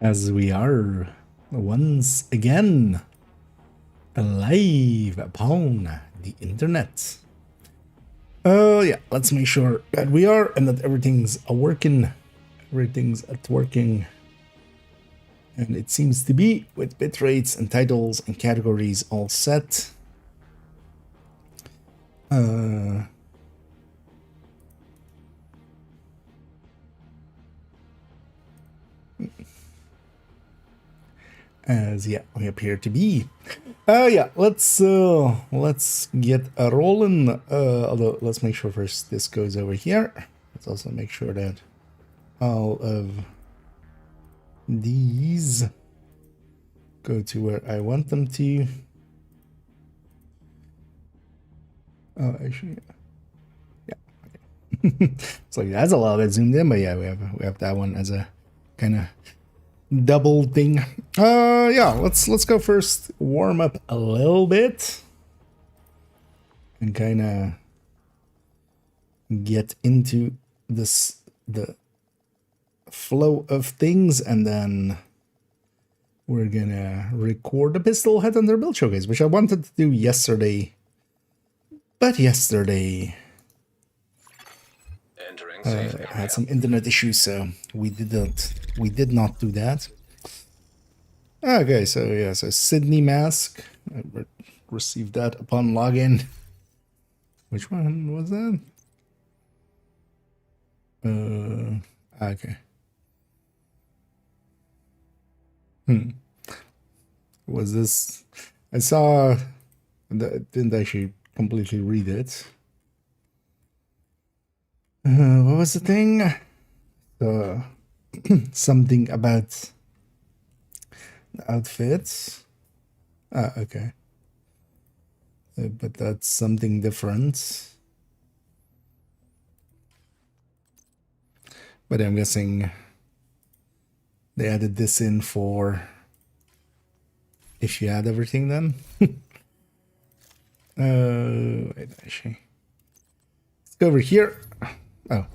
as we are once again live upon the internet. Yeah, let's make sure that we are and that everything's working. Everything's at working. And it seems to be with bit rates and titles and categories all set. As yeah, we appear to be. Yeah, let's get a rolling. Although let's make sure first this goes over here. Let's also make sure that all of these go to where I want them to. Oh, actually, yeah. Okay. It's like that's a little bit zoomed in, but yeah, we have that one as a kind of double thing. Yeah, let's go first. Warm up a little bit and kind of get into this the flow of things, and then we're gonna record the pistol head under build showcase, which I wanted to do yesterday, but yesterday had some internet issues, so we did not do that. Okay, so yeah, so Sydney mask, I received that upon login. Which one was that? Okay. Was this? I saw that, didn't actually completely read it. What was the thing? Something about the outfits. Ah, okay. But that's something different. But I'm guessing they added this in for if you add everything then. Wait, actually. Let's go over here. Oh.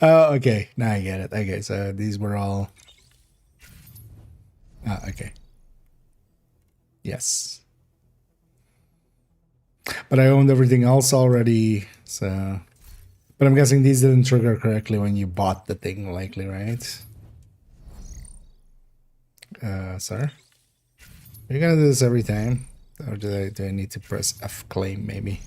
Oh, okay. Now I get it. Okay, so these were all... Ah, okay. Yes. But I owned everything else already, so... But I'm guessing these didn't trigger correctly when you bought the thing, likely, right? Sir? Are you gonna do this every time? Or do I need to press F claim, maybe?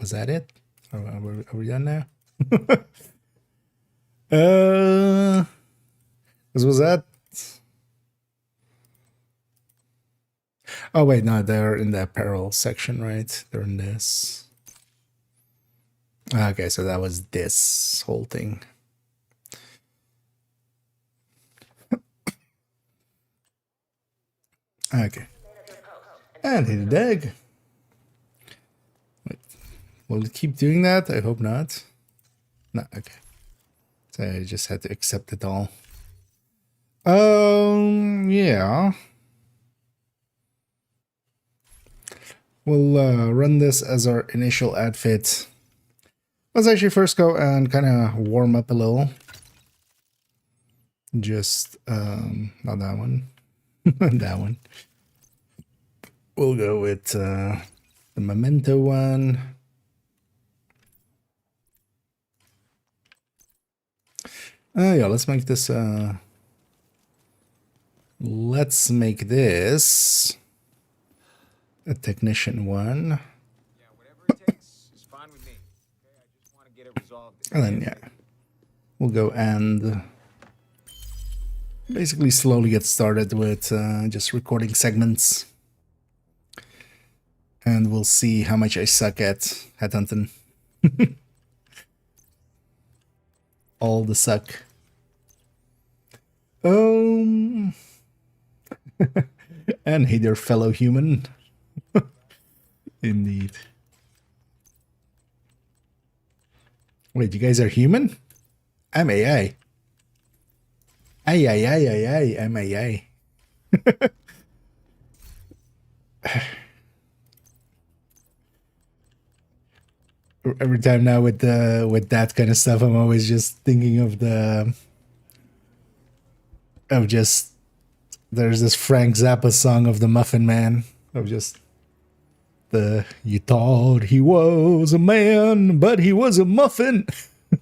Was that it? Are we done now? This was that. Oh wait, no, they're in the apparel section, right? They're in this. Okay, so that was this whole thing. Okay. And hit a dig. Wait, will it keep doing that? I hope not. No, okay. So I just had to accept it all. Yeah. We'll run this as our initial outfit. Let's actually first go and kind of warm up a little. Just, not that one. That one. We'll go with the Memento one. Yeah, let's make this, let's make this a technician one. Yeah, whatever it takes is fine with me. Okay, I just want to get it resolved. And then, yeah, we'll go and basically slowly get started with just recording segments. And we'll see how much I suck at headhunting. All the suck. And hey there, fellow human. Indeed. Wait, you guys are human? I'm AI. Ay, I'm AI. every time now with that kind of stuff, I'm always just thinking of just there's this Frank Zappa song of the Muffin Man of just you thought he was a man, but he was a muffin.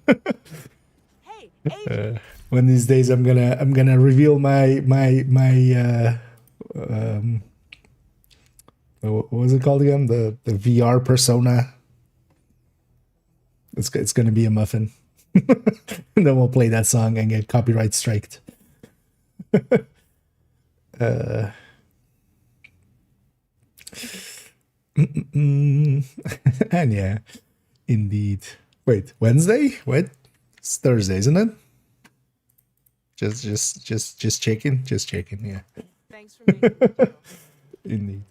Hey, Agent. One of these days, I'm gonna reveal my what was it called again? The VR persona. It's gonna be a muffin. And then we'll play that song and get copyright striked. And yeah, indeed. Wait, Wednesday? What? It's Thursday, isn't it? Just checking. Just checking. Yeah, Thanks for making me chill. indeed.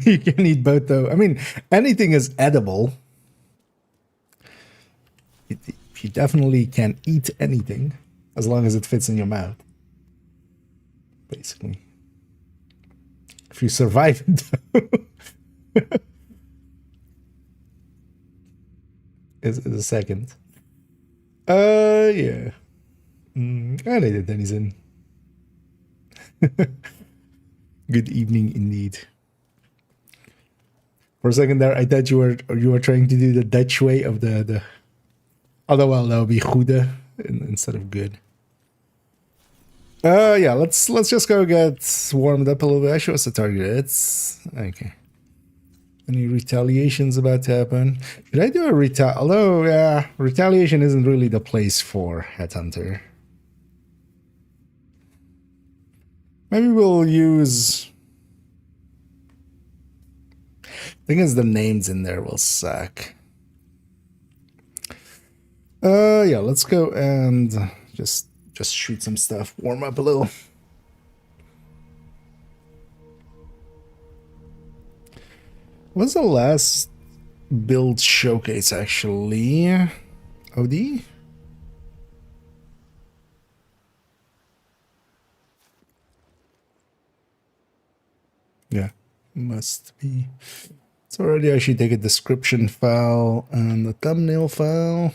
You can eat both though. I mean, anything is edible. You definitely can eat anything as long as it fits in your mouth. Basically, if you survive it. Is a second. Yeah. I need it, Denizen. Good evening, indeed. For a second there, I thought you were trying to do the Dutch way of the. Although, well, that would be goede instead of good. Yeah, let's just go get warmed up a little bit. Actually, what's the target? It's okay. Any retaliations about to happen? Should I do a although, yeah, retaliation isn't really the place for Headhunter. Maybe we'll use. Thing is, the names in there will suck. Yeah, let's go and just shoot some stuff, warm up a little. What's the last build showcase actually? OD? Yeah, must be. It's already actually take a description file and the thumbnail file.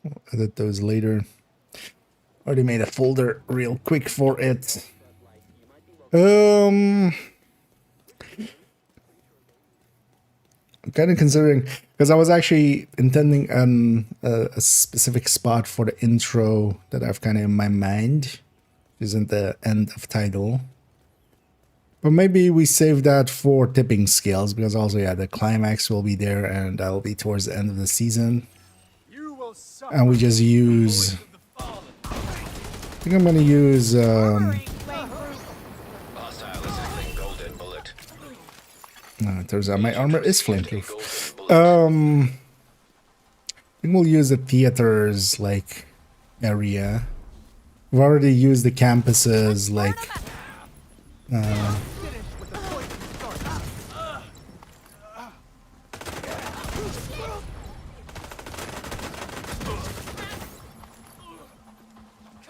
I'll edit those later. Already made a folder real quick for it. I'm kind of considering, because I was actually intending a specific spot for the intro that I've kind of in my mind. Isn't the end of title. But maybe we save that for tipping scales, because also, yeah, the climax will be there and that'll be towards the end of the season. And we just use... I think I'm gonna use turns out my armor is flameproof. I think we'll use the theaters like area. We've already used the campuses like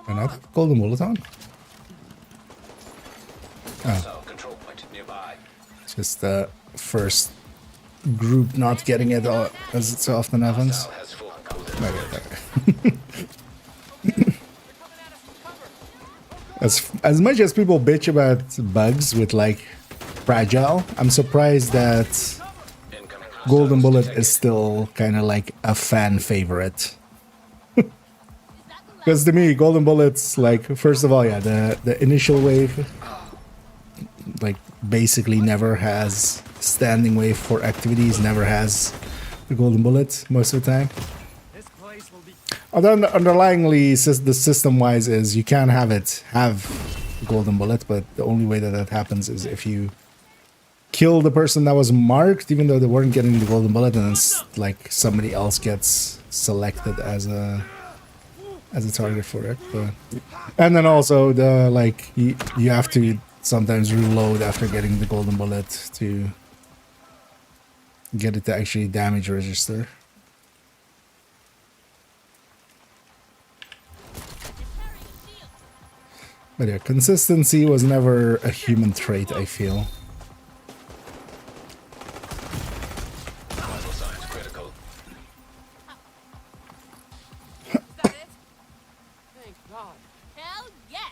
and I have golden bullet on. Oh. It's just the first group not getting it as it so often happens. As much as people bitch about bugs with like fragile, I'm surprised that golden bullet is still kind of like a fan favorite. Because to me, golden bullets, like, first of all, yeah, the initial wave, like, basically never has standing wave for activities, never has the golden bullet most of the time. Although underlyingly, the system-wise is you can have golden bullet, but the only way that that happens is if you kill the person that was marked, even though they weren't getting the golden bullet, and then like somebody else gets selected as a target for it. But, and then also the like you have to sometimes reload after getting the golden bullet to get it to actually damage register. But yeah, consistency was never a human trait, I feel. Vital signs critical. Is that it? Thank God. Hell yes.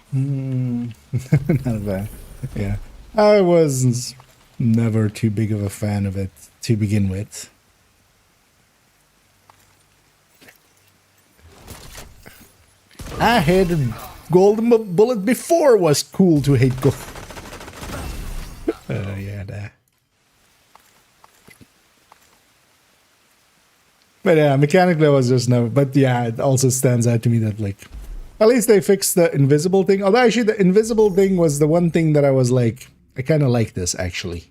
Not bad. Yeah. I was never too big of a fan of it to begin with. I hated golden bullet before it was cool to hate gold. Yeah, that. But yeah, mechanically I was just never. But yeah, it also stands out to me that like, at least they fixed the invisible thing. Although actually the invisible thing was the one thing that I was like, I kind of like this actually.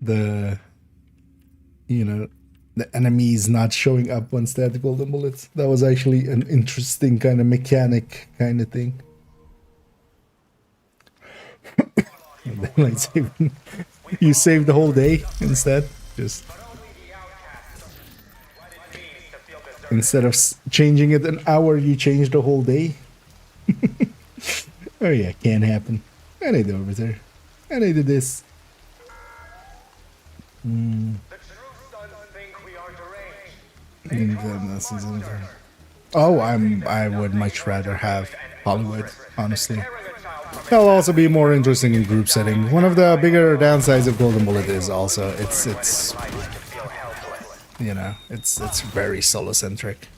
The, you know, the enemies not showing up once they had the golden bullets. That was actually an interesting kind of mechanic kind of thing. And then, like, you save the whole day instead. Just instead of changing it an hour, you change the whole day. Oh yeah, can't happen. I need over there. I need this. Oh, I would much rather have Hollywood, honestly. That'll also be more interesting in group setting. One of the bigger downsides of Golden Bullet is also it's you know, it's very solo centric.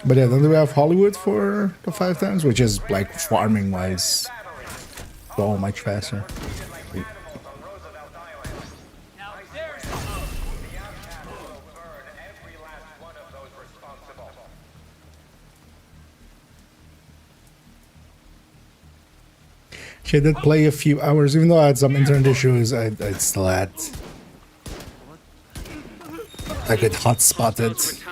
But yeah, then we have Hollywood for the 5 times, which is like farming wise so much faster. She did play a few hours, even though I had some internet issues. I still had. I could hotspot it.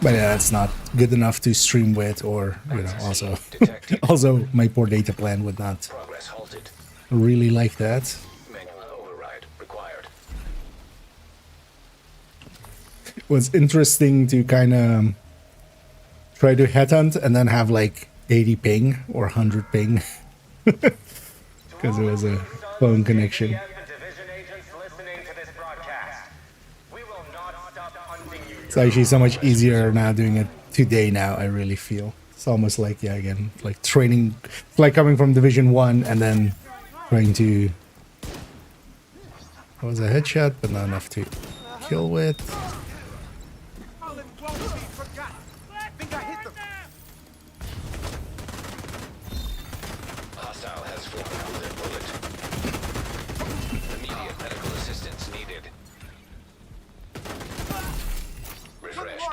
But yeah, it's not good enough to stream with, or you know, also, also my poor data plan would not Progress halted. really like that. Manual override required. It was interesting to kind of try to headhunt and then have like 80 ping or 100 ping because it was a phone connection. It's actually so much easier now doing it today now, I really feel. It's almost like, yeah, again, like training, like coming from Division 1 and then trying to... It was a headshot, but not enough to kill with. Hostile has formed their bullet. Immediate medical assistance needed. Refreshed.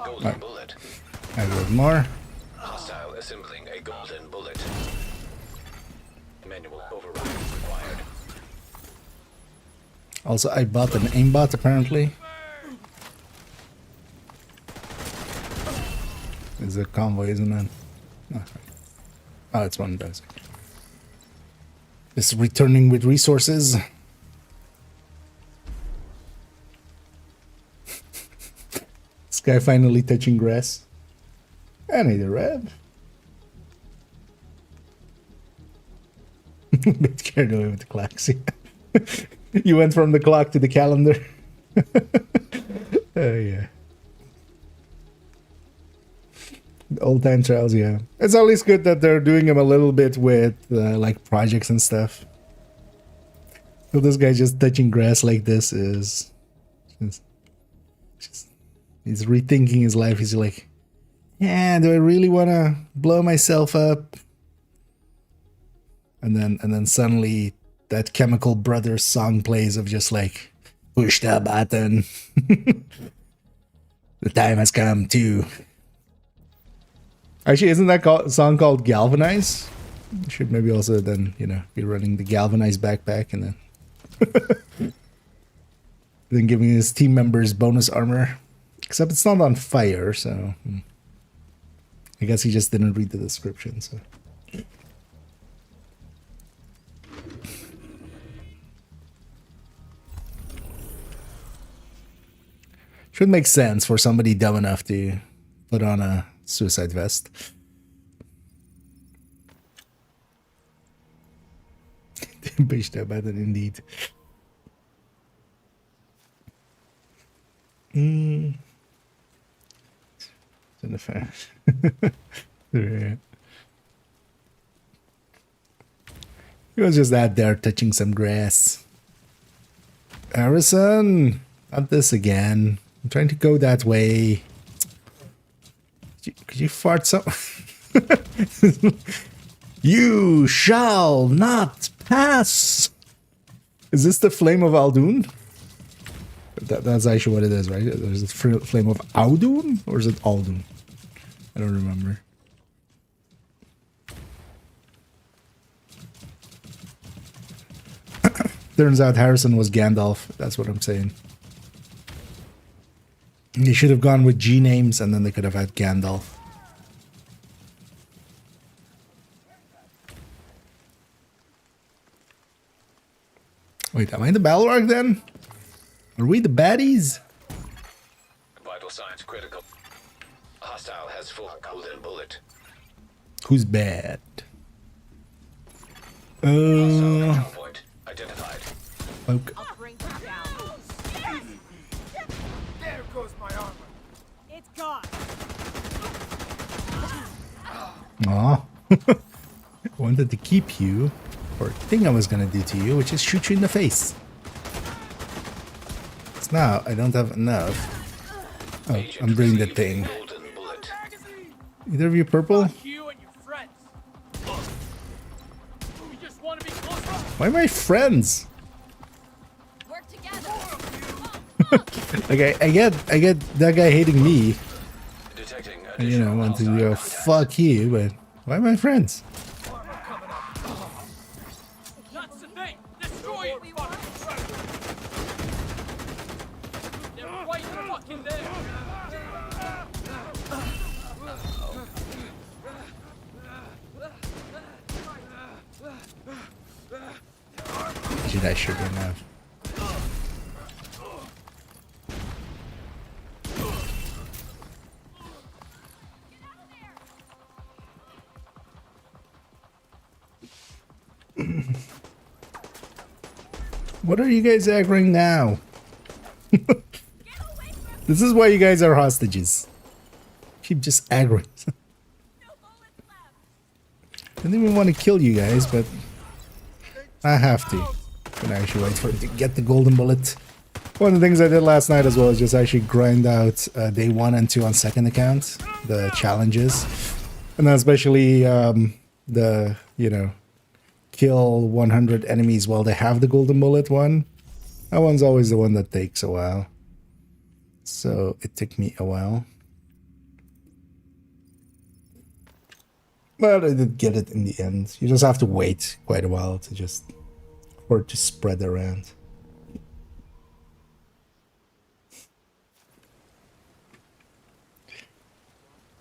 Golden bullet. I got more. Hostile assembling a golden bullet. Manual override required. Also, I bought an aimbot apparently. It's a convoy, isn't it? Oh, it's one of those. It's returning with resources. This guy finally touching grass. I need a red. Bit carried away with the clocks. You went from the clock to the calendar. Oh yeah. Old time trials, yeah. It's at least good that they're doing them a little bit with like projects and stuff. So this guy just touching grass like this is just he's rethinking his life. He's like, yeah, do I really want to blow myself up? And then suddenly that Chemical Brothers song plays of just like, push the button. The time has come to. Actually, isn't that song called Galvanize? Should maybe also then, you know, be running the Galvanize backpack and then then giving his team members bonus armor. Except it's not on fire, so I guess he just didn't read the description, so. Should make sense for somebody dumb enough to put on a suicide vest. Bitch, abandoned indeed. In the fair. Yeah. He was just out there touching some grass. Harrison, not this again. I'm trying to go that way. Could you fart some? You shall not pass. Is this the flame of Aldoon? That's actually what it is, right? There's a flame of Aldoon, or is it Aldoon? I don't remember. Turns out Harrison was Gandalf. That's what I'm saying. They should have gone with G names, and then they could have had Gandalf. Wait, am I the Balrog then? Are we the baddies? Vital signs critical. Hostile has full golden bullet. Who's bad? Hostile point identified. Okay. I'll bring you down. There goes my armor. It's gone. Aw. I wanted to keep you for a thing I was gonna do to you, which is shoot you in the face. So now I don't have enough. Oh, Agent I'm bringing the received thing. golden bullet. Either of you purple? You and your friends. We just want to be closer. Why am I friends? Work together. Okay, I get that guy hating me. Detecting And, you know, I additional want to hostile go contact. fuck you, but why am I friends? That's the thing. Destroy it. We want. They're right fucking there. Shit, I shouldn't have. What are you guys aggroing now? This is why you guys are hostages. Keep just aggroing. I didn't even want to kill you guys, but I have to. Gonna actually wait for it to get the golden bullet. One of the things I did last night as well is just actually grind out day 1 and 2 on second account, the challenges. And then especially the, you know, kill 100 enemies while they have the golden bullet one. That one's always the one that takes a while. So it took me a while. But I did get it in the end. You just have to wait quite a while to just, for it to spread around.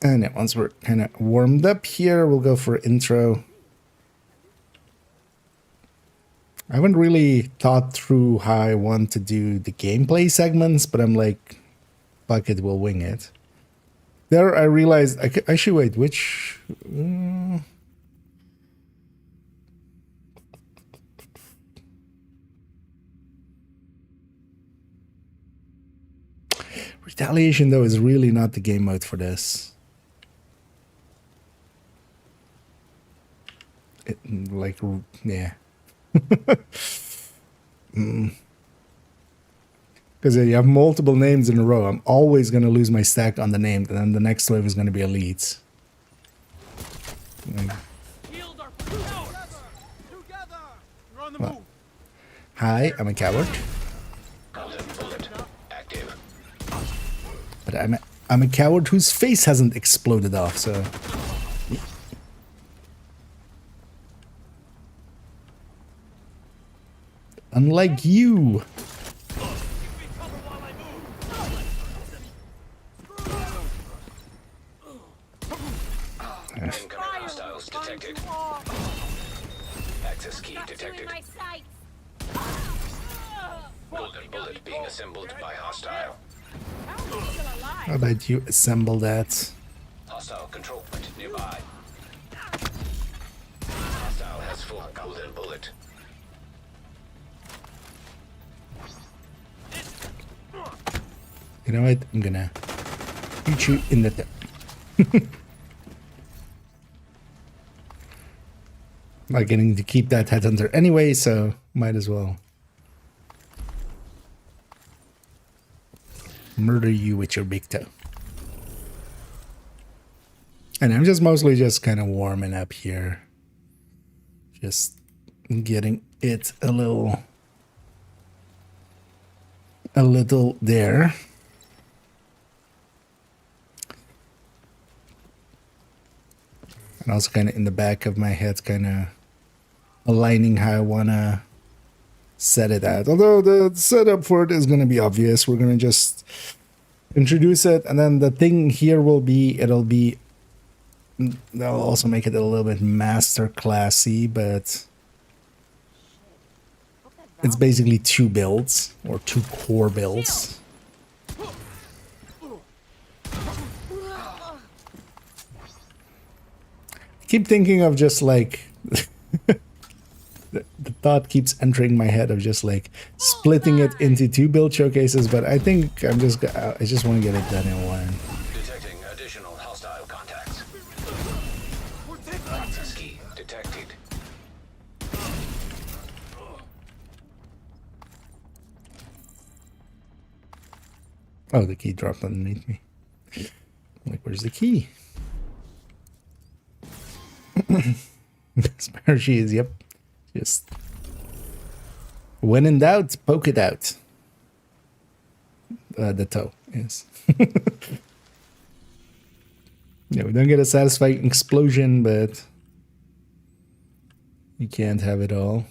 And yeah, once we're kind of warmed up here, we'll go for intro. I haven't really thought through how I want to do the gameplay segments, but I'm like, fuck it, we'll wing it. There I realized, I should wait, which... Retaliation, though, is really not the game mode for this. It, like, yeah. Because you have multiple names in a row. I'm always going to lose my stack on the name, and then the next wave is going to be elites. Well, hi, I'm a coward. Golden bullet active. But I'm a coward whose face hasn't exploded off, so... Unlike you. Incoming hostiles detected. Access key detected. Golden bullet being assembled by hostile. How are you still alive? How about you assemble that? Hostile control point nearby. Hostile has full golden bullet. You know what? I'm gonna shoot you in the tip. Not getting to keep that headhunter anyway, so might as well murder you with your big toe. And I'm just mostly just kind of warming up here. Just getting it a little there. And also kind of in the back of my head, kind of aligning how I want to set it out. Although the setup for it is going to be obvious. We're going to just introduce it. And then the thing here will be, that'll also make it a little bit master classy, but it's basically 2 builds or 2 core builds. Keep thinking of just like the thought keeps entering my head of just like splitting it into 2 build showcases, but I think I just want to get it done in one. Detecting additional hostile contacts. Access key detected. Oh, the key dropped underneath me. Like, where's the key? Spare cheese, yep. Just when in doubt, poke it out. The toe, yes. Yeah, we don't get a satisfying explosion, but you can't have it all.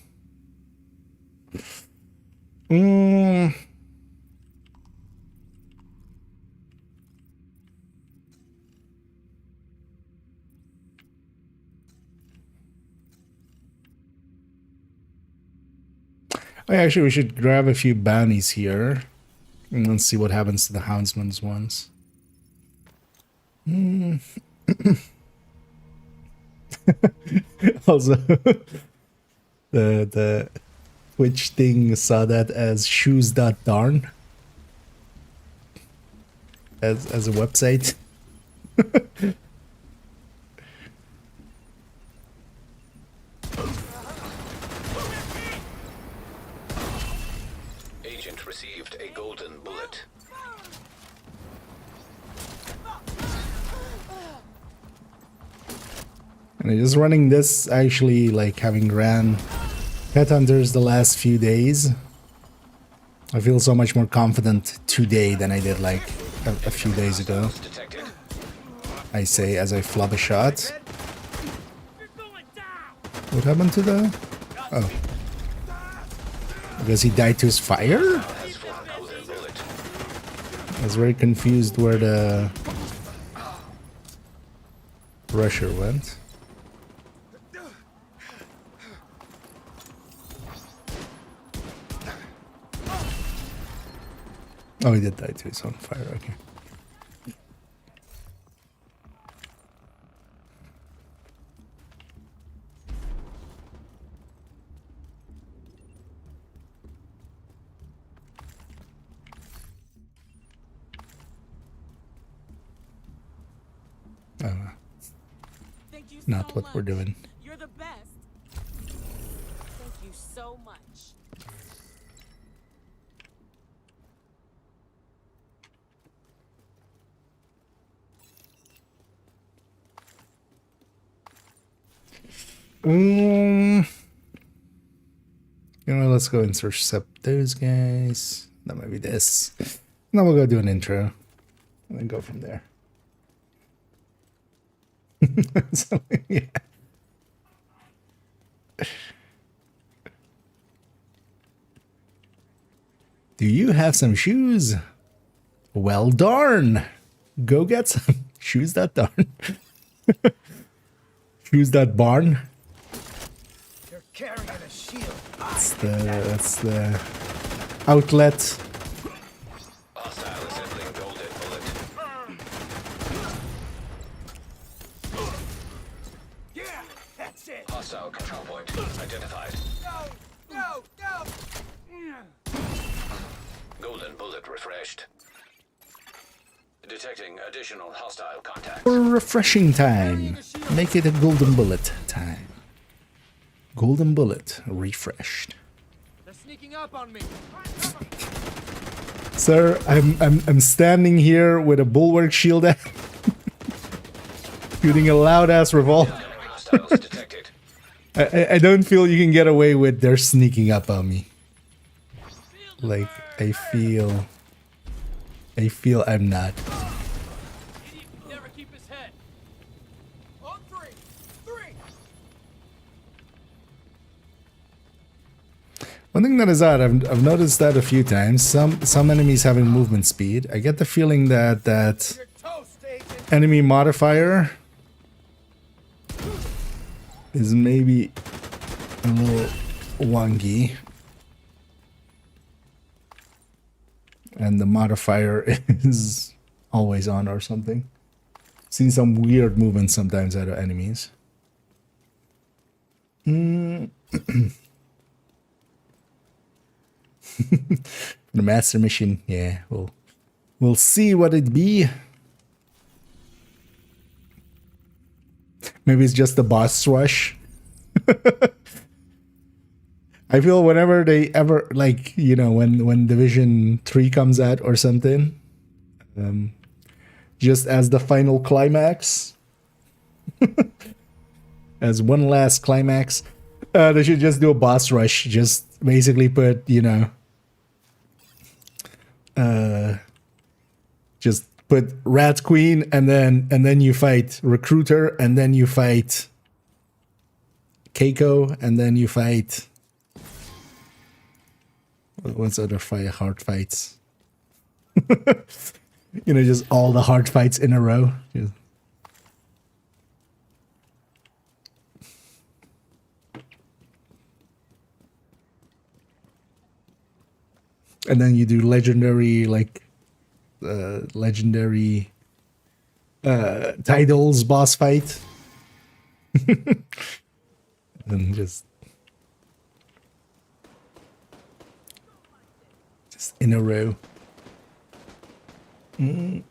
Actually, we should grab a few bounties here and then see what happens to the houndsman's ones. Also, the Twitch thing saw that as shoes.darn as a website. Agent received a golden bullet. And just running this, actually, like having ran Headhunters the last few days, I feel so much more confident today than I did like a few days ago. Detected. I say as I flub a shot. What happened to the... Oh. Because he died to his fire? Has full golden bullet. I was very confused where the rusher went. Oh, he did die to his own fire, okay. Thank you Not so what we're much. doing. You're the best. Thank you so much. You know, let's go intercept those guys. That might be this. And then we'll go do an intro. And then go from there. So, yeah. Do you have some shoes? Well, darn. Go get some. Shoes that darn. Shoes that barn. You're carrying a shield. That's the outlet. Hostile assembly refreshed. Detecting additional hostile contacts. For refreshing time, make it a golden bullet time. Golden bullet refreshed. They're sneaking up on me. Sir, I'm standing here with a bulwark shield out, shooting a loud ass revolver. Incoming hostiles detected. I don't feel you can get away with they're sneaking up on me. Like I feel I'm not. Idiot can never keep his head. On three. One thing that is odd, I've noticed that a few times. Some enemies having movement speed. I get the feeling that You're toast, agent. enemy modifier is maybe a little wonky. And the modifier is always on or something. Seen some weird movement sometimes out of enemies. The master mission, yeah, we'll see what it be. Maybe it's just the boss rush. I feel whenever they ever, like, you know, when Division 3 comes out or something, just as the final climax, as one last climax, they should just do a boss rush. Just basically put, you know, just put Rat Queen, and then you fight Recruiter, and then you fight Keiko, and then you fight. What's other hard fights? You know, just all the hard fights in a row. Just... And then you do legendary, like, legendary titles boss fight. And just in a row. I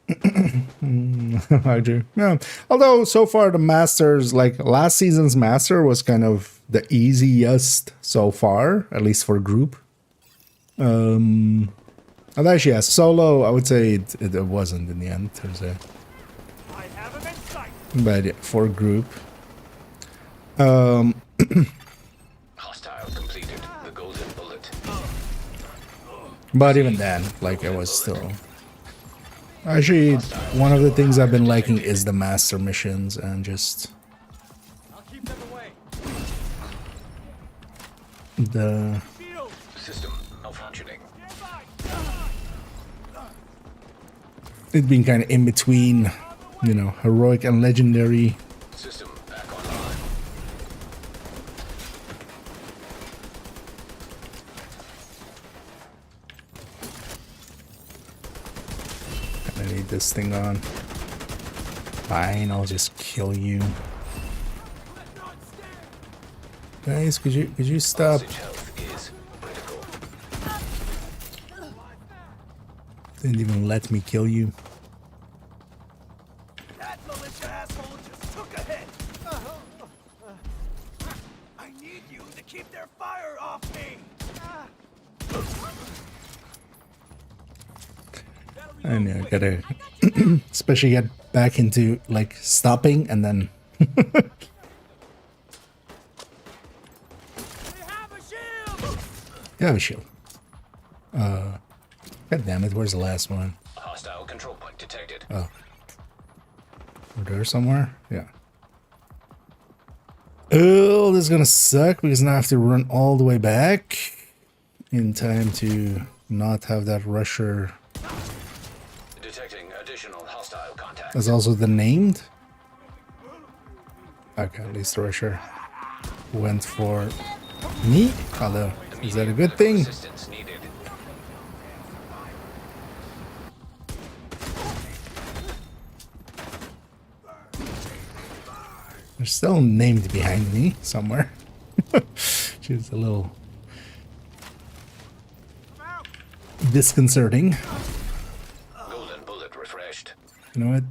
do. Yeah. Although so far the masters, like last season's master was kind of the easiest so far, at least for group. And actually, yeah, solo, I would say it wasn't in the end. There's a, I have him in sight. but yeah, for group. Hostile completed. The golden bullet. But even then, like, it was still... Actually, one of the things I've been liking is the master missions and just I'll keep them away. the... Shield. System malfunctioning. It being kind of in between, you know, heroic and legendary. System back online. I need this thing on. Fine, I'll just kill you. Guys, could you stop? Hostage health is critical. Didn't even let me kill you. That militia asshole just took a hit. I need you to keep their fire off me. I know, gotta especially get back into like stopping and then We have a shield. yeah, shield. God damn it, where's the last one? Hostile control point detected. Oh. Over there somewhere? Yeah. Oh, this is gonna suck because now I have to run all the way back in time to not have that rusher. Detecting additional hostile contacts. That's also the named. Okay, at least the rusher went for me. Although, is that a good thing? Assistance needed. There's still named behind me somewhere. She's a little. disconcerting. Golden bullet refreshed. You know what?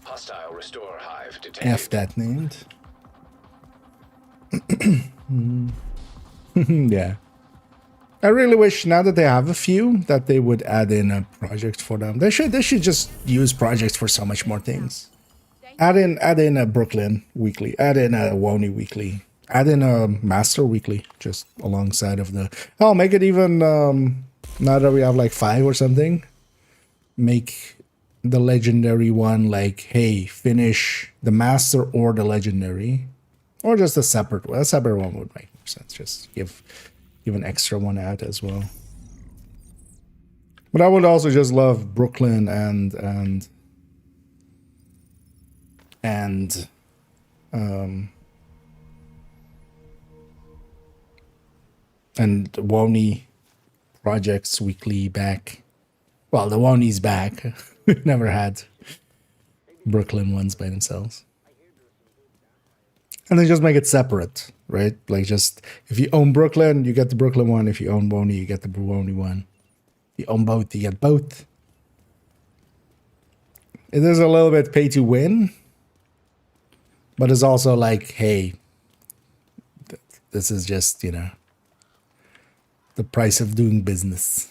Hostile restore hive detected. F that named. Yeah. I really wish now that they have a few that they would add in a project for them. They should just use projects for so much more things. Add in a Brooklyn weekly, add in a Wony weekly, add in a Master weekly just alongside of the make it even now that we have like 5 or something. Make the legendary one like, hey, finish the Master or the legendary. Or just a separate one. A separate one would make more sense. Just give an extra one out as well. But I would also just love Brooklyn and Wony projects weekly back. Well, the Wony's back. We never had Brooklyn ones by themselves. And then just make it separate, right? Like just, if you own Brooklyn, you get the Brooklyn one. If you own Wony, you get the Wony one. If you own both, you get both. It is a little bit pay to win. But it's also like, hey, this is just, you know, the price of doing business.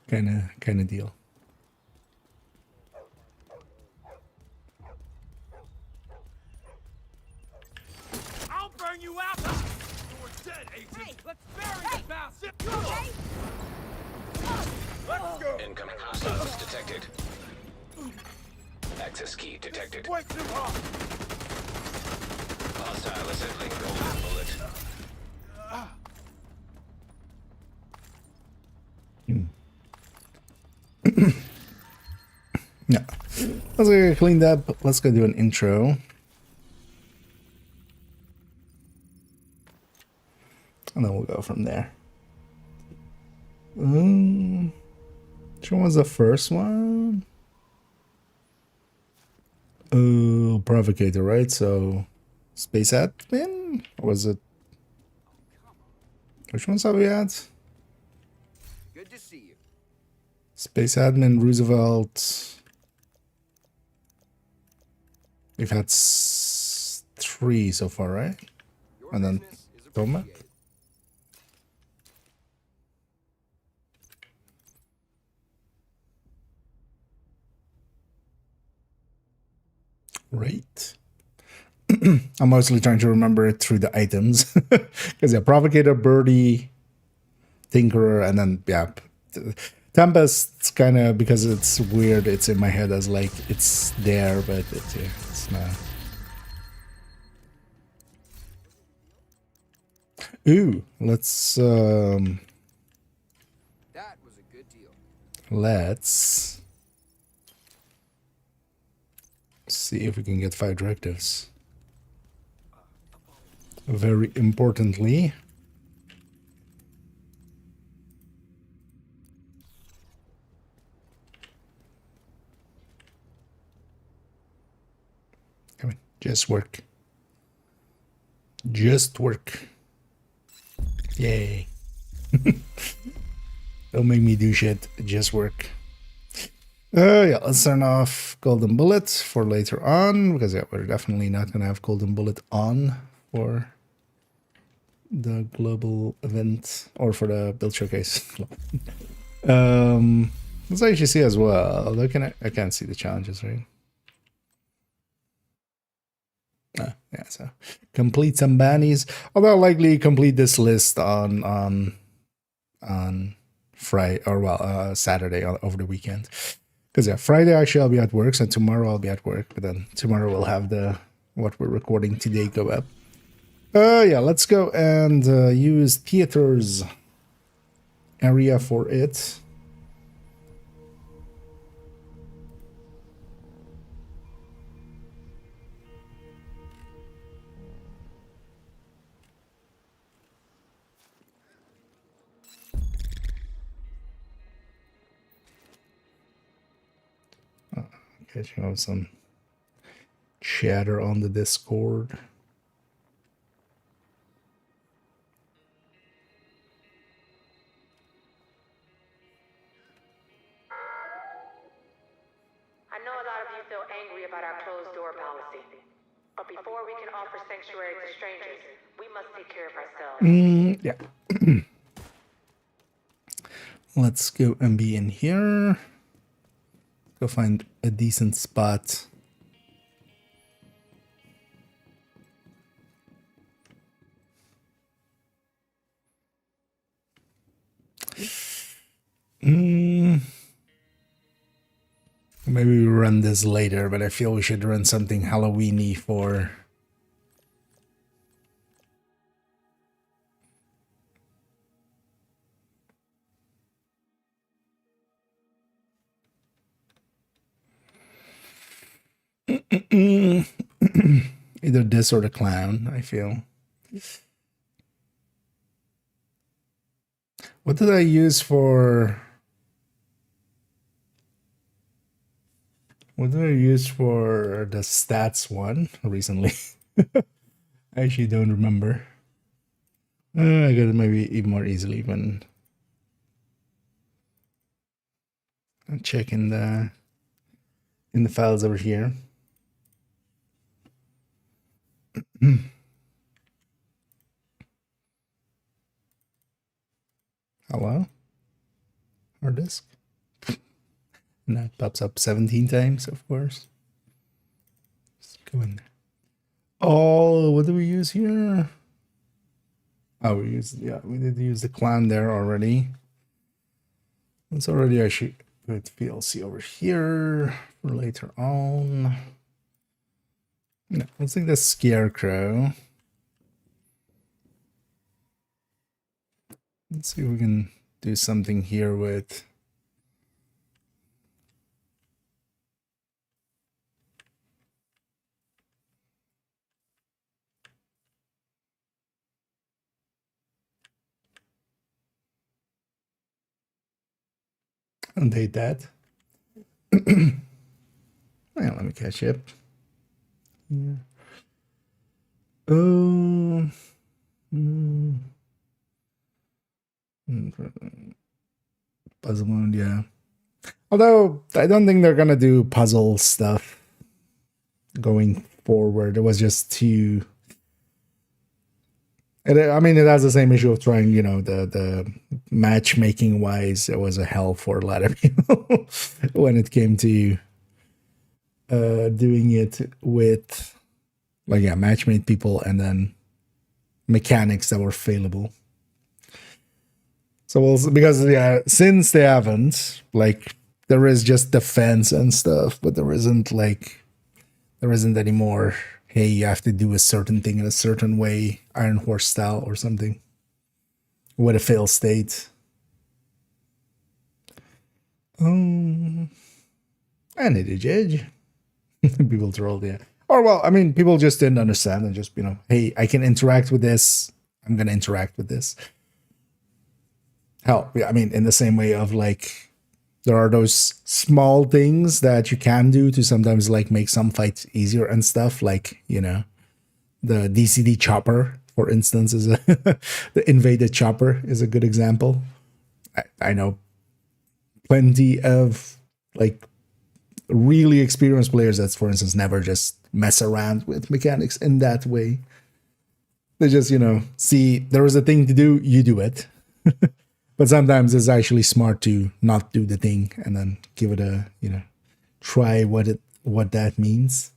kind of deal. You out! You're dead, agent! Hey, let's bury this bastard! You okay? Let's go! Incoming hostiles detected. Access key detected. Way too hot! Hostile assembling golden bullet. Yeah. Let's get cleaned up. Let's go do an intro. And then we'll go from there. Which one was the first one? Provocator, right? So, Space Admin? Or was it? Which ones have we had? Good to see you. Space Admin, Roosevelt. We've had 3 so far, right? And then Toma. Right. I'm mostly trying to remember it through the items. Because yeah, Provocator, Birdie, Tinkerer, and then yeah, Tempest's kind of, because it's weird, it's in my head as like it's there, but it's not. Ooh, let's That was a good deal. let's see if we can get 5 directives. Very importantly, come on, just work. Just work. Yay. Don't make me do shit, just work. Yeah, let's turn off Golden Bullet for later on, because yeah, we're definitely not going to have Golden Bullet on for the global event, or for the build showcase. Let's actually see as well. I can't see the challenges, right? Yeah, so complete some bannies. Although I'll likely complete this list on Friday, or Saturday, over the weekend. Because yeah, Friday actually I'll be at work, so tomorrow I'll be at work, but then tomorrow we'll have what we're recording today go up. Yeah, let's go and use theaters area for it. Catching up some chatter on the Discord. of you feel angry about our closed door policy. But before we can offer sanctuary to strangers, we must take care of ourselves. Yeah. Let's go and be in here. Go find a decent spot. Maybe we run this later, but I feel we should run something Halloween-y for... Either this or the clown, I feel. What did I use for... What did I use for the stats one recently? I actually don't remember. I got it maybe even more easily when I'm checking the files over here. Hello? Hard disk? And that pops up 17 times, of course. Let's go in there. Oh, what do we use here? Oh, we did use the clown there already. It's already actually good VLC over here for later on. No, let's take the scarecrow. Let's see if we can do something here with... Undate that. Well, let me catch up. Yeah. Oh. Puzzle mode, yeah. Although I don't think they're gonna do puzzle stuff going forward. It was just too. I mean, it has the same issue of trying, you know, the matchmaking wise. It was a hell for a lot of people when it came to doing it with, like, yeah, matchmade people and then mechanics that were failable. So we'll, because yeah, since they haven't, like, there is just defense and stuff, but there isn't any more. Hey, you have to do a certain thing in a certain way, Iron Horse style or something, with a fail state. And it is edge. People trolled, yeah. Or, well, I mean, people just didn't understand and just, you know, hey, I can interact with this. I'm going to interact with this. Hell, I mean, in the same way of, like, there are those small things that you can do to sometimes, like, make some fights easier and stuff. Like, you know, the DCD chopper, for instance, is the invaded chopper is a good example. I know plenty of, like, really experienced players that's, for instance, never just mess around with mechanics in that way. They just, you know, see there is a thing to do, you do it. But sometimes it's actually smart to not do the thing and then give it a, you know, try what that means.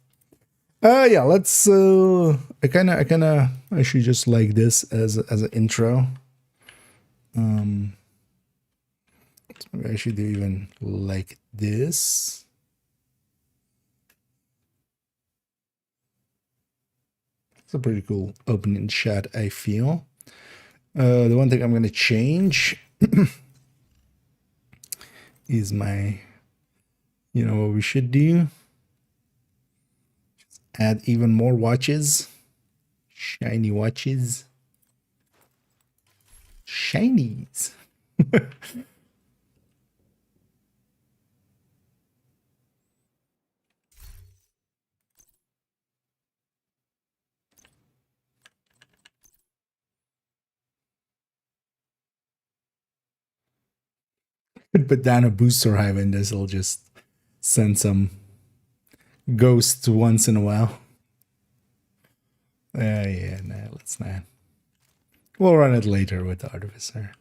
Yeah, let's I kinda actually just like this as an intro. So maybe I should do even like this. It's a pretty cool opening shot, I feel. The one thing I'm going to change is my, you know what we should do? Just add even more watches. Shiny watches. Shinies. Could put down a booster hive and this will just send some ghost once in a while. Yeah, no, let's not. We'll run it later with the artificer.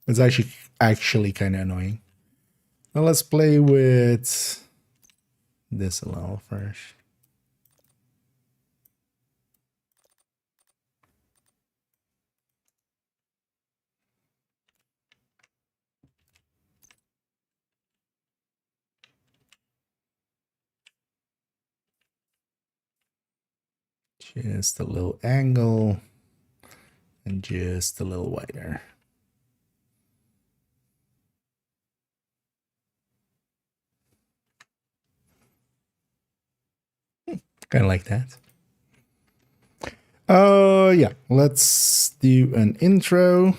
It's actually kind of annoying. Now let's play with this a little first. Just a little angle and just a little wider. Kind of like that. Yeah, let's do an intro,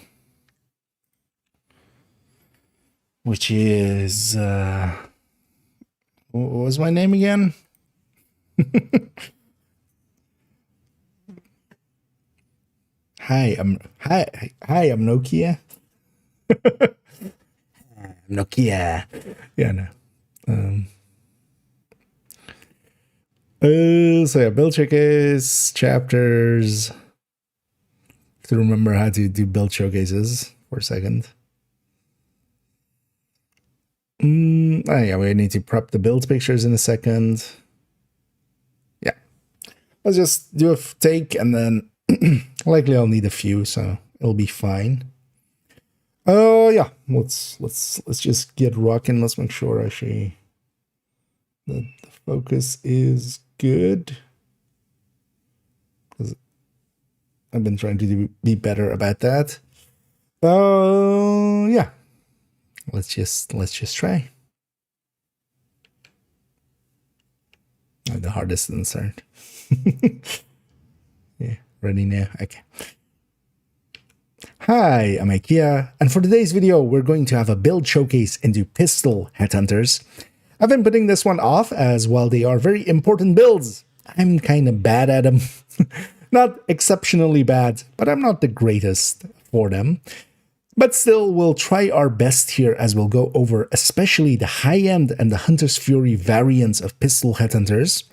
which is what was my name again? Hi, I'm Nokia. Nokia. Yeah, no. So yeah, build showcase chapters. To remember how to do build showcases for a second. Oh yeah, we need to prep the build pictures in a second. Yeah, let's just do a take, and then likely I'll need a few, so it'll be fine. Oh yeah, let's just get rocking. Let's make sure actually that the focus is good. I've been trying to be better about that. Yeah. Let's just try. Oh, the hardest insert. Yeah, ready now. Okay. Hi, I'm IKEA, and for today's video, we're going to have a build showcase into pistol headhunters. I've been putting this one off, as while they are very important builds, I'm kind of bad at them. Not exceptionally bad, but I'm not the greatest for them. But still, we'll try our best here as we'll go over especially the high-end and the Hunter's Fury variants of pistol headhunters.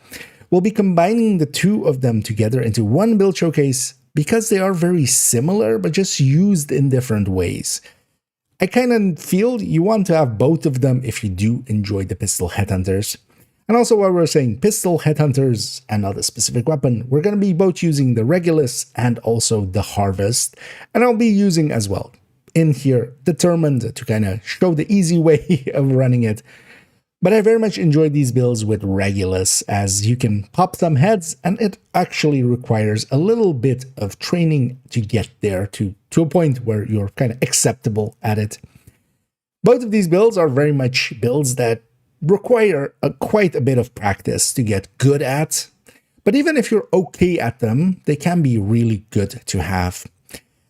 We'll be combining the two of them together into one build showcase because they are very similar, but just used in different ways. I kind of feel you want to have both of them if you do enjoy the pistol headhunters. And also, while we're saying pistol headhunters and not a specific weapon, we're going to be both using the Regulus and also the Harvest. And I'll be using as well in here Determined to kind of show the easy way of running it. But I very much enjoy these builds with Regulus, as you can pop some heads, and it actually requires a little bit of training to get there to a point where you're kind of acceptable at it. Both of these builds are very much builds that require quite a bit of practice to get good at, but even if you're okay at them, they can be really good to have.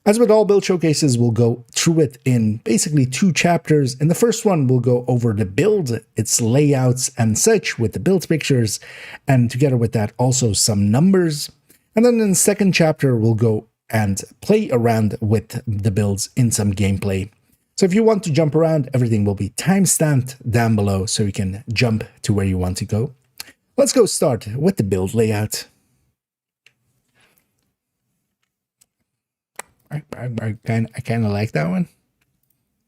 As with all build showcases, we'll go through it in basically 2 chapters. In the first one, we'll go over the build, its layouts and such with the build pictures, and together with that also some numbers. And then in the second chapter, we'll go and play around with the builds in some gameplay. So if you want to jump around, everything will be time-stamped down below so you can jump to where you want to go. Let's go start with the build layout. I kind of like that one.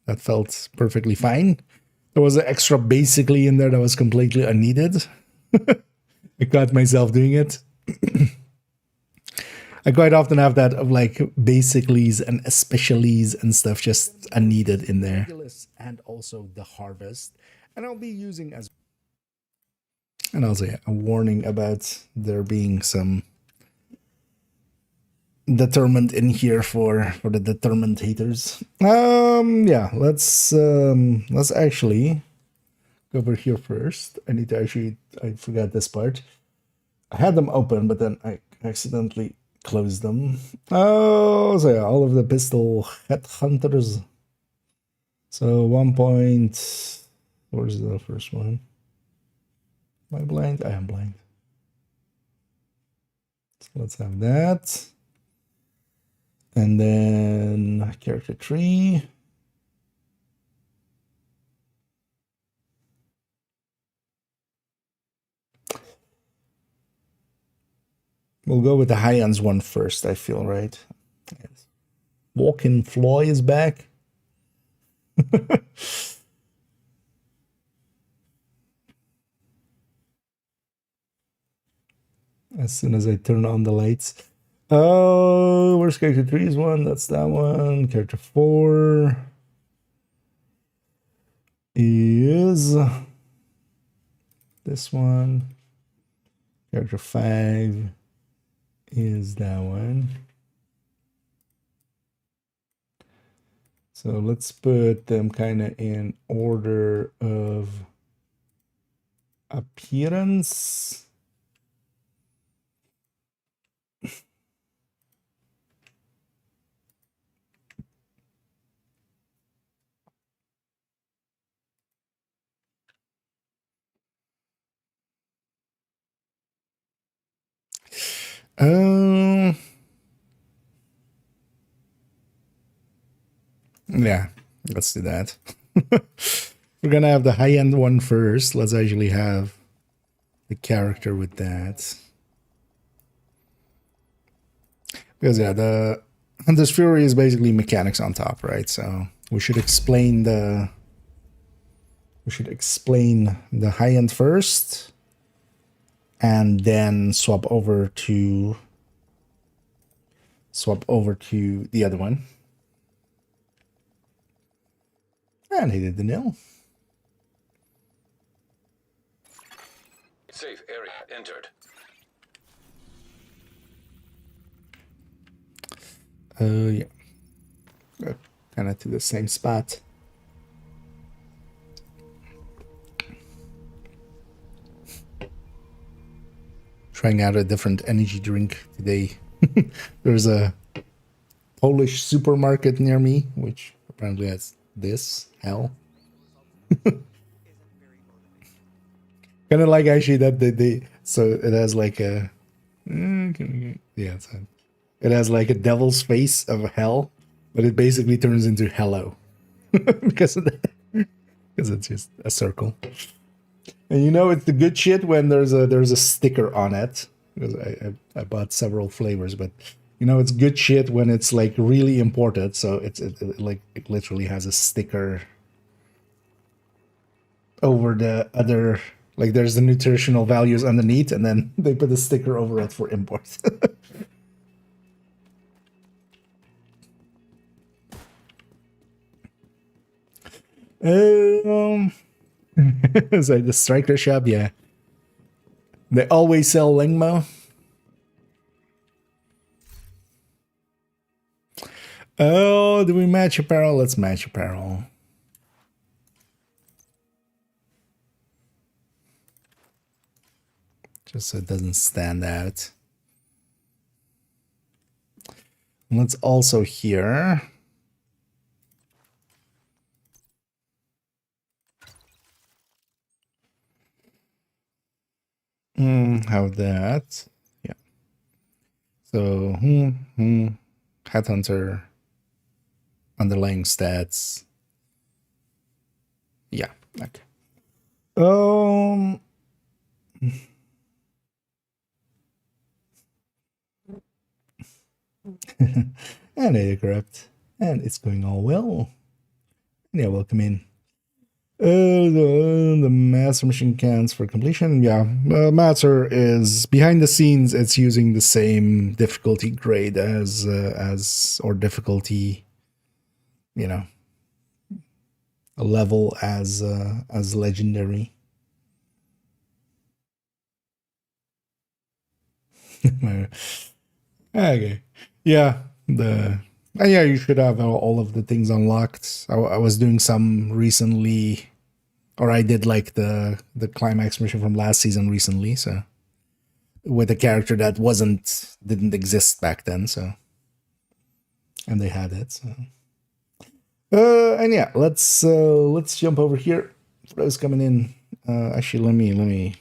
That felt perfectly fine. There was an extra basically in there that was completely unneeded. I caught myself doing it. I quite often have that of like basicallys and especiallys and stuff just unneeded in there. And also the Harvest. And I'll be using as... And also a warning about there being some Determined in here for the Determined haters. Yeah, let's actually go over here first. I forgot this part. I had them open, but then I accidentally closed them. Oh, so yeah, all of the pistol headhunters. So 1 point. Where's the first one? Am I blind? I am blind. So let's have that. And then character tree. We'll go with the high ends one first, I feel, right? Yes. Walking Floy is back. As soon as I turn on the lights. Oh, where's character 3 is one? That's that one. Character 4 is this one. Character 5 is that one. So let's put them kind of in order of appearance. Yeah, let's do that. We're gonna have the high-end one first. Let's actually have the character with that. Because yeah, the Hunter's Fury is basically mechanics on top, right? So we should explain the high-end first and then swap over to the other one. And he did the nil. Safe area entered. Yeah. Kind of to the same spot. Trying out a different energy drink today. There's a Polish supermarket near me, which apparently has this. Hell. Kind of like actually that they so it has like a yeah, it has like a devil's face of hell, but it basically turns into hello because of that, because it's just a circle. And you know it's the good shit when there's a sticker on it. Because I bought several flavors, but you know it's good shit when it's like really imported. So it like it literally has a sticker over the other, like there's the nutritional values underneath, and then they put a sticker over it for import. So the striker shop, yeah. They always sell Lingmo. Oh, do we match apparel? Let's match apparel. Just so it doesn't stand out. Let's also here. How that? Yeah. So, Headhunter, underlying stats. Yeah. Okay. And data corrupt, and it's going all well. Yeah, welcome in. The master machine counts for completion. Yeah, master is behind the scenes. It's using the same difficulty grade as or difficulty, you know, a level as legendary. Okay, yeah, yeah, you should have all of the things unlocked. I was doing some recently, or I did like the climax mission from last season recently, so with a character that didn't exist back then, so and they had it. So and yeah, let's jump over here for those coming in. Actually, let me.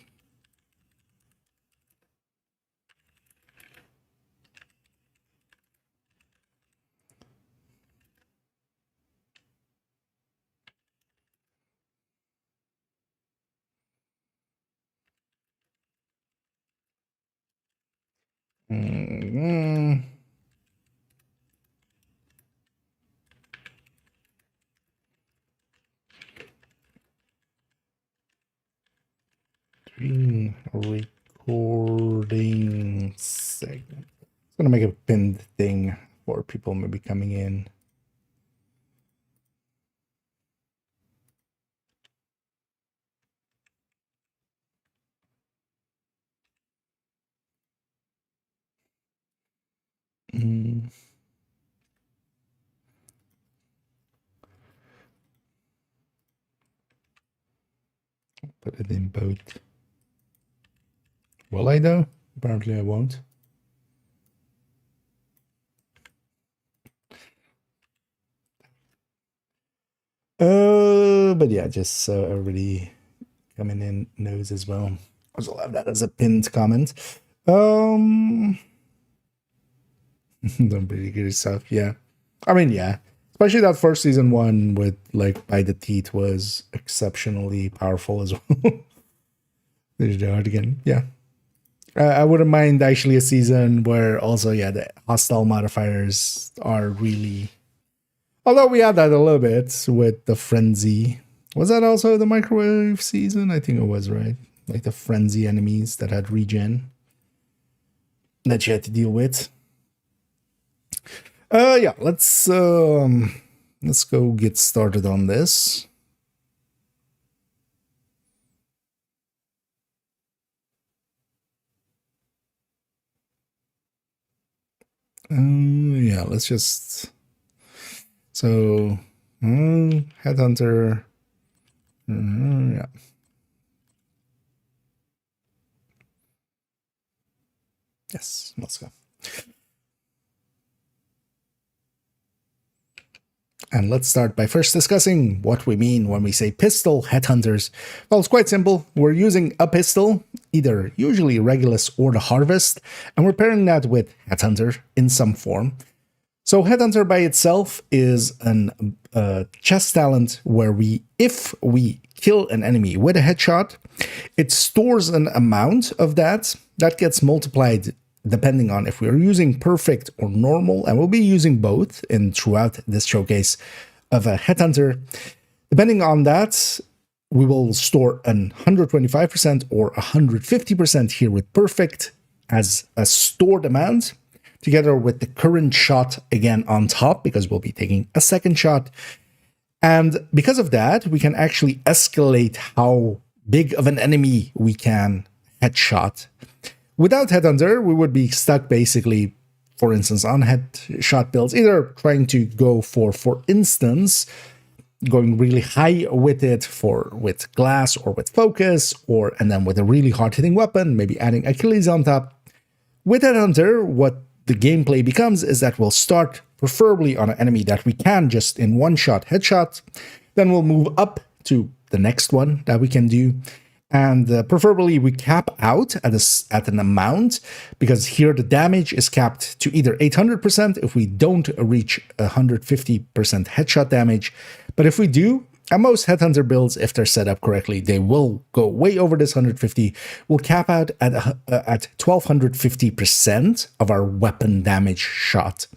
Mm, Screen recording segment. It's gonna make a pinned thing for people maybe coming in. Mm. Put it in both. Will I though? Apparently I won't. But yeah, just so everybody coming in knows as well. I'll have that as a pinned comment. Don't really get yourself, yeah. I mean, yeah. Especially that first season one with like By the Teeth was exceptionally powerful as well. There's hard again, yeah. I wouldn't mind actually a season where also, yeah, the hostile modifiers are really. Although we had that a little bit with the frenzy. Was that also the microwave season? I think it was, right? Like the frenzy enemies that had regen that you had to deal with. Yeah, let's go get started on this. Yeah, let's just. So, Headhunter. Yeah. Yes, let's go. And let's start by first discussing what we mean when we say pistol headhunters. Well, it's quite simple. We're using a pistol, either usually Regulus or the Harvest, and we're pairing that with Headhunter in some form. So Headhunter by itself is an chest talent where if we kill an enemy with a headshot, it stores an amount of that gets multiplied depending on if we're using perfect or normal, and we'll be using both throughout this showcase of a Headhunter. Depending on that, we will store 125% or 150% here with perfect as a stored amount, together with the current shot again on top, because we'll be taking a second shot. And because of that, we can actually escalate how big of an enemy we can headshot. Without Headhunter, we would be stuck basically, for instance, on headshot builds, either trying to go for instance, going really high with it with glass or with focus, and then with a really hard-hitting weapon, maybe adding Achilles on top. With Headhunter, what the gameplay becomes is that we'll start preferably on an enemy that we can just in one shot headshot, then we'll move up to the next one that we can do. And preferably we cap out at an amount, because here the damage is capped to either 800% if we don't reach 150% headshot damage. But if we do, and most Headhunter builds, if they're set up correctly, they will go way over this 150. We'll cap out at 1250% of our weapon damage shot.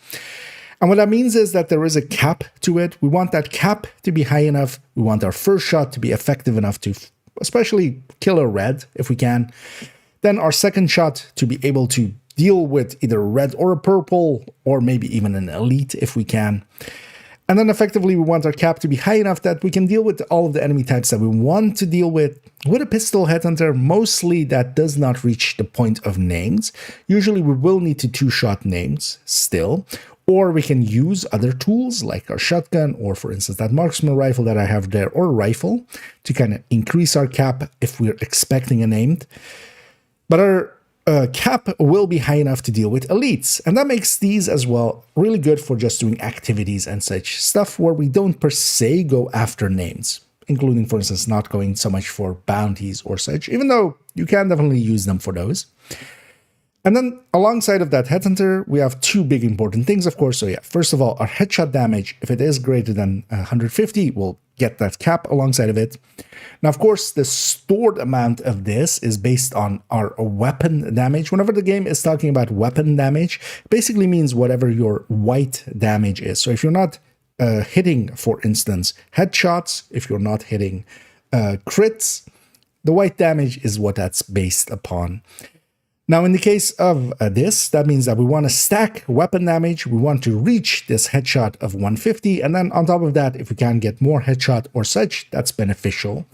And what that means is that there is a cap to it. We want that cap to be high enough. We want our first shot to be effective enough to especially kill a red if we can. Then our second shot to be able to deal with either a red or a purple, or maybe even an elite if we can. And then effectively we want our cap to be high enough that we can deal with all of the enemy types that we want to deal with. With a pistol Headhunter, mostly that does not reach the point of names. Usually we will need to two-shot names still, or we can use other tools like our shotgun, or for instance that marksman rifle that I have there, or a rifle, to kind of increase our cap if we're expecting a named. But our cap will be high enough to deal with elites, and that makes these as well really good for just doing activities and such stuff where we don't per se go after names, including for instance not going so much for bounties or such, even though you can definitely use them for those. And then alongside of that Headhunter, we have two big important things, of course. So yeah, first of all, our headshot damage, if it is greater than 150, will get that cap alongside of it. Now, of course, the stored amount of this is based on our weapon damage. Whenever the game is talking about weapon damage, basically means whatever your white damage is. So if you're not hitting, for instance, headshots, if you're not hitting crits, the white damage is what that's based upon. Now, in the case of this, that means that we want to stack weapon damage. We want to reach this headshot of 150. And then on top of that, if we can get more headshot or such, that's beneficial.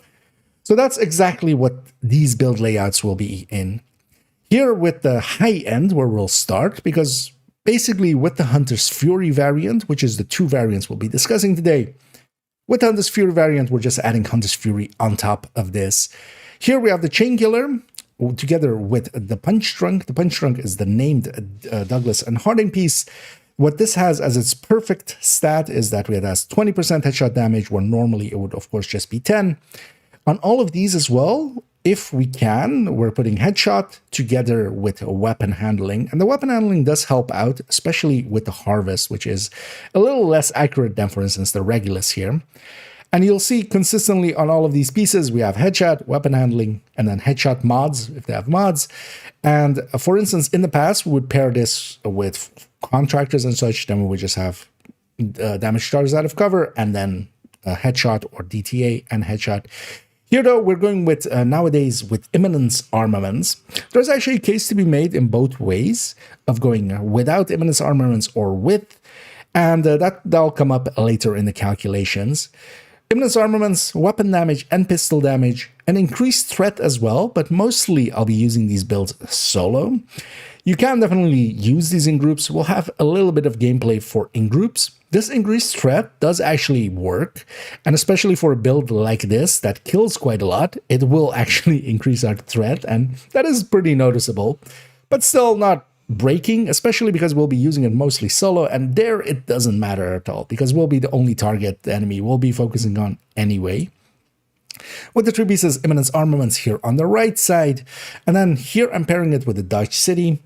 So that's exactly what these build layouts will be in. Here with the high end, where we'll start, because basically with the Hunter's Fury variant, which is the two variants we'll be discussing today, with the Hunter's Fury variant, we're just adding Hunter's Fury on top of this. Here we have the Chain Killer, together with the Punch Drunk. The Punch Drunk is the named Douglas and Harding piece. What this has as its perfect stat is that it has 20% headshot damage, where normally it would, of course, just be 10. On all of these as well, if we can, we're putting headshot together with weapon handling. And the weapon handling does help out, especially with the Harvest, which is a little less accurate than, for instance, the Regulus here. And you'll see consistently on all of these pieces, we have headshot, weapon handling, and then headshot mods, if they have mods. And for instance, in the past, we would pair this with contractors and such. Then we would just have damage starters out of cover, and then headshot or DTA and headshot. Here, though, we're going with, nowadays, with Imminence Armaments. There's actually a case to be made in both ways of going without Imminence Armaments or with, and that'll come up later in the calculations. Imminence Armaments, weapon damage and pistol damage, an increased threat as well, but mostly I'll be using these builds solo. You can definitely use these in groups. We'll have a little bit of gameplay for in groups. This increased threat does actually work, and especially for a build like this that kills quite a lot, it will actually increase our threat, and that is pretty noticeable, but still not breaking, especially because we'll be using it mostly solo, and there it doesn't matter at all, because we'll be the only target the enemy will be focusing on anyway. With the three pieces, Imminence Armaments here on the right side, and then here I'm pairing it with the Dodge City.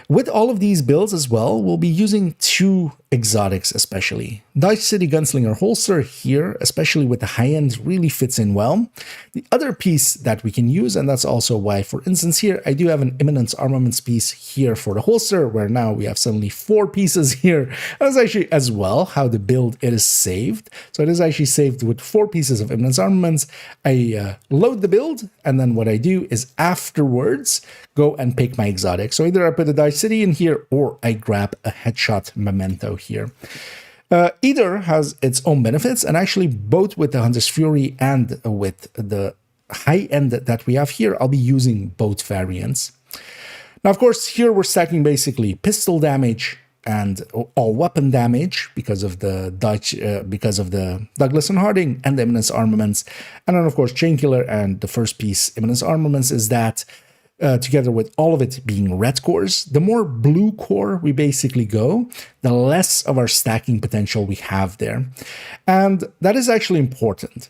With all of these builds as well, we'll be using two exotics especially. Dodge City Gunslinger Holster here, especially with the high end, really fits in well. The other piece that we can use, and that's also why, for instance, here I do have an Imminence Armaments piece here for the holster, where now we have suddenly 4 pieces here. And that's actually as well how the build it is saved. So it is actually saved with 4 pieces of Imminence Armaments. I load the build, and then what I do is afterwards go and pick my exotic. So either I put the Dodge City in here, or I grab a headshot memento here. Either has its own benefits, and actually both with the Hunter's Fury and with the high end that we have here, I'll be using both variants. Now, of course, here we're stacking basically pistol damage and all weapon damage because of the Douglas and Harding and the Imminence Armaments, and then of course Chain Killer, and the first piece, Imminence Armaments, is that. Together with all of it being red cores, the more blue core we basically go, the less of our stacking potential we have there. And that is actually important.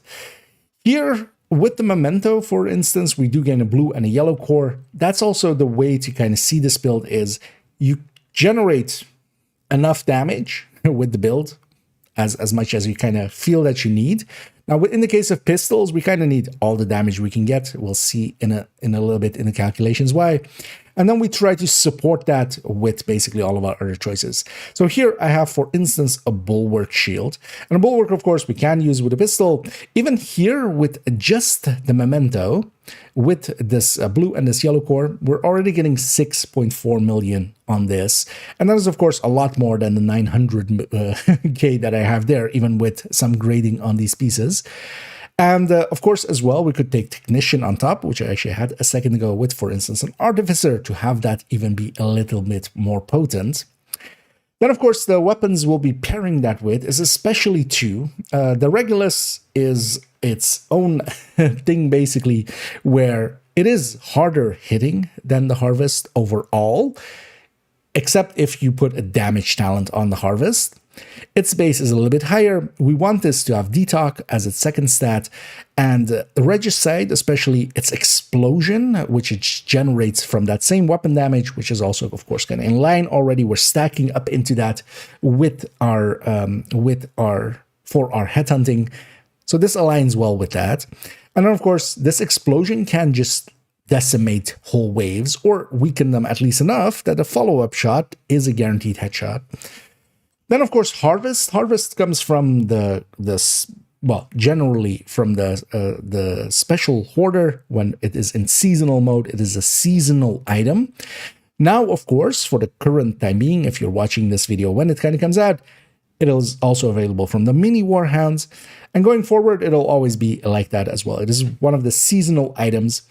Here, with the memento, for instance, we do gain a blue and a yellow core. That's also the way to kind of see this build is you generate enough damage with the build, as much as you kind of feel that you need. Now, in the case of pistols, we kind of need all the damage we can get. We'll see in a little bit in the calculations why. And then we try to support that with basically all of our other choices. So here I have, for instance, a Bulwark shield. And a Bulwark, of course, we can use with a pistol. Even here with just the memento, with this blue and this yellow core, we're already getting 6.4 million on this. And that is, of course, a lot more than the 900k that I have there, even with some grading on these pieces. And of course, as well, we could take Technician on top, which I actually had a second ago with, for instance, an Artificer, to have that even be a little bit more potent. Then, of course, the weapons we'll be pairing that with is especially 2. The Regulus is its own thing, basically, where it is harder hitting than the Harvest overall, except if you put a damage talent on the Harvest. Its base is a little bit higher. We want this to have Detox as its second stat, and the Regicide, especially its Explosion, which it generates from that same weapon damage, which is also, of course, kind of in line already. We're stacking up into that with our for our headhunting. So this aligns well with that. And then, of course, this explosion can just decimate whole waves or weaken them at least enough that a follow-up shot is a guaranteed headshot. Then, of course, harvest. Harvest comes from generally from the special hoarder. When it is in seasonal mode, it is a seasonal item. Now, of course, for the current time being, if you're watching this video when it kind of comes out, it is also available from the mini Warhounds. And going forward, it'll always be like that as well. It is one of the seasonal items.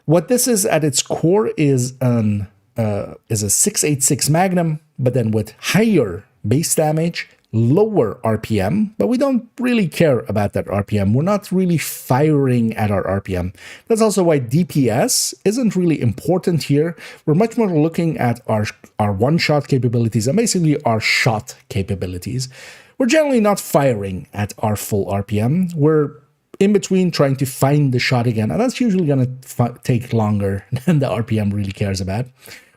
What this is at its core is a 6.86 Magnum, but then with higher base damage, lower RPM, but we don't really care about that RPM. We're not really firing at our RPM. That's also why DPS isn't really important here. We're much more looking at our one-shot capabilities and basically our shot capabilities. We're generally not firing at our full RPM. We're in between trying to find the shot again, and that's usually going to take longer than the RPM really cares about.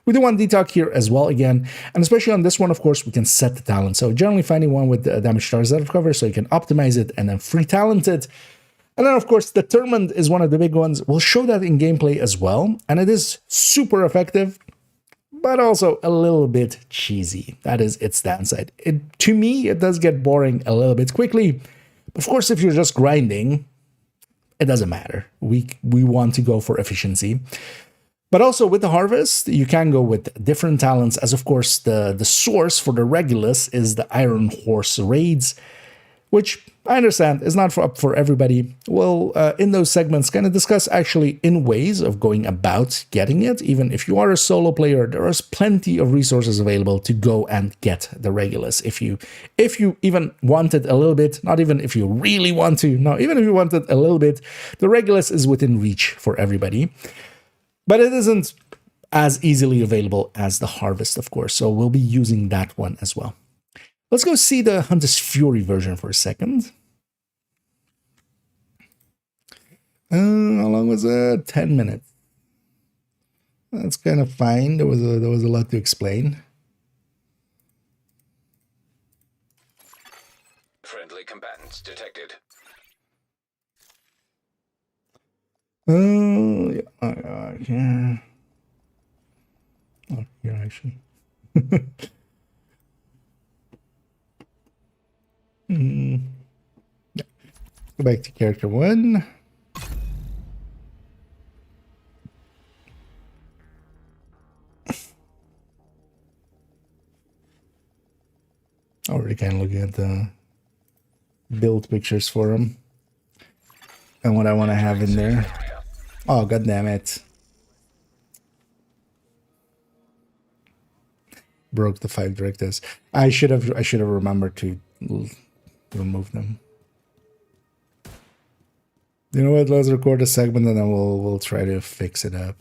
We do want detox here as well again, and especially on this one, of course, we can set the talent. So generally finding one with the damage stars out of cover, so you can optimize it and then free talent it. And then, of course, Determined is one of the big ones. We'll show that in gameplay as well, and it is super effective, but also a little bit cheesy. That is its downside. To me, it does get boring a little bit quickly. Of course, if you're just grinding, it doesn't matter. We want to go for efficiency. But also with the Harvest, you can go with different talents, as of course the source for the Regulus is the Iron Horse Raids, which I understand is not up for everybody. We'll, in those segments, kind of discuss actually in ways of going about getting it. Even if you are a solo player, there is plenty of resources available to go and get the Regulus. If you even want it a little bit, not even if you really want to, no, even if you want it a little bit, the Regulus is within reach for everybody. But it isn't as easily available as the Harvest, of course, so we'll be using that one as well. Let's go see the Hunter's Fury version for a second. How long was it? 10 minutes. That's kind of fine. There was a lot to explain. Friendly combatants detected. Yeah. Oh, here actually. Yeah. Go back to character 1. Already kind of looking at the build pictures for him and what I want to have in there. Oh, god damn it. Broke the 5 directives. I should have remembered to remove them. You know what? Let's record a segment and then we'll try to fix it up.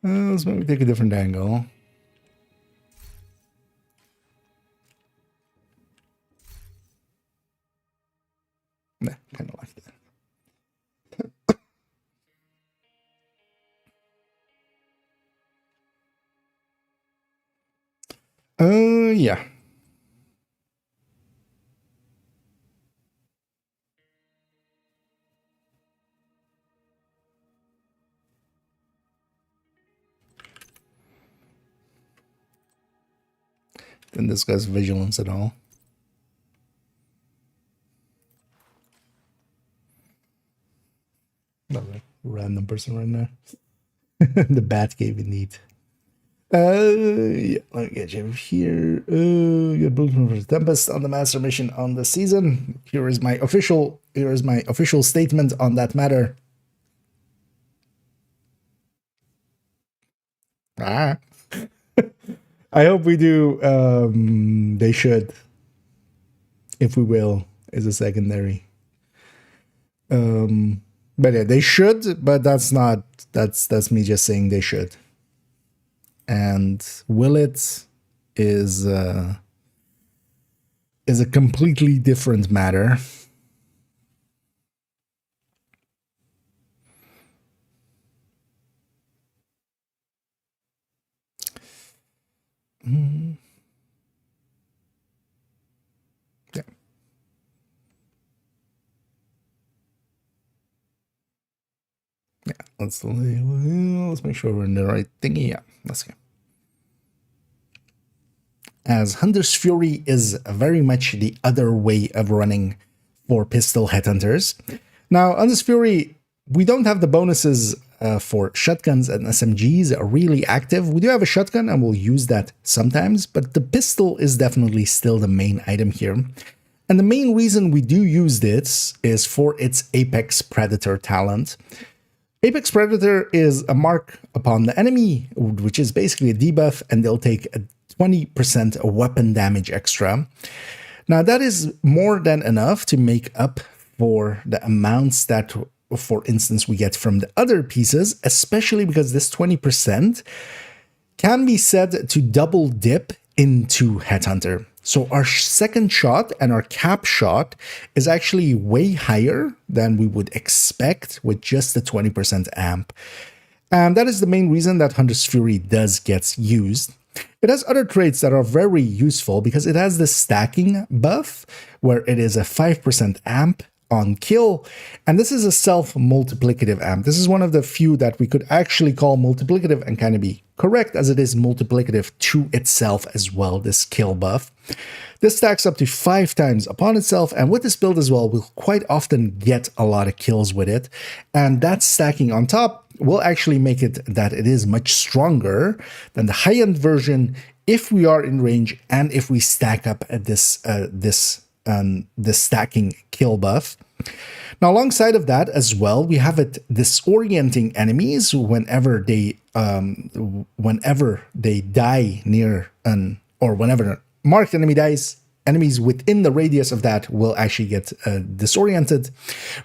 Let's maybe take a different angle. Nah, kind of like that. Yeah. Didn't discuss vigilance at all. Random person right now. The bat cave indeed. Yeah, let me get you here. You got blueprint for the Tempest on the master mission on the season. Here is my official statement on that matter. I hope we do. They should, if we will, is a secondary. But yeah, they should, but that's me just saying they should. And will it is a completely different matter. Yeah, let's make sure we're in the right thingy. Yeah, let's go. As Hunter's Fury is very much the other way of running for pistol headhunters. Now, Hunter's Fury, we don't have the bonuses for shotguns and SMGs really active. We do have a shotgun and we'll use that sometimes, but the pistol is definitely still the main item here. And the main reason we do use this is for its Apex Predator talent. Apex Predator is a mark upon the enemy, which is basically a debuff, and they'll take a 20% weapon damage extra. Now that is more than enough to make up for the amounts that, for instance, we get from the other pieces, especially because this 20% can be said to double dip into Headhunter. So our second shot and our cap shot is actually way higher than we would expect with just the 20% amp. And that is the main reason that Hunter's Fury does get used. It has other traits that are very useful because it has the stacking buff where it is a 5% amp on kill, and this is a self-multiplicative amp. This is one of the few that we could actually call multiplicative and kind of be correct, as it is multiplicative to itself as well, this kill buff. This stacks up to 5 times upon itself, and with this build as well, we'll quite often get a lot of kills with it, and that stacking on top will actually make it that it is much stronger than the high-end version if we are in range and if we stack up at this stacking kill buff. Now, alongside of that as well, we have it disorienting enemies whenever they die near an, or whenever a marked enemy dies. Enemies within the radius of that will actually get disoriented.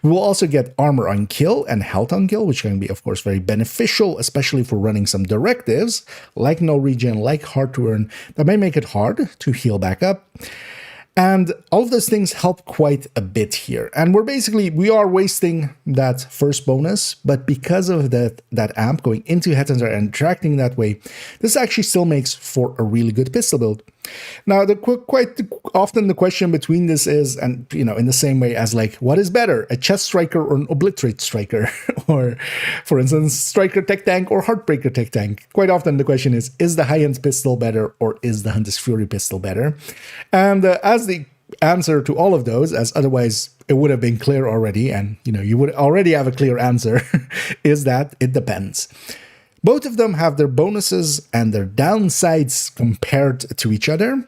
We will also get armor on kill and health on kill, which can be, of course, very beneficial, especially for running some directives like no regen, like hard to earn, that may make it hard to heal back up. And all of those things help quite a bit here. And we are wasting that first bonus, but because of that amp going into Headhunter and interacting that way, this actually still makes for a really good pistol build. Now, quite often the question between this is, and in the same way as like, what is better, a chest striker or an obliterate striker? Or, for instance, striker tech tank or heartbreaker tech tank? Quite often the question is the high-end pistol better or is the Hunter's Fury pistol better? And as the answer to all of those, as otherwise it would have been clear already, and you would already have a clear answer, is that it depends. Both of them have their bonuses and their downsides compared to each other.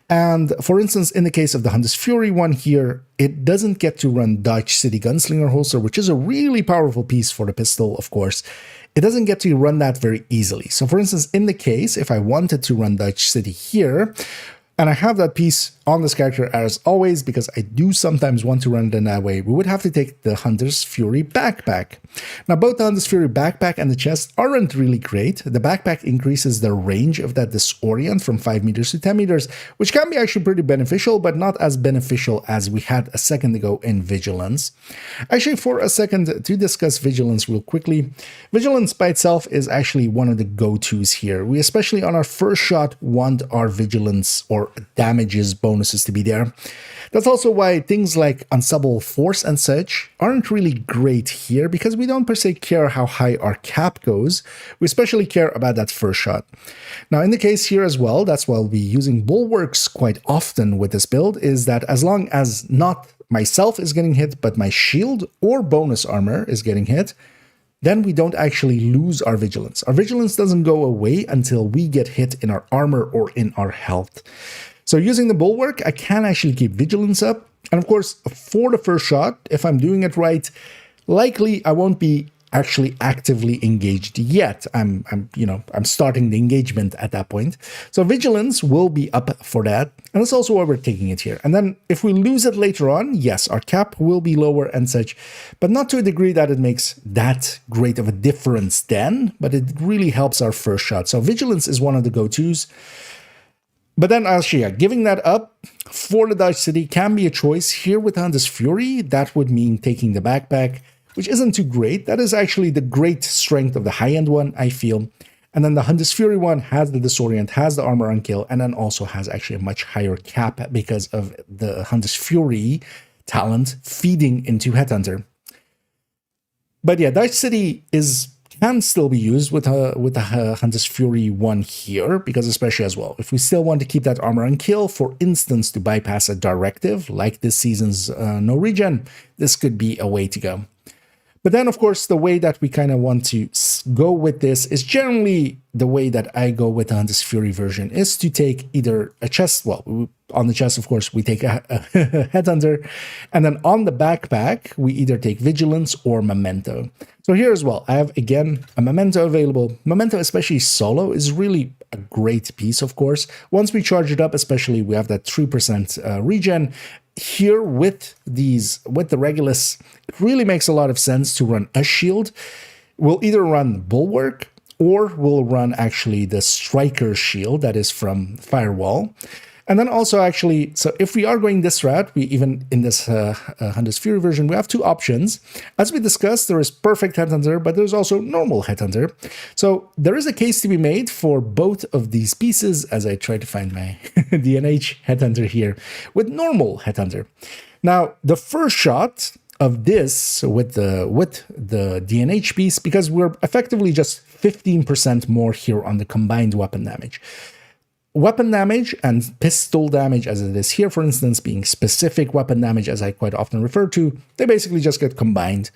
And for instance, in the case of the Hunter's Fury one here, it doesn't get to run Dodge City Gunslinger Holster, which is a really powerful piece for the pistol, of course. It doesn't get to run that very easily. So for instance, in the case, if I wanted to run Dodge City here, and I have that piece on this character as always, because I do sometimes want to run it in that way, we would have to take the Hunter's Fury backpack. Now, both the Hunter's Fury backpack and the chest aren't really great. The backpack increases the range of that disorient from 5 meters to 10 meters, which can be actually pretty beneficial, but not as beneficial as we had a second ago in Vigilance. Actually, for a second, to discuss Vigilance real quickly, Vigilance by itself is actually one of the go-tos here. We, especially on our first shot, want our Vigilance or damages bonuses to be there. That's also why things like Unsubtle Force and such aren't really great here, because we don't per se care how high our cap goes. We especially care about that first shot. Now, in the case here as well, that's why we'll be using Bulwarks quite often with this build, is that as long as not myself is getting hit, but my shield or bonus armor is getting hit, then we don't actually lose our Vigilance. Our Vigilance doesn't go away until we get hit in our armor or in our health. So using the Bulwark, I can actually keep Vigilance up. And of course, for the first shot, if I'm doing it right, likely I won't be actually actively engaged yet. I'm starting the engagement at that point. So Vigilance will be up for that. And that's also why we're taking it here. And then if we lose it later on, yes, our cap will be lower and such, but not to a degree that it makes that great of a difference then, but it really helps our first shot. So Vigilance is one of the go-tos. But then actually, giving that up for the Dodge City can be a choice. Here with Hunter's Fury, that would mean taking the backpack, which isn't too great. That is actually the great strength of the high-end one, I feel. And then the Hunter's Fury one has the Disorient, has the Armor on Kill, and then also has actually a much higher cap because of the Hunter's Fury talent feeding into Headhunter. But yeah, Dice City can still be used with a Hunter's Fury one here, because especially as well, if we still want to keep that armor and kill, for instance, to bypass a directive like this season's no regen, this could be a way to go. But then, of course, the way that we kind of want to go with this is generally the way that I go with the Hunter's Fury version is to take either a chest, well, on the chest, of course, we take a Headhunter, and then on the backpack, we either take Vigilance or Memento. So here as well, I have, again, a Memento available. Memento, especially solo, is really a great piece, of course. Once we charge it up, especially, we have that 3% regen. Here with the Regulus, it really makes a lot of sense to run a shield. We'll either run Bulwark or we'll run actually the Striker shield that is from Firewall. And then also actually, so if we are going this route, we even in this Hunter's Fury version, we have two options. As we discussed, there is Perfect Headhunter, but there's also Normal Headhunter. So there is a case to be made for both of these pieces as I try to find my DNH Headhunter here with Normal Headhunter. Now, the first shot of this with the DNH piece, because we're effectively just 15% more here on the combined weapon damage. Weapon damage and pistol damage, as it is here, for instance, being specific weapon damage, as I quite often refer to, they basically just get combined.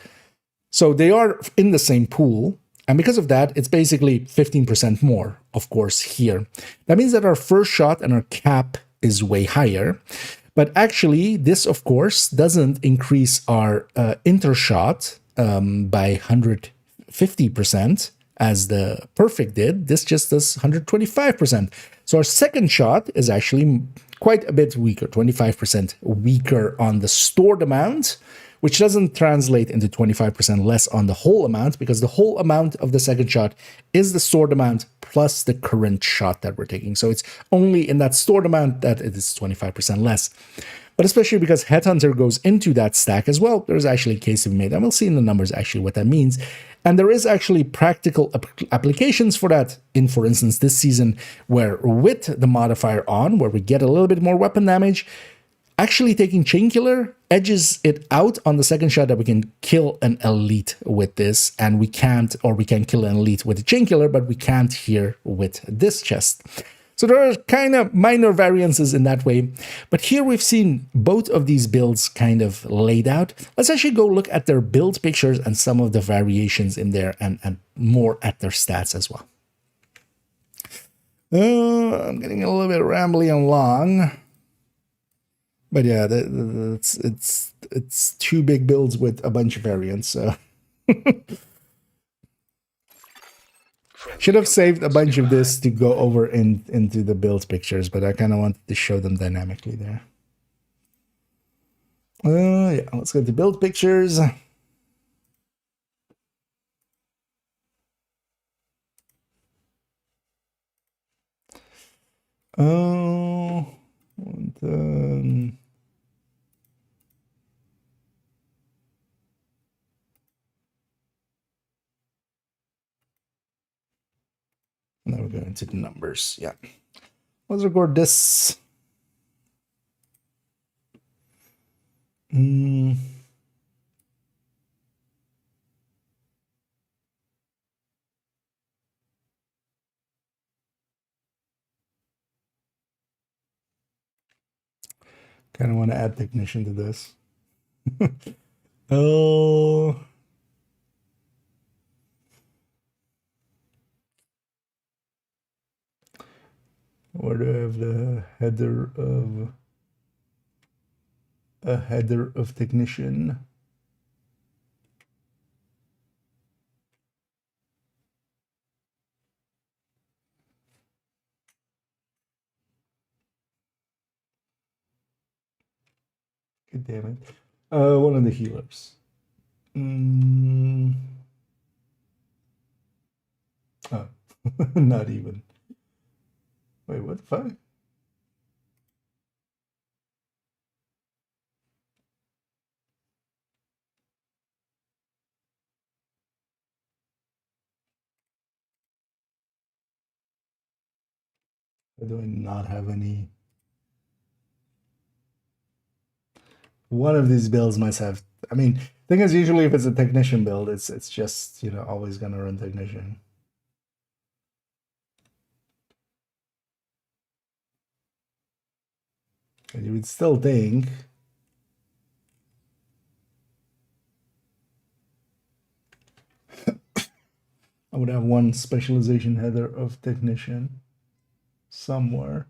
So they are in the same pool. And because of that, it's basically 15% more, of course, here. That means that our first shot and our cap is way higher. But actually, this, of course, doesn't increase our intershot by 150%, as the Perfect did. This just does 125%. So our second shot is actually quite a bit weaker, 25% weaker on the stored amount, which doesn't translate into 25% less on the whole amount, because the whole amount of the second shot is the stored amount plus the current shot that we're taking. So it's only in that stored amount that it is 25% less. But especially because Headhunter goes into that stack as well, there's actually a case to be made. And we'll see in the numbers actually what that means. And there is actually practical applications for that in, for instance, this season, where with the modifier on, where we get a little bit more weapon damage, actually taking Chain Killer edges it out on the second shot that we can kill an elite with this, and we can't, or we can kill an elite with the Chain Killer, but we can't here with this chest. So there are kind of minor variances in that way, but here we've seen both of these builds kind of laid out. Let's actually go look at their build pictures and some of the variations in there, and more at their stats as well. I'm getting a little bit rambly and long. But yeah, it's two big builds with a bunch of variants, so should have saved a bunch of this to go over into the build pictures, but I kind of wanted to show them dynamically there. Yeah, let's go to build pictures. Oh, and then now we're going to the numbers. Yeah. Let's record this. Kind of want to add technician to this. Oh. Where do I have the header of technician? God damn it. One of the healers. Oh, not even. Wait, what the fuck? Why do I not have any? One of these builds must have. I mean, Thing is, usually if it's a technician build, it's just, you know, always gonna run technician. And you would still think I would have one specialization header of technician somewhere.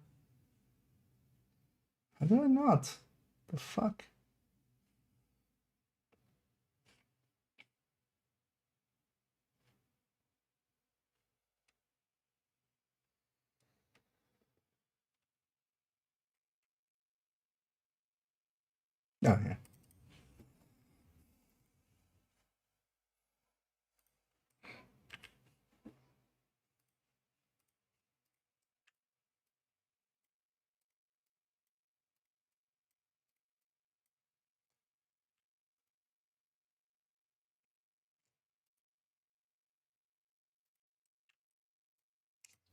How do I not? The fuck? Oh, yeah.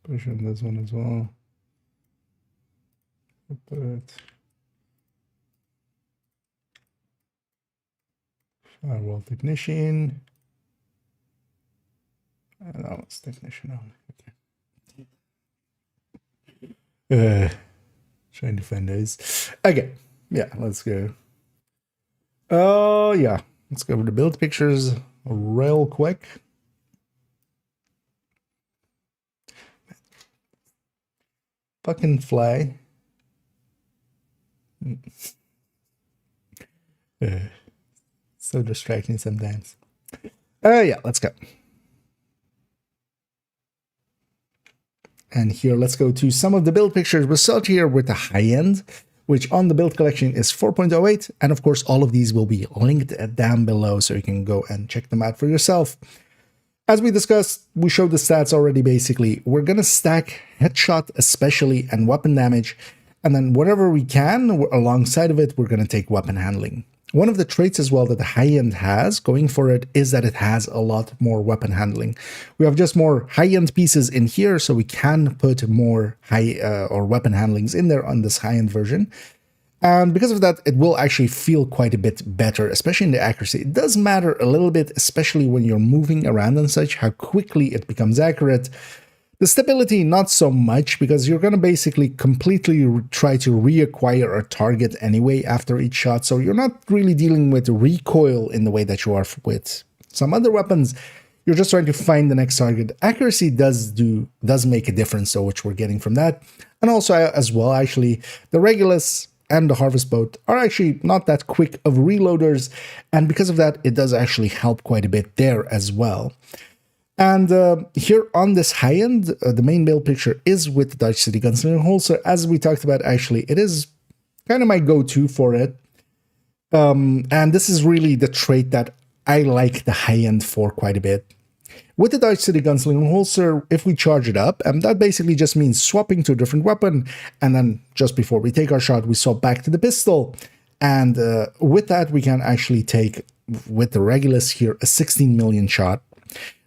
Push on this one as well. Put firewall technician. That was technician only. Okay. Trying to find those. Okay. Yeah, let's go. Oh, yeah. Let's go over the build pictures real quick. Fucking fly. So distracting sometimes. Yeah, let's go. And here, let's go to some of the build pictures. We'll start here with the high end, which on the build collection is 4.08. And of course, all of these will be linked down below, so you can go and check them out for yourself. As we discussed, we showed the stats already basically. We're going to stack headshot especially and weapon damage. And then whatever we can, alongside of it, we're going to take weapon handling. One of the traits as well that the high-end has going for it is that it has a lot more weapon handling. We have just more high-end pieces in here, so we can put more high or weapon handlings in there on this high-end version. And because of that, it will actually feel quite a bit better, especially in the accuracy. It does matter a little bit, especially when you're moving around and such, how quickly it becomes accurate. The stability, not so much, because you're going to basically completely try to reacquire a target anyway after each shot. So you're not really dealing with recoil in the way that you are with some other weapons. You're just trying to find the next target. Accuracy does make a difference, so which we're getting from that. And also as well, actually, the Regulus and the Harvest Boat are actually not that quick of reloaders. And because of that, it does actually help quite a bit there as well. And here on this high end, the main build picture is with the Dodge City Gunslinger holster. As we talked about, actually, it is kind of my go-to for it. And this is really the trait that I like the high end for quite a bit. With the Dodge City Gunslinger holster, if we charge it up, and that basically just means swapping to a different weapon, and then just before we take our shot, we swap back to the pistol. And with that, we can actually take, with the Regulus here, a 16 million shot.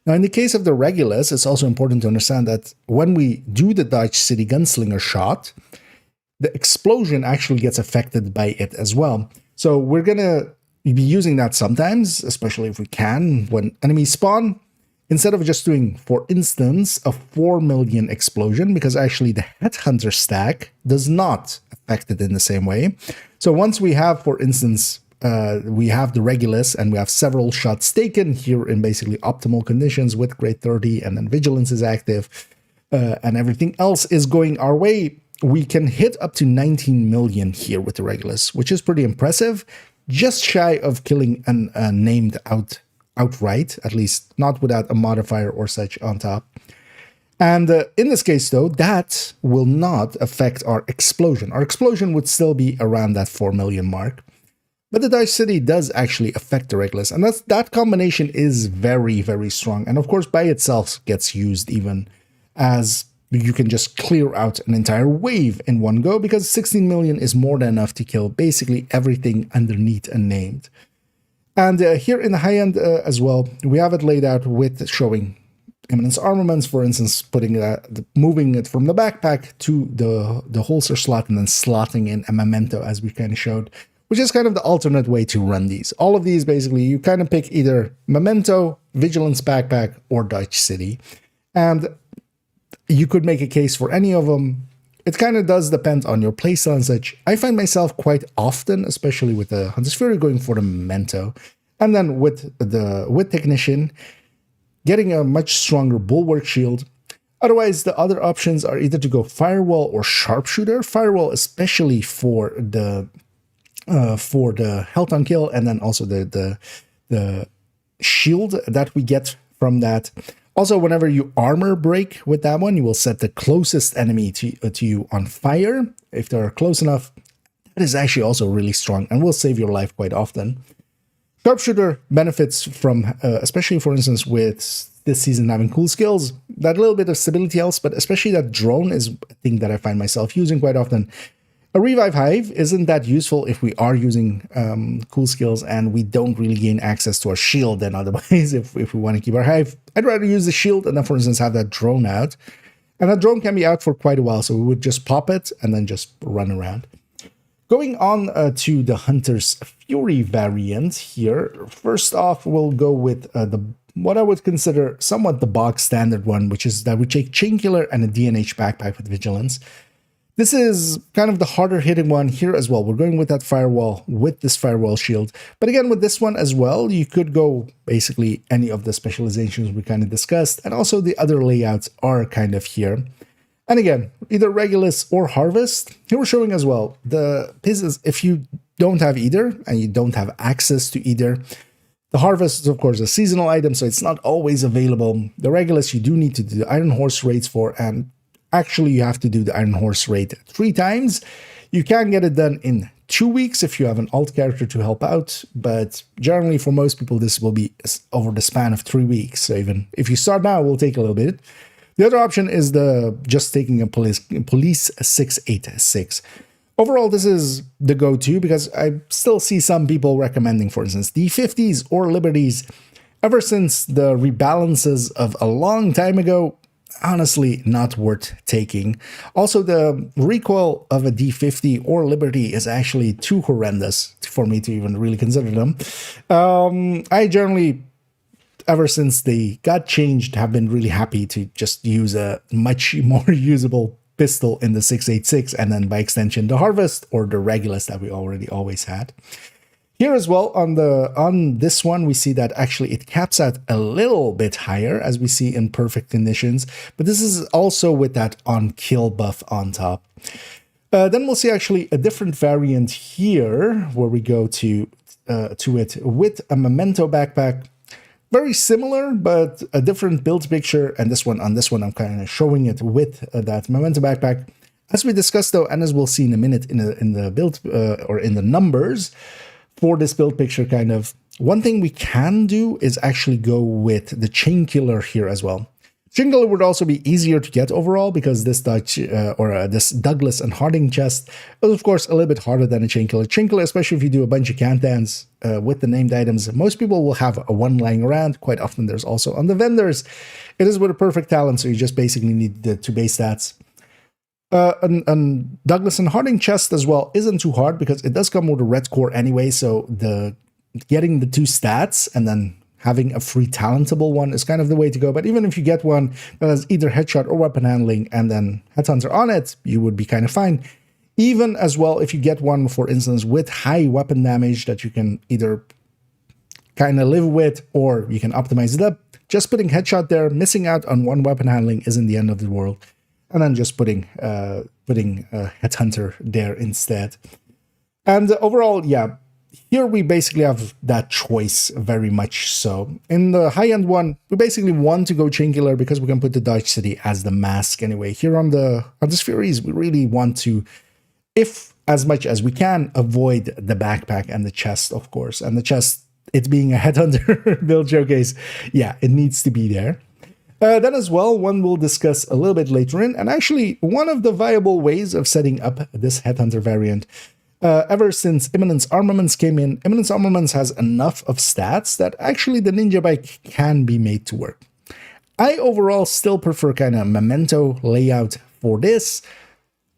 Now, in the case of the Regulus, it's also important to understand that when we do the Dodge City Gunslinger shot, the explosion actually gets affected by it as well. So we're going to be using that sometimes, especially if we can, when enemies spawn, instead of just doing, for instance, a 4 million explosion, because actually the Headhunter stack does not affect it in the same way. So once we have, for instance, we have the Regulus and we have several shots taken here in basically optimal conditions with grade 30, and then Vigilance is active and everything else is going our way, we can hit up to 19 million here with the Regulus, which is pretty impressive, just shy of killing an named outright, at least not without a modifier or such on top. And in this case, though, that will not affect our explosion. Our explosion would still be around that 4 million mark. But the Dodge City does actually affect the Regulus, and that combination is very, very strong. And of course, by itself gets used even as you can just clear out an entire wave in one go, because 16 million is more than enough to kill basically everything underneath and named. And here in the high end as well, we have it laid out with showing Eminence armaments, for instance, moving it from the backpack to the holster slot and then slotting in a memento, as we kind of showed, which is kind of the alternate way to run these. All of these, basically, you kind of pick either Memento, Vigilance Backpack, or Dutch City. And you could make a case for any of them. It kind of does depend on your playstyle and such. I find myself quite often, especially with the Hunter's Fury, going for the Memento. And then with Technician, getting a much stronger Bulwark Shield. Otherwise, the other options are either to go Firewall or Sharpshooter. Firewall, especially for the health on kill, and then also the shield that we get from that. Also, whenever you armor break with that one, you will set the closest enemy to you on fire. If they're close enough, that is actually also really strong and will save your life quite often. Sharpshooter benefits from, especially for instance with this season having cool skills, that little bit of stability helps, but especially that drone is a thing that I find myself using quite often. A Revive Hive isn't that useful if we are using cool skills and we don't really gain access to our shield. Then otherwise, if we want to keep our Hive, I'd rather use the shield and then, for instance, have that drone out. And that drone can be out for quite a while, so we would just pop it and then just run around. Going on to the Hunter's Fury variant here. First off, we'll go with what I would consider somewhat the box standard one, which is that we take Chain Killer and a DNH backpack with Vigilance. This is kind of the harder hitting one here as well. We're going with that Firewall with this Firewall Shield. But again, with this one as well, you could go basically any of the specializations we kind of discussed. And also the other layouts are kind of here. And again, either Regulus or Harvest. Here we're showing as well. The pieces, if you don't have either and you don't have access to either, the Harvest is, of course, a seasonal item, so it's not always available. The Regulus, you do need to do the Iron Horse raids for, and actually you have to do the Iron Horse raid 3 times. You can get it done in 2 weeks if you have an alt character to help out, but generally for most people this will be over the span of 3 weeks. So even if you start now, it will take a little bit. The other option is just taking a police 686. Overall, this is the go-to because I still see some people recommending, for instance, D50s or Liberties. Ever since the rebalances of a long time ago, honestly, not worth taking. Also, the recoil of a D50 or Liberty is actually too horrendous for me to even really consider them. I generally, ever since they got changed, have been really happy to just use a much more usable pistol in the 686 and then by extension the Harvest or the Regulus that we already always had. Here as well on this one we see that actually it caps out a little bit higher as we see in perfect conditions, but this is also with that on kill buff on top. Then we'll see actually a different variant here where we go to it with a Memento backpack. Very similar, but a different build picture. And on this one, I'm kind of showing it with that Memento backpack. As we discussed though, and as we'll see in a minute in the build or in the numbers for this build picture kind of, one thing we can do is actually go with the Chain Killer here as well. Chain Killer would also be easier to get overall because this this Douglas and Harding chest is of course a little bit harder than a Chain Killer. Chain Killer, especially if you do a bunch of Cantans with the named items, most people will have a one lying around. Quite often there's also on the vendors. It is with a perfect talent, so you just basically need the 2 base stats. And Douglas and Harding chest as well isn't too hard because it does come with a red core anyway, so getting the 2 stats and then having a free talentable one is kind of the way to go. But even if you get one that has either headshot or weapon handling and then headhunter on it, you would be kind of fine. Even as well, if you get one, for instance, with high weapon damage that you can either kind of live with or you can optimize it up, just putting headshot there, missing out on 1 weapon handling isn't the end of the world. And then just putting headhunter there instead. And overall, yeah, here we basically have that choice very much so. In the high-end one, we basically want to go Chain Killer because we can put the Dodge City as the mask anyway. Here on the Furies, we really want to, if as much as we can, avoid the backpack and the chest, of course. And the chest, it being a headhunter build showcase, yeah, it needs to be there. Then as well, one we'll discuss a little bit later in, and actually one of the viable ways of setting up this headhunter variant. Ever since Imminence Armaments came in, Imminence Armaments has enough of stats that actually the Ninja Bike can be made to work. I overall still prefer kind of Memento layout for this,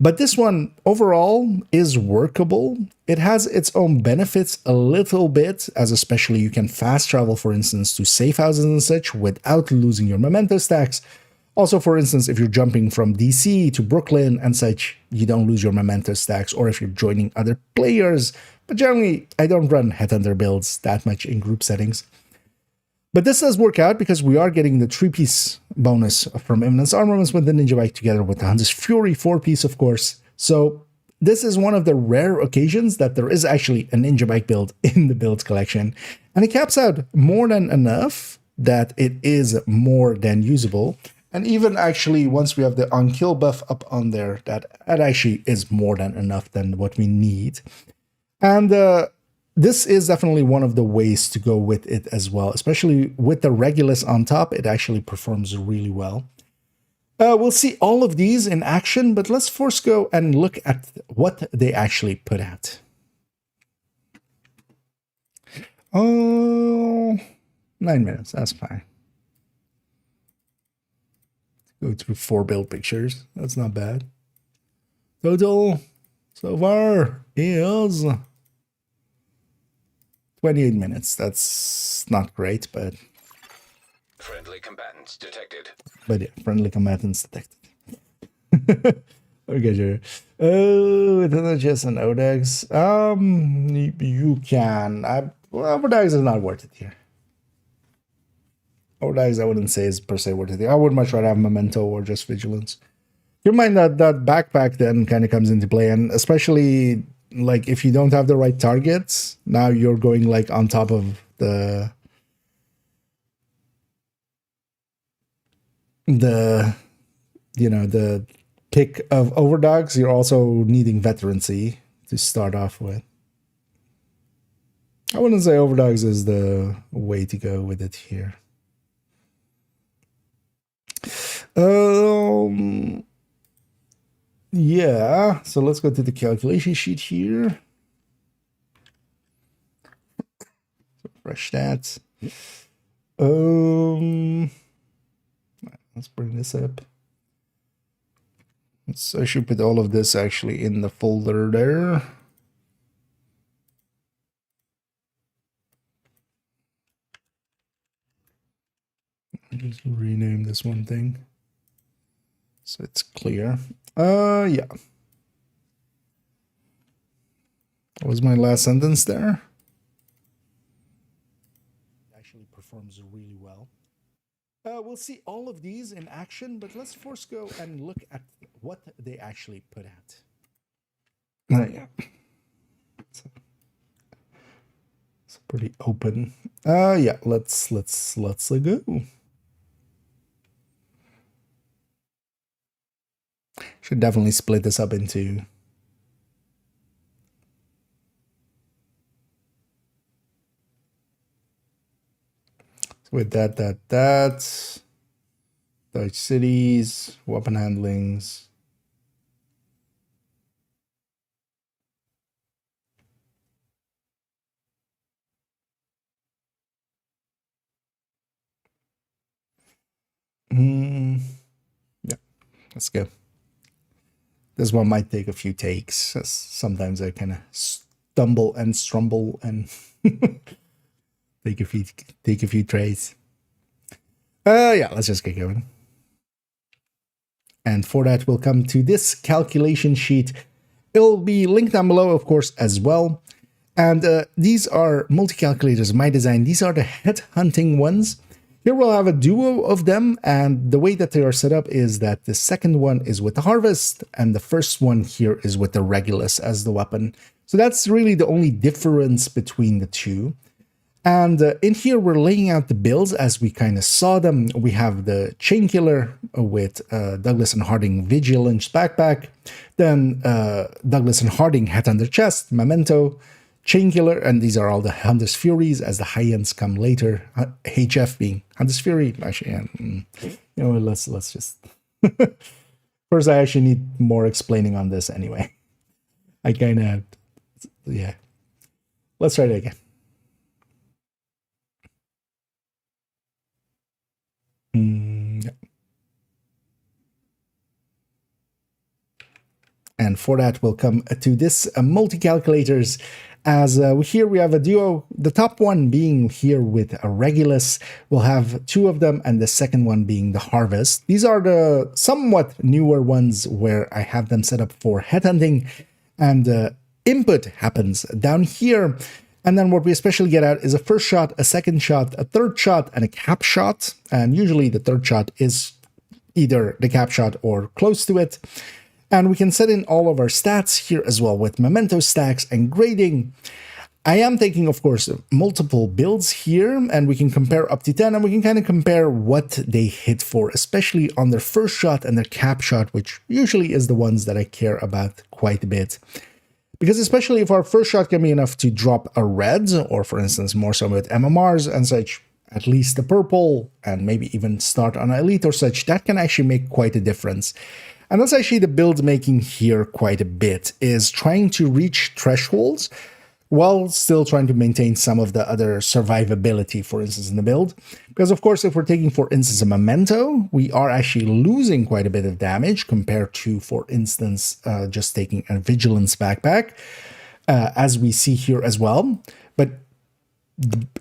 but this one overall is workable. it has its own benefits a little bit, as especially you can fast travel, for instance, to safe houses and such without losing your memento stacks. Also, for instance, if you're jumping from DC to Brooklyn and such, you don't lose your memento stacks, or if you're joining other players. But generally, I don't run Headhunter builds that much in group settings. But this does work out because we are getting the 3-piece bonus from Eminence Armaments with the Ninja Bike together with the Hunter's Fury 4-piece, of course. So this is one of the rare occasions that there is actually a Ninja Bike build in the build collection. And it caps out more than enough that it is more than usable. And even actually, once we have the on-kill buff up on there, that actually is more than enough than what we need. And this is definitely one of the ways to go with it as well, especially with the Regulus on top. It actually performs really well. We'll see all of these in action, but let's first go and look at what they actually put out. Oh, 9 minutes, that's fine. Go through 4 build pictures, that's not bad. Total so far is 28 minutes. That's not great, but Friendly combatants detected. yeah, friendly combatants detected. Okay, sure. Within just an ODAX. You can. Well, ODAX is not worth it here. ODAX, I wouldn't say is per se worth it here. I would much rather have Memento or just Vigilance. Keep in mind that backpack then kind of comes into play, and especially like if you don't have the right targets, now you're going like on top of the you know, the pick of overdogs. You're also needing veterancy to start off with. I wouldn't say overdogs is the way to go with it here. Yeah, so let's go to the calculation sheet here. Refresh that. Let's bring this up. I should put all of this actually in the folder there. I'll just rename this one thing so it's clear. Yeah. What was my last sentence there? It actually performs really well. We'll see all of these in action, but let's first go and look at what they actually put out. Yeah. It's pretty open. Yeah, let's go. Should definitely split this up into with that, Dutch cities, weapon handlings. Yeah, let's go. This one might take a few takes. Sometimes I kind of stumble and strumble and take a few trays. Yeah, let's just get going. And for that, we'll come to this calculation sheet. It'll be linked down below, of course, as well. And these are multi-calculators, my design. These are the headhunting ones. Here we'll have a duo of them, and the way that they are set up is that the second one is with the Harvest, and the first one here is with the Regulus as the weapon. So that's really the only difference between the two. And in here, we're laying out the builds as we kind of saw them. We have the Chain Killer with Douglas and Harding Vigilance Backpack, then Douglas and Harding Headhunter Chest, Memento, Chain Killer, and these are all the Hunter's Furies as the high ends come later. HF being Hunter's Fury. Actually, you know, let's just first. I actually need more explaining on this anyway. I kind of, yeah. Let's try it again. Yeah. and for that we'll come to this multi-calculators. As here we have a duo, the top one being here with a Regulus. We'll have two of them, and the second one being the Harvest. These are the somewhat newer ones where I have them set up for headhunting, and input happens down here. And then what we especially get out is a first shot, a second shot, a third shot, and a cap shot. And usually the third shot is either the cap shot or close to it. And we can set in all of our stats here as well with memento stacks and grading. I am taking, of course, multiple builds here, and we can compare up to 10, and we can kind of compare what they hit for, especially on their first shot and their cap shot, which usually is the ones that I care about quite a bit. Because especially if our first shot can be enough to drop a red, or for instance, more so with MMRs and such, at least a purple, and maybe even start on an elite or such, that can actually make quite a difference. And that's actually the build making here quite a bit, is trying to reach thresholds while still trying to maintain some of the other survivability, for instance, in the build. Because of course, if we're taking, for instance, a memento, we are actually losing quite a bit of damage compared to, for instance, just taking a vigilance backpack, as we see here as well. But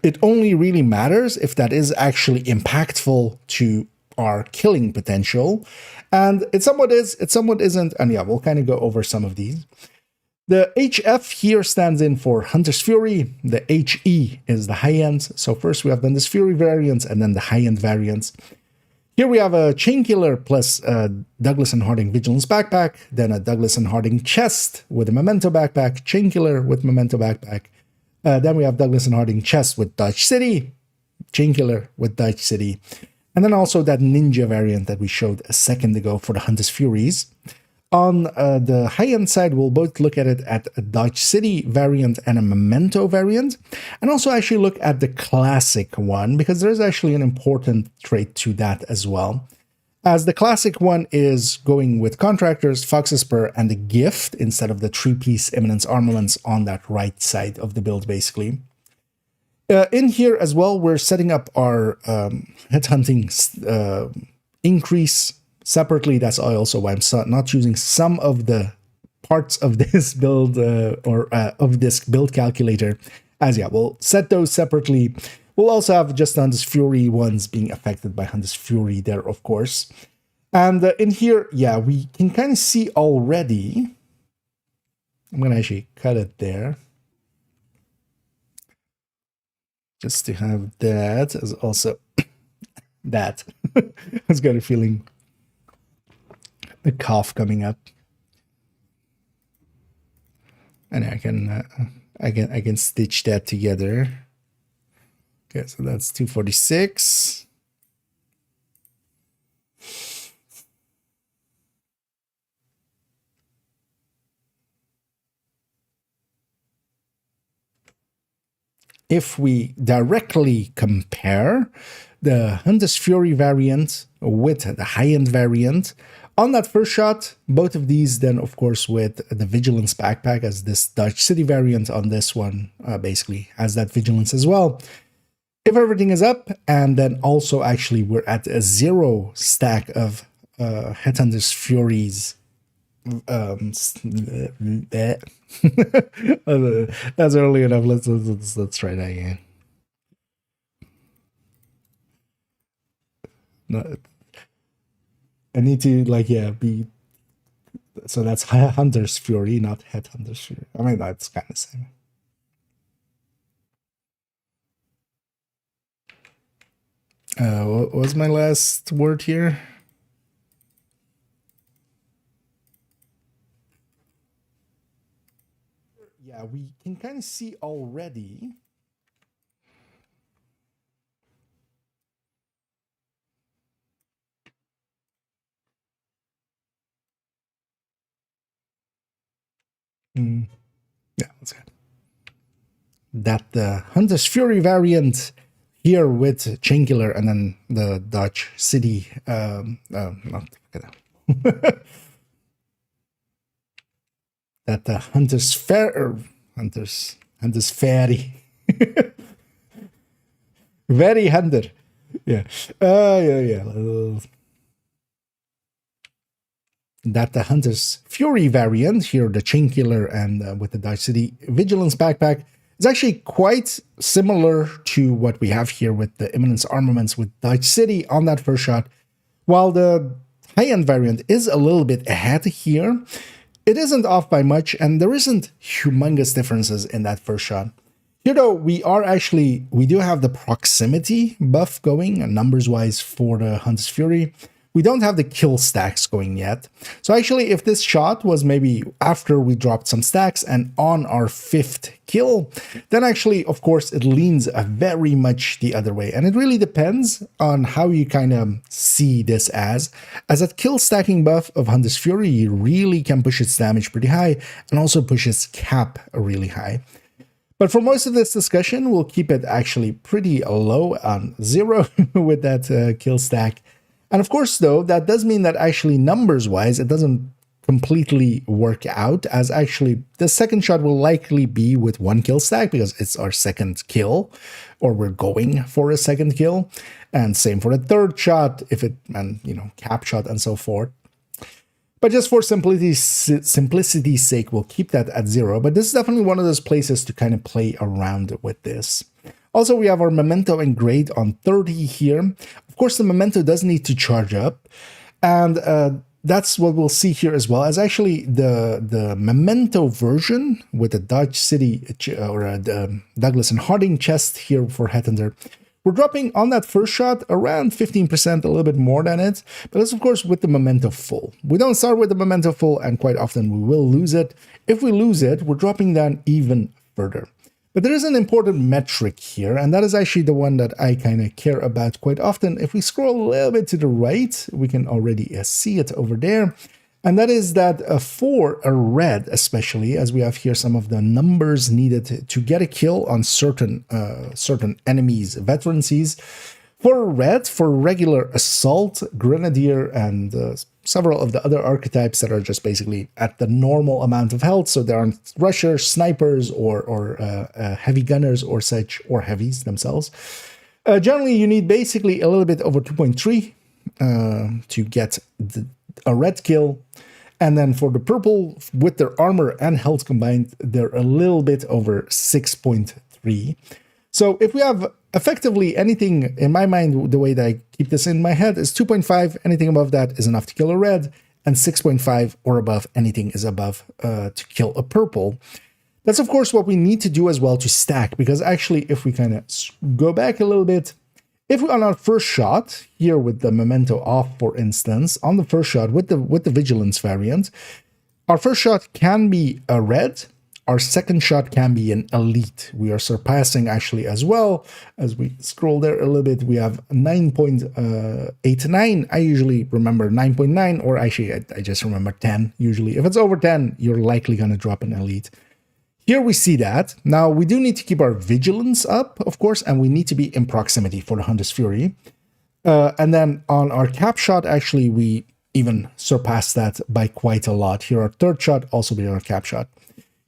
it only really matters if that is actually impactful to our killing potential. And it somewhat is, it somewhat isn't. And yeah, we'll kind of go over some of these. The HF here stands in for Hunter's Fury. The HE is the high-end. So first we have then this Fury variant and then the high-end variants. Here we have a Chain Killer plus Douglas and Harding Vigilance Backpack, then a Douglas and Harding Chest with a Memento Backpack, Chain Killer with Memento Backpack. Then we have Douglas and Harding Chest with Dodge City, Chain Killer with Dodge City. And then also that Ninja variant that we showed a second ago for the Hunter's Furies. On the high-end side, we'll both look at it at a Dodge City variant and a Memento variant, and also actually look at the classic one, because there's actually an important trait to that as well. As the classic one is going with Contractors, Fox's Spur, and the Gift instead of the 3-piece Eminence Armaments on that right side of the build, basically. In here as well, we're setting up our headhunting increase separately. That's also why I'm not choosing some of the parts of this build of this build calculator. As yeah, we'll set those separately. We'll also have just Hunter's Fury ones being affected by Hunter's Fury there, of course. And in here, yeah, we can kind of see already. I'm going to actually cut it there, just to have that as also that. I was got a feeling a cough coming up, and I can stitch that together. Okay, so that's 246. If we directly compare the Hunter's Fury variant with the high-end variant, on that first shot, both of these then, of course, with the Vigilance Backpack, as this Dodge City variant on this one basically has that Vigilance as well. If everything is up, and then also actually we're at a 0 stack of Headhunter's Furies. That's early enough. Let's try that again. No, I need to be. So that's Hunter's Fury, not Headhunter's Fury. I mean, that's kind of the same. What was my last word here? Yeah, we can kind of see already. Yeah, that's good. That the Hunter's Fury variant here with Chain Killer and then the Dodge City, that the Hunter's Ferry, very Hunter, yeah, yeah. that the Hunter's Fury variant, here the Chain Killer and with the Dodge City Vigilance backpack, is actually quite similar to what we have here with the Imminence Armaments with Dodge City on that first shot. While the high-end variant is a little bit ahead here, it isn't off by much, and there isn't humongous differences in that first shot. Here though, we do have the proximity buff going, numbers-wise, for the Hunter's Fury. We don't have the kill stacks going yet. So actually, if this shot was maybe after we dropped some stacks and on our 5th kill, then actually, of course, it leans very much the other way. And it really depends on how you kind of see this as that kill stacking buff of Hunter's Fury really can push its damage pretty high and also push its cap really high. But for most of this discussion, we'll keep it actually pretty low on 0 with that kill stack. And of course, though, that does mean that actually numbers-wise, it doesn't completely work out, as actually the second shot will likely be with 1 kill stack because it's our 2nd kill, or we're going for a 2nd kill. And same for the 3rd shot, cap shot and so forth. But just for simplicity's sake, we'll keep that at 0. But this is definitely one of those places to kind of play around with this. Also, we have our Memento and Grade on 30 here. Of course, the Memento does need to charge up, and that's what we'll see here as well, as actually the Memento version with the Dodge City or the Douglas and Harding chest here for Headhunter. We're dropping on that first shot around 15%, a little bit more than it, but that's of course with the Memento full. We don't start with the Memento full, and quite often we will lose it. If we lose it, we're dropping down even further. But there is an important metric here, and that is actually the one that I kind of care about quite often. If we scroll a little bit to the right, we can already see it over there. And that is that for a red, especially, as we have here some of the numbers needed to get a kill on certain enemies' veterancies. For a red, for regular Assault, Grenadier, and several of the other archetypes that are just basically at the normal amount of health, so there aren't rushers, snipers, or heavy gunners or such, or heavies themselves. Generally, you need basically a little bit over 2.3 to get a red kill. And then for the purple, with their armor and health combined, they're a little bit over 6.3. So if we have effectively anything, in my mind, the way that I keep this in my head is 2.5, anything above that is enough to kill a red, and 6.5 or above, anything is above to kill a purple. That's of course what we need to do as well to stack, because actually if we kind of go back a little bit, if we on our first shot, here with the Memento off, for instance, on the first shot with the Vigilance variant, our first shot can be a red, our second shot can be an elite. We are surpassing actually as well. As we scroll there a little bit, we have 9.89. I usually remember 9.9, or actually I just remember 10 usually. If it's over 10, you're likely going to drop an elite. Here we see that. Now we do need to keep our vigilance up, of course, and we need to be in proximity for the Hunter's Fury. And then on our cap shot, actually, we even surpass that by quite a lot. Here our third shot also be our cap shot.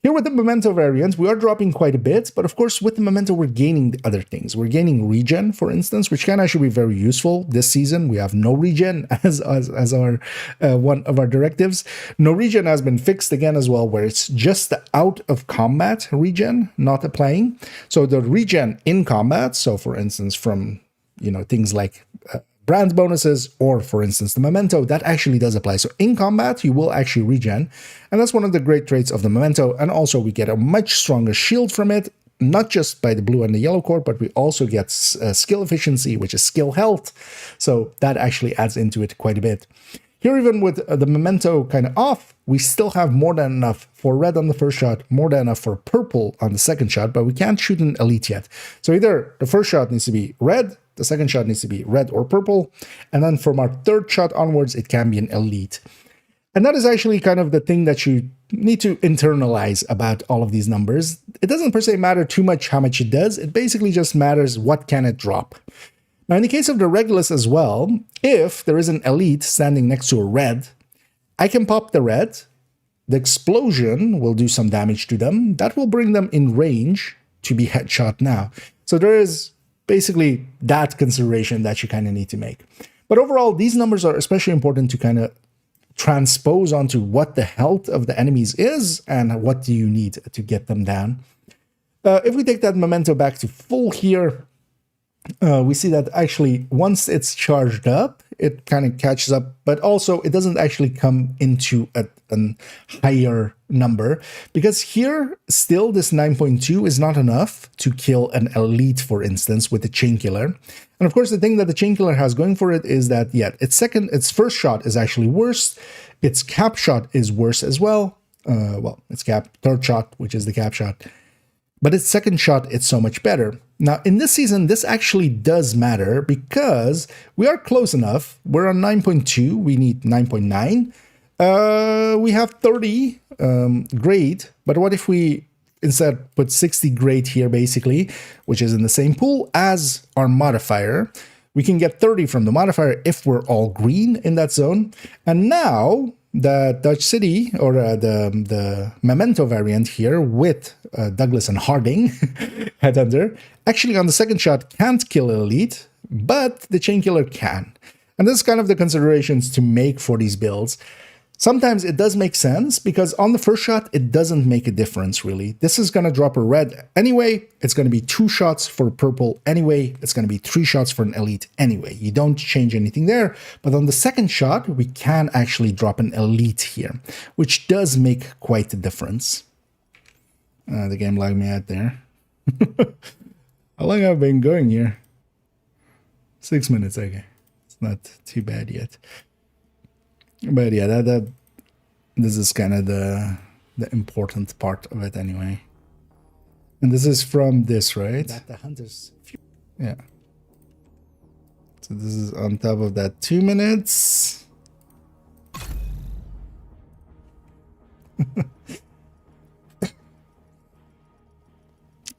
Here with the Memento variant, we are dropping quite a bit, but of course with the Memento we're gaining the other things. We're gaining regen, for instance, which can actually be very useful this season. We have no regen as our one of our directives. No regen has been fixed again as well, where it's just the out of combat regen not applying. So the regen in combat, so for instance from things like brand bonuses, or for instance the Memento, that actually does apply. So in combat you will actually regen, and that's one of the great traits of the Memento. And also we get a much stronger shield from it, not just by the blue and the yellow core, but we also get skill efficiency, which is skill health, so that actually adds into it quite a bit. Here, even with the Memento kind of off, we still have more than enough for red on the first shot, more than enough for purple on the second shot, but we can't shoot an elite yet. So either the first shot needs to be red, the second shot needs to be red or purple, and then from our third shot onwards, it can be an elite. And that is actually kind of the thing that you need to internalize about all of these numbers. It doesn't per se matter too much how much it does, it basically just matters what can it drop. Now in the case of the Regulus as well, if there is an elite standing next to a red, I can pop the red, the explosion will do some damage to them, that will bring them in range to be headshot now. So there is basically that consideration that you kind of need to make. But overall, these numbers are especially important to kind of transpose onto what the health of the enemies is and what do you need to get them down. If we take that memento back to full here, we see that actually once it's charged up, it kind of catches up, but also it doesn't actually come into a higher number, because here still this 9.2 is not enough to kill an elite, for instance, with the chain killer. And of course, the thing that the chain killer has going for it is that, yeah, its first shot is actually worse. Its cap shot is worse as well. Well, its third shot, which is the cap shot. But its second shot, it's so much better. Now, in this season, this actually does matter because we are close enough. We're on 9.2. We need 9.9. We have 30 grade. But what if we instead put 60 grade here, basically, which is in the same pool as our modifier? We can get 30 from the modifier if we're all green in that zone. And now the Dutch City, or the Memento variant here with Douglas and Harding, Headhunter, actually on the second shot can't kill elite, but the chain killer can. And this is kind of the considerations to make for these builds. Sometimes it does make sense because on the first shot, it doesn't make a difference really. This is going to drop a red anyway. It's going to be 2 shots for purple anyway. It's going to be 3 shots for an elite anyway. You don't change anything there. But on the second shot, we can actually drop an elite here, which does make quite a difference. The game lagged me out there. How long have I been going here? 6 minutes, okay. It's not too bad yet. But yeah, this is kind of the important part of it anyway. And this is from this, right? That the hunters. Yeah. So this is on top of that 2 minutes.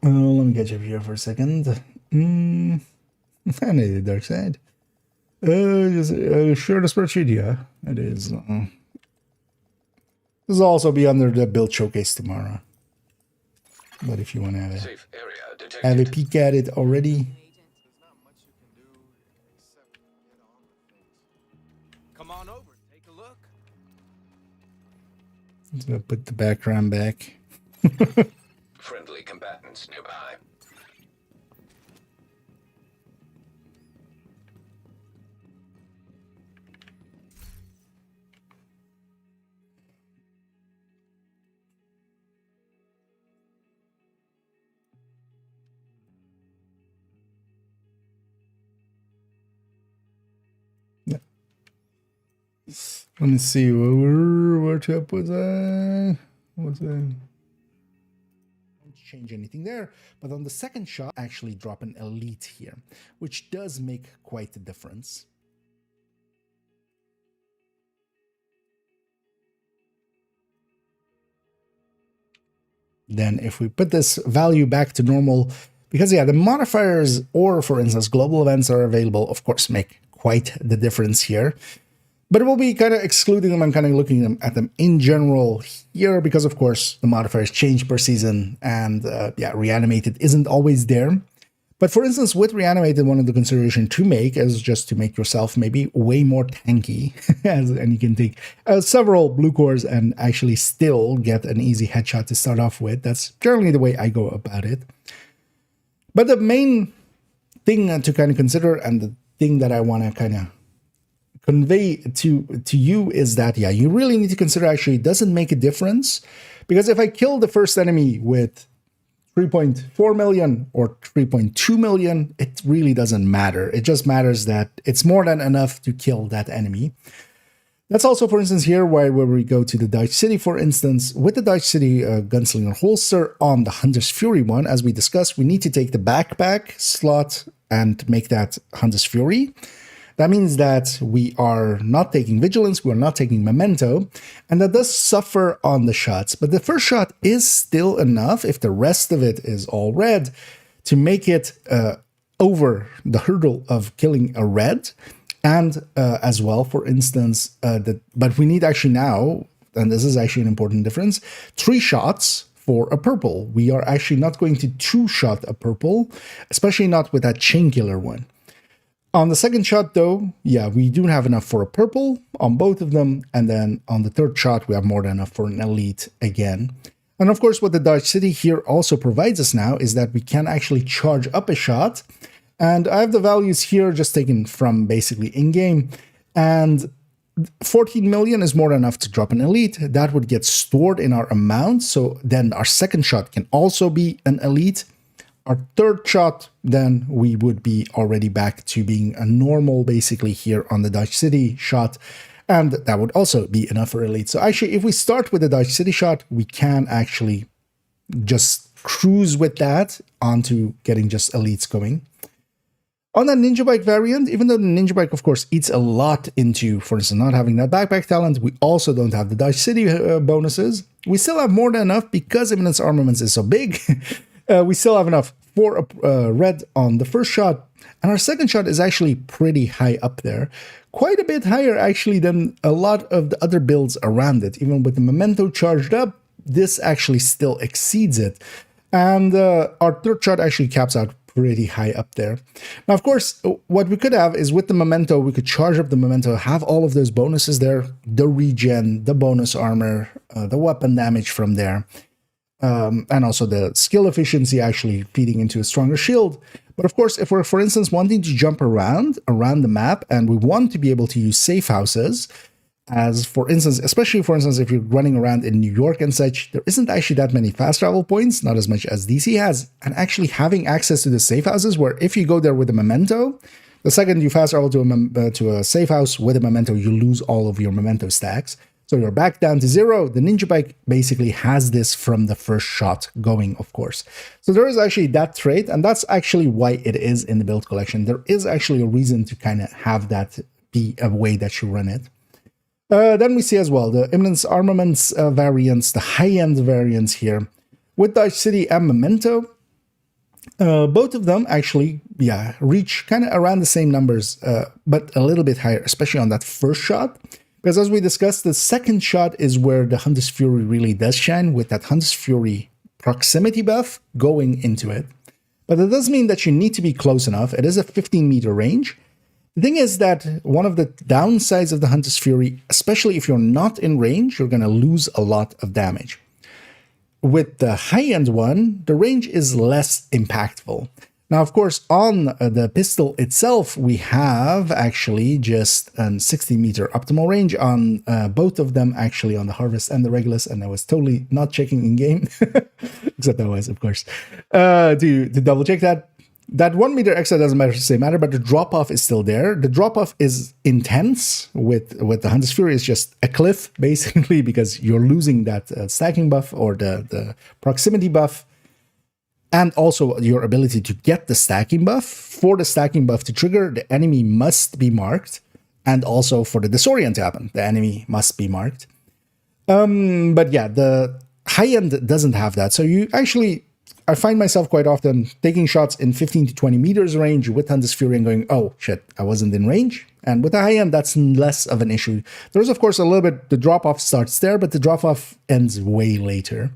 Let me catch up here for a second. I need the dark side. Sure, the spreadsheet, yeah, it is. This will also be under the build showcase tomorrow. But if you want to have a peek at it already. Come on over, take a look. So put the background back. Friendly combatants nearby. Let me see, where trap was I? What's that? Don't change anything there, but on the second shot, actually drop an elite here, which does make quite a difference. Then if we put this value back to normal, because yeah, the modifiers or for instance, global events are available, of course, make quite the difference here. But we'll be kind of excluding them and kind of looking at them in general here because, of course, the modifiers change per season and, yeah, reanimated isn't always there. But for instance, with reanimated, one of the considerations to make is just to make yourself maybe way more tanky. And you can take several blue cores and actually still get an easy headshot to start off with. That's generally the way I go about it. But the main thing to kind of consider and the thing that I want to kind of convey to you is that, yeah, you really need to consider actually it doesn't make a difference, because if I kill the first enemy with 3.4 million or 3.2 million, it really doesn't matter. It just matters that it's more than enough to kill that enemy. That's also, for instance, here where we go to the Dutch City, for instance, with the Dutch City Gunslinger holster on the Hunter's Fury one, as we discussed, we need to take the backpack slot and make that Hunter's Fury. That means that we are not taking Vigilance, we are not taking Memento, and that does suffer on the shots. But the first shot is still enough, if the rest of it is all red, to make it over the hurdle of killing a red. And as well, for instance, but we need actually now, and this is actually an important difference, 3 shots for a purple. We are actually not going to 2-shot a purple, especially not with that chain killer one. On the second shot, though, yeah, we do have enough for a purple on both of them. And then on the third shot, we have more than enough for an elite again. And of course, what the Dodge City here also provides us now is that we can actually charge up a shot. And I have the values here just taken from basically in-game. And 14 million is more than enough to drop an elite. That would get stored in our amount. So then our second shot can also be an elite. Our third shot, then we would be already back to being a normal, basically, here on the Dodge City shot. And that would also be enough for elite. So actually, if we start with the Dodge City shot, we can actually just cruise with that onto getting just elites going. On that Ninja Bike variant, even though the Ninja Bike, of course, eats a lot into, for instance, not having that backpack talent, we also don't have the Dodge City bonuses. We still have more than enough because Imminence Armaments is so big. We still have enough for a red on the first shot. And our second shot is actually pretty high up there. Quite a bit higher, actually, than a lot of the other builds around it. Even with the Memento charged up, this actually still exceeds it. And our third shot actually caps out pretty high up there. Now, of course, what we could have is with the Memento, we could charge up the Memento, have all of those bonuses there, the regen, the bonus armor, the weapon damage from there, and also the skill efficiency actually feeding into a stronger shield. But of course, if we're, for instance, wanting to jump around the map and we want to be able to use safe houses, as for instance, especially for instance, if you're running around in New York and such, there isn't actually that many fast travel points, not as much as DC has, and actually having access to the safe houses where if you go there with a Memento, the second you fast travel to a safe house with a Memento, you lose all of your Memento stacks. So you're back down to 0. The Ninja Bike basically has this from the first shot going, of course. So there is actually that trait, and that's actually why it is in the build collection. There is actually a reason to kind of have that be a way that you run it. Then we see as well the Imminence Armaments variants, the high-end variants here. With Dodge City and Memento, both of them actually, yeah, reach kind of around the same numbers, but a little bit higher, especially on that first shot. Because as we discussed, the second shot is where the Hunter's Fury really does shine, with that Hunter's Fury proximity buff going into it. But it does mean that you need to be close enough. It is a 15-meter range. The thing is that one of the downsides of the Hunter's Fury, especially if you're not in range, you're going to lose a lot of damage. With the high-end one, the range is less impactful. Now, of course, on the pistol itself, we have actually just a 60-meter optimal range on both of them, actually on the Harvest and the Regulus, and I was totally not checking in-game, except I was, of course, to double-check that. That 1 meter extra doesn't matter, but the drop-off is still there. The drop-off is intense with the Hunter's Fury. It's just a cliff, basically, because you're losing that stacking buff or the proximity buff, and also your ability to get the stacking buff. For the stacking buff to trigger, the enemy must be marked, and also for the disorient to happen, the enemy must be marked. But yeah, the high-end doesn't have that. So you actually... I find myself quite often taking shots in 15 to 20 meters range with Hunter's Fury and going, oh shit, I wasn't in range. And with the high end, that's less of an issue. There's, of course, a little bit, the drop-off starts there, but the drop-off ends way later.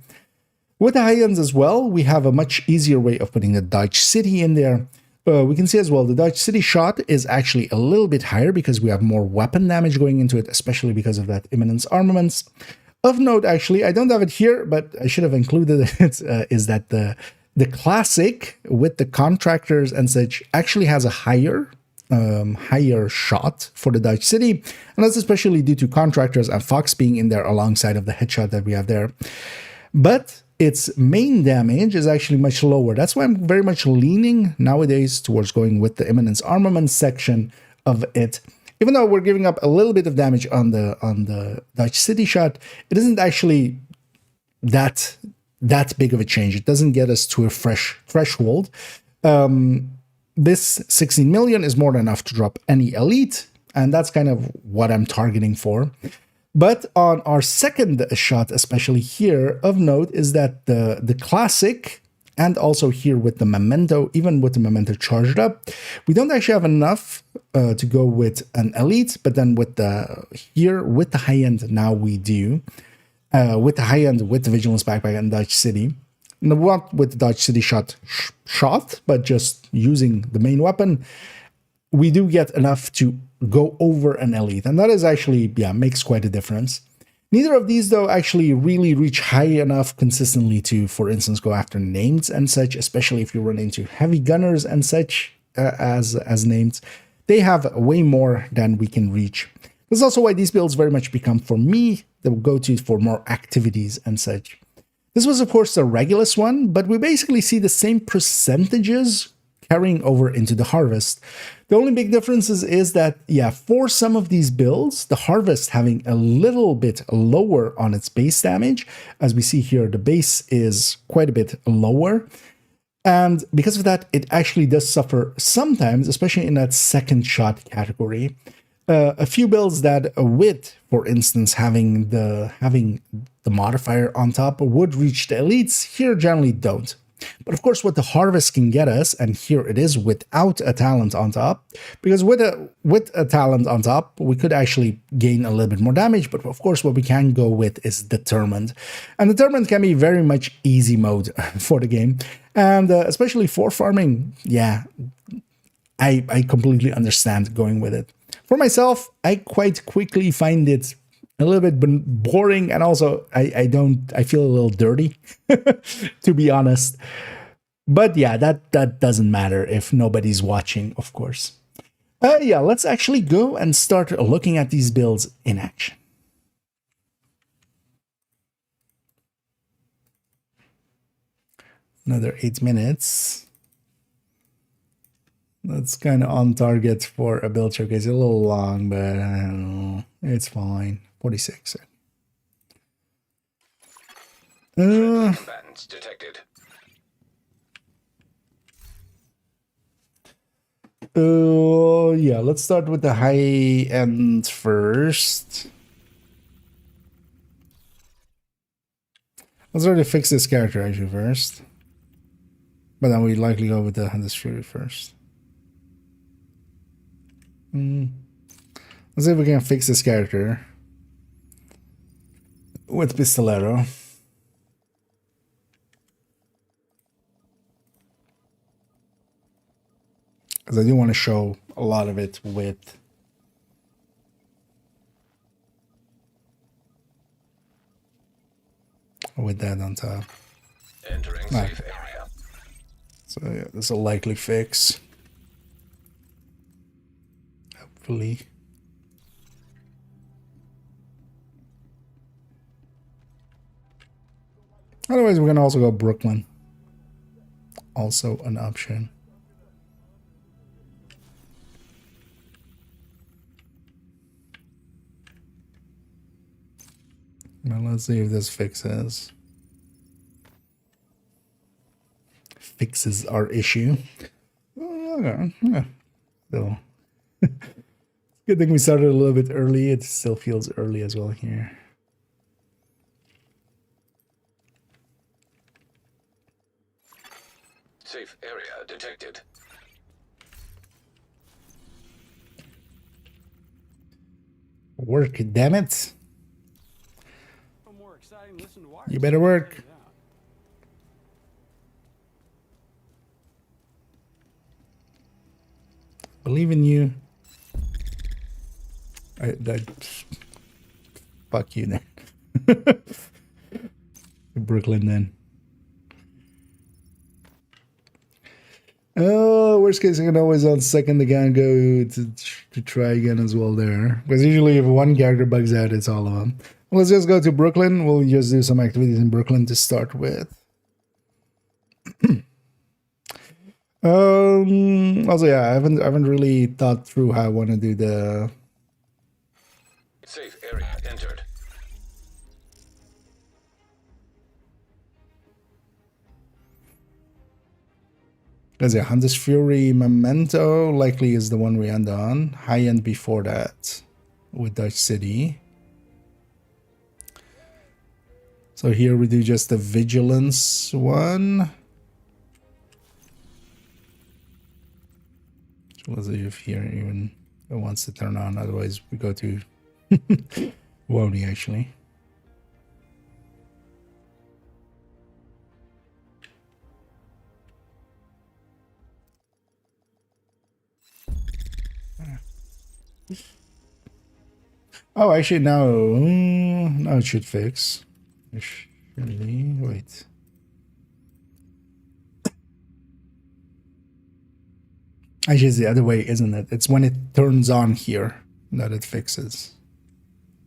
With the high ends as well, we have a much easier way of putting the Dodge City in there. We can see as well, the Dodge City shot is actually a little bit higher because we have more weapon damage going into it, especially because of that Imminence Armaments. Of note, actually, I don't have it here, but I should have included it, is that the Classic with the contractors and such actually has a higher shot for the Dodge City. And that's especially due to contractors and Fox being in there alongside of the headshot that we have there. But its main damage is actually much lower. That's why I'm very much leaning nowadays towards going with the Imminence Armament section of it. Even though we're giving up a little bit of damage on the Dodge City shot, it isn't actually that big of a change. It doesn't get us to a threshold. This 16 million is more than enough to drop any elite, and that's kind of what I'm targeting for. But on our second shot, especially here, of note is that the Classic, and also here with the Memento, even with the Memento charged up, we don't actually have enough to go with an elite, but then with the high end, now we do. With the high end, with the Vigilance Backpack and Dodge City. Not with the Dodge City shot, but just using the main weapon. we do get enough to go over an elite. And that is actually, yeah, makes quite a difference. Neither of these, though, actually really reach high enough consistently to, for instance, go after names and such, especially if you run into heavy gunners and such as names. They have way more than we can reach. This is also why these builds very much become, for me, the go-to for more activities and such. This was, of course, the Regulus one, but we basically see the same percentages carrying over into the Harvest. The only big difference is that, yeah, for some of these builds, the Harvest having a little bit lower on its base damage. As we see here, the base is quite a bit lower. And because of that, it actually does suffer sometimes, especially in that second shot category. A few builds that with, for instance, having the modifier on top would reach the elites, here generally don't. But of course, what the Harvest can get us, and here it is without a talent on top, because with a talent on top, we could actually gain a little bit more damage. But of course, what we can go with is Determined. And Determined can be very much easy mode for the game. And especially for farming, yeah, I completely understand going with it. For myself, I quite quickly find it a little bit boring, and also I feel a little dirty, to be honest. But yeah, that doesn't matter if nobody's watching, of course. Yeah, let's actually go and start looking at these builds in action. Another 8 minutes. That's kind of on target for a build showcase. A little long, but I don't know. It's fine. 46. Combatants detected. Yeah, let's start with the high end first. Let's already fix this character actually first. But then we likely go with the Hunter's Fury first. Let's see if we can fix this character with Pistolero. Because I do want to show a lot of it with that on top. Entering safe area. So yeah, this is a likely fix. Hopefully. Otherwise, we're gonna also go Brooklyn. Also an option. Now let's see if this fixes our issue. Okay. Yeah. Still. Good thing we started a little bit early. It still feels early as well here. Safe area detected. Work, damn it. You better work. Believe in you. Fuck you then. Brooklyn then. Oh, worst case I can always on second again go to try again as well there. Because usually if one character bugs out, it's all of them. Well, let's just go to Brooklyn. We'll just do some activities in Brooklyn to start with. Also, yeah, I haven't really thought through how I want to do the Safe area entered. Because yeah, Hunter's Fury Memento likely is the one we end on. High end before that with Dutch City. So here we do just the Vigilance one. So let's see if here even it wants to turn on. Otherwise we go to VOD actually. Oh, actually, now it should fix. Actually, wait. Actually, it's the other way, isn't it? It's when it turns on here that it fixes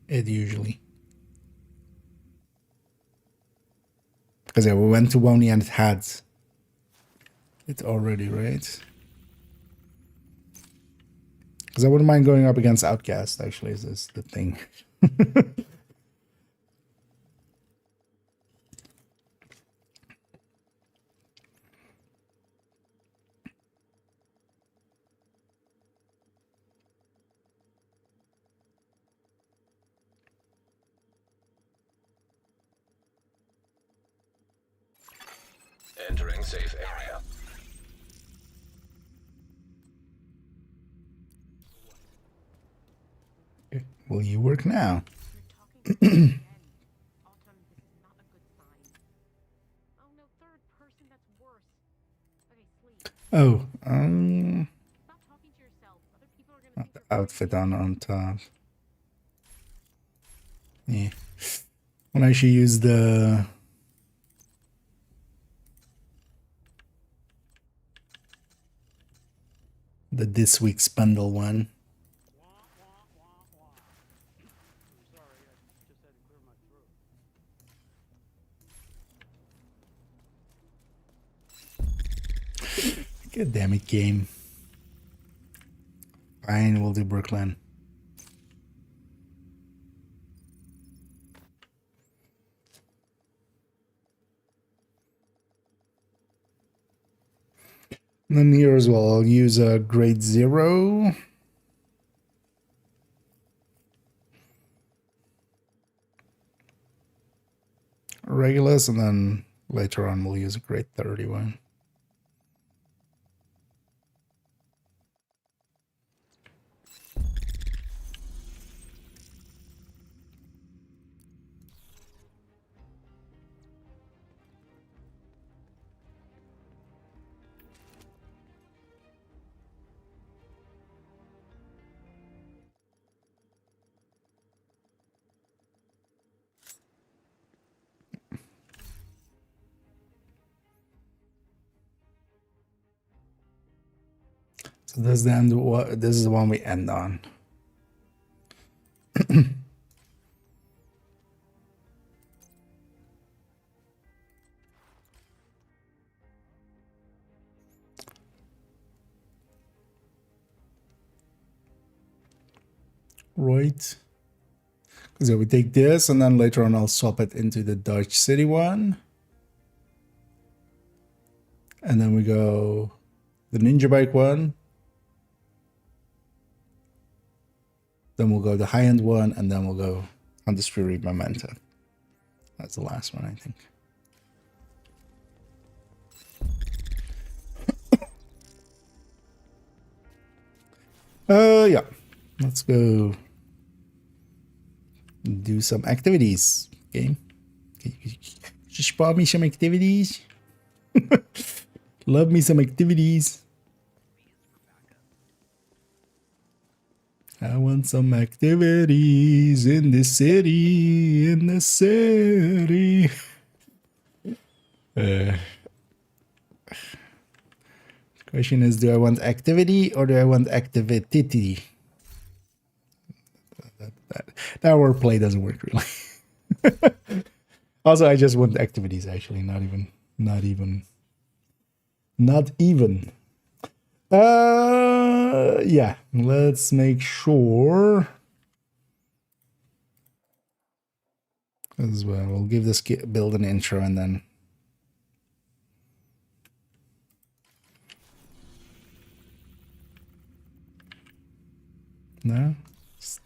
it usually. Because yeah, we went to Wony and it had it already, right? Because I wouldn't mind going up against Outcast, actually, is this the thing. Entering safe area. Will you work now? You're talking again. Autumn, this is not a good sign. Oh no, third person, that's worse. Okay, sleep. Oh, Stop talking to yourself. Other people are gonna not think the you're outfit on top. Yeah. When I should use the this week's bundle one. God damn it, game. Fine, we'll do Brooklyn. And then here as well, I'll use a grade 0. Regulus, and then later on we'll use a grade 31. So this is the one we end on. Right. So we take this, and then later on I'll swap it into the Dodge City one. And then we go the Ninja Bike one. Then we'll go the high-end one, and then we'll go on the Fury Memento. That's the last one, I think. Yeah. Let's go do some activities. Game. Just spot me some activities. Love me some activities. I want some activities in the city, in the city. Question is, do I want activity or do I want activity? That wordplay doesn't work really. Also, I just want activities, actually, not even. Yeah, let's make sure as well. We'll give this build an intro and then no,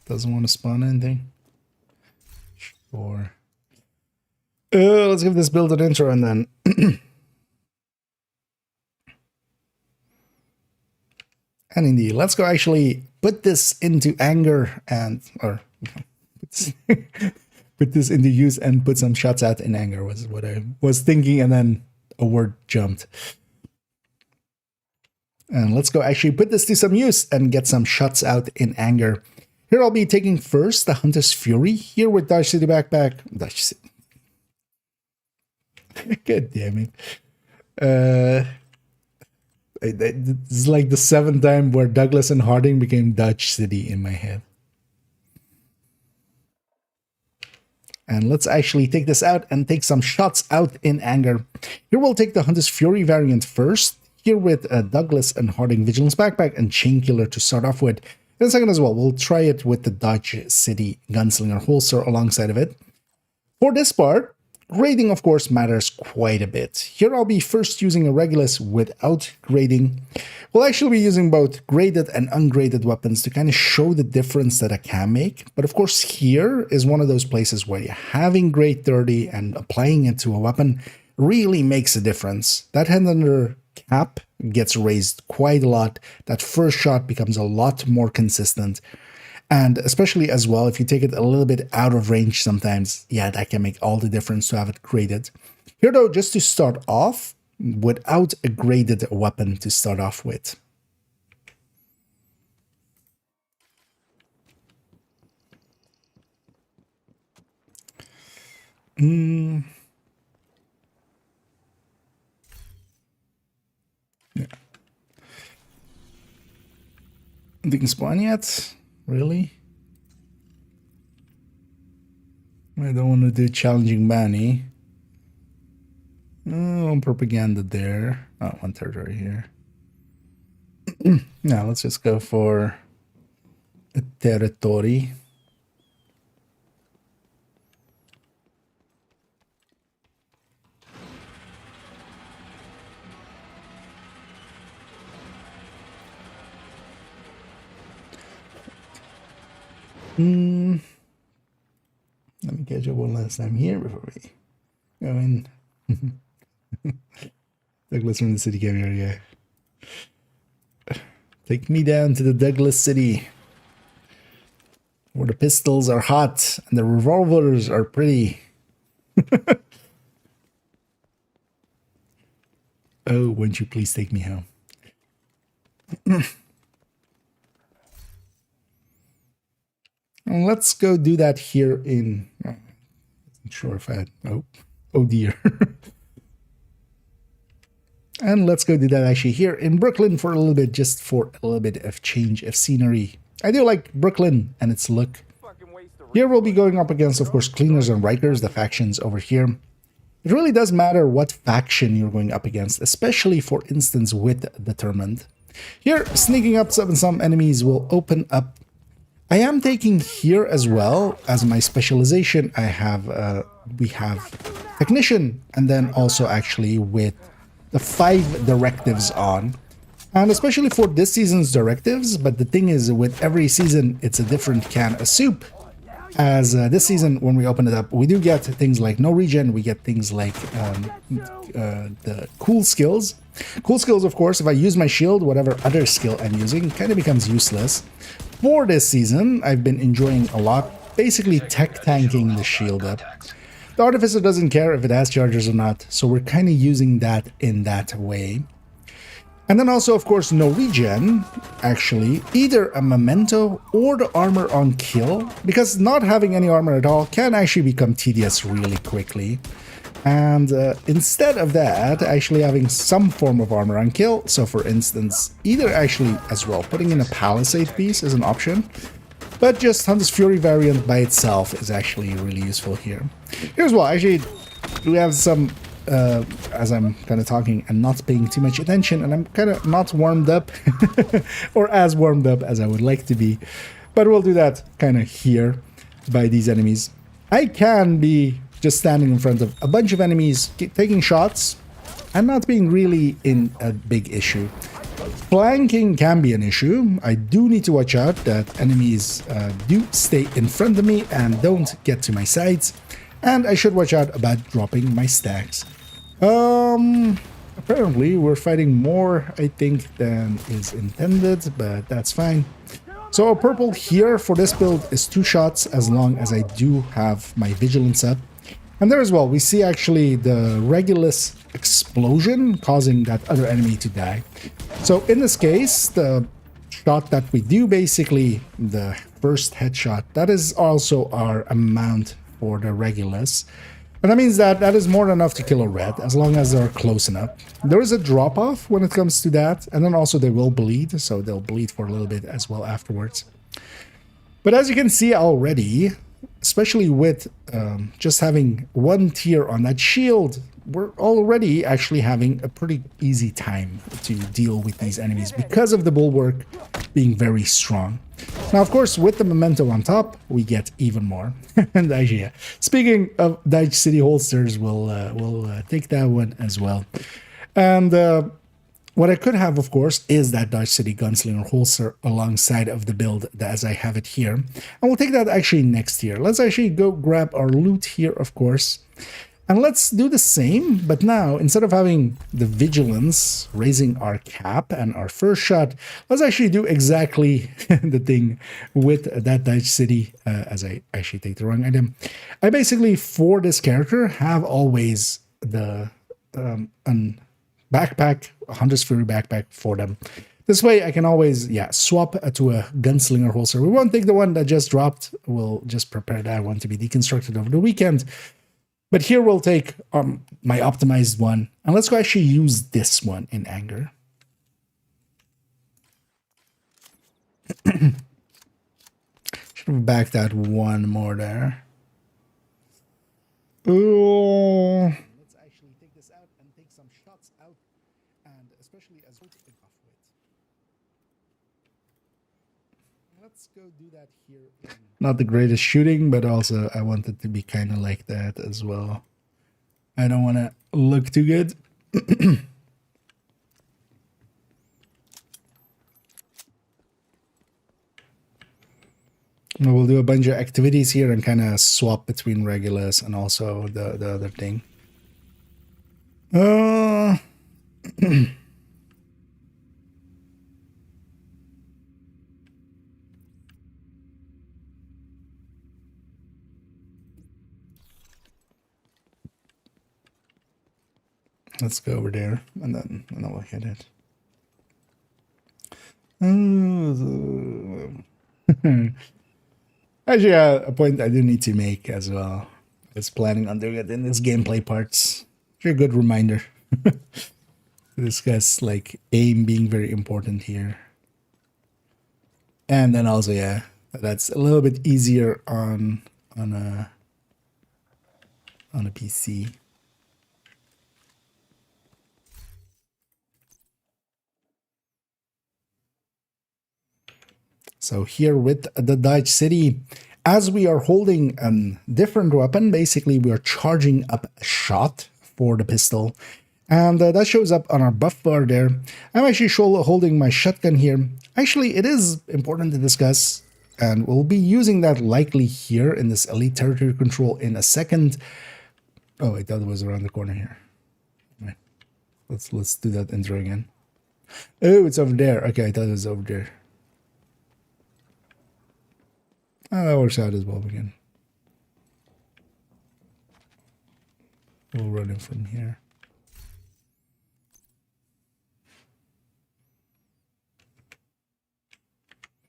doesn't want to spawn anything. Sure. Let's give this build an intro and then and indeed, let's go actually put this into anger or put this into use and put some shots out in anger was what I was thinking, and then a word jumped. And let's go actually put this to some use and get some shots out in anger. Here I'll be taking first the Hunter's Fury here with Dodge City Backpack. Dodge City. God damn it. It's like the 7th time where Douglas and Harding became Dodge City in my head. And let's actually take this out and take some shots out in anger. Here we'll take the Hunter's Fury variant first. Here with Douglas and Harding Vigilance Backpack and Chainkiller to start off with. In a second as well, we'll try it with the Dodge City Gunslinger holster alongside of it. For this part, grading of course matters quite a bit. Here I'll be first using a Regulus without grading. We'll actually be using both graded and ungraded weapons to kind of show the difference that I can make. But of course here is one of those places where having grade 30 and applying it to a weapon really makes a difference. That hand under cap gets raised quite a lot. That first shot becomes a lot more consistent. And especially as well, if you take it a little bit out of range sometimes, yeah, that can make all the difference to have it graded. Here though, just to start off, without a graded weapon to start off with. Yeah. Didn't spawn yet? Really? I don't want to do challenging Manny. Oh, propaganda there. Oh, 1/3 right here. Now let's just go for a territory. Let me catch up one last time here before we go in. Douglas from the city game area. Take me down to the Douglas City, where the pistols are hot and the revolvers are pretty. Oh, won't you please take me home? And let's go do that here in... I'm not sure if I had... Oh dear. And let's go do that actually here in Brooklyn for a little bit, just for a little bit of change of scenery. I do like Brooklyn and its look. Here we'll be going up against, of course, Cleaners and Rikers, the factions over here. It really does matter what faction you're going up against, especially for instance with Determined. Here, sneaking up some enemies will open up. I am taking here as well as my specialization. We have Technician, and then also actually with the 5 directives on. And especially for this season's directives, but the thing is with every season it's a different can of soup. As this season, when we open it up, we do get things like no regen, we get things like the cool skills. Cool skills, of course, if I use my shield, whatever other skill I'm using kind of becomes useless. For this season, I've been enjoying a lot, basically tech tanking the shield up. The Artificer doesn't care if it has chargers or not, so we're kind of using that in that way. And then also, of course, no regen, actually, either a memento or the armor on kill, because not having any armor at all can actually become tedious really quickly. And instead of that, actually having some form of armor on kill, so for instance, either actually as well, putting in a Palisade piece is an option, but just Hunter's Fury variant by itself is actually really useful here. Here's what, actually, we have some... as I'm kind of talking and not paying too much attention, and I'm kind of not warmed up or as warmed up as I would like to be, but we'll do that kind of here by these enemies. I can be just standing in front of a bunch of enemies, taking shots and not being really in a big issue. Flanking can be an issue. I do need to watch out that enemies do stay in front of me and don't get to my sides, and I should watch out about dropping my stacks. Apparently we're fighting more, I think, than is intended, but that's fine. So a purple here for this build is 2 shots as long as I do have my vigilance up. And there as well, we see actually the Regulus explosion causing that other enemy to die. So in this case, the shot that we do, basically the first headshot, that is also our amount for the Regulus. And that means that that is more than enough to kill a red, as long as they're close enough. There is a drop-off when it comes to that, and then also they will bleed, so they'll bleed for a little bit as well afterwards. But as you can see already, especially with just having one tier on that shield, we're already actually having a pretty easy time to deal with these enemies because of the bulwark being very strong. Now, of course, with the memento on top, we get even more. And actually, yeah. Speaking of Dodge City holsters, we'll take that one as well. And what I could have, of course, is that Dodge City Gunslinger holster alongside of the build as I have it here. And we'll take that actually next year. Let's actually go grab our loot here, of course. And let's do the same, but now, instead of having the vigilance, raising our cap and our first shot, let's actually do exactly the thing with that Dodge City, as I actually take the wrong item. I basically, for this character, have always the backpack, Hunter's Fury backpack for them. This way I can always, swap to a Gunslinger holster. We won't take the one that just dropped. We'll just prepare that one to be deconstructed over the weekend. But here we'll take my optimized one, and let's go actually use this one in anger. Should have backed that one more there. Oh. Let's actually take this out and take some shots out, and especially as we take off with. Let's go do that here. Not the greatest shooting, but also I want it to be kind of like that as well. I don't want to look too good. We'll do a bunch of activities here and kind of swap between Regulus and also the other thing. Let's go over there, and then we'll hit it. Actually, a point I do need to make as well. I was planning on doing it in this gameplay parts. It's a good reminder. Discuss like aim being very important here. And then also, yeah, that's a little bit easier on a PC. So here with the Dodge City, as we are holding a different weapon, basically we are charging up a shot for the pistol. And that shows up on our buff bar there. I'm actually holding my shotgun here. Actually, it is important to discuss, and we'll be using that likely here in this Elite Territory Control in a second. Oh, I thought it was around the corner here. Right. Let's do that intro again. Oh, it's over there. Okay, I thought it was over there. Oh, that works out as well again. We'll run it from here.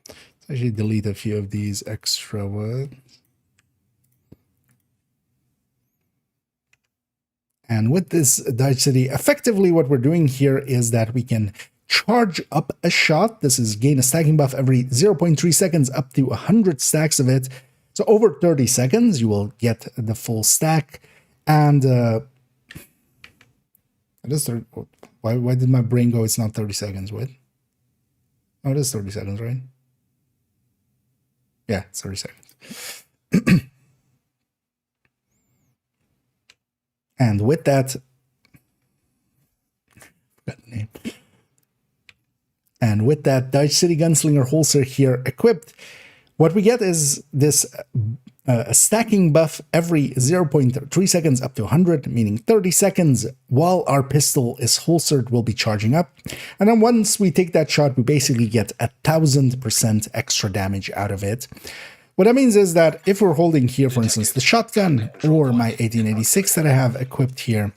Let's actually delete a few of these extra ones. And with this Dodge City, effectively what we're doing here is that we can charge up a shot. This is gain a stacking buff every 0.3 seconds up to 100 stacks of it. So over 30 seconds, you will get the full stack. And why did my brain go, it's not 30 seconds? What? Oh, it is 30 seconds, right? Yeah, it's 30 seconds. And with that, forgot the name. And with that Dodge City Gunslinger holster here equipped, what we get is this a stacking buff every 0.3 seconds up to 100, meaning 30 seconds while our pistol is holstered will be charging up. And then once we take that shot, we basically get 1,000% extra damage out of it. What that means is that if we're holding here, for instance, the shotgun or my 1886 that I have equipped here,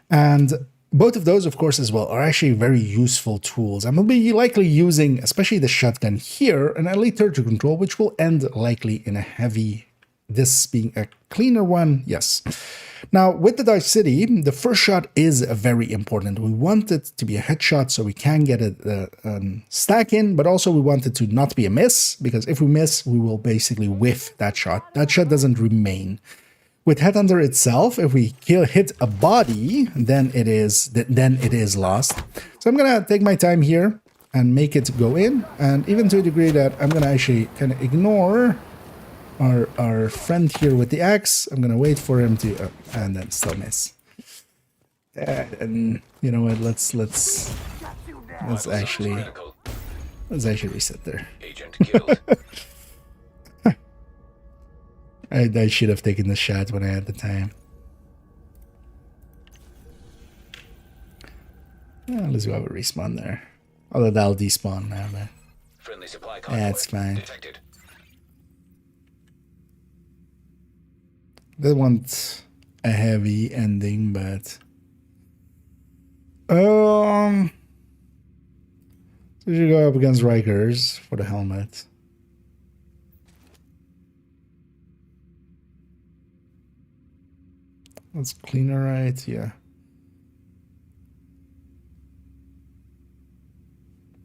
and both of those, of course, as well, are actually very useful tools. I'm going to be likely using, especially the shotgun here, an elite turret control, which will end likely in a heavy, this being a cleaner one, yes. Now, with the Dodge City, the first shot is very important. We want it to be a headshot so we can get a stack in, but also we want it to not be a miss, because if we miss, we will basically whiff that shot. That shot doesn't remain. With Headhunter itself, if we hit a body, then it is lost. So I'm gonna take my time here and make it go in, and even to a degree that I'm gonna actually kind of ignore our friend here with the axe. I'm gonna wait for him to, and then still miss. And you know what? Let's actually reset there. Agent killed. I should have taken the shot when I had the time. Let's go have a respawn there. Although that'll despawn now, but Friendly supply yeah, it's fine. detected. They want a heavy ending, but so you go up against Rikers for the helmet. Let's clean her right, yeah.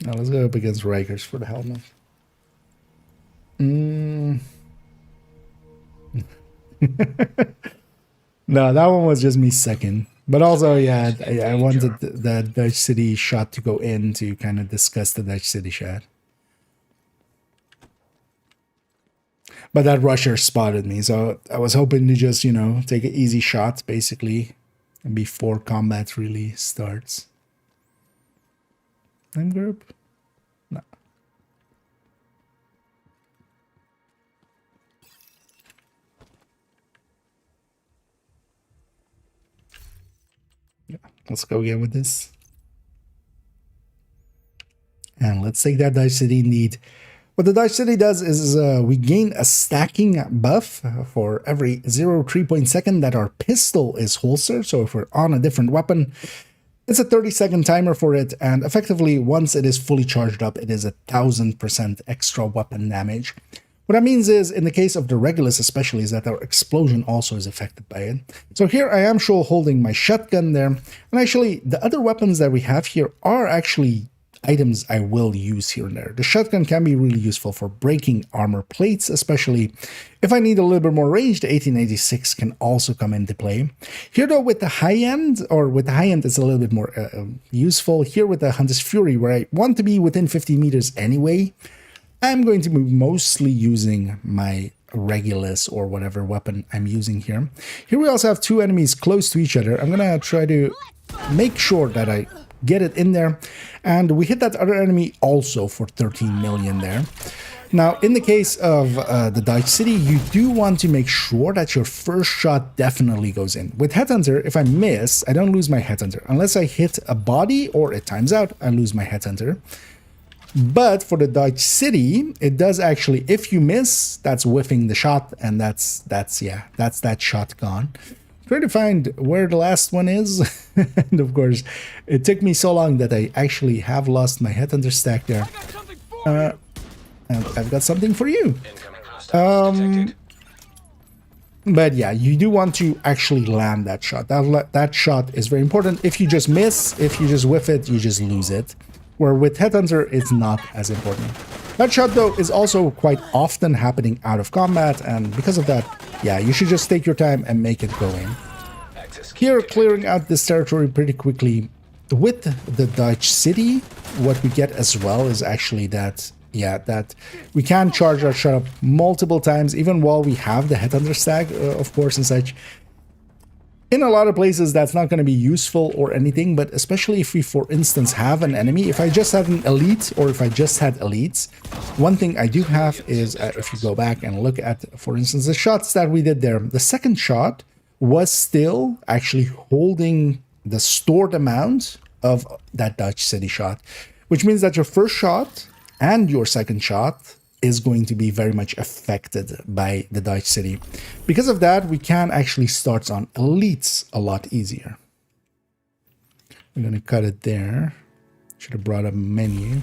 Now let's go up against Rikers for the helmet. No, that one was just me second. But also, yeah, I wanted the Dutch City shot to go in to kind of discuss the Dutch City shot. But that rusher spotted me, so I was hoping to just, you know, take an easy shot, basically, before combat really starts. Flame group? No. Yeah, let's go again with this. And let's take that Dutch City indeed. What the Dodge City does is we gain a stacking buff for every 0.3 second that our pistol is holstered. So if we're on a different weapon, it's a 30-second timer for it. And effectively, once it is fully charged up, it is 1000% extra weapon damage. What that means is, in the case of the Regulus especially, is that our explosion also is affected by it. So here I am holding my shotgun there. And actually, the other weapons that we have here are actually items I will use here and there. The shotgun can be really useful for breaking armor plates, especially if I need a little bit more range. The 1886 can also come into play. Here though, with the high end, it's a little bit more useful. Here with the Hunter's Fury, where I want to be within 50 meters anyway, I'm going to be mostly using my Regulus or whatever weapon I'm using here. Here we also have two enemies close to each other. I'm gonna try to make sure that I get it in there, and we hit that other enemy also for 13 million there. Now, in the case of the Dodge City, you do want to make sure that your first shot definitely goes in. With Headhunter, if I miss, I don't lose my Headhunter. Unless I hit a body or it times out, I lose my Headhunter. But for the Dodge City, it does actually, if you miss, that's whiffing the shot, and that's that shot gone. Trying to find where the last one is. And of course, it took me so long that I actually have lost my Headhunter stack there. And I've got something for you. But yeah, you do want to actually land that shot. That shot is very important. If you just miss, if you just whiff it, you just lose it. Where with Headhunter, it's not as important. That shot, though, is also quite often happening out of combat, and because of that, yeah, you should just take your time and make it go in. Here, clearing out this territory pretty quickly. With the Dodge City, what we get as well is actually that, yeah, that we can charge our shot up multiple times, even while we have the Headhunter stack, of course, and such. In a lot of places, that's not going to be useful or anything, but especially if we, for instance, have an enemy. If I just had an elite, or if I just had elites, one thing I do have is, if you go back and look at, for instance, the shots that we did there, the second shot was still actually holding the stored amount of that Dodge City shot, which means that your first shot and your second shot is going to be very much affected by the Dutch city. Because of that, we can actually start on elites a lot easier. We're going to cut it there. Should have brought up a menu.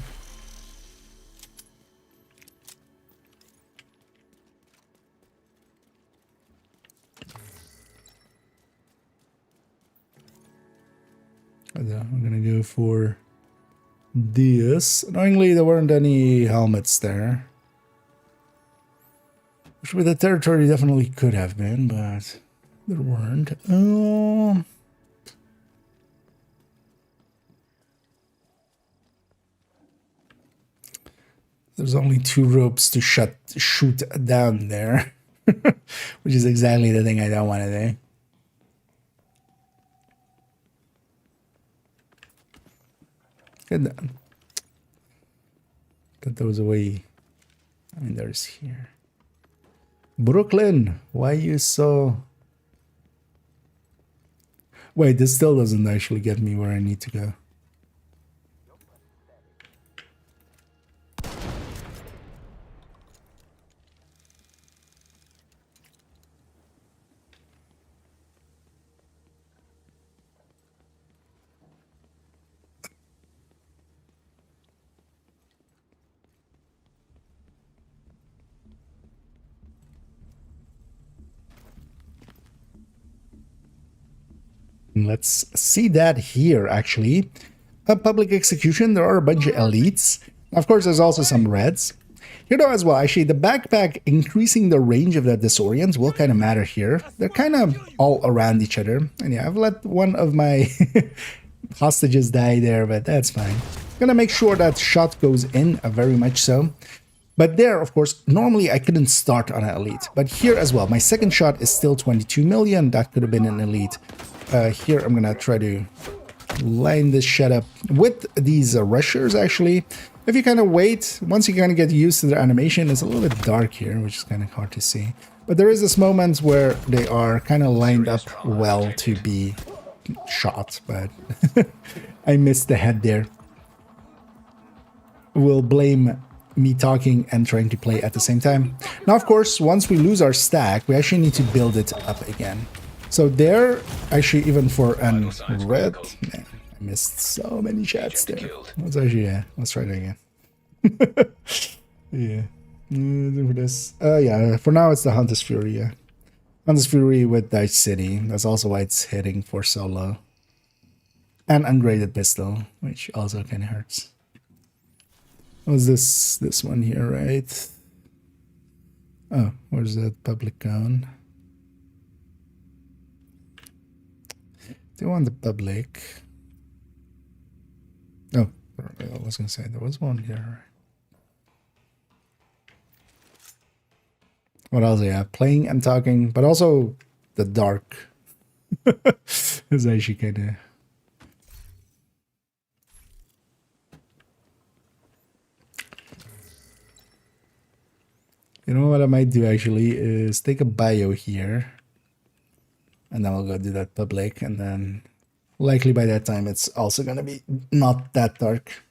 I'm going to go for this. Annoyingly, there weren't any helmets there. Which with the territory definitely could have been, but there weren't. There's only 2 ropes to shoot down there. Which is exactly the thing I don't want to do. Get those away. I mean, there's here. Brooklyn, why are you so... Wait, this still doesn't actually get me where I need to go. Let's see that here, actually. A public execution, there are a bunch of elites. Of course, there's also some reds. Here though as well, actually, the backpack increasing the range of the disorient will kind of matter here. They're kind of all around each other. And yeah, I've let one of my hostages die there, but that's fine. Gonna make sure that shot goes in, very much so. But there, of course, normally I couldn't start on an elite. But here as well, my second shot is still 22 million. That could have been an elite. Here, I'm gonna try to line this shit up with these rushers, actually. If you kind of wait, once you kind of get used to their animation, it's a little bit dark here, which is kind of hard to see. But there is this moment where they are kind of lined up well to be shot, but I missed the head there. We'll blame me talking and trying to play at the same time. Now, of course, once we lose our stack, we actually need to build it up again. So there, actually, even for an red, man, I missed so many shots there. Let's actually, yeah, let's try that again. Yeah, for this, yeah, for now it's the Hunter's Fury, yeah. Hunter's Fury with Dice City. That's also why it's hitting for so low. And ungraded pistol, which also kind of hurts. What's this one here, right? Oh, where's that public gone? Do you want the public? Oh, I was gonna say there was one here. What else? Yeah, playing and talking, but also the dark is actually kind of. You know what I might do actually is take a bio here. And then we'll go do that public, and then likely by that time it's also gonna be not that dark.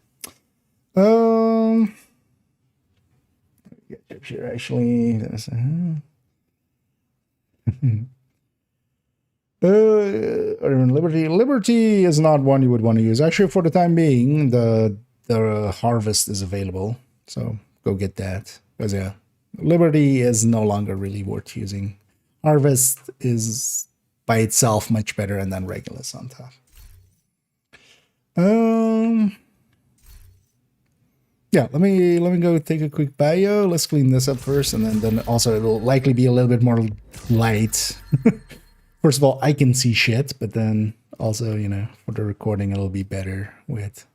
Get chips here actually. Liberty. Liberty is not one you would want to use. Actually, for the time being, the harvest is available, so go get that. Because yeah, Liberty is no longer really worth using. Harvest is by itself much better, and then Regulus on top. Yeah, let me go take a quick bio. Let's clean this up first, and then also it'll likely be a little bit more light. First of all, I can see shit, but then also, you know, for the recording it'll be better with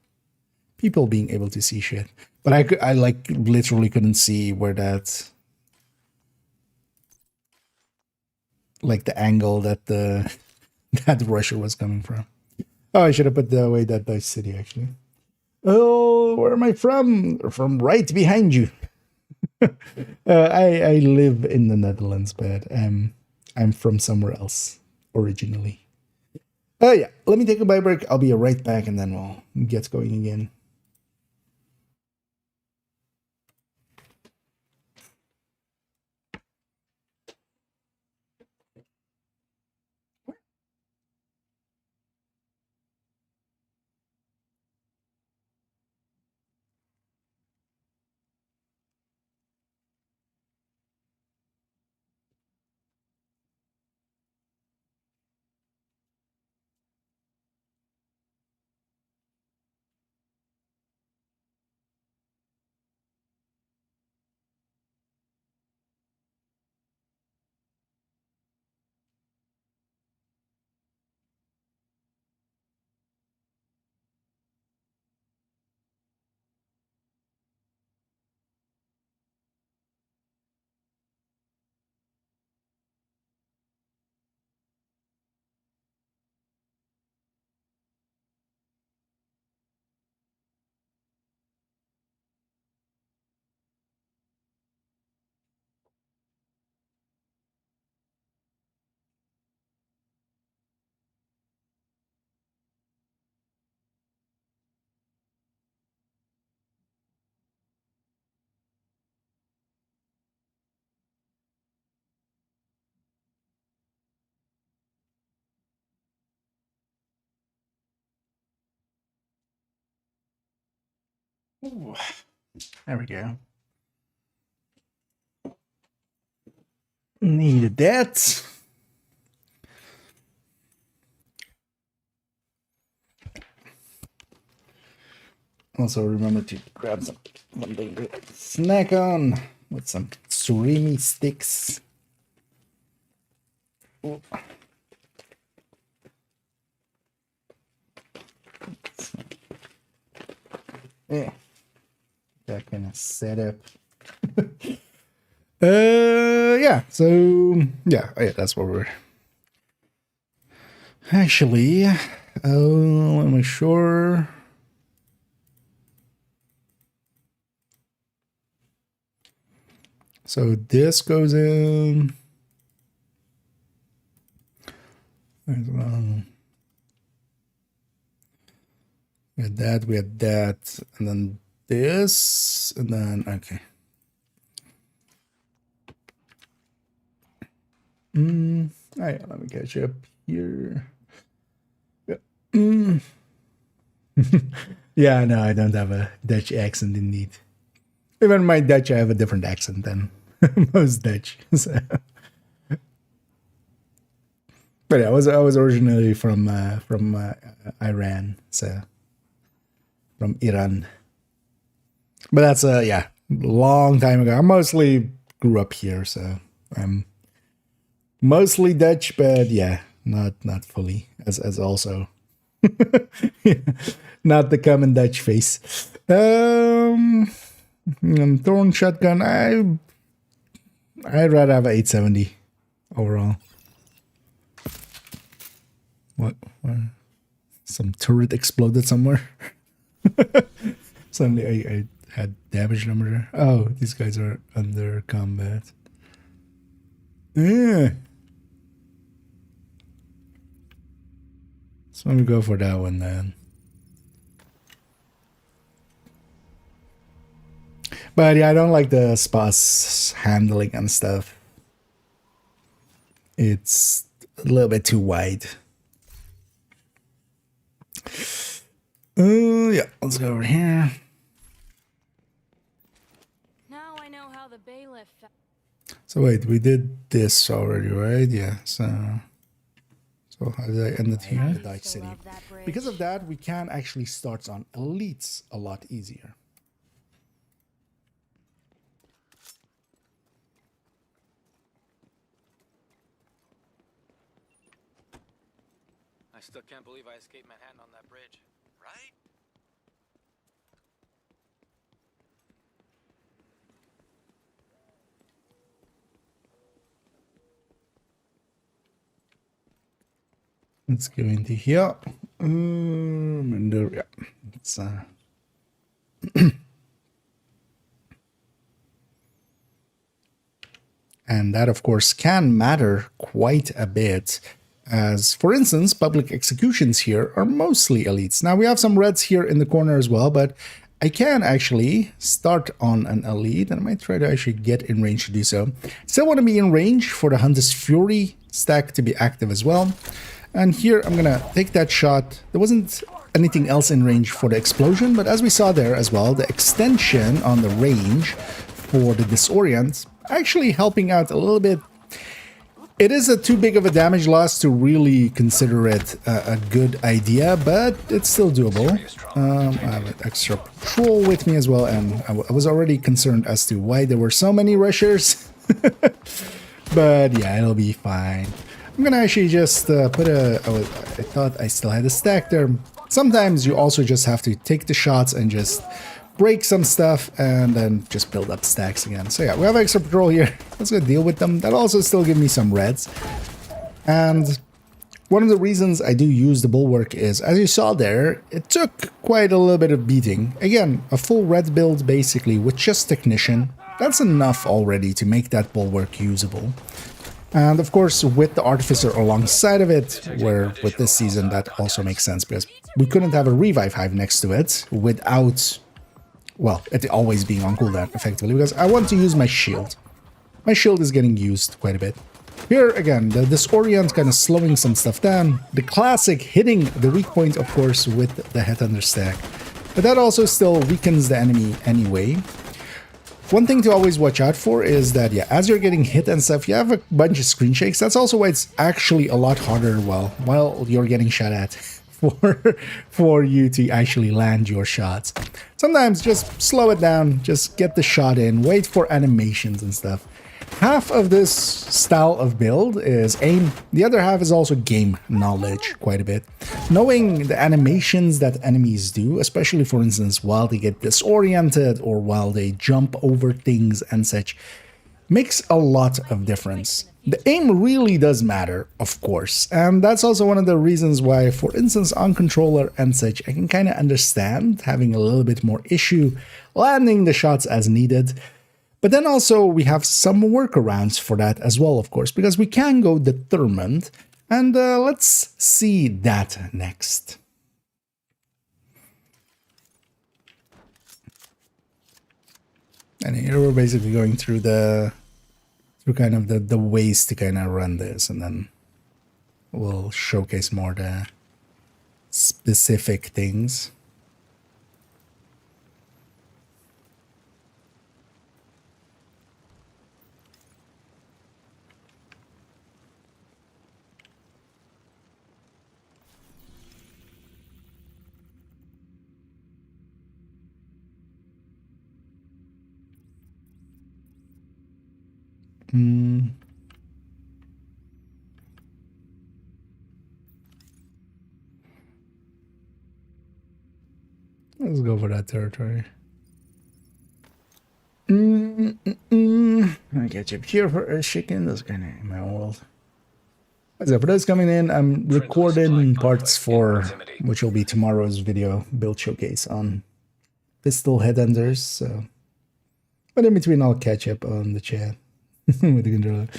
people being able to see shit. But I like literally couldn't see where that, like the angle that that rusher was coming from. Oh, I should have put away that Dice City actually. Oh, where am I from? From right behind you. I live in the Netherlands, but I'm from somewhere else originally. Yeah, let me take a bio break. I'll be right back, and then we'll get going again. Ooh, there we go. Needed that. Also remember to grab something to snack on with some surimi sticks. Ooh. Yeah, that kind of setup. Yeah. So yeah, that's what we're actually. Am I sure? So this goes in. We had that, and then this, and then okay. All right, let me catch up here. Yeah. Yeah, no, I don't have a Dutch accent indeed. Even my Dutch, I have a different accent than most Dutch. So. But yeah, I was originally from Iran, so from Iran. But that's yeah, long time ago. I mostly grew up here, so I'm mostly Dutch, but yeah, not fully as also not the common Dutch face. Thorn shotgun. I'd rather have an 870 overall. What? Some turret exploded somewhere. Suddenly I had damage number there. Oh, these guys are under combat. Yeah. So let me go for that one then. But yeah, I don't like the spas handling and stuff. It's a little bit too wide. Yeah, let's go over here. Now I know how the bailiff. So wait, we did this already, right? Yeah, so how did I end it here? The Dyke City. Because of that, we can actually start on elites a lot easier. I still can't believe I escaped Manhattan on that bridge. Right? Let's go into here. And there, yeah. It's and that, of course, can matter quite a bit. As, for instance, public executions here are mostly elites. Now, we have some reds here in the corner as well, but I can actually start on an elite, and I might try to actually get in range to do so. Still want to be in range for the Hunter's Fury stack to be active as well. And here, I'm going to take that shot. There wasn't anything else in range for the explosion, but as we saw there as well, the extension on the range for the disorient actually helping out a little bit. It is too big of a damage loss to really consider it a good idea, but it's still doable. I have an extra patrol with me as well, and I was already concerned as to why there were so many rushers. But yeah, it'll be fine. I'm gonna actually just put I thought I still had a stack there. Sometimes you also just have to take the shots and just break some stuff and then just build up stacks again. So yeah, we have extra patrol here. Let's go deal with them. That'll also still give me some reds. And one of the reasons I do use the bulwark is, as you saw there, it took quite a little bit of beating. Again, a full red build basically with just technician. That's enough already to make that bulwark usable. And of course, with the Artificer alongside of it, where with this season that also makes sense because we couldn't have a revive hive next to it without, well, it always being on cooldown effectively, because I want to use my shield. My shield is getting used quite a bit. Here again, the disorient kind of slowing some stuff down. The classic hitting the weak point, of course, with the Headhunter stack. but that also still weakens the enemy anyway. One thing to always watch out for is that, yeah, as you're getting hit and stuff, you have a bunch of screen shakes. That's also why it's actually a lot harder while you're getting shot at for you to actually land your shots. Sometimes just slow it down, just get the shot in, wait for animations and stuff. Half of this style of build is aim. The other half is also game knowledge, quite a bit. Knowing the animations that enemies do, especially for instance while they get disoriented or while they jump over things and such, makes a lot of difference. The aim really does matter, of course, and that's also one of the reasons why, for instance, on controller and such, I can kind of understand having a little bit more issue landing the shots as needed. But then also we have some workarounds for that as well, of course, because we can go determined, and let's see that next. And here we're basically going through kind of the ways to kind of run this, and then we'll showcase more the specific things. Let's go for that territory. I get you here for a chicken. That's kind of in my world. What's up? For those coming in, I'm recording parts for which will be tomorrow's video build showcase on pistol headhunters. So, but in between, I'll catch up on the chat with the controller.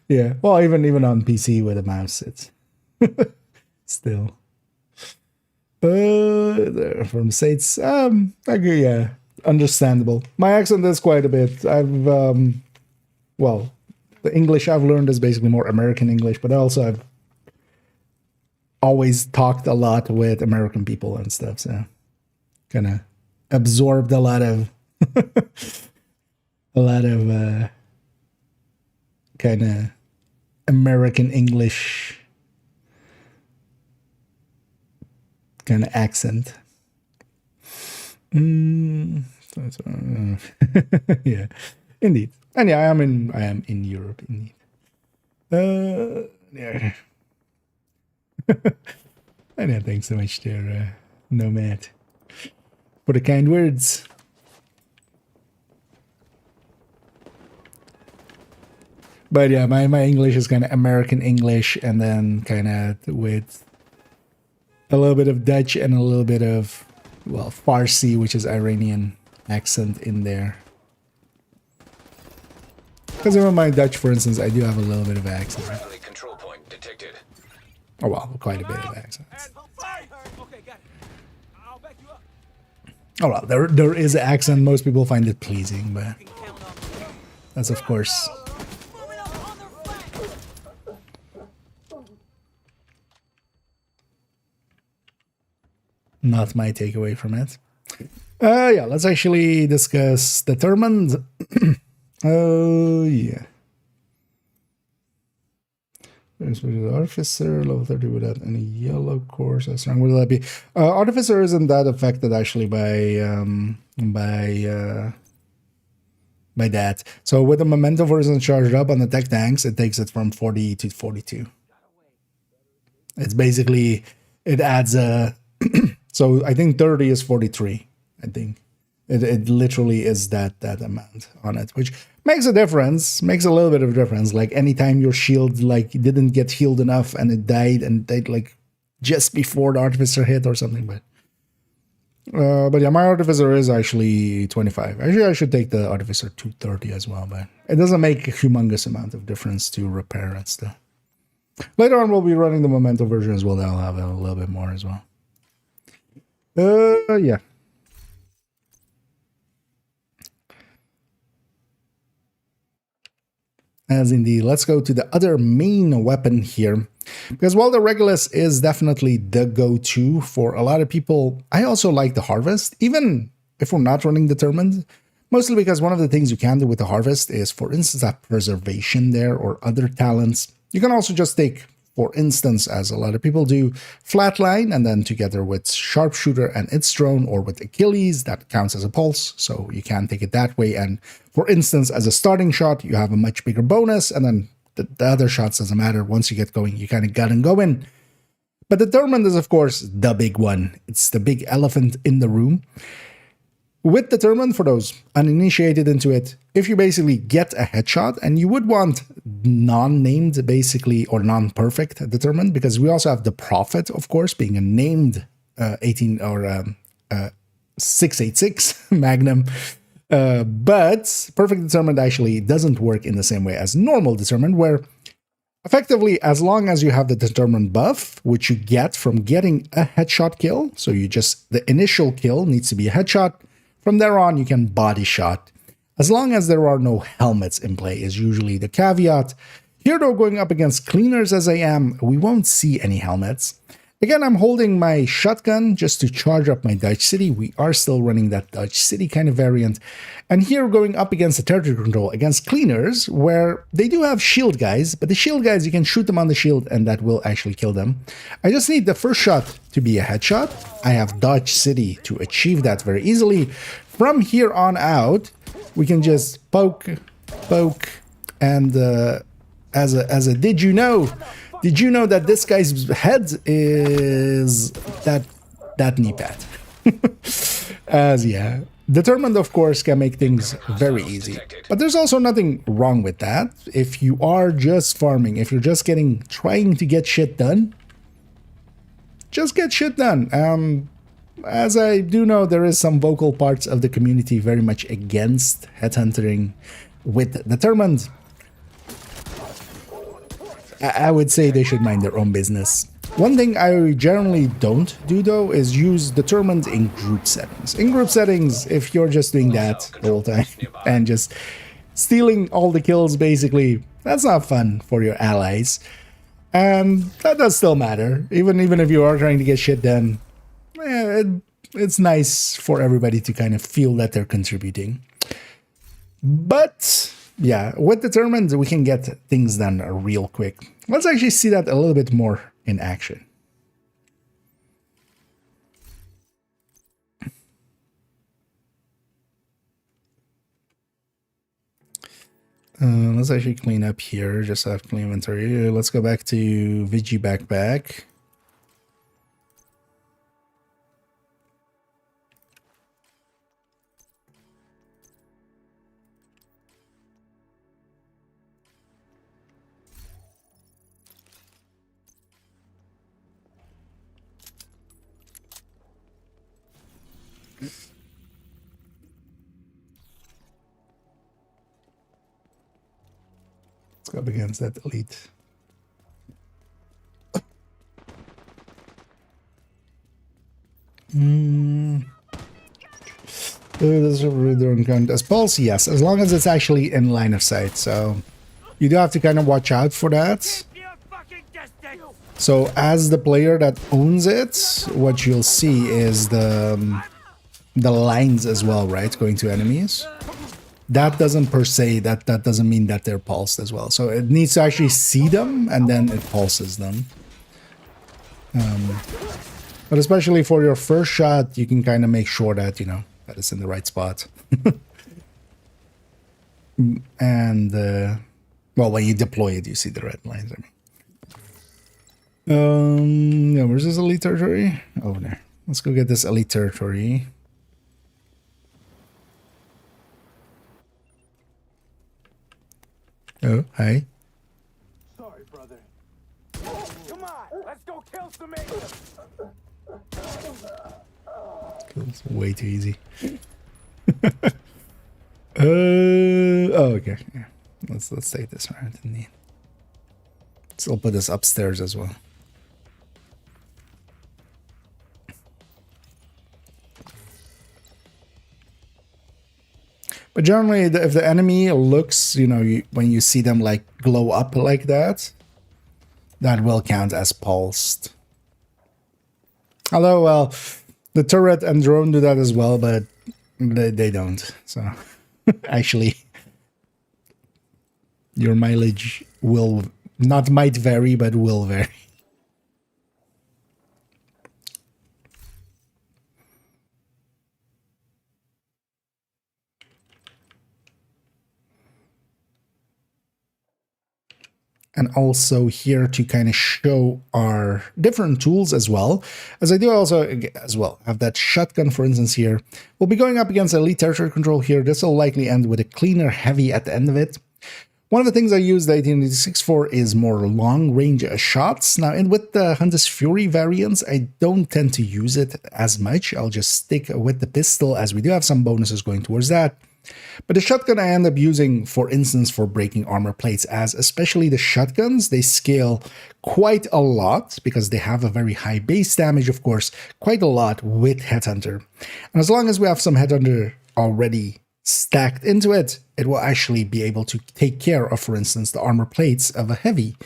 Yeah, well, even on PC with a mouse, it's still. From States, okay, yeah, understandable. My accent is quite a bit. I've, well, the English I've learned is basically more American English, but also I've always talked a lot with American people and stuff, so kind of absorbed a lot of, kind of American English kind of accent. Yeah, indeed. And yeah, I am in Europe, indeed. Yeah. And yeah, thanks so much there, Nomad, for the kind words. But yeah, my English is kind of American English, and then kind of with a little bit of Dutch and a little bit of, well, Farsi, which is Iranian accent in there. Because even my Dutch, for instance, I do have a little bit of accent. Friendly control point detected. Oh well, quite a bit of accent. Oh well, there is an accent. Most people find it pleasing, but that's of course not my takeaway from it. Yeah, let's actually discuss determined. Oh yeah. Artificer level 30 without any yellow cores. How strong will that be? Artificer isn't that affected actually by that. So with the momentum version charged up on the tech tanks, it takes it from 40 to 42. It's basically, it adds a so I think 30 is 43. I think it literally is that amount on it, which makes a difference, makes a little bit of a difference. Like anytime your shield like didn't get healed enough and it died like just before the artificer hit or something. But yeah, my artificer is actually 25. Actually, I should take the artificer to 30 as well, but it doesn't make a humongous amount of difference to repair and stuff. Later on, we'll be running the Memento version as well. I'll have a little bit more as well. Yeah. As indeed, let's go to the other main weapon here. Because while the Regulus is definitely the go-to for a lot of people, I also like the Harvest, even if we're not running Determined. Mostly because one of the things you can do with the Harvest is, for instance, have Preservation there or other talents. You can also just take, for instance, as a lot of people do, Flatline, and then together with Sharpshooter and its drone, or with Achilles, that counts as a pulse, so you can take it that way. And for instance, as a starting shot, you have a much bigger bonus, and then the other shots doesn't matter. Once you get going, you kind of got and going. But Determined is, of course, the big one. It's the big elephant in the room. With Determined, for those uninitiated into it, if you basically get a headshot, and you would want non-named, basically, or non-perfect Determined, because we also have the Prophet, of course, being a named 686 Magnum. But Perfect Determined actually doesn't work in the same way as normal Determined, where effectively, as long as you have the Determined buff, which you get from getting a headshot kill, so the initial kill needs to be a headshot. From there on, you can body shot. As long as there are no helmets in play is usually the caveat. Here though, going up against cleaners as I am, we won't see any helmets. Again, I'm holding my shotgun just to charge up my Dutch City. We are still running that Dutch City kind of variant. And here going up against the territory control, against cleaners, where they do have shield guys, but the shield guys, you can shoot them on the shield and that will actually kill them. I just need the first shot to be a headshot. I have Dodge City to achieve that very easily. From here on out, we can just poke, and as a did you know that this guy's head is that knee pad? Yeah. Determined, of course, can make things very easy. But there's also nothing wrong with that. If you are just farming, if you're just trying to get shit done, just get shit done. As I do know, there is some vocal parts of the community very much against headhunting with Determined. I would say they should mind their own business. One thing I generally don't do, though, is use Determined in group settings. In group settings, if you're just doing that the whole time and just stealing all the kills, basically, that's not fun for your allies. And that does still matter. Even if you are trying to get shit done, it's nice for everybody to kind of feel that they're contributing. But yeah, with Determined, we can get things done real quick. Let's actually see that a little bit more in action. Let's actually clean up here, just have clean inventory. Let's go back to VG Backpack. Let's go up against that elite. Does it really count as pulse? Yes, as long as it's actually in line of sight. So you do have to kind of watch out for that. So as the player that owns it, what you'll see is the lines as well, right? Going to enemies. That doesn't per se, that doesn't mean that they're pulsed as well. So it needs to actually see them and then it pulses them. But especially for your first shot, you can kind of make sure that, you know, that it's in the right spot. And, well, when you deploy it, you see the red lines, I mean. Yeah, where's this elite territory? Over there. Let's go get this elite territory. Oh, hi. Sorry, brother. Come on, let's go kill some aliens. It's way too easy. Oh, okay. Yeah. Let's take this round in the end. So I'll put this upstairs as well. But generally, if the enemy looks, you know, when you see them like glow up like that, that will count as pulsed. Although, well, the turret and drone do that as well, but they don't. So, actually, your mileage will not might vary, but will vary. And also here to kind of show our different tools as well, as I do also as well have that shotgun, for instance. Here we'll be going up against elite territory control. Here this will likely end with a cleaner heavy at the end of it. One of the things I use the 1886 for is more long range shots. Now, and with the Hunter's Fury variants, I don't tend to use it as much. I'll just stick with the pistol, as we do have some bonuses going towards that. But the shotgun I end up using, for instance, for breaking armor plates, as especially the shotguns, they scale quite a lot because they have a very high base damage, of course, quite a lot with Headhunter. And as long as we have some Headhunter already stacked into it, it will actually be able to take care of, for instance, the armor plates of a heavy.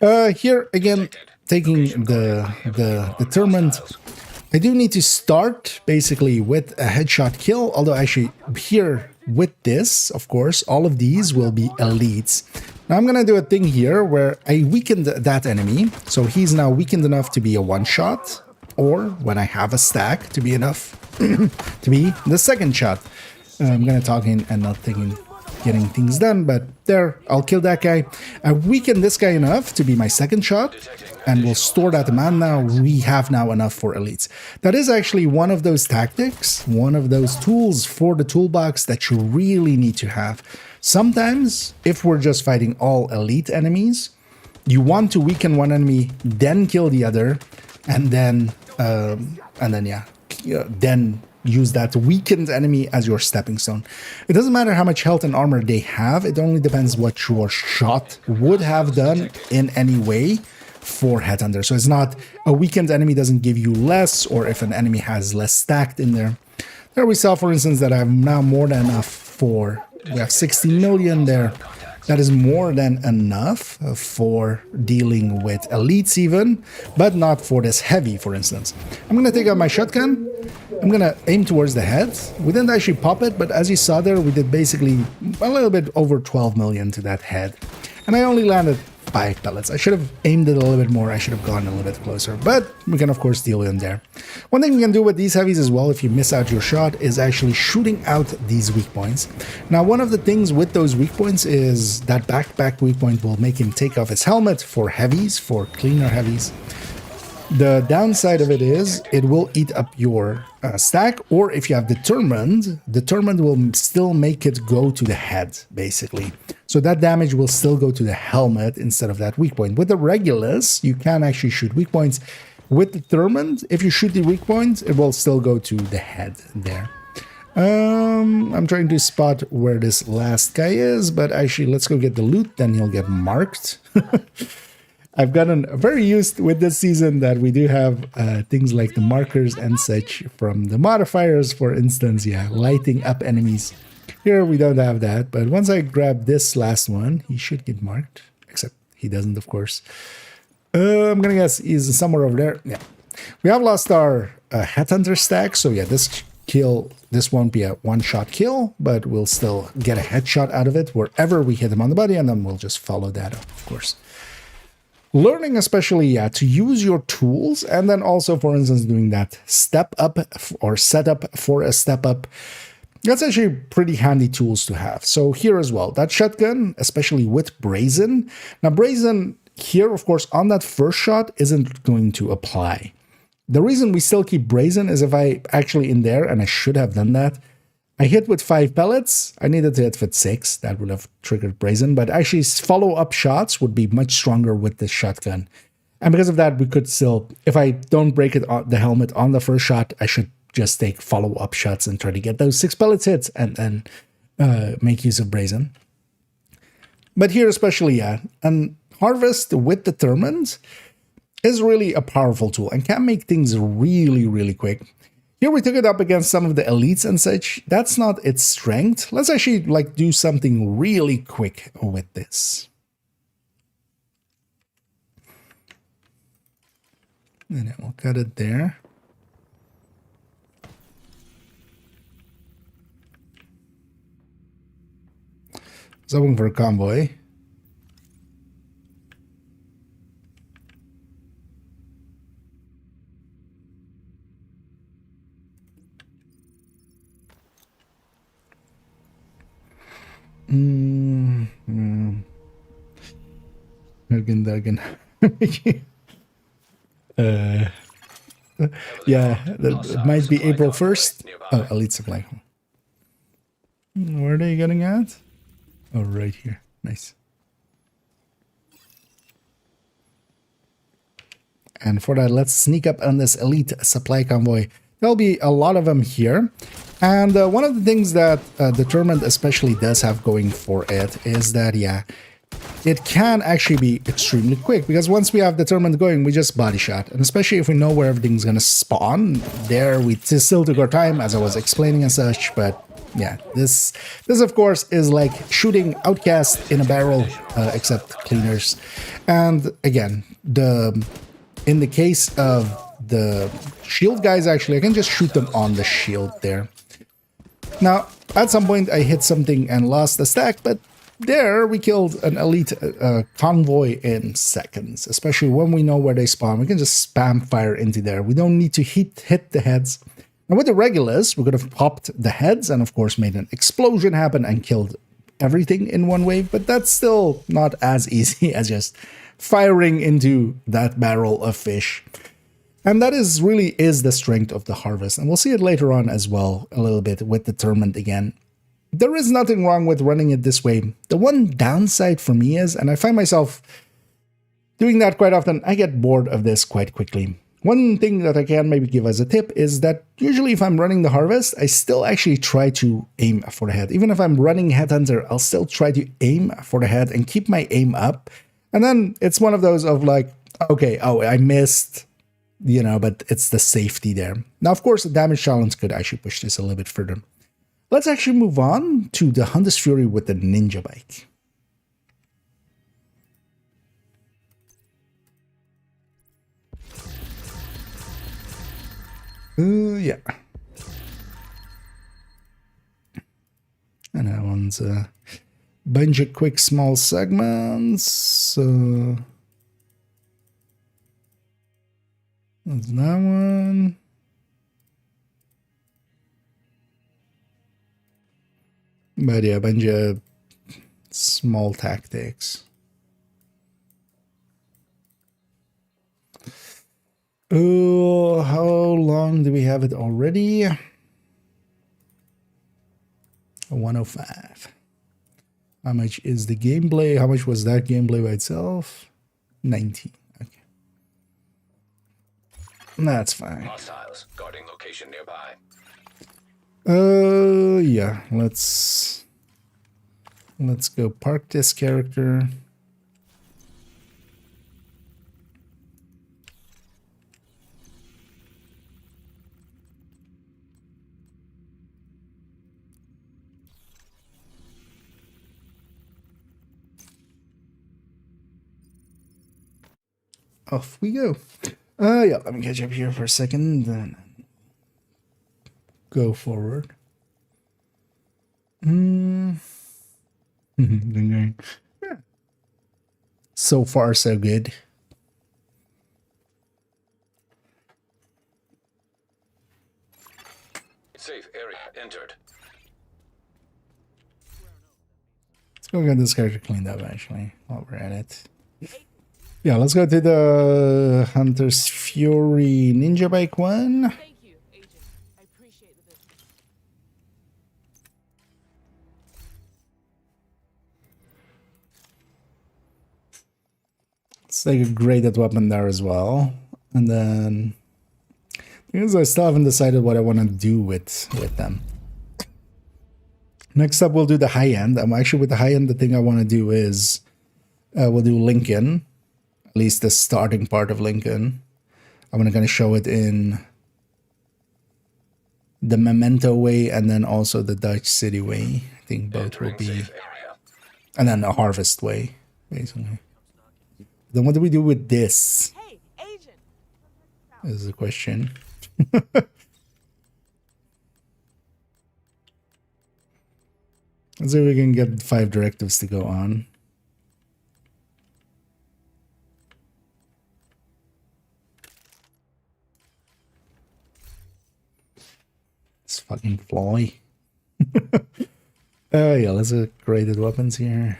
Here, again, taking the determined, I do need to start basically with a headshot kill, although actually here with this, of course, all of these will be elites. Now I'm going to do a thing here where I weakened that enemy, so he's now weakened enough to be a one-shot, or when I have a stack to be enough to be the second shot. I'm going to talk in and not thinking getting things done, but there, I'll kill that guy. I weaken this guy enough to be my second shot, and we'll store that man now. We have now enough for elites. That is actually one of those tactics, one of those tools for the toolbox that you really need to have. Sometimes, if we're just fighting all elite enemies, you want to weaken one enemy, then kill the other, and then then use that weakened enemy as your stepping stone. It doesn't matter how much health and armor they have, it only depends what your shot would have done in any way for Headhunter. So it's not a weakened enemy doesn't give you less, or if an enemy has less stacked in there. There we saw, for instance, that I have now more than enough for, we have 60 million there. That is more than enough for dealing with elites even, but not for this heavy, for instance. I'm going to take out my shotgun. I'm going to aim towards the head. We didn't actually pop it, but as you saw there, we did basically a little bit over 12 million to that head. And I only landed 5 pellets. I should have aimed it a little bit more. I should have gone a little bit closer, but we can of course deal with them there. One thing we can do with these heavies as well, if you miss out your shot, is actually shooting out these weak points. Now, one of the things with those weak points is that backpack weak point will make him take off his helmet for heavies, for cleaner heavies. The downside of it is it will eat up your stack, or if you have determined will still make it go to the head, basically. So that damage will still go to the helmet instead of that weak point. With the Regulus, you can actually shoot weak points. With determined, if you shoot the weak point, it will still go to the head there. I'm trying to spot where this last guy is, but actually let's go get the loot, then he'll get marked. I've gotten very used with this season that we do have things like the markers and such from the modifiers, for instance, lighting up enemies. Here we don't have that, but once I grab this last one, he should get marked, except he doesn't, of course. I'm gonna guess he's somewhere over there. Yeah, we have lost our Headhunter stack, so yeah, this won't be a one-shot kill, but we'll still get a headshot out of it wherever we hit him on the body, and then we'll just follow that up, of course. Learning especially to use your tools, and then also, for instance, doing that step up or setup for a step up. That's actually pretty handy tools to have. So here as well, that shotgun, especially with Brazen. Now Brazen here, of course, on that first shot isn't going to apply. The reason we still keep Brazen is if I actually in there, and I should have done that, I hit with 5 pellets. I needed to hit with 6. That would have triggered Brazen, but actually follow-up shots would be much stronger with this shotgun. And because of that, we could still, if I don't break it on the helmet on the first shot, I should just take follow-up shots and try to get those 6 pellets hits and then make use of Brazen. But here especially, and Harvest with Determined is really a powerful tool and can make things really, really quick. Here we took it up against some of the elites and such. That's not its strength. Let's actually do something really quick with this. And then we'll cut it there. It's open for a convoy. Again. Yeah, it might be April 1st. Oh, elite supply. Where are they getting at? Oh, right here. Nice. And for that, let's sneak up on this elite supply convoy. There'll be a lot of them here. And one of the things that Determined especially does have going for it is that, yeah, it can actually be extremely quick, because once we have Determined going, we just body shot. And especially if we know where everything's going to spawn, there we still took our time, as I was explaining and such. But yeah, this of course is like shooting outcasts in a barrel, except cleaners. And again, in the case of the shield guys, actually, I can just shoot them on the shield there. Now, at some point, I hit something and lost the stack, but there we killed an elite convoy in seconds. Especially when we know where they spawn, we can just spam fire into there. We don't need to hit the heads. And with the Regulus, we could have popped the heads and, of course, made an explosion happen and killed everything in one wave. But that's still not as easy as just firing into that barrel of fish. And that really is the strength of the Harvest. And we'll see it later on as well, a little bit with Determined again. There is nothing wrong with running it this way. The one downside for me is, and I find myself doing that quite often, I get bored of this quite quickly. One thing that I can maybe give as a tip is that usually if I'm running the Harvest, I still actually try to aim for the head. Even if I'm running Headhunter, I'll still try to aim for the head and keep my aim up. And then it's one of those of like, okay, oh, I missed, you know, but it's the safety there. Now, of course, the damage challenge could actually push this a little bit further. Let's actually move on to the Hunter's Fury with the Ninja Bike. Yeah. And that one's a bunch of quick small segments. That's that one. But yeah, a bunch of small tactics. Oh, how long do we have it already? 105. How much is the gameplay? How much was that gameplay by itself? 19. Okay. That's fine. Hostiles guarding location nearby. Yeah, let's go park this character. Off we go. Yeah, let me catch up here for a second, then go forward. So far, so good. Safe area entered. Let's go get this character cleaned up, actually, while we're at it. Yeah, let's go to the Hunter's Fury Ninja Bike one. Thank you, Agent. I appreciate the business. Let's take a graded weapon there as well. And then, because I still haven't decided what I want to do with them. Next up, we'll do the high end. Actually, with the high end, the thing I want to do is we'll do Lincoln. At least the starting part of Lincoln. I'm going to show it in the Memento way and then also the Dutch City way. I think both will be. And then the Harvest way, basically. Then what do we do with this? Hey, Agent. is the question. Let's see if we can get 5 directives to go on. This fucking fly. Yeah, let's upgrade weapons here.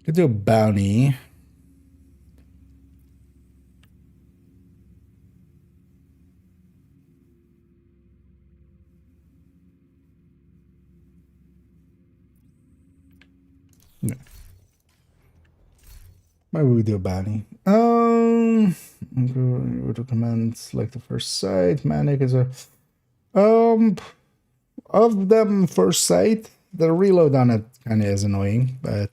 Could do a bounty. No. Maybe we do a bounty. Go to command, select the first site. Manic is a of them first site. The reload on it kind of is annoying, but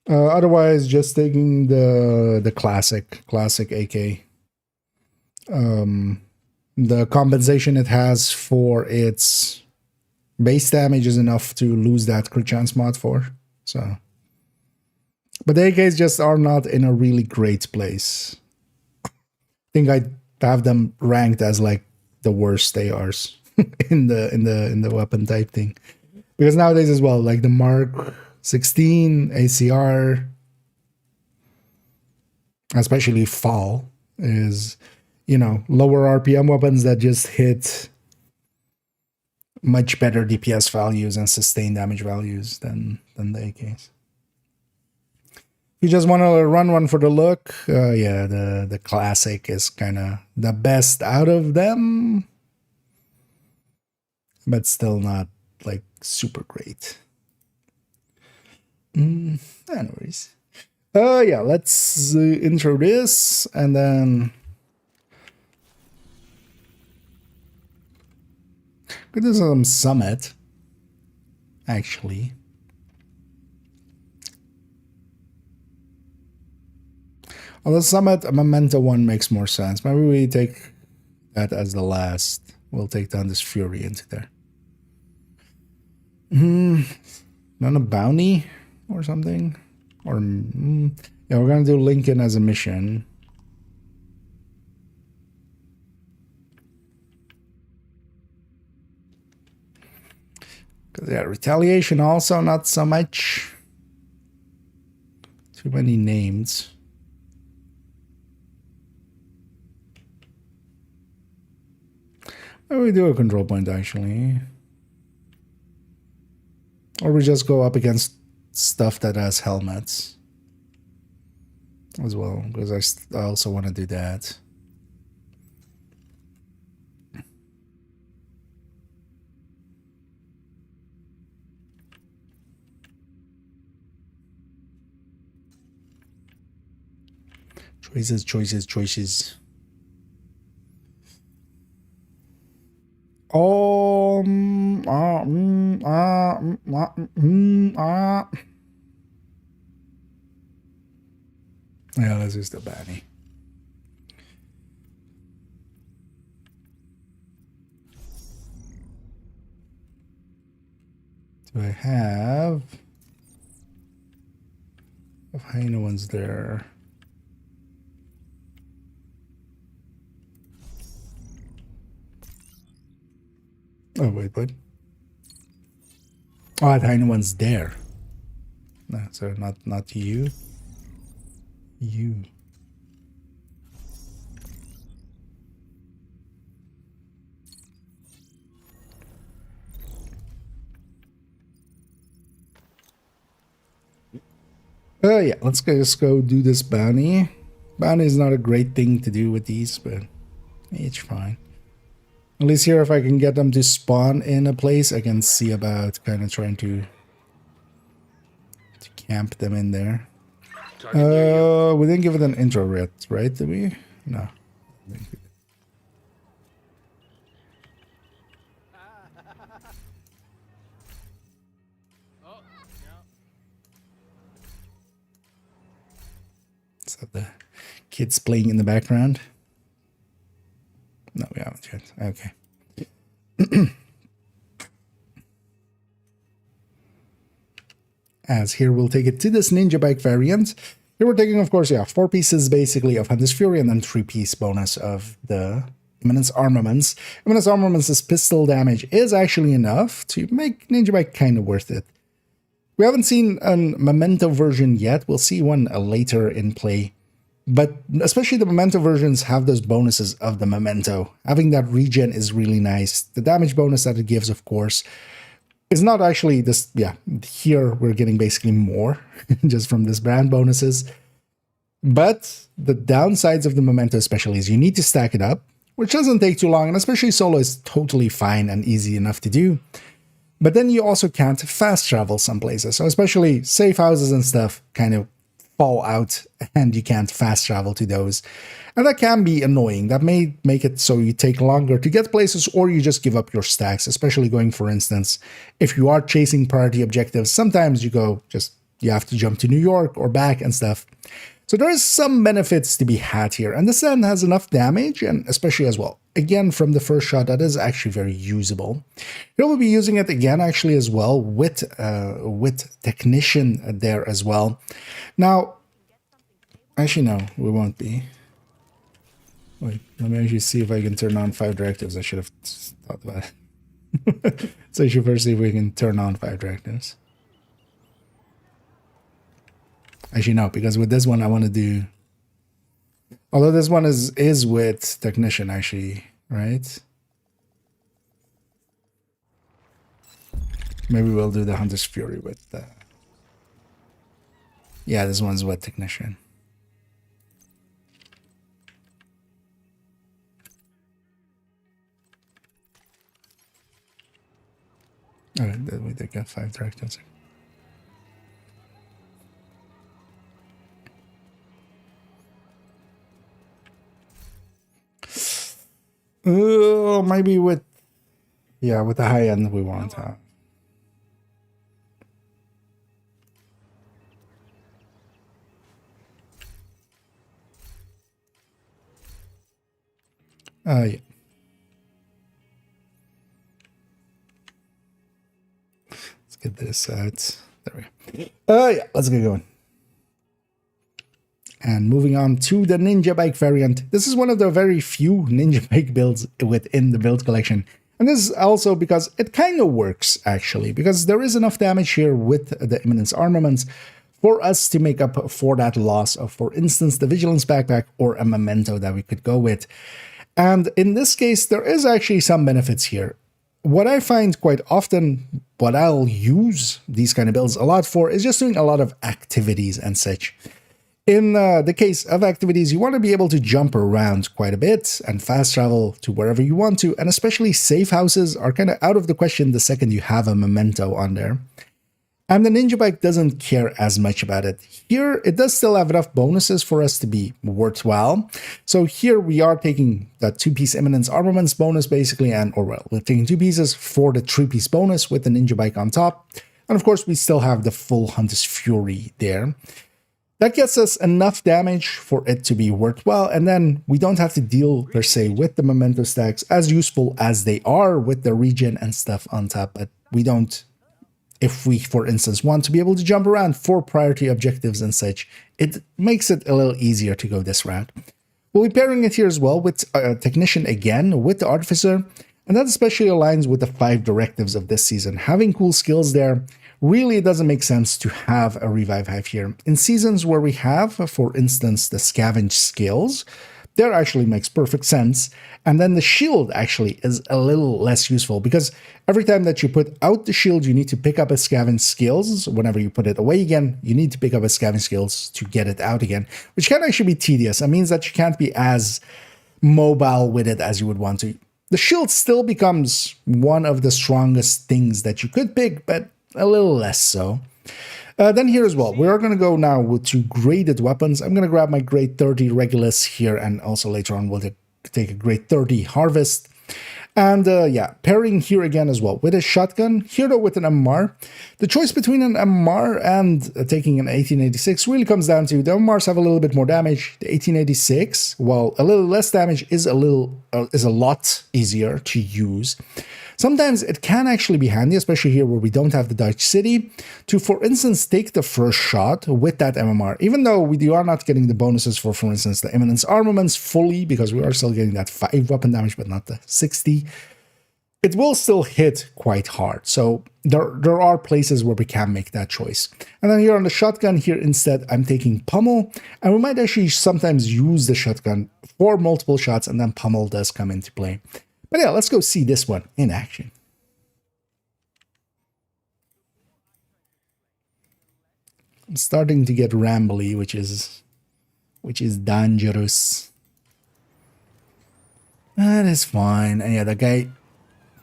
otherwise, just taking the classic AK. The compensation it has for its base damage is enough to lose that crit chance mod for. So, but the AKs just are not in a really great place. I think I'd have them ranked as like the worst ARs in the weapon type thing, because nowadays as well, like the Mark 16 ACR, especially Fall, is, you know, lower RPM weapons that just hit much better DPS values and sustained damage values than the AKs. If you just want to run one for the look, yeah, the classic is kind of the best out of them, but still not like super great. Anyways, yeah, let's intro this and then go do some summit. Actually, on the summit, a memento one makes more sense. Maybe we take that as the last. We'll take down this Fury into there. Not a bounty or something, or yeah, we're gonna do Lincoln as a mission. Cause yeah, retaliation also not so much. Too many names. Maybe we do a control point actually. Or we just go up against stuff that has helmets as well, because I also want to do that. Choices. Yeah, let's use the baddie. Do I have? If no one's there. Oh wait. Oh, I one's there. No, so not you. You. Yeah, let's just go do this bounty. Bounty is not a great thing to do with these, but it's fine. At least here, if I can get them to spawn in a place, I can see about kind of trying to camp them in there. We didn't give it an intro yet, right? Did we? No. kids playing in the background. No, we haven't yet. Okay. As here we'll take it to this ninja bike variant. Here we're taking, of course, 4 pieces basically of Hunter's Fury and then 3-piece bonus of the Imminence Armaments. Imminence Armaments' pistol damage is actually enough to make ninja bike kind of worth it. We haven't seen a Memento version yet. We'll see one later in play. But especially the Memento versions have those bonuses of the Memento. Having that regen is really nice. The damage bonus that it gives, of course, is not actually this. Yeah, here we're getting basically more just from this brand bonuses. But the downsides of the Memento especially is you need to stack it up, which doesn't take too long, and especially solo is totally fine and easy enough to do. But then you also can't fast travel some places. So especially safe houses and stuff kind of fall out and you can't fast travel to those. And that can be annoying. That may make it so you take longer to get places or you just give up your stacks, especially going, for instance, if you are chasing priority objectives, sometimes you have to jump to New York or back and stuff. So there is some benefits to be had here. And the Sand has enough damage, and especially as well, again, from the first shot, that is actually very usable. Here we'll be using it again, actually, as well, with Technician there as well. Now, actually, no, we won't be. Wait, let me actually see if I can turn on 5 directives. I should have thought about it. So I should first see if we can turn on 5 directives. Actually, no, because with this one, I want to do... Although this one is with Technician, actually, right? Maybe we'll do the Hunter's Fury with... Yeah, this one's with Technician. Alright, then we take 5 directives. Maybe with the high end we want. Yeah. Let's get this out. There we go. Yeah, let's get going. And moving on to the Ninja Bike variant. This is one of the very few Ninja Bike builds within the build collection. And this is also because it kind of works, actually, because there is enough damage here with the Imminence Armaments for us to make up for that loss of, for instance, the Vigilance Backpack or a Memento that we could go with. And in this case, there is actually some benefits here. What I find quite often, what I'll use these kind of builds a lot for is just doing a lot of activities and such. In the case of activities, you want to be able to jump around quite a bit and fast travel to wherever you want to, and especially safe houses are kind of out of the question the second you have a Memento on there. And the Ninja Bike doesn't care as much about it. Here, it does still have enough bonuses for us to be worthwhile. So here we are taking that 2-piece Imminence Armaments bonus basically, we're taking 2 pieces for the 3-piece bonus with the Ninja Bike on top. And of course, we still have the full Hunter's Fury there. That gets us enough damage for it to be worthwhile, and then we don't have to deal, per se, with the Memento stacks, as useful as they are with the regen and stuff on top, but we don't, if we, for instance, want to be able to jump around for priority objectives and such, it makes it a little easier to go this route. We'll be pairing it here as well with Technician again, with the Artificer, and that especially aligns with the 5 directives of this season. Having cool skills there, really it doesn't make sense to have a Revive Hive here. In seasons where we have, for instance, the Scavenge skills, there actually makes perfect sense. And then the shield actually is a little less useful because every time that you put out the shield, you need to pick up a Scavenge skills. Whenever you put it away again, you need to pick up a Scavenge skills to get it out again, which can actually be tedious. It means that you can't be as mobile with it as you would want to. The shield still becomes one of the strongest things that you could pick, but a little less so. Then here as well, we're going to go now to graded weapons. I'm going to grab my grade 30 Regulus here, and also later on we'll take a grade 30 Harvest. And yeah, pairing here again as well with a shotgun, here though with an MMR. The choice between an MMR and taking an 1886 really comes down to the MMRs have a little bit more damage. The 1886, while a little less damage, is a lot easier to use. Sometimes it can actually be handy, especially here where we don't have the Dutch city, to, for instance, take the first shot with that MMR. Even though we are not getting the bonuses for instance, the Eminence armaments fully, because we are still getting that 5 weapon damage, but not the 60. It will still hit quite hard. So there are places where we can make that choice. And then here on the shotgun here, instead, I'm taking Pummel. And we might actually sometimes use the shotgun for multiple shots, and then Pummel does come into play. But yeah, let's go see this one in action. I'm starting to get rambly, which is dangerous. That is fine. And yeah, the guy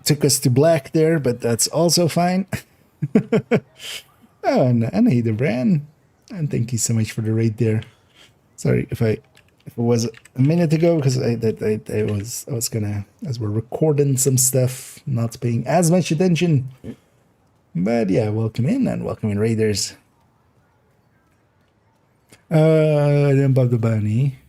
took us to black there, but that's also fine. Oh, and hey, Bran. And thank you so much for the raid there. Sorry if it was a minute ago, because I was gonna, as we're recording some stuff, not paying as much attention. But yeah, welcome in raiders. I didn't pop the bunny.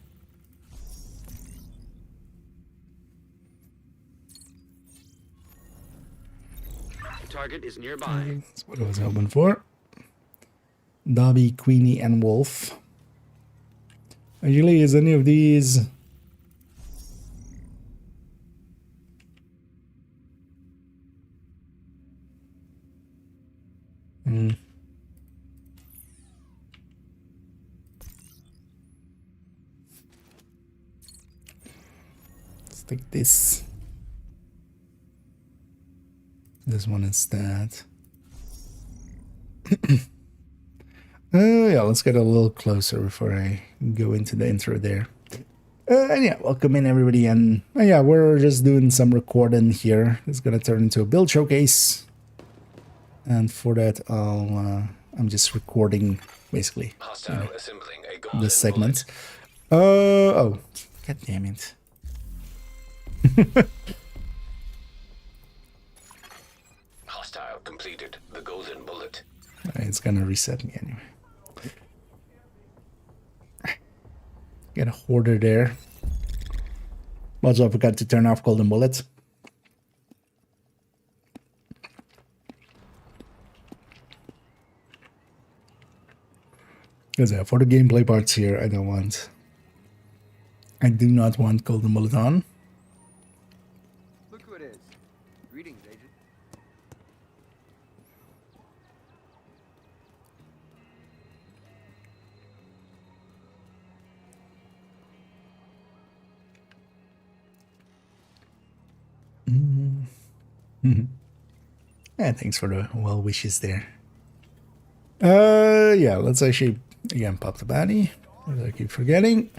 Target is nearby. That's what I was hoping for. Dobby, Queenie, and Wolf. Actually, is any of these... Let's take this. This one instead. Yeah, let's get a little closer before I go into the intro there. And yeah, welcome in everybody, and yeah, we're just doing some recording here. It's gonna turn into a build showcase, and for that, I'm just recording basically this segment. Oh, god damn it! Hostile completed the golden bullet. It's gonna reset me anyway. Get a hoarder there. Also, I forgot to turn off golden bullets. Because yeah, for the gameplay parts here, I do not want golden bullet on. Look who it is. Greetings, Agent. Yeah, thanks for the well wishes there. Yeah, let's actually again pop the baddie. I keep forgetting.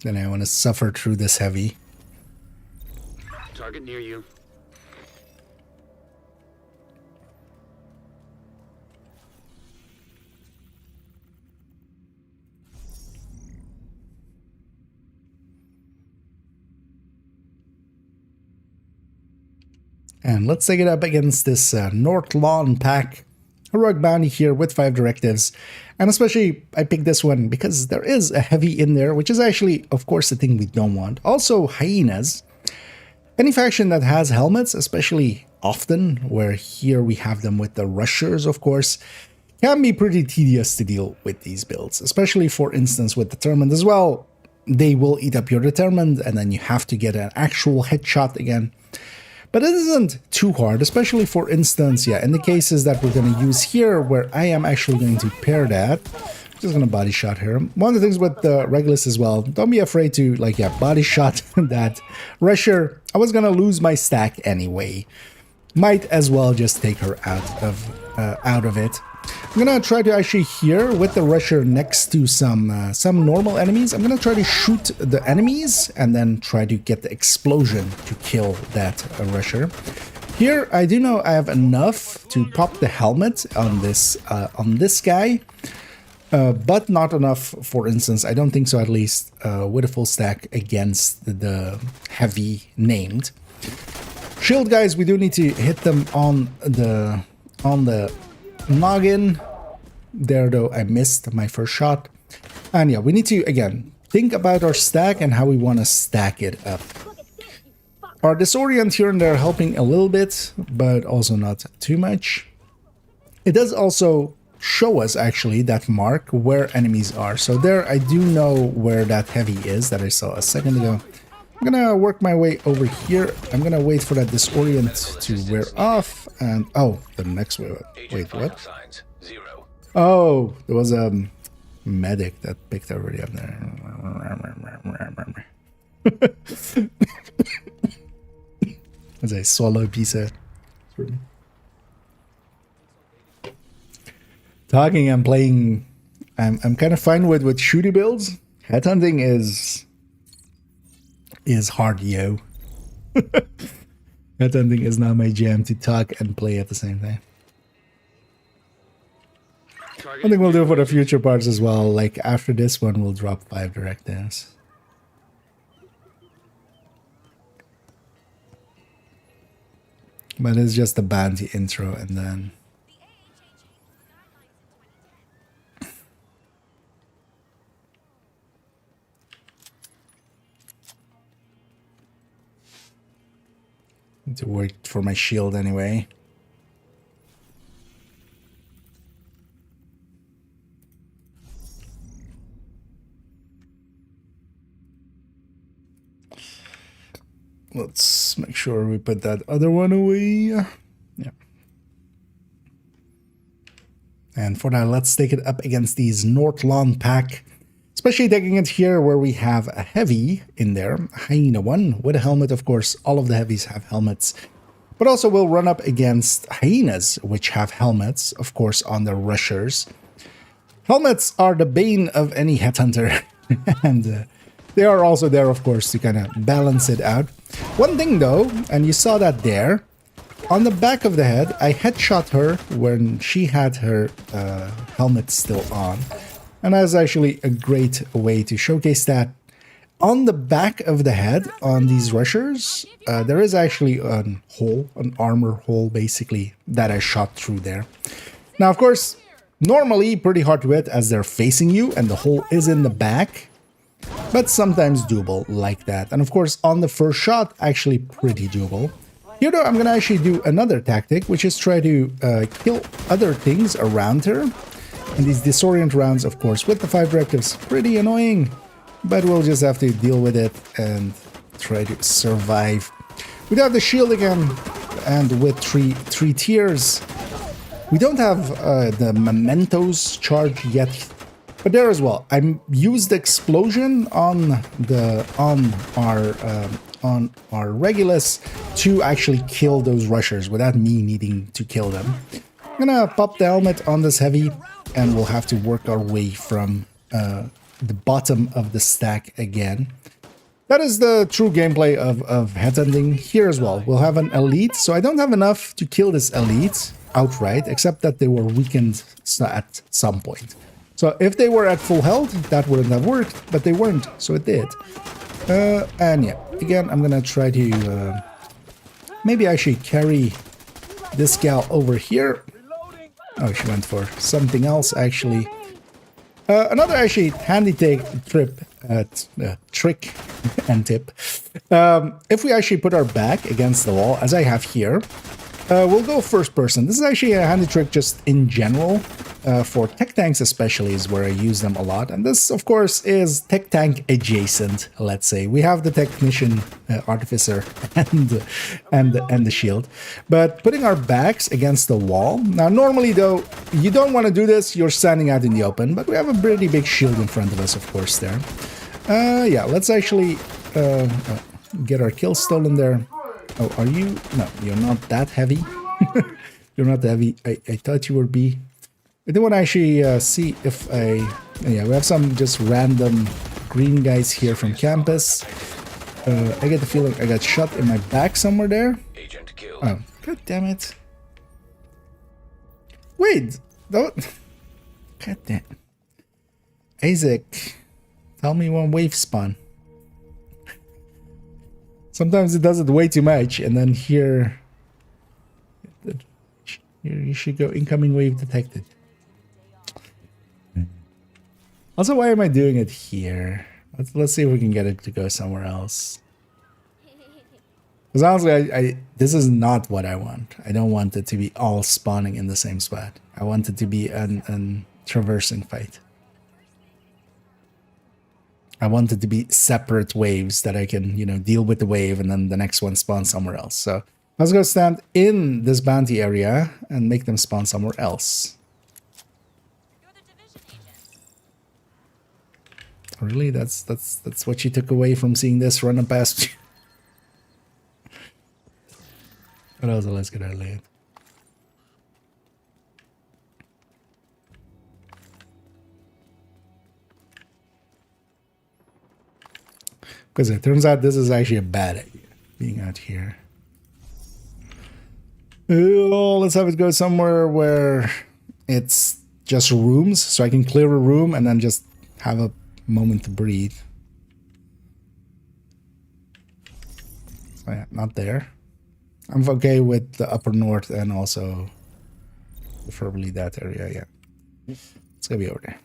Then I want to suffer through this heavy. Target near you. And let's take it up against this North Lawn pack. Heroic bounty here with 5 directives. And especially, I picked this one because there is a heavy in there, which is actually, of course, the thing we don't want. Also, hyenas. Any faction that has helmets, especially often, where here we have them with the rushers, of course, can be pretty tedious to deal with these builds. Especially, for instance, with Determined as well. They will eat up your Determined, and then you have to get an actual headshot again. But it isn't too hard, especially for instance, yeah, in the cases that we're going to use here, where I am actually going to pair that. I'm just going to body shot here. One of the things with the Regulus as well, don't be afraid to, like, yeah, body shot that Rusher. I was going to lose my stack anyway. Might as well just take her out of it. I'm gonna try to actually here with the Rusher next to some normal enemies. I'm gonna try to shoot the enemies and then try to get the explosion to kill that Rusher. Here I do know I have enough to pop the helmet on this guy. but not enough, for instance, I don't think so, at least, with a full stack against the heavy named. Shield guys, we do need to hit them on the noggin. There, though, I missed my first shot. And yeah, we need to, again, think about our stack and how we want to stack it up. Our disorient here and there helping a little bit, but also not too much. It does also show us, actually, that mark where enemies are. So there, I do know where that heavy is that I saw a second ago. I'm gonna work my way over here. I'm gonna wait for that disorient to wear off. And, oh, the next way. Wait, what? Oh, there was a medic that picked everybody up there. As I swallow a piece of... Talking and playing, I'm kind of fine with shooty builds. Headhunting is hard, yo. Headhunting is not my jam to talk and play at the same time. I think we'll do it for the future parts as well. Like after this one, we'll drop 5 directives. But it's just a bounty intro and then... Need to wait for my shield anyway. Let's make sure we put that other one away. Yeah. And for now, let's take it up against these North Lawn pack. Especially taking it here where we have a heavy in there. A hyena one with a helmet, of course. All of the heavies have helmets. But also we'll run up against hyenas, which have helmets, of course, on their rushers. Helmets are the bane of any headhunter. And they are also there, of course, to kind of balance it out. One thing, though, and you saw that there, on the back of the head, I headshot her when she had her helmet still on. And that's actually a great way to showcase that. On the back of the head, on these rushers, there is actually an hole, an armor hole, basically, that I shot through there. Now, of course, normally pretty hard to hit as they're facing you and the hole is in the back. But sometimes doable like that. And of course, on the first shot, actually pretty doable. Here though, I'm going to actually do another tactic, which is try to kill other things around her. And these disorient rounds, of course, with the 5 directives, pretty annoying. But we'll just have to deal with it and try to survive. We have the shield again, and with three tiers. We don't have the mementos charge yet. But there as well, I used the explosion on our Regulus to actually kill those rushers without me needing to kill them. I'm gonna pop the helmet on this heavy, and we'll have to work our way from the bottom of the stack again. That is the true gameplay of headhunting here as well. We'll have an elite, so I don't have enough to kill this elite outright, except that they were weakened at some point. So if they were at full health, that wouldn't have worked, but they weren't, so it did. And yeah, again, I'm gonna try to maybe actually carry this gal over here. Oh, she went for something else, actually. Another actually handy trick and tip. If we actually put our back against the wall, as I have here, we'll go first person. This is actually a handy trick just in general. For tech tanks especially is where I use them a lot. And this, of course, is tech tank adjacent, let's say. We have the technician, artificer, and the shield. But putting our backs against the wall. Now, normally, though, you don't want to do this. You're standing out in the open. But we have a pretty big shield in front of us, of course, there. Yeah, let's actually get our kill stolen there. Oh, are you? No, you're not that heavy. You're not that heavy. I thought you would be. I do want to actually see if yeah, we have some just random green guys here from campus. I get the feeling I got shot in my back somewhere there. Agent killed. Oh, god damn it. Wait, don't. God damn. Isaac, tell me when wave spawn. Sometimes it does it way too much, and then here you should go incoming wave detected. Also, why am I doing it here? Let's see if we can get it to go somewhere else. Because honestly, this is not what I want. I don't want it to be all spawning in the same spot. I want it to be an traversing fight. I want it to be separate waves that I can, you know, deal with the wave and then the next one spawns somewhere else. So let's go stand in this bounty area and make them spawn somewhere else. Really? That's what you took away from seeing this running past you? What else? Let's get our land. Because it turns out this is actually a bad idea, being out here. Oh, let's have it go somewhere where it's just rooms, so I can clear a room and then just have a moment to breathe. So yeah, not there. I'm okay with the upper north and also preferably that area, yeah. It's gonna be over there.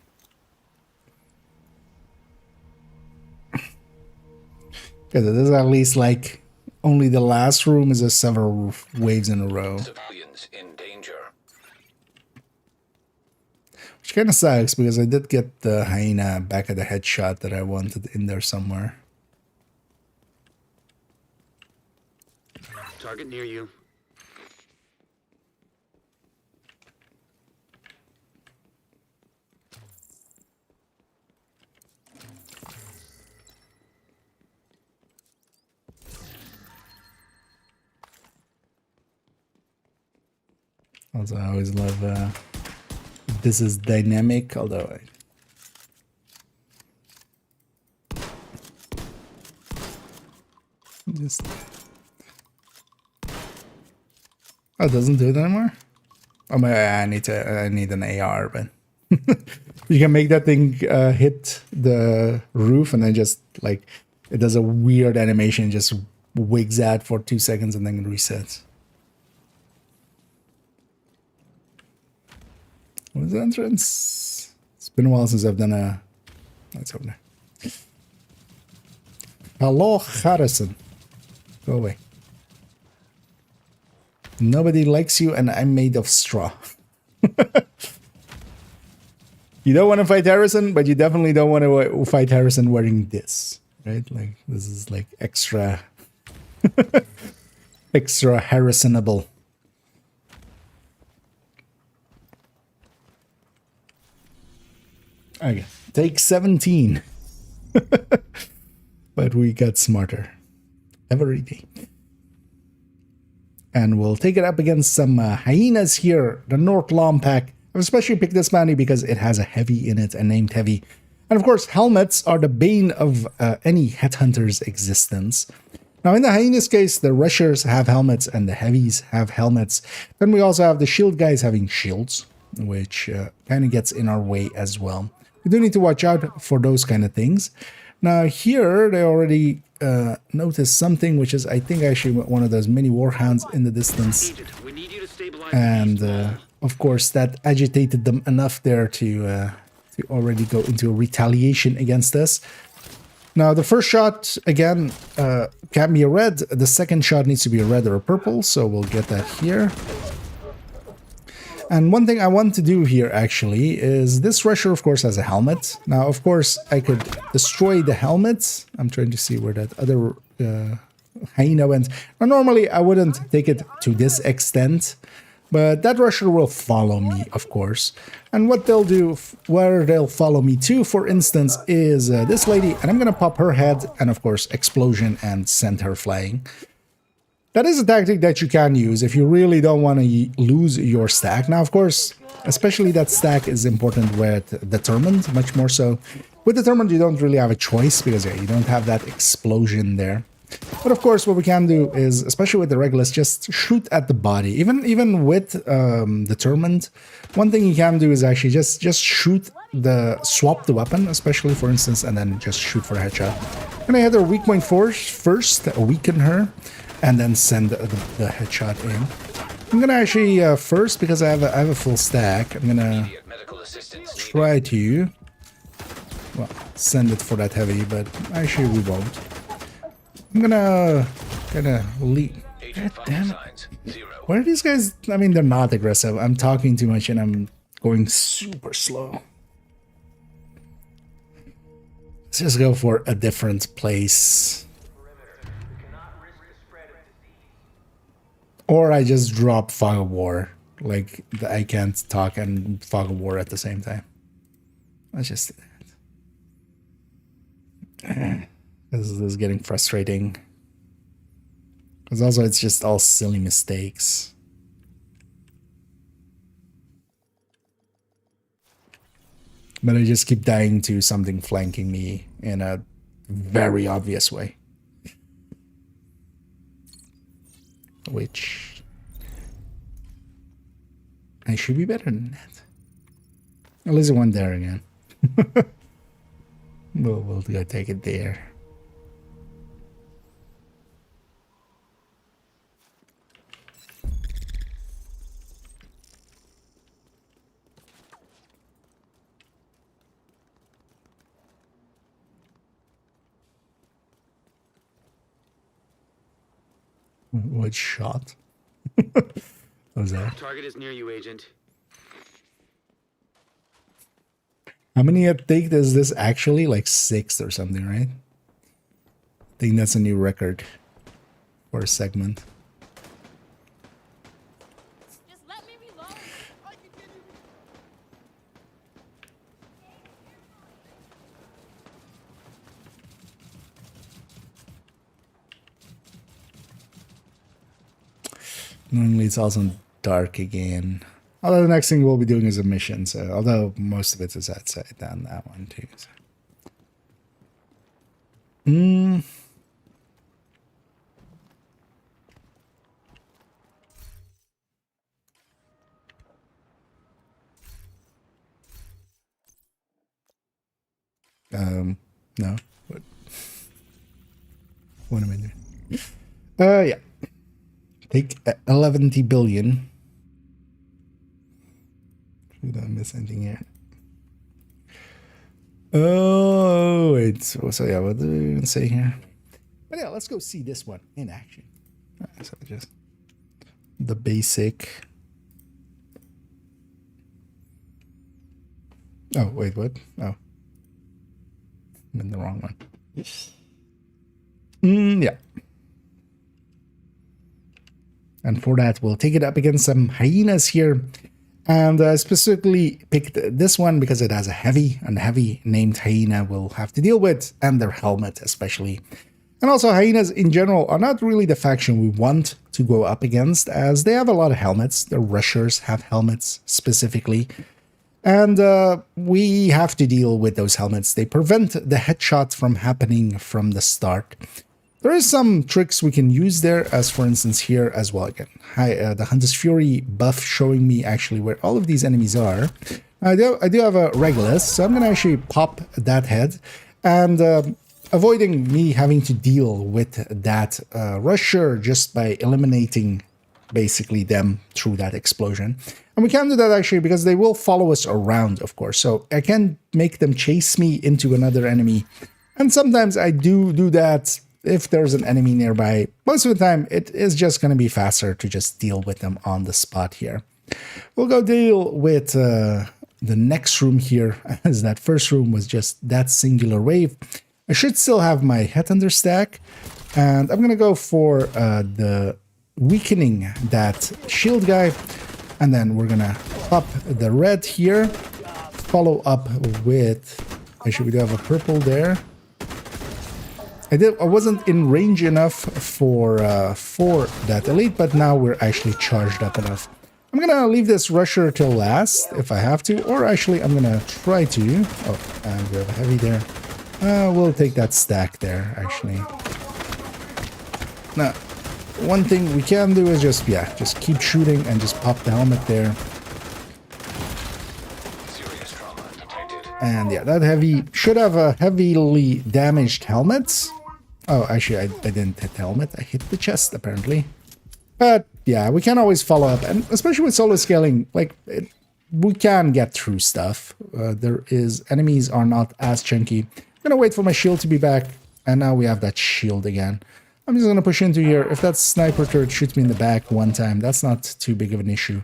Because it is at least like only the last room is a several waves in a row. Civilians in danger. Which kind of sucks because I did get the hyena back at the headshot that I wanted in there somewhere. Target near you. Also, I always love this is dynamic, although just oh, it doesn't do it anymore. Oh my! I need an AR, but you can make that thing hit the roof and then just like it does a weird animation, just wigs out for 2 seconds and then it resets. What is the entrance? It's been a while since I've done a... Let's open it. Hello, Harrison. Go away. Nobody likes you and I'm made of straw. You don't want to fight Harrison, but you definitely don't want to fight Harrison wearing this. Right? Like, this is like extra... extra Harrisonable. Okay, take 17. But we got smarter every day. And we'll take it up against some hyenas here, the North Lawn Pack. I've especially picked this bounty because it has a heavy in it, and named heavy. And of course, helmets are the bane of any headhunter's existence. Now, in the hyenas case, the rushers have helmets and the heavies have helmets. Then we also have the shield guys having shields, which kind of gets in our way as well. We do need to watch out for those kind of things. Now here, they already noticed something, which is, I think, actually one of those mini warhounds in the distance. And, of course, that agitated them enough there to already go into a retaliation against us. Now, the first shot, again, can't be a red. The second shot needs to be a red or a purple, so we'll get that here. And one thing I want to do here, actually, is this rusher, of course, has a helmet. Now, of course, I could destroy the helmet. I'm trying to see where that other hyena went. Now, normally, I wouldn't take it to this extent, but that rusher will follow me, of course. And what they'll do, where they'll follow me to, for instance, is this lady, and I'm going to pop her head, and of course, explosion, and send her flying. That is a tactic that you can use if you really don't want to lose your stack. Now, of course, especially that stack is important with Determined, much more so. With Determined, you don't really have a choice because yeah, you don't have that explosion there. But of course, what we can do is, especially with the Regulus, just shoot at the body. Even with Determined, one thing you can do is actually just swap the weapon, especially for instance, and then just shoot for a headshot. And I hit her weak point first, weaken her, and then send the headshot in. I'm gonna actually first, because I have a full stack, I'm gonna try to send it for that heavy, but actually we won't. I'm gonna leave. God damn it. Why are these guys? I mean, they're not aggressive. I'm talking too much and I'm going super slow. Let's just go for a different place. Or I just drop Fog of War. Like, I can't talk and Fog of War at the same time. Let's just do that. This is getting frustrating. Because also it's just all silly mistakes. But I just keep dying to something flanking me in a very obvious way. Which I should be better than that. At least one there again. We'll go take it there. What shot? What was that? Target is near you, Agent. How many I think is this actually? Like 6 or something, right? I think that's a new record for a segment. Just let me reload. Normally it's also dark again. Although the next thing we'll be doing is a mission, so although most of it is outside down that one too. So. No. What am I doing? Yeah. Take 11 billion. Did I miss anything here? Oh, wait. So yeah, what did we even say here? But yeah, let's go see this one in action. Right, so just the basic. Oh, wait, what? Oh. I'm in the wrong one. Yeah. And for that, we'll take it up against some hyenas here. And specifically picked this one because it has a heavy, and the heavy named hyena we'll have to deal with, and their helmet especially. And also hyenas in general are not really the faction we want to go up against, as they have a lot of helmets. The rushers have helmets specifically. And we have to deal with those helmets. They prevent the headshot from happening from the start. There is some tricks we can use there, as for instance here as well. Again, the Hunter's Fury buff showing me actually where all of these enemies are. I do have a Regulus, so I'm going to actually pop that head. And avoiding me having to deal with that rusher just by eliminating basically them through that explosion. And we can do that actually because they will follow us around, of course. So I can make them chase me into another enemy. And sometimes I do that if there's an enemy nearby. Most of the time, it is just going to be faster to just deal with them on the spot here. We'll go deal with the next room here, as that first room was just that singular wave. I should still have my Headhunter stack, and I'm going to go for the weakening that shield guy, and then we're going to pop the red here, follow up with, actually we do have a purple there. I wasn't in range enough for that elite, but now we're actually charged up enough. I'm gonna leave this rusher till last if I have to, or actually I'm gonna try to. Oh, and we have a heavy there. We'll take that stack there actually. Now, one thing we can do is just keep shooting and just pop the helmet there. Serious trauma detected. And yeah, that heavy should have a heavily damaged helmet. Oh, actually, I didn't hit the helmet. I hit the chest, apparently. But yeah, we can always follow up. And especially with solo scaling, like, we can get through stuff. Enemies are not as chunky. I'm gonna wait for my shield to be back. And now we have that shield again. I'm just gonna push into here. If that sniper turret shoots me in the back one time, that's not too big of an issue.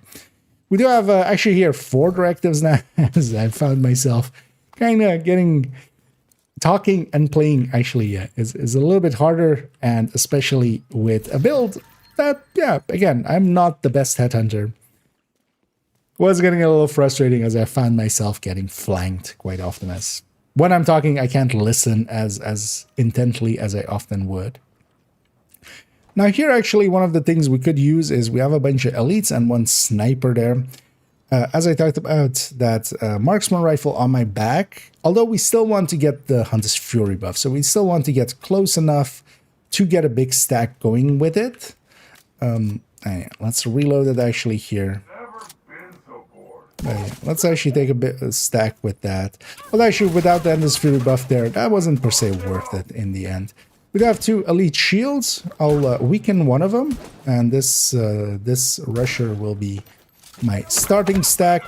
We do have, actually here, 4 directives now, as I found myself kind of talking and playing, actually, is a little bit harder, and especially with a build that, yeah, again, I'm not the best headhunter. Was getting a little frustrating as I found myself getting flanked quite often. As when I'm talking, I can't listen as intently as I often would. Now here, actually, one of the things we could use is we have a bunch of elites and 1 sniper there. As I talked about, that marksman rifle on my back, although we still want to get the Hunter's Fury buff, so we still want to get close enough to get a big stack going with it. Let's reload it actually here. Let's actually take a stack with that. Well, actually, without the Hunter's Fury buff there, that wasn't per se worth it in the end. We have 2 elite shields. I'll weaken one of them, and this rusher will be my starting stack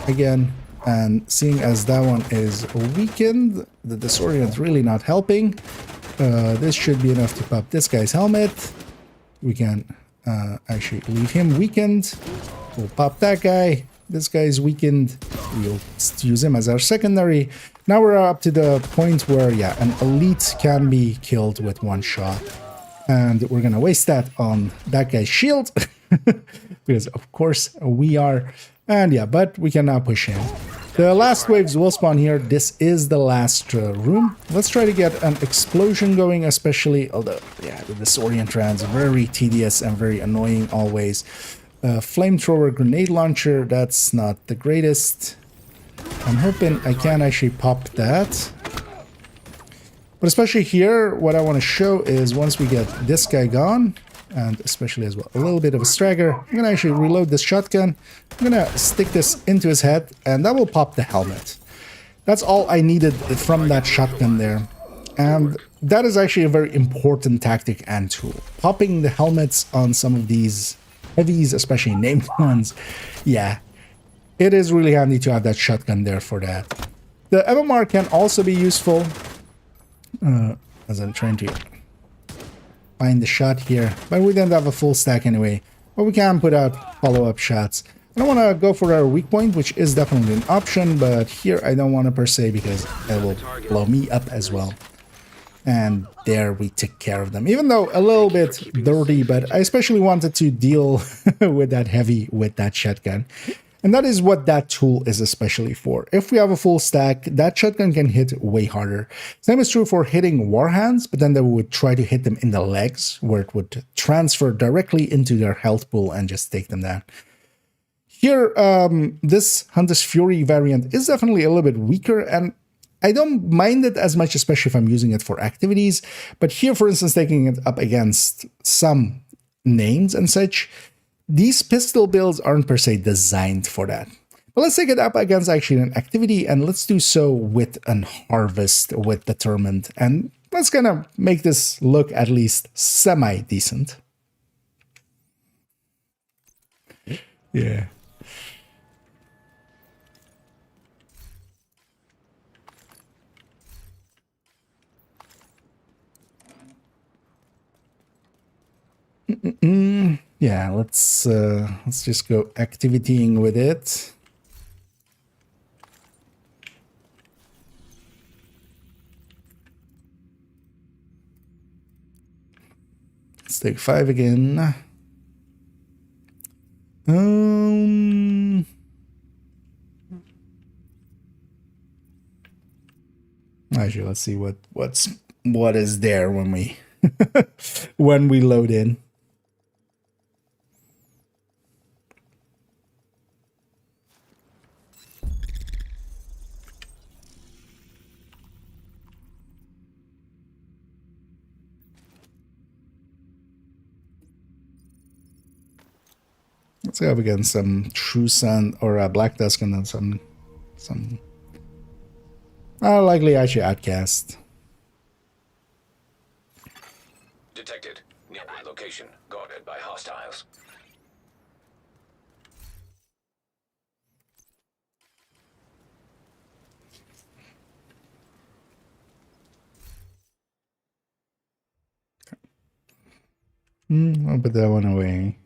again. And seeing as that one is weakened, the disorient really not helping. This should be enough to pop this guy's helmet. We can actually leave him weakened. We'll pop that guy. This guy is weakened. We'll use him as our secondary. Now we're up to the point where, yeah, an elite can be killed with 1 shot. And we're going to waste that on that guy's shield. Because, of course, we are. And yeah, but we can now push in. The last waves will spawn here. This is the last room. Let's try to get an explosion going, especially. Although, yeah, the disorient rounds are very tedious and very annoying always. Flamethrower grenade launcher, that's not the greatest. I'm hoping I can actually pop that. But especially here, what I want to show is once we get this guy gone, and especially as well a little bit of a stagger, I'm going to actually reload this shotgun. I'm going to stick this into his head, and that will pop the helmet. That's all I needed from that shotgun there. And that is actually a very important tactic and tool. Popping the helmets on some of these heavies, especially named ones, yeah, it is really handy to have that shotgun there for that. The MMR can also be useful, as I'm trying to find the shot here, but we don't have a full stack anyway, but we can put out follow-up shots. I don't want to go for our weak point, which is definitely an option, but here I don't want to per se because it will blow me up as well. And there we took care of them, even though a little bit dirty, but I especially wanted to deal with that heavy with that shotgun. And that is what that tool is especially for. If we have a full stack, that shotgun can hit way harder. Same is true for hitting warhands, but then they would try to hit them in the legs, where it would transfer directly into their health pool and just take them down. Here, this Hunter's Fury variant is definitely a little bit weaker, and I don't mind it as much, especially if I'm using it for activities. But here, for instance, taking it up against some names and such, these pistol builds aren't per se designed for that. But let's take it up against actually an activity, and let's do so with an harvest with determined. And let's kind of make this look at least semi-decent. Yeah. Yeah, let's just go activitying with it. Let's take 5 again. Actually, let's see what is there when we when we load in. Let's go up against some True Sun or Black Dusk and then some likely actually Outcast. Detected. Nearby location. Guarded by hostiles. I'll put that one away.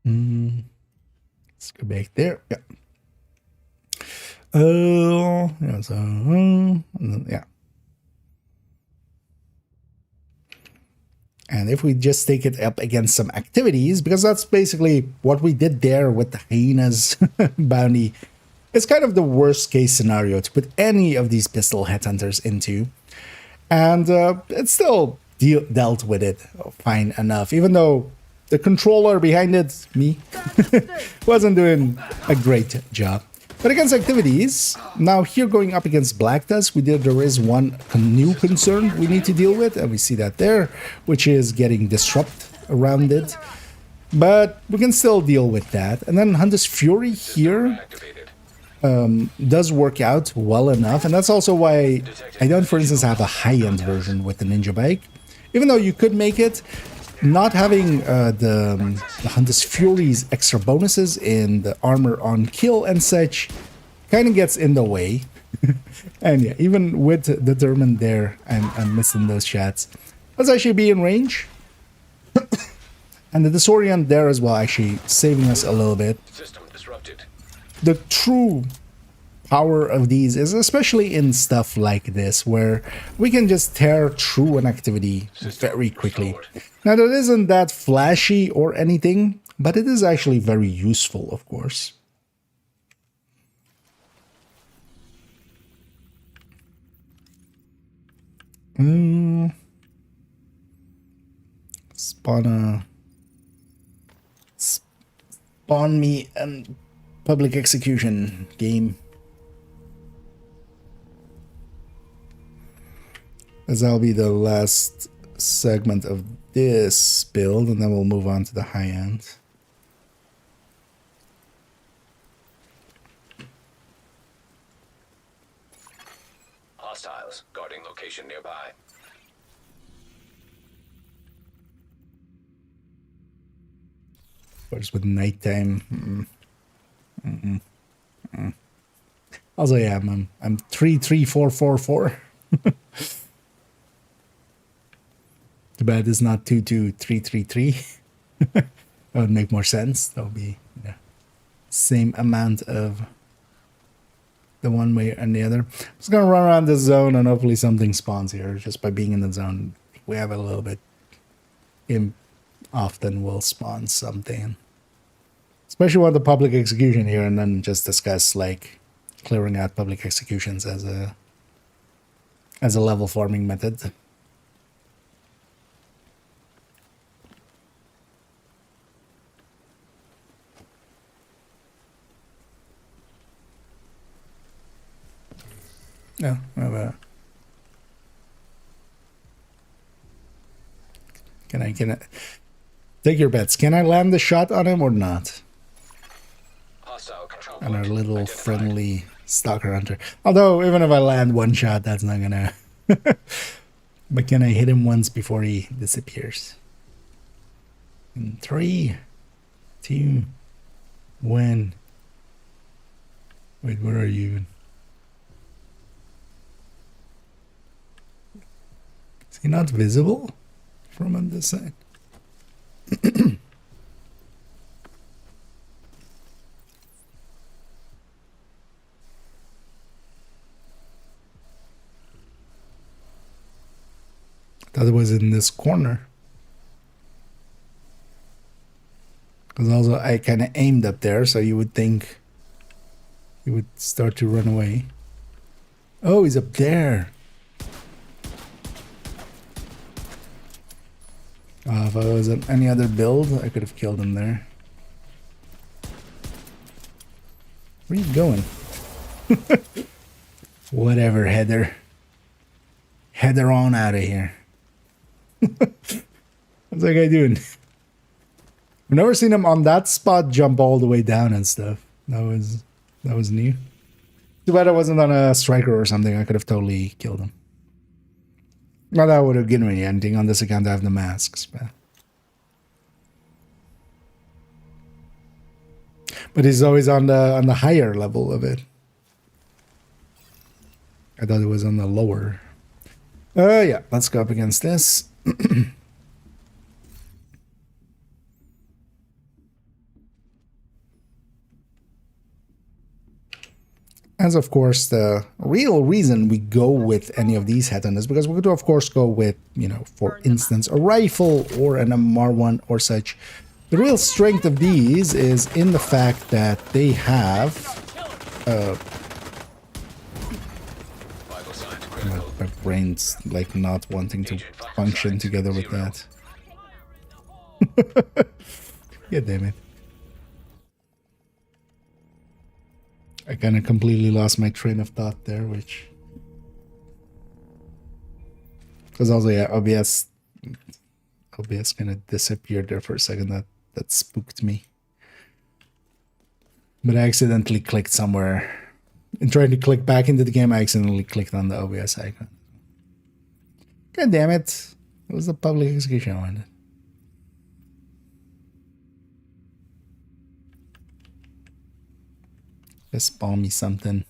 Let's go back there. Yeah. Oh, yeah. So, yeah. And if we just take it up against some activities, because that's basically what we did there with the hyenas bounty, it's kind of the worst case scenario to put any of these pistol headhunters into. And it still dealt with it fine enough, even though the controller behind it, me, wasn't doing a great job. But against activities, now here going up against Black Dusk, there is one new concern we need to deal with, and we see that there, which is getting disrupt around it. But we can still deal with that. And then Hunter's Fury here does work out well enough, and that's also why I don't, for instance, have a high-end version with the Ninja Bike. Even though you could make it, not having the Hunter's Fury's extra bonuses in the armor on kill and such kind of gets in the way. And yeah, even with Determined there, I'm missing those shots. Let's actually be in range. And the Disorient there as well, actually saving us a little bit. System disrupted. The true power of these is especially in stuff like this, where we can just tear through an activity very quickly. Now, that isn't that flashy or anything, but it is actually very useful, of course. Spawn me and public execution game. As that'll be the last segment of this build, and then we'll move on to the high end. Hostiles guarding location nearby. Of course, with nighttime. Also, yeah, I'm 33444. Too bad it's not 22333. That would make more sense. That would be the same amount of the one way and the other. I'm just gonna run around this zone and hopefully something spawns here. Just by being in the zone, we have a little bit. Often will spawn something. Especially with the public execution here, and then just discuss like clearing out public executions as a level farming method. No, can I take your bets? Can I land the shot on him or not? Hostile control On our point little identified. friendly stalker hunter. Although even if I land one shot, that's not gonna. But can I hit him once before he disappears? In 3, 2, 1. Wait, where are you? Is he not visible from on this side? Thought it was in this corner. Because also I kind of aimed up there, so you would think he would start to run away. Oh, he's up there. If I was on any other build, I could have killed him there. Where are you going? Whatever, Heather. Heather on out of here. What's that guy doing? I've never seen him on that spot jump all the way down and stuff. That was new. Too bad I wasn't on a striker or something. I could have totally killed him. Not that I would have given me anything on this account. I have the masks, but he's always on the higher level of it. I thought it was on the lower. Yeah, let's go up against this. As of course, the real reason we go with any of these head-on is because we could of course go with, you know, for instance, a rifle or an MR1 or such. The real strength of these is in the fact that they have my brain's like not wanting to function together with that. Yeah, damn it. I kind of completely lost my train of thought there, which... Because also, yeah, OBS kind of disappeared there for a second. That spooked me. But I accidentally clicked somewhere. In trying to click back into the game, I accidentally clicked on the OBS icon. God damn it. It was the public execution I wanted. Just spawn me something.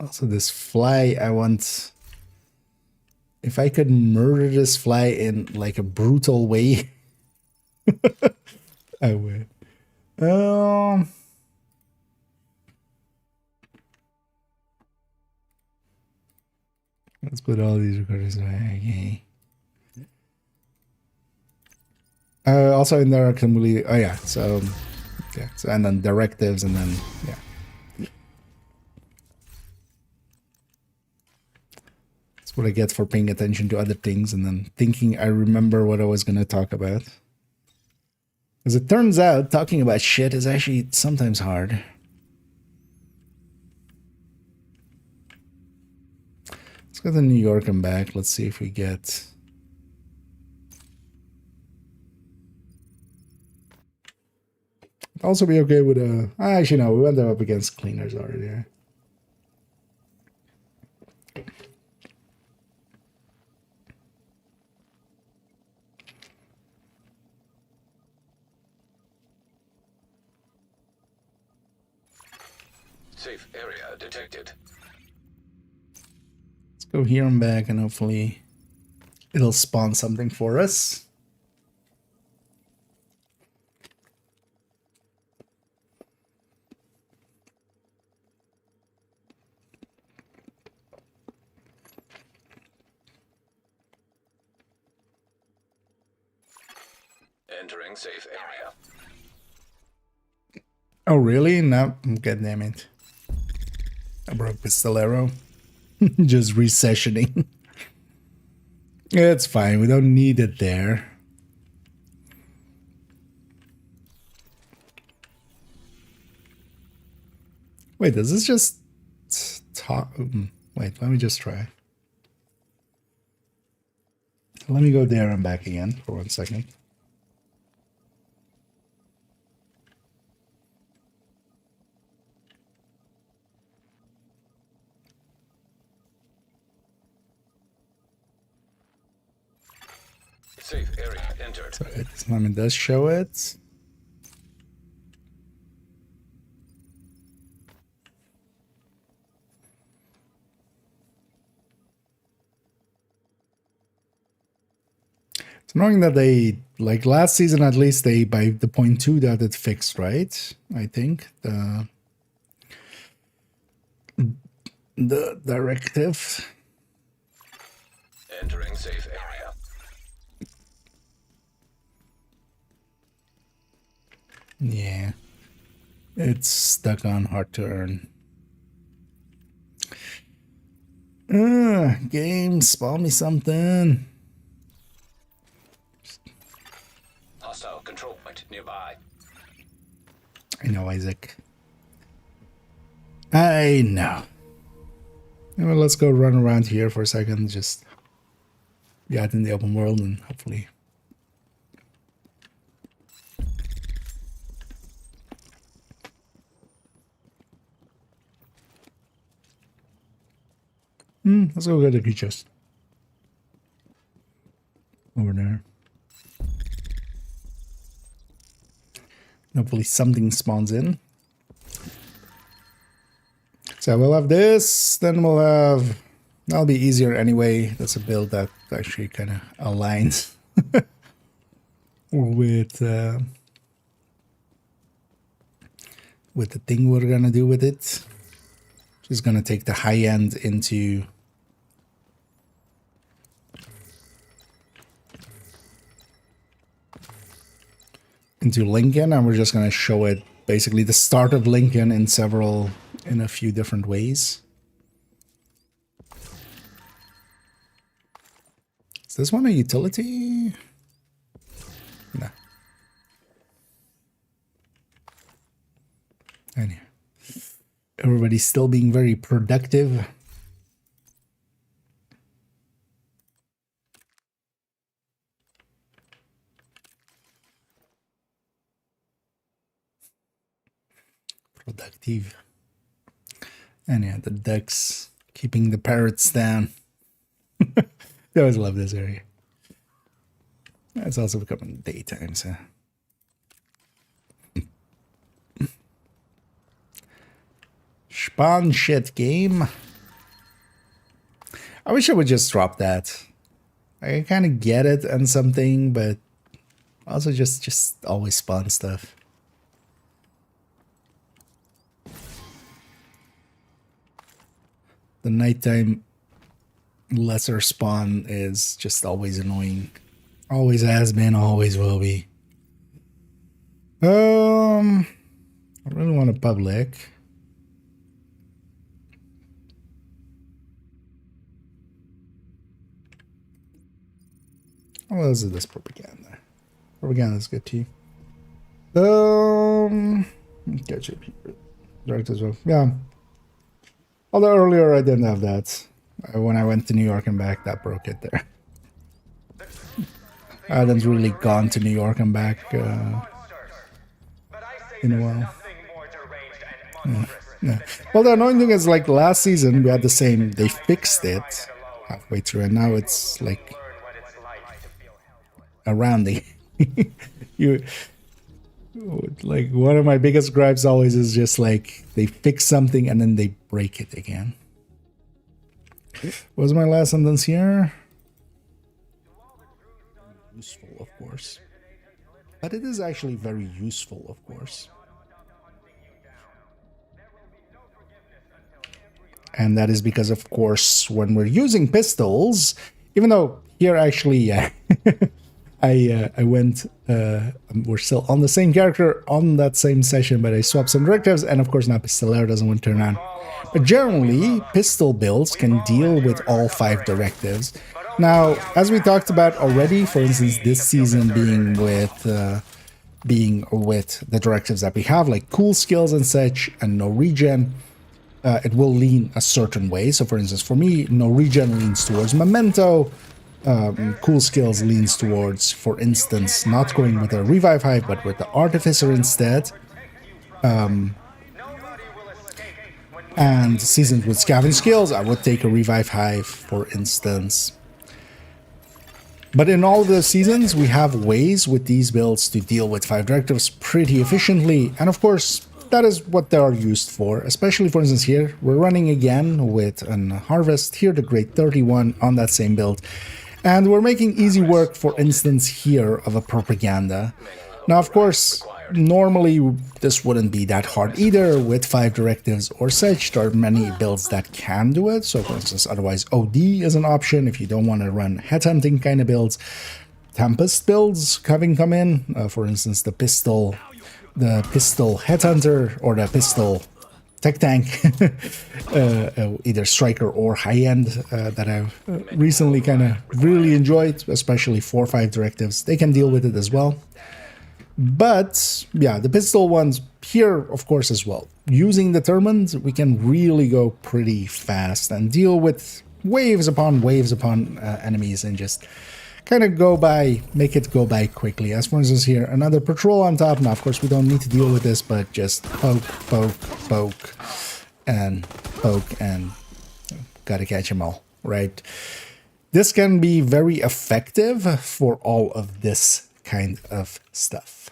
Also, this fly, I want... If I could murder this fly in, like, a brutal way, I would. Let's put all these recorders away. Okay. Also, in there, I can really... Oh, yeah, so... Yeah, so, and then directives, and then, yeah. That's what I get for paying attention to other things and then thinking I remember what I was going to talk about. As it turns out, talking about shit is actually sometimes hard. Let's go to New York and back. Let's see if we get... Also be okay with a... Actually, no, we went up against cleaners already. Yeah. Safe area detected. Let's go here and back, and hopefully it'll spawn something for us. Entering safe area. Oh, really? No. God damn it. I broke Pistolero. Just recessioning. It's fine. We don't need it there. Wait, does this just talk? Wait, let me just try. Let me go there and back again for 1 second. Safe area entered. So it's let me just show it. It's annoying that they, like last season at least, they by the point 2 that it fixed, right? I think the directive. Entering safe area. Yeah, it's stuck on hard to earn. Game, spawn me something. by. I know, Isaac. I know. Well, let's go run around here for a second. Just be out in the open world and hopefully. Let's go get the key chest. Over there. Hopefully something spawns in. So we'll have this, then we'll have... That'll be easier anyway. That's a build that actually kind of aligns with the thing we're gonna do with it. Just gonna take the high end into Lincoln, and we're just gonna show it basically the start of Lincoln in a few different ways. Is this one a utility? No. Anyway. Everybody's still being very productive. Productive. And yeah, the ducks keeping the parrots down. I always love this area. It's also becoming daytime, so. Spawn shit game. I wish I would just drop that. I kind of get it and something, but also just always spawn stuff. The nighttime lesser spawn is just always annoying. Always has been, always will be. I really want a public. How else is this propaganda? Propaganda is good too. Get your people direct as well. Yeah. Although earlier I didn't have that. When I went to New York and back, that broke it there. I hadn't really gone to New York and back in a while. Yeah. Well, the annoying thing is, like, last season we had the same. They fixed it halfway through, and now it's like a rounding. Like, one of my biggest gripes always is just like they fix something and then they break it again. What was my last sentence here? Useful, of course. But it is actually very useful, of course. And that is because, of course, when we're using pistols, even though here actually, I went, we're still on the same character on that same session, but I swapped some directives, and of course now Pistolero doesn't want to turn on. But generally, pistol builds can deal with all 5 directives. Now, as we talked about already, for instance, this season being with the directives that we have, like cool skills and such, and no regen, it will lean a certain way. So for instance, for me, no regen leans towards memento. Cool skills leans towards, for instance, not going with a revive hive, but with the artificer instead. And seasons with scavenge skills, I would take a revive hive, for instance. But in all the seasons, we have ways with these builds to deal with 5 directives pretty efficiently. And of course, that is what they are used for. Especially, for instance, here, we're running again with an harvest. Here, the grade 31 on that same build. And we're making easy work, for instance, here of a propaganda. Now, of course, normally this wouldn't be that hard either with 5 directives or such. There are many builds that can do it. So, for instance, otherwise OD is an option if you don't want to run headhunting kind of builds. Tempest builds having come in, for instance, the pistol headhunter or the pistol tech tank, either striker or high end, that I've recently kind of really enjoyed, especially 4 or 5 directives. They can deal with it as well. But yeah, the pistol ones here, of course, as well. Using determined, we can really go pretty fast and deal with waves upon enemies and just kind of go by, make it go by quickly. As for instance here, another patrol on top. Now, of course, we don't need to deal with this, but just poke, and gotta catch them all, right? This can be very effective for all of this kind of stuff.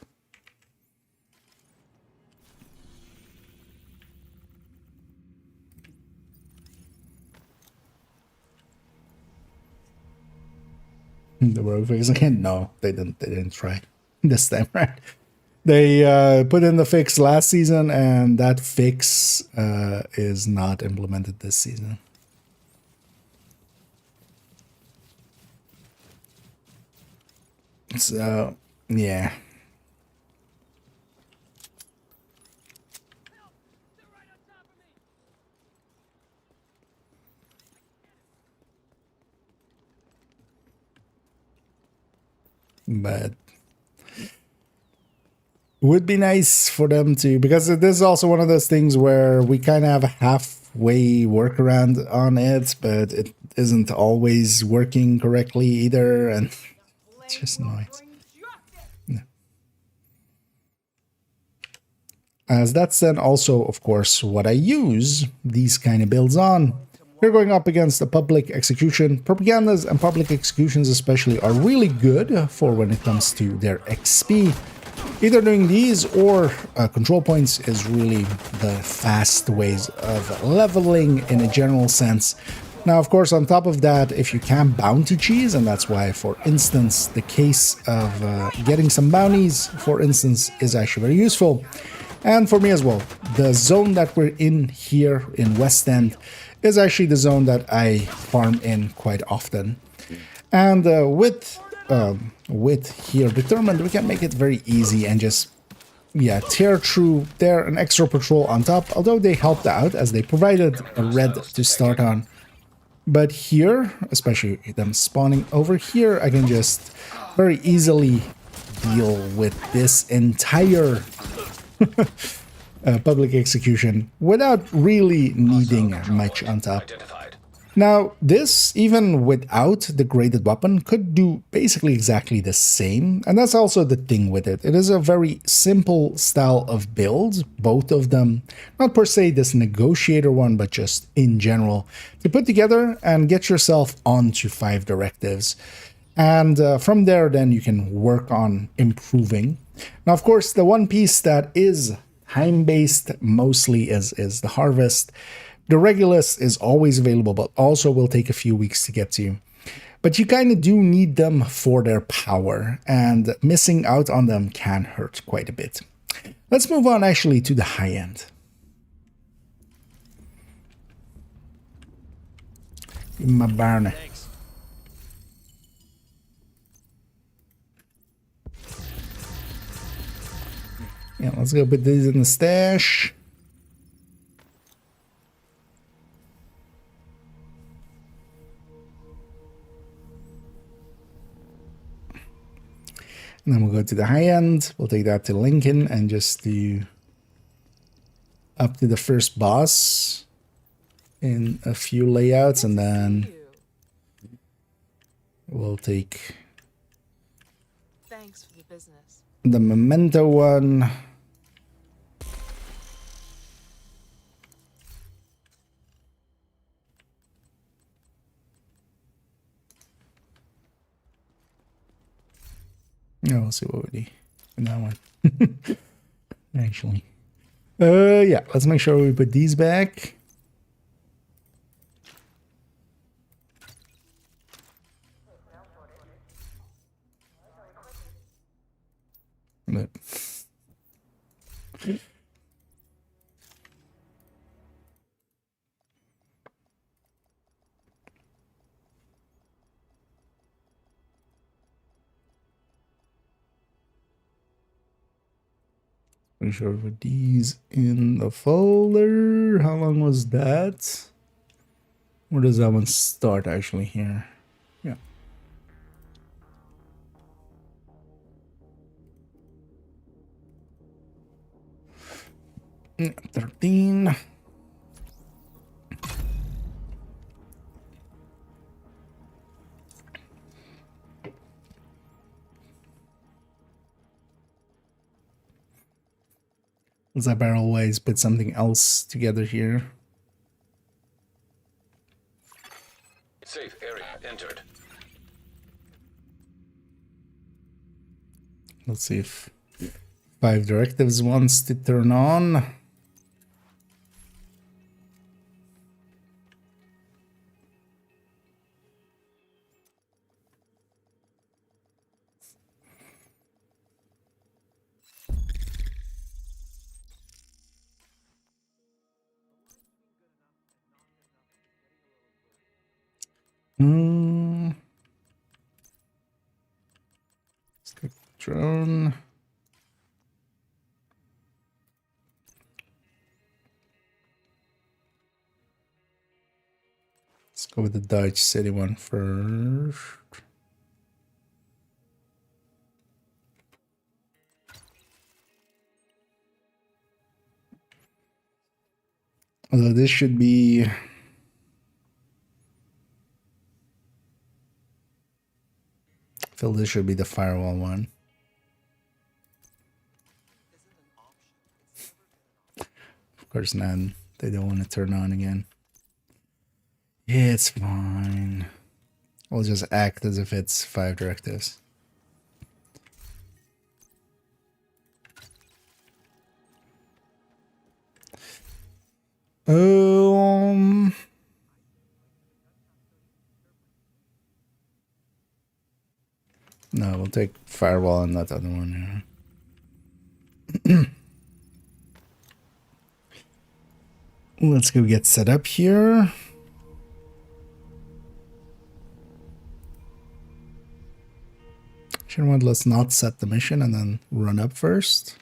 The rogue fix again? No, they didn't try this time, right? They put in the fix last season, and that fix is not implemented this season. So, yeah. But would be nice for them to, because this is also one of those things where we kind of have a halfway workaround on it, but it isn't always working correctly either, and it's just nice. Yeah. As that's then also, of course, what I use these kind of builds on. You're going up against a public execution. Propagandas and public executions especially are really good for when it comes to their XP. Either doing these or control points is really the fast ways of leveling in a general sense. Now, of course, on top of that, if you can bounty cheese, and that's why, for instance, the case of getting some bounties, for instance, is actually very useful. And for me as well, the zone that we're in here in West End is actually the zone that I farm in quite often. And with here determined, we can make it very easy and just, yeah, tear through there, an extra patrol on top, although they helped out as they provided a red to start on. But here, especially them spawning over here, I can just very easily deal with this entire public execution without really needing much on top. Now, this, even without the graded weapon, could do basically exactly the same, and that's also the thing with it. It is a very simple style of builds, both of them, not per se this negotiator one, but just in general, to put together and get yourself onto 5 directives. And from there, then you can work on improving. Now, of course, the one piece that is time-based mostly is the harvest. The Regulus is always available, but also will take a few weeks to get to. But you kind of do need them for their power, and missing out on them can hurt quite a bit. Let's move on actually to the high end. My barn. Yeah, let's go put these in the stash. And then we'll go to the high end. We'll take that to Lincoln and just do up to the first boss in a few layouts, and then we'll take Thanks for the business. the memento one. Yeah, we'll see what we do in that one. Actually. Yeah, let's make sure we put these back. But make sure we put these in the folder. How long was that? Where does that one start actually here? Yeah. 13. Let's always put something else together here. Safe area entered. Let's see if 5 directives wants to turn on. Let's go drone. Let's go with the Dutch City one first. Although this should be... I feel this should be the firewall one. Of course not. They don't want to turn on again. Yeah, it's fine. We'll just act as if it's 5 directives. No, we'll take firewall and that other one. Yeah. Let's go get set up here. You know what? Let's not set the mission and then run up first.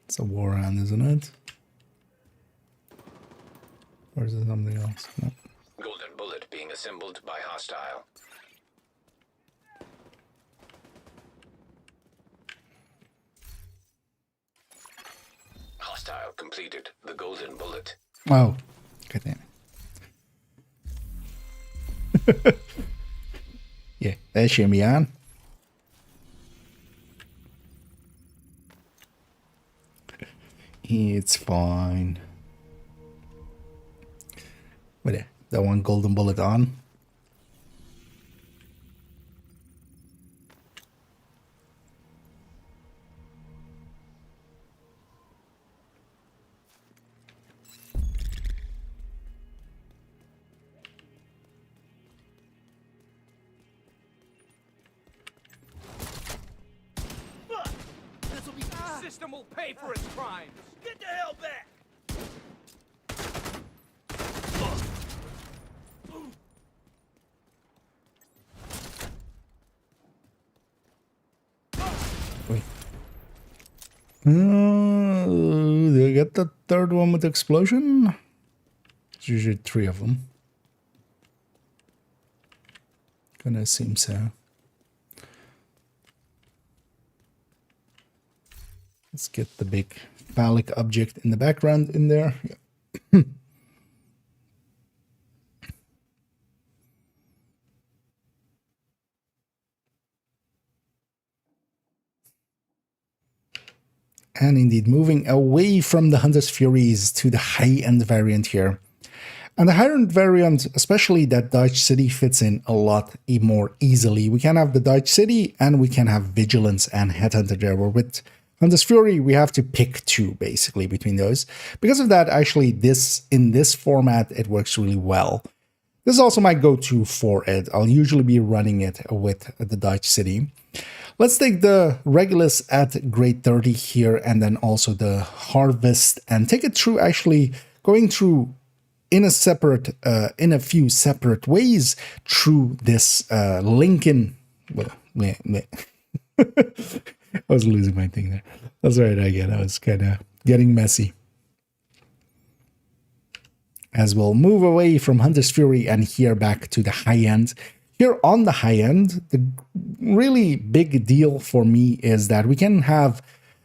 It's a war hand, isn't it? Or is it something else? No. Golden bullet being assembled by hostile. Hostile completed the golden bullet. Oh, god damn it. Yeah, that should be on. It's fine. Wait, yeah, that one golden bullet on. The system will pay for its crimes. Get the hell back! Wait. They get the third one with the explosion? It's usually 3 of them. Kinda seems so. Let's get the big phallic object in the background in there. Yeah. And indeed, moving away from the Hunter's Furies to the high-end variant here. And the high-end variant, especially that Dodge City, fits in a lot more easily. We can have the Dodge City and we can have Vigilance and Headhunter there. Where with Hunter's Fury, we have to pick 2 basically between those. Because of that, actually, in this format, it works really well. This is also my go-to for it. I'll usually be running it with the Dodge City. Let's take the Regulus at grade 30 here and then also the Harvest and take it through actually going through in a few separate ways through this Lincoln. Well, I was losing my thing there. That's right, again. I was kind of getting messy. As we'll move away from Hunter's Fury and here back to the high end. here on the high end, the really big deal for me is that we can have,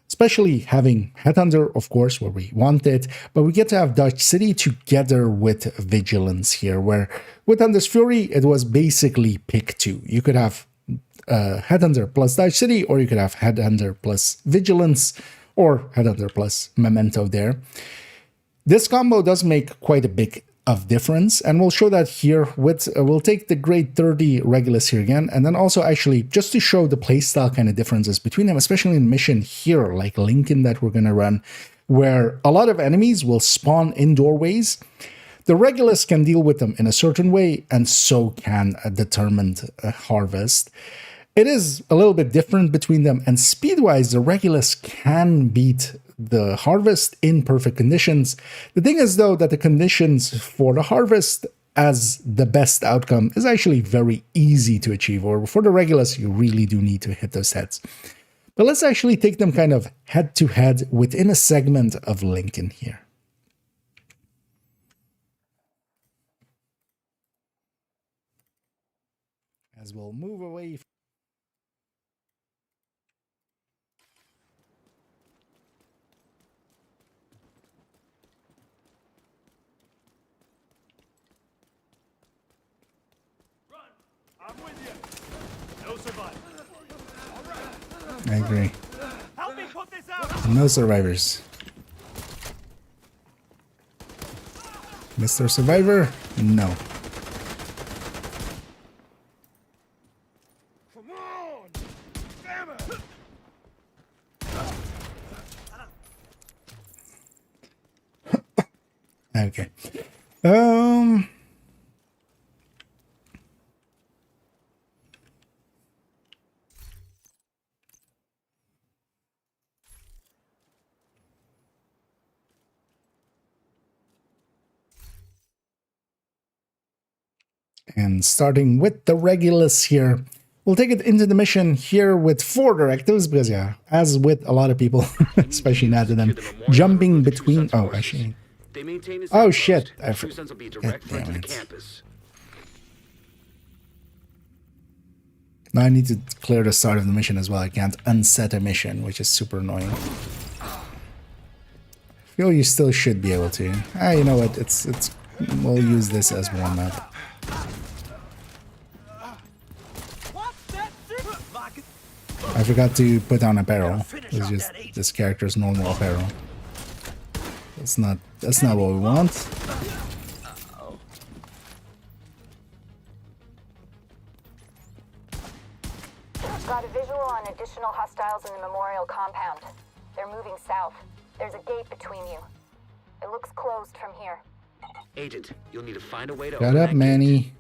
especially having Headhunter, of course, where we want it, but we get to have Dutch City together with Vigilance here, where with Hunter's Fury, it was basically pick two. You could have Headhunter plus Dutch City, or you could have Headhunter plus Vigilance, or Headhunter plus Memento there. This combo does make quite a big of difference, and we'll show that here with we'll take the grade 30 Regulus here again, and then also actually just to show the playstyle kind of differences between them, especially in mission here like Lincoln that we're going to run, where a lot of enemies will spawn in doorways. The Regulus can deal with them in a certain way, and so can a determined harvest. It is a little bit different between them, and speed-wise, the Regulus can beat the harvest in perfect conditions. The thing is, though, that the conditions for the harvest as the best outcome is actually very easy to achieve, or for the Regulus, you really do need to hit those heads. But let's actually take them kind of head-to-head within a segment of Lincoln here. As we'll move away from I agree. No survivors. Mr. Survivor? No. Okay. And starting with the Regulus here, we'll take it into the mission here with 4 directives, because yeah, as with a lot of people, especially now to them, jumping between... Oh, actually... Oh shit! I forgot. Damn it. Now I need to clear the start of the mission as well. I can't unset a mission, which is super annoying. I feel you still should be able to. You know what? It's we'll use this as warm-up. I forgot to put on apparel. It's just this character's normal apparel. That's not what we want. Got a visual on additional hostiles in the memorial compound. They're moving south. There's a gate between you. It looks closed from here. Agent, you'll need to find a way to Shut up, Manny.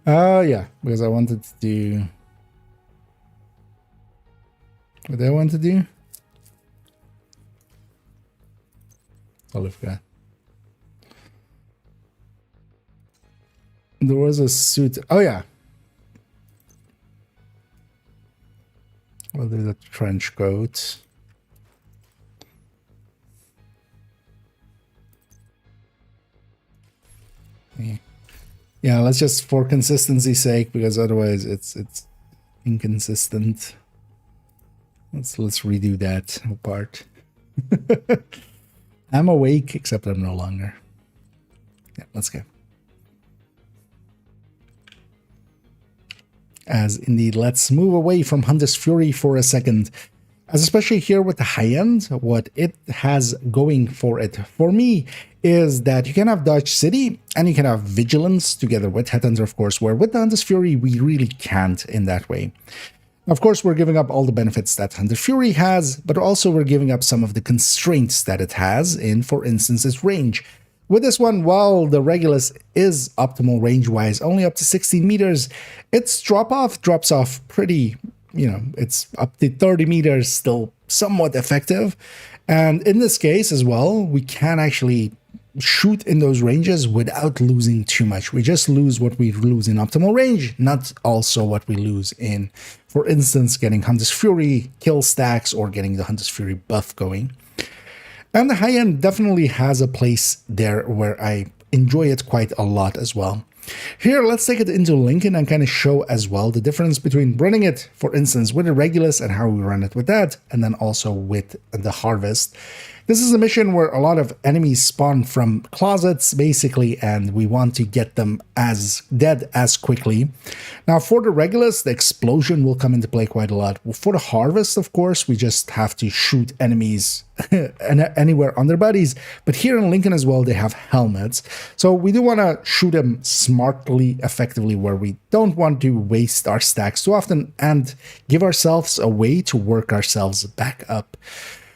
Oh yeah, because I wanted to do what I want to do. All I've got. There was a suit. Oh yeah. Well, there's a trench coat. Yeah, let's just, for consistency's sake, because otherwise it's inconsistent. Let's redo that whole part. I'm awake, except I'm no longer. Yeah, let's go. As indeed, let's move away from Hunter's Fury for a second. As especially here with the high end, what it has going for it, for me, is that you can have Dodge City and you can have Vigilance together with Headhunter, of course, where with the Hunter's Fury, we really can't in that way. Of course, we're giving up all the benefits that Hunter Fury has, but also we're giving up some of the constraints that it has in, for instance, its range. With this one, while the Regulus is optimal range-wise, only up to 16 meters, its drops off pretty, it's up to 30 meters, still somewhat effective. And in this case as well, we can actually shoot in those ranges without losing too much. We just lose what we lose in optimal range, not also what we lose in, for instance, getting Hunter's Fury kill stacks or getting the Hunter's Fury buff going. And the high end definitely has a place there where I enjoy it quite a lot as well. Here, let's take it into Lincoln and kind of show as well the difference between running it, for instance, with a Regulus and how we run it with that, and then also with the Harvest. This is a mission where a lot of enemies spawn from closets, basically, and we want to get them as dead as quickly. Now, for the Regulus, the explosion will come into play quite a lot. For the Harvest, of course, we just have to shoot enemies anywhere on their bodies. But here in Lincoln as well, they have helmets. So we do want to shoot them smartly, effectively, where we don't want to waste our stacks too often and give ourselves a way to work ourselves back up.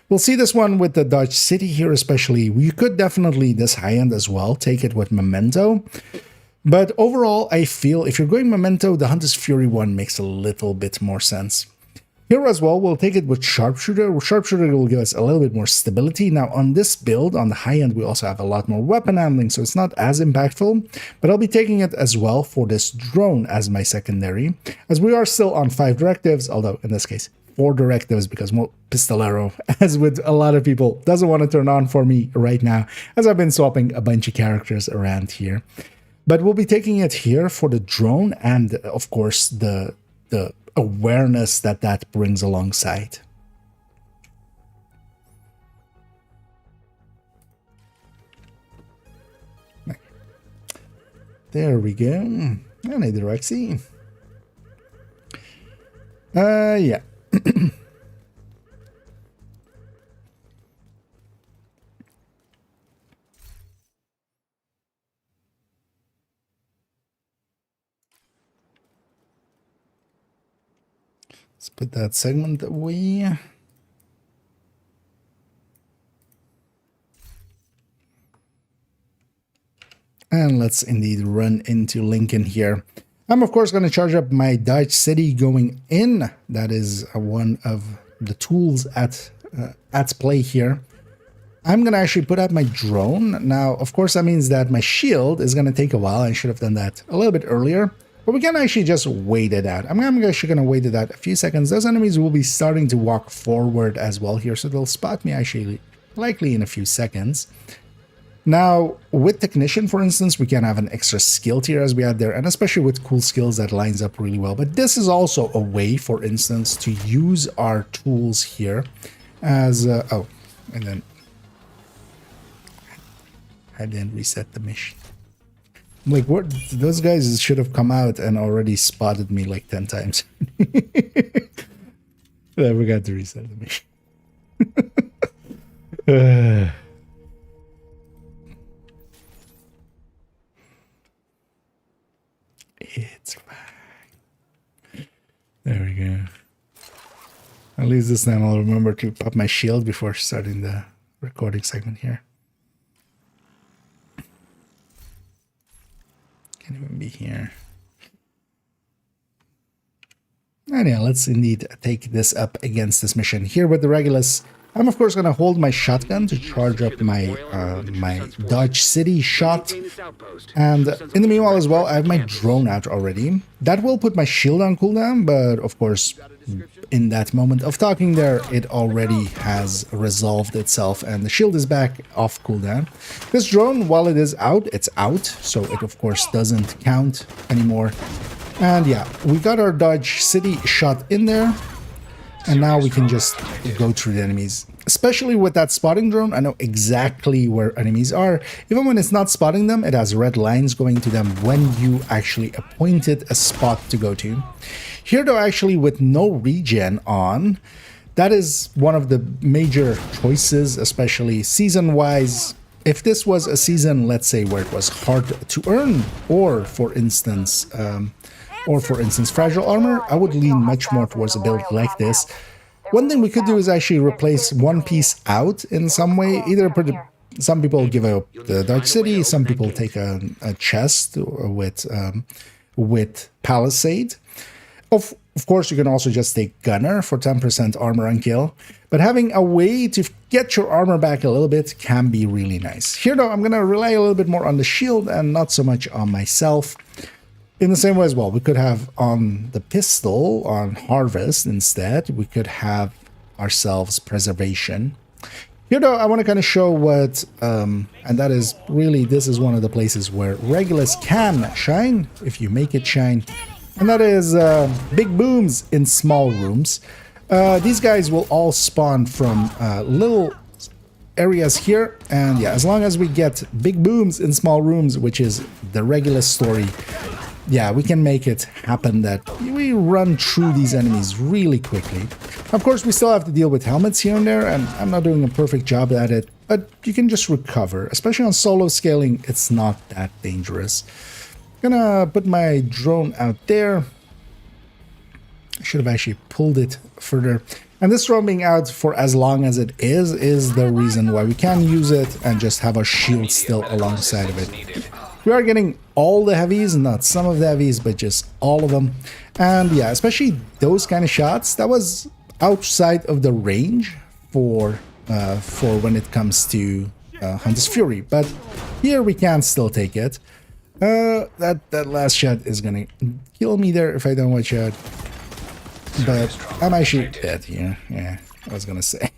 We'll see this one with the Dodge City here especially. We could definitely, this high-end as well, take it with Memento. But overall, I feel if you're going Memento, the Hunter's Fury one makes a little bit more sense. Here as well, we'll take it with Sharpshooter. Sharpshooter will give us a little bit more stability. Now on this build, on the high-end, we also have a lot more weapon handling, so it's not as impactful. But I'll be taking it as well for this drone as my secondary, as we are still on 5 directives, although in this case, 4 directives, because well, Pistolero, as with a lot of people, doesn't want to turn on for me right now, as I've been swapping a bunch of characters around here. But we'll be taking it here for the drone and, of course, the awareness that that brings alongside. There we go. And a Direxy. Yeah. Let's put that segment away. And let's indeed run into Lincoln here. I'm of course going to charge up my Dodge City going in. That is one of the tools at play here. I'm going to actually put out my drone. Now, of course, that means that my shield is going to take a while. I should have done that a little bit earlier. But we can actually just wait it out. I'm actually going to wait it out a few seconds. Those enemies will be starting to walk forward as well here. So they'll spot me actually likely in a few seconds. Now, with Technician, for instance, we can have an extra skill tier as we had there, and especially with cool skills that lines up really well. But this is also a way, for instance, to use our tools here as... oh, and then I didn't reset the mission. I'm like, what? Those guys should have come out and already spotted me like 10 times. I forgot to reset the mission. It's fine. There we go. At least this time I'll remember to pop my shield before starting the recording segment here. Can't even be here. And yeah, let's indeed take this up against this mission. Here with the Regulus, I'm of course going to hold my shotgun to charge up my my Dodge City shot. And in the meanwhile as well, I have my drone out already. That will put my shield on cooldown, but of course, in that moment of talking there, it already has resolved itself and the shield is back off cooldown. This drone, while it is out, it's out, so it of course doesn't count anymore. And yeah, we got our Dodge City shot in there. And now we can just go through the enemies. Especially with that spotting drone, I know exactly where enemies are. Even when it's not spotting them, it has red lines going to them when you actually appointed a spot to go to. Here though, actually with no regen on, that is one of the major choices, especially season-wise. If this was a season, let's say, where it was hard to earn, or for instance, fragile armor, I would lean much more towards a build like this. One thing we could do is actually replace one piece out in some way. Either put some people give up the Dodge City, some people take a chest with Palisade. Of course, you can also just take Gunner for 10% armor and kill. But having a way to get your armor back a little bit can be really nice. Here though, I'm going to rely a little bit more on the shield and not so much on myself. In the same way as well, we could have on the pistol, on Harvest instead, we could have ourselves Preservation. Here, though, I want to kind of show what, and that is really, this is one of the places where Regulus can shine, if you make it shine. And that is big booms in small rooms. These guys will all spawn from little areas here. And yeah, as long as we get big booms in small rooms, which is the Regulus story, yeah, we can make it happen that we run through these enemies really quickly. Of course, we still have to deal with helmets here and there, and I'm not doing a perfect job at it, but you can just recover. Especially on solo scaling, it's not that dangerous. Gonna put my drone out there. I should have actually pulled it further. And this drone being out for as long as it is the reason why we can use it and just have our shield still alongside of it. We are getting all the heavies, not some of the heavies, but just all of them. And yeah, especially those kind of shots, that was outside of the range for when it comes to Hunter's Fury. But here we can still take it. That last shot is gonna kill me there if I don't watch out. But I'm actually dead here. Yeah, I was gonna say.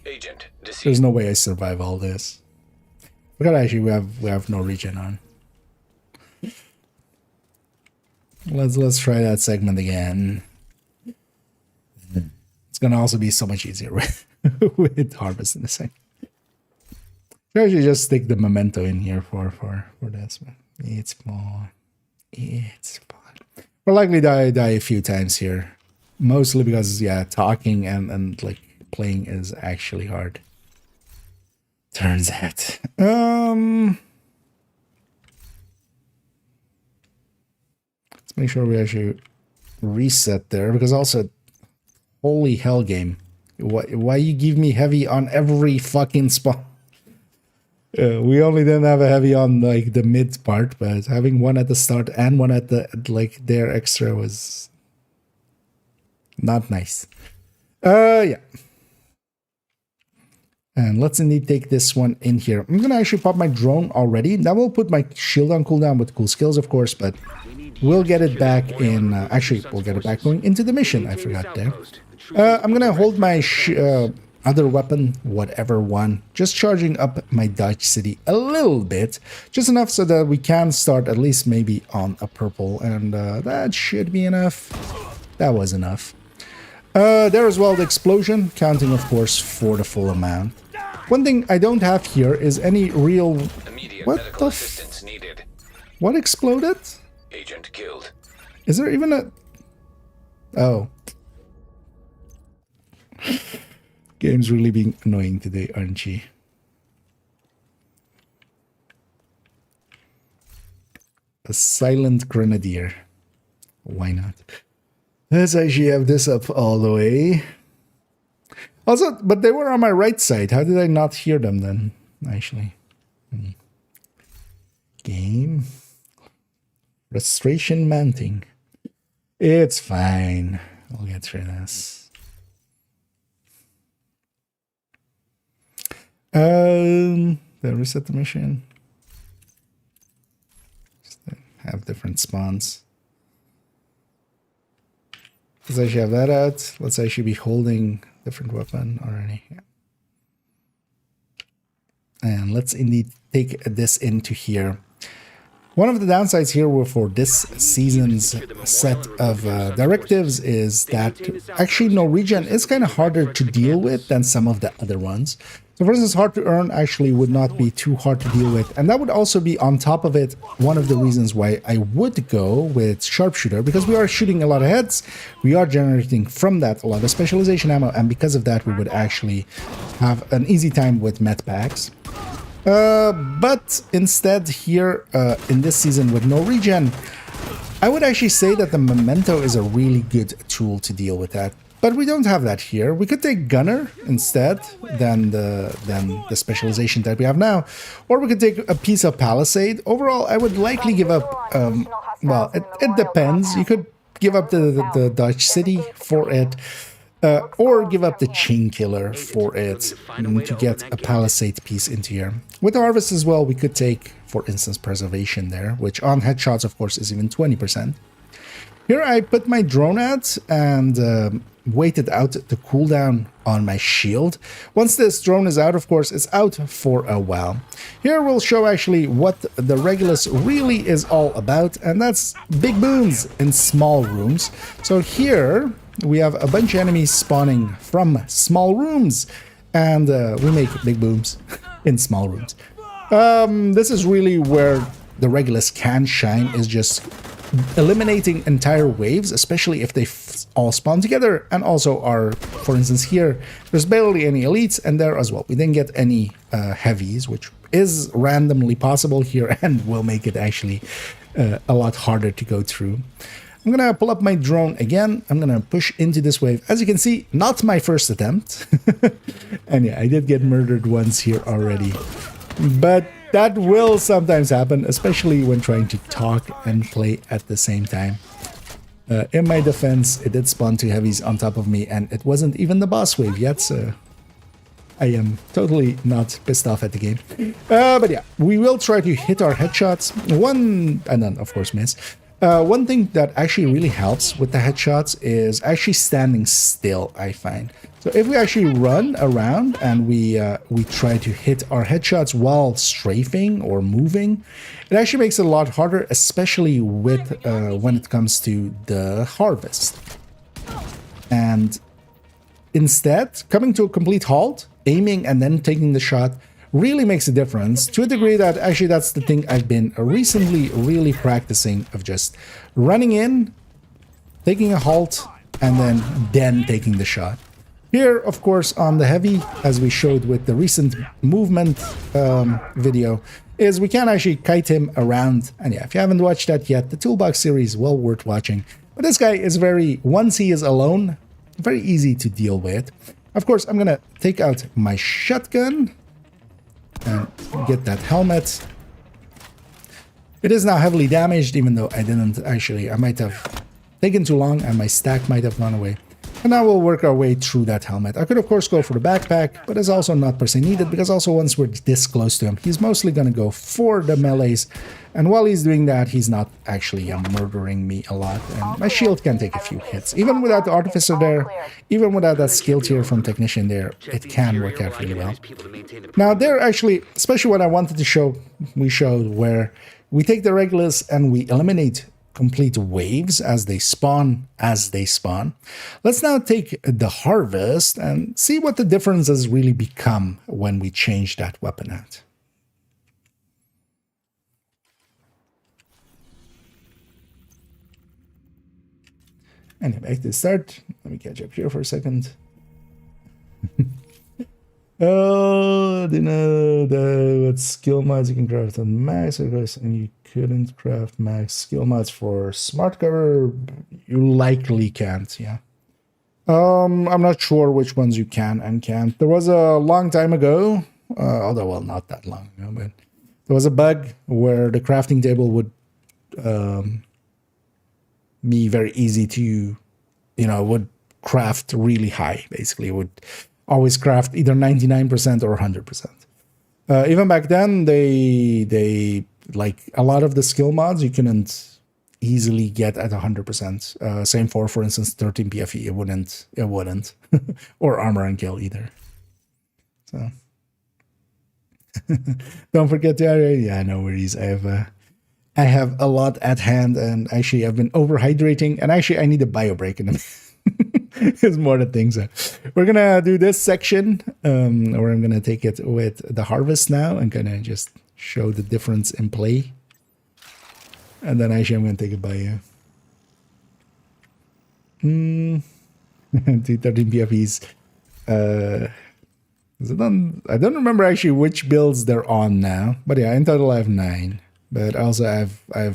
There's no way I survive all this. But actually we have no regen on. Let's try that segment again. It's gonna also be so much easier with, with harvest in a second. I should just stick the memento in here for this, but it's fun. It's fun. We'll likely die a few times here. Mostly because yeah, talking and like playing is actually hard. Turns out. Let's make sure we actually reset there, because also, holy hell game, why you give me heavy on every fucking spot? We only didn't have a heavy on like the mid part, but having one at the start and one at the like there extra was not nice. Yeah. And let's indeed take this one in here. I'm gonna actually pop my drone already. That will put my shield on cooldown with cool skills, of course, but we'll get it back in. Actually, we'll get it back going into the mission. I forgot there. I'm gonna hold my other weapon, whatever one, just charging up my Dodge City a little bit, just enough so that we can start at least maybe on a purple, and that should be enough. That was enough. There as well, the explosion, counting of course for the full amount. One thing I don't have here is any real... What the f... What exploded? Agent killed. Is there even a... Oh. Game's really being annoying today, aren't you? A silent grenadier. Why not? Let's actually have this up all the way. Also, but they were on my right side. How did I not hear them then? Actually. Game. Frustration mounting. It's fine. We'll get through this. Did I reset the mission? Just have different spawns. Let's actually have that out. Let's actually be holding different weapon already. Yeah. And let's indeed take this into here. One of the downsides here for this season's set of directives is that actually no regen is kind of harder to deal with than some of the other ones. So for instance, hard to earn actually would not be too hard to deal with. And that would also be on top of it one of the reasons why I would go with sharpshooter, because we are shooting a lot of heads. We are generating from that a lot of specialization ammo. And because of that, we would actually have an easy time with med packs. But instead here in this season with no regen, I would actually say that the memento is a really good tool to deal with that. But we don't have that here. We could take gunner instead than the specialization that we have now, or we could take a piece of palisade. Overall, I would likely give up. Well, it depends. You could give up the Dodge City for it. Or give up the chain killer for it to get a palisade piece into here. With the harvest as well, we could take, for instance, preservation there, which on headshots, of course, is even 20%. Here I put my drone out, and waited out the cooldown on my shield. Once this drone is out, of course, it's out for a while. Here we'll show actually what the Regulus really is all about, and that's big booms in small rooms. So here we have a bunch of enemies spawning from small rooms, and we make big booms in small rooms. This is really where the Regulus can shine, is just eliminating entire waves, especially if they all spawn together, and also are, for instance, here there's barely any elites, and there as well we didn't get any heavies, which is randomly possible here and will make it actually a lot harder to go through. I'm gonna pull up my drone again. I'm gonna push into this wave. As you can see, not my first attempt. And yeah, I did get murdered once here already, but that will sometimes happen, especially when trying to talk and play at the same time. In my defense, it did spawn 2 heavies on top of me, and it wasn't even the boss wave yet, so I am totally not pissed off at the game. But yeah, we will try to hit our headshots. And then, of course, miss. One thing that actually really helps with the headshots is actually standing still, I find. So if we actually run around and we try to hit our headshots while strafing or moving, it actually makes it a lot harder, especially with when it comes to the harvest. And instead, coming to a complete halt, aiming and then taking the shot really makes a difference, to a degree that actually that's the thing I've been recently really practicing, of just running in, taking a halt, and then taking the shot. Here, of course, on the heavy, as we showed with the recent movement video, is we can actually kite him around. And yeah, if you haven't watched that yet, the Toolbox series, well worth watching. But this guy is once he is alone, very easy to deal with. Of course, I'm gonna take out my shotgun and get that helmet. It is now heavily damaged, even though I didn't actually, I might have taken too long and my stack might have gone away. And now we'll work our way through that helmet. I could of course go for the backpack, but it's also not per se needed, because also once we're this close to him, he's mostly going to go for the melees. And while he's doing that, he's not actually murdering me a lot. And my shield can take a few hits. Even without the Artificer there, even without that skill tier from Technician there, it can work out really well. Now there actually, especially what I wanted to show, we showed where we take the Regulus and we eliminate complete waves as they spawn. Let's now take the Harvest and see what the difference has really become when we change that weapon out. Anyway, back to start. Let me catch up here for a second. Oh, do you know what skill mods you can craft on max, and you couldn't craft max skill mods for smart cover? You likely can't, yeah. I'm not sure which ones you can and can't. There was a long time ago, although, well, not that long ago, but there was a bug where the crafting table would be very easy to, would craft really high, basically. It would always craft either 99% or 100%. Even back then, they like a lot of the skill mods you couldn't easily get at 100%. Same for instance, 13 PFE. It wouldn't, or armor and kill either. So don't forget to yeah, no worries. I have a lot at hand, and actually I've been overhydrating, and actually I need a bio break in a minute. It's more the things. We're gonna do this section where I'm gonna take it with the Harvest now and gonna just show the difference in play, and then actually I'm gonna take it by 213 PFEs. I don't remember actually which builds they're on now, but yeah, in total I have 9. But also I've I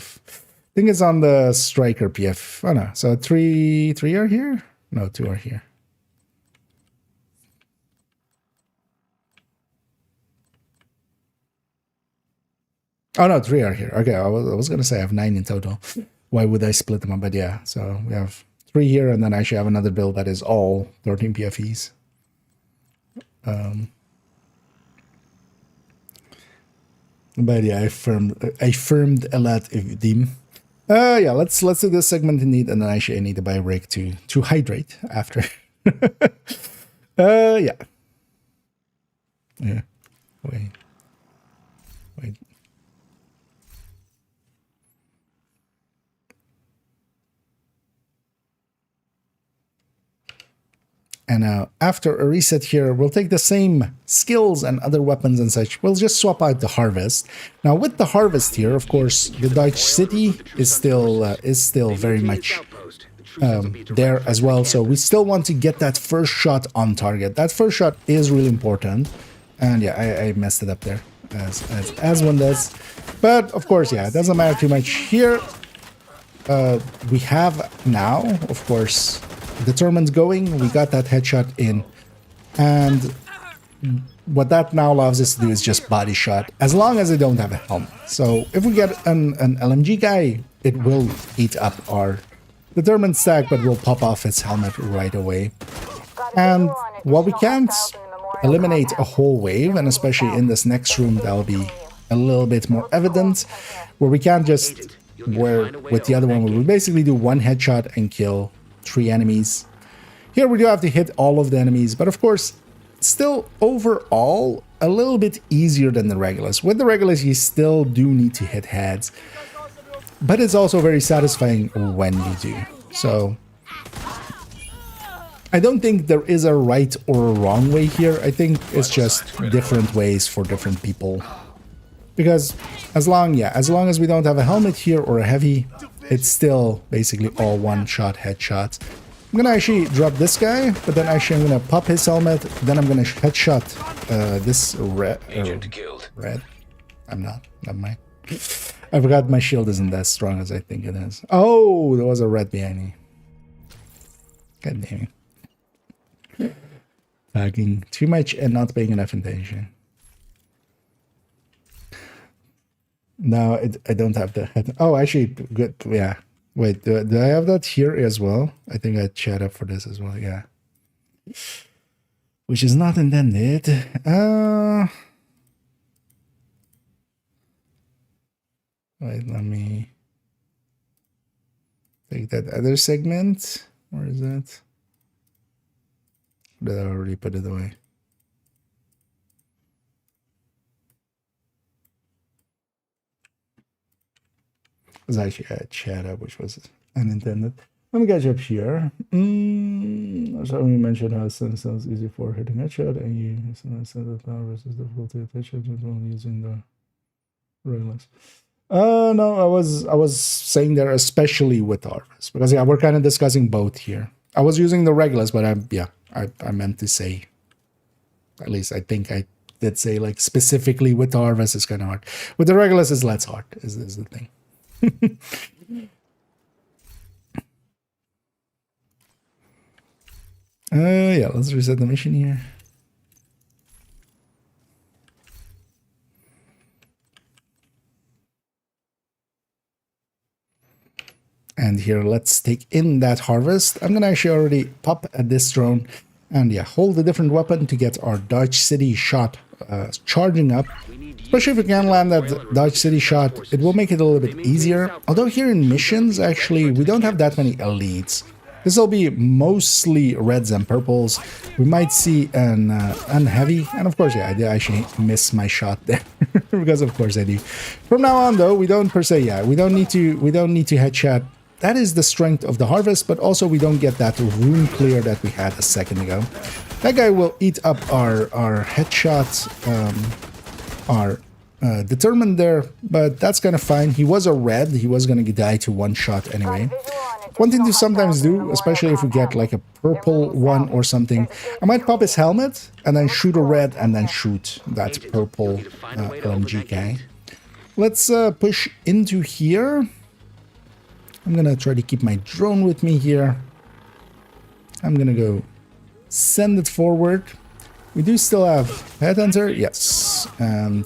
think it's on the Striker PF. Oh no, so 3 are here. No, 2 are here. Oh no, 3 are here. Okay, I was gonna say I have 9 in total. Why would I split them up? But yeah, so we have 3 here, and then I actually have another build that is all 13 PFEs. But yeah, I firmed a lot of them. Yeah, let's do this segment indeed, and then actually I need to buy a break to hydrate after Yeah. Yeah. Wait. Wait. And now, after a reset here, we'll take the same skills and other weapons and such. We'll just swap out the harvest. Now, with the harvest here, of course, the Dutch city is still very much there as well. So we still want to get that first shot on target. That first shot is really important. And yeah, I messed it up there, as one does. But of course, yeah, it doesn't matter too much here. We have now, of course, determined going. We got that headshot in, and what that now allows us to do is just body shot, as long as they don't have a helmet. So if we get an LMG guy, it will eat up our determined stack, but we'll pop off his helmet right away. And while we can't eliminate a whole wave, and especially in this next room, that'll be a little bit more evident, where we can't just, where with the other one, we basically do one headshot and kill 3 enemies. Here we do have to hit all of the enemies, but of course, still overall a little bit easier than the Regulus. With the Regulus, you still do need to hit heads, but it's also very satisfying when you do. So I don't think there is a right or a wrong way here. I think it's just different ways for different people. Because as long as we don't have a helmet here or a heavy, it's still basically all one-shot headshots. I'm gonna actually drop this guy, but then actually I'm gonna pop his helmet, then I'm gonna headshot this red. Red? I'm not. Never mind. I forgot my shield isn't as strong as I think it is. Oh, there was a red behind me. God damn it. Tagging too much and not paying enough attention. No, I don't have the head. Oh, actually, good. Yeah. Wait, do I have that here as well? I think I chat up for this as well. Yeah. Which is not intended. Wait, let me take that other segment. Where is that? Did I already put it away? It was actually a chat up, which was unintended. Let me catch up here. So we mentioned how it sounds easy for hitting headshot, and you said that power versus difficulty of headshot when using the Regulus. No, I was saying there, especially with Harvest, because yeah, we're kind of discussing both here. I was using the Regulus, but I meant to say, at least I think I did say, like, specifically with the Harvest is kind of hard. With the Regulus is less hard, is the thing. Yeah, let's reset the mission here. And here, let's take in that harvest. I'm gonna actually already pop at this drone and yeah, hold a different weapon to get our Dodge City shot charging up. Especially if we can land that Dodge City shot, it will make it a little bit easier. Although here in missions, actually, we don't have that many elites. This will be mostly reds and purples. We might see an unheavy, and of course, yeah, I did actually miss my shot there because of course I do. From now on, though, we don't per se, yeah, we don't need to headshot. That is the strength of the harvest, but also we don't get that room clear that we had a second ago. That guy will eat up our headshots, our determined there, but that's kind of fine. He was a red, he was gonna die to one shot anyway. One thing to sometimes do, especially if we get like a purple one or something, I might pop his helmet and then shoot a red and then shoot that purple LMG guy. Let's push into here. I'm gonna try to keep my drone with me here. I'm gonna go send it forward. We do still have Headhunter, yes, and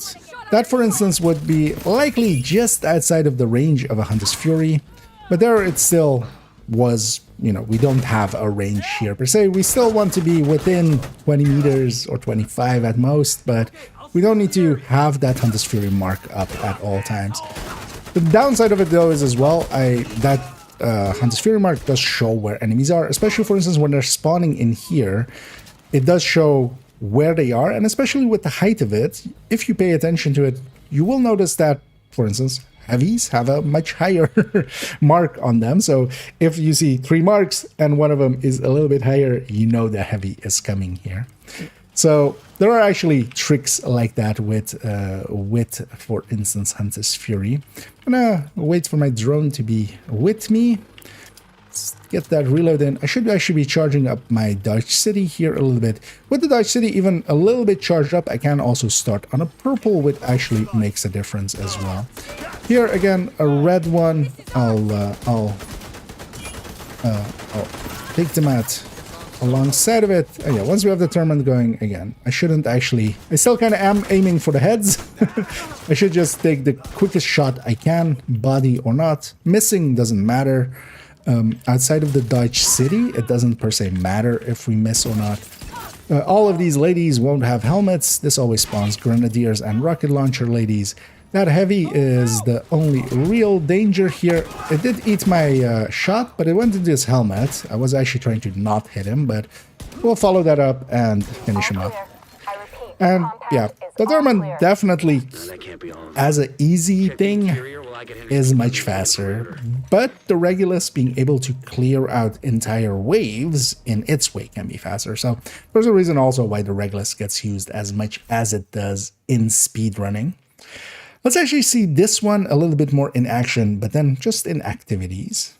that, for instance, would be likely just outside of the range of a Hunter's Fury, but there it still was, you know, we don't have a range here per se. We still want to be within 20 meters or 25 at most, but we don't need to have that Hunter's Fury mark up at all times. The downside of it, though, is as well, that Hunter's Fury mark does show where enemies are, especially for instance when they're spawning in here. It does show where they are, and especially with the height of it, if you pay attention to it, you will notice that, for instance, heavies have a much higher mark on them. So if you see 3 marks and one of them is a little bit higher, you know the heavy is coming here. So there are actually tricks like that with, for instance, Hunter's Fury. I'm gonna wait for my drone to be with me. Let's get that reload in. I should actually be charging up my Dodge City here a little bit. With the Dodge City even a little bit charged up, I can also start on a purple, which actually makes a difference as well. Here again, a red one. I'll take them out alongside of it. Oh yeah, once we have the tournament going again, I shouldn't actually... I still kind of am aiming for the heads. I should just take the quickest shot I can, body or not. Missing doesn't matter. Outside of the Dodge City, it doesn't per se matter if we miss or not. All of these ladies won't have helmets. This always spawns grenadiers and rocket launcher ladies. That heavy is the only real danger here. It did eat my shot, but it went into his helmet. I was actually trying to not hit him, but we'll follow that up and finish him up. And yeah, the tournament definitely, as an easy thing, is much faster, but the Regulus being able to clear out entire waves in its way can be faster. So there's a reason also why the Regulus gets used as much as it does in speedrunning. Let's actually see this one a little bit more in action, but then just in activities.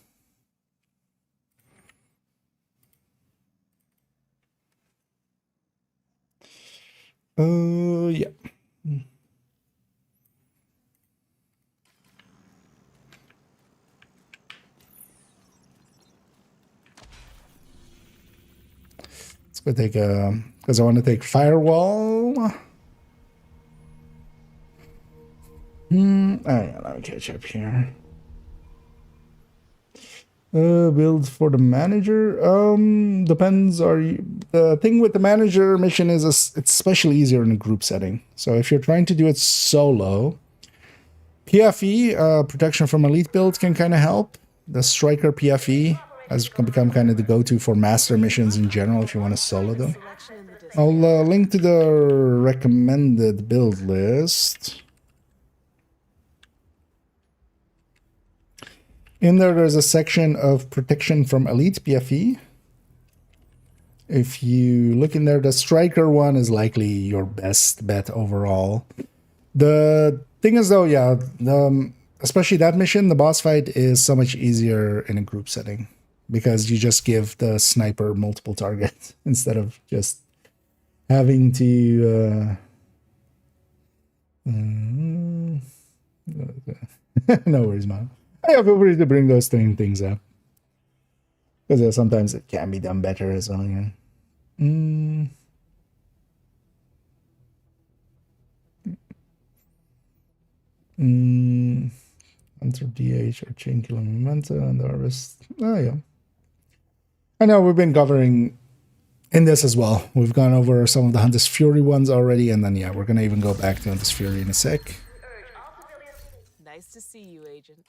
Yeah. Let's go take a, because I want to take firewall. Oh yeah, let me catch up here. Build for the manager. Depends. Are you, the thing with the manager mission is it's especially easier in a group setting. So if you're trying to do it solo, PFE, protection from elite build, can kind of help. The striker PFE has become kind of the go-to for master missions in general if you want to solo them. I'll link to the recommended build list. In there's a section of protection from elite PFE. If you look in there, the striker one is likely your best bet overall. The thing is though, yeah, especially that mission, the boss fight is so much easier in a group setting because you just give the sniper multiple targets instead of just having to... no worries, man. Yeah, feel free to bring those things up. Because sometimes it can be done better as well, yeah. Enter DH or chain killing momentum and the harvest. Oh, yeah. I know we've been covering in this as well. We've gone over some of the Hunter's Fury ones already, and then, yeah, we're going to even go back to Hunter's Fury in a sec. Nice to see you, Agent.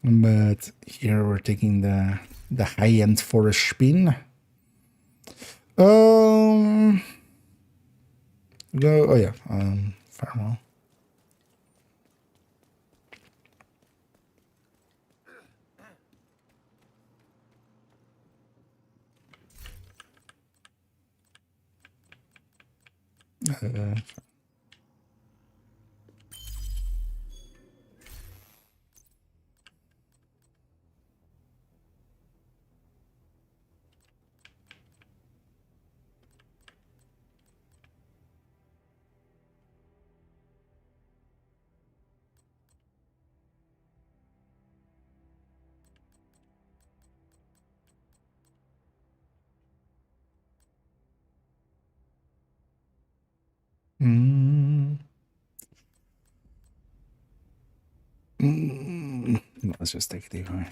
But here we're taking the high-end forest spin. Go. Oh yeah. Farewell. Let's just take it away.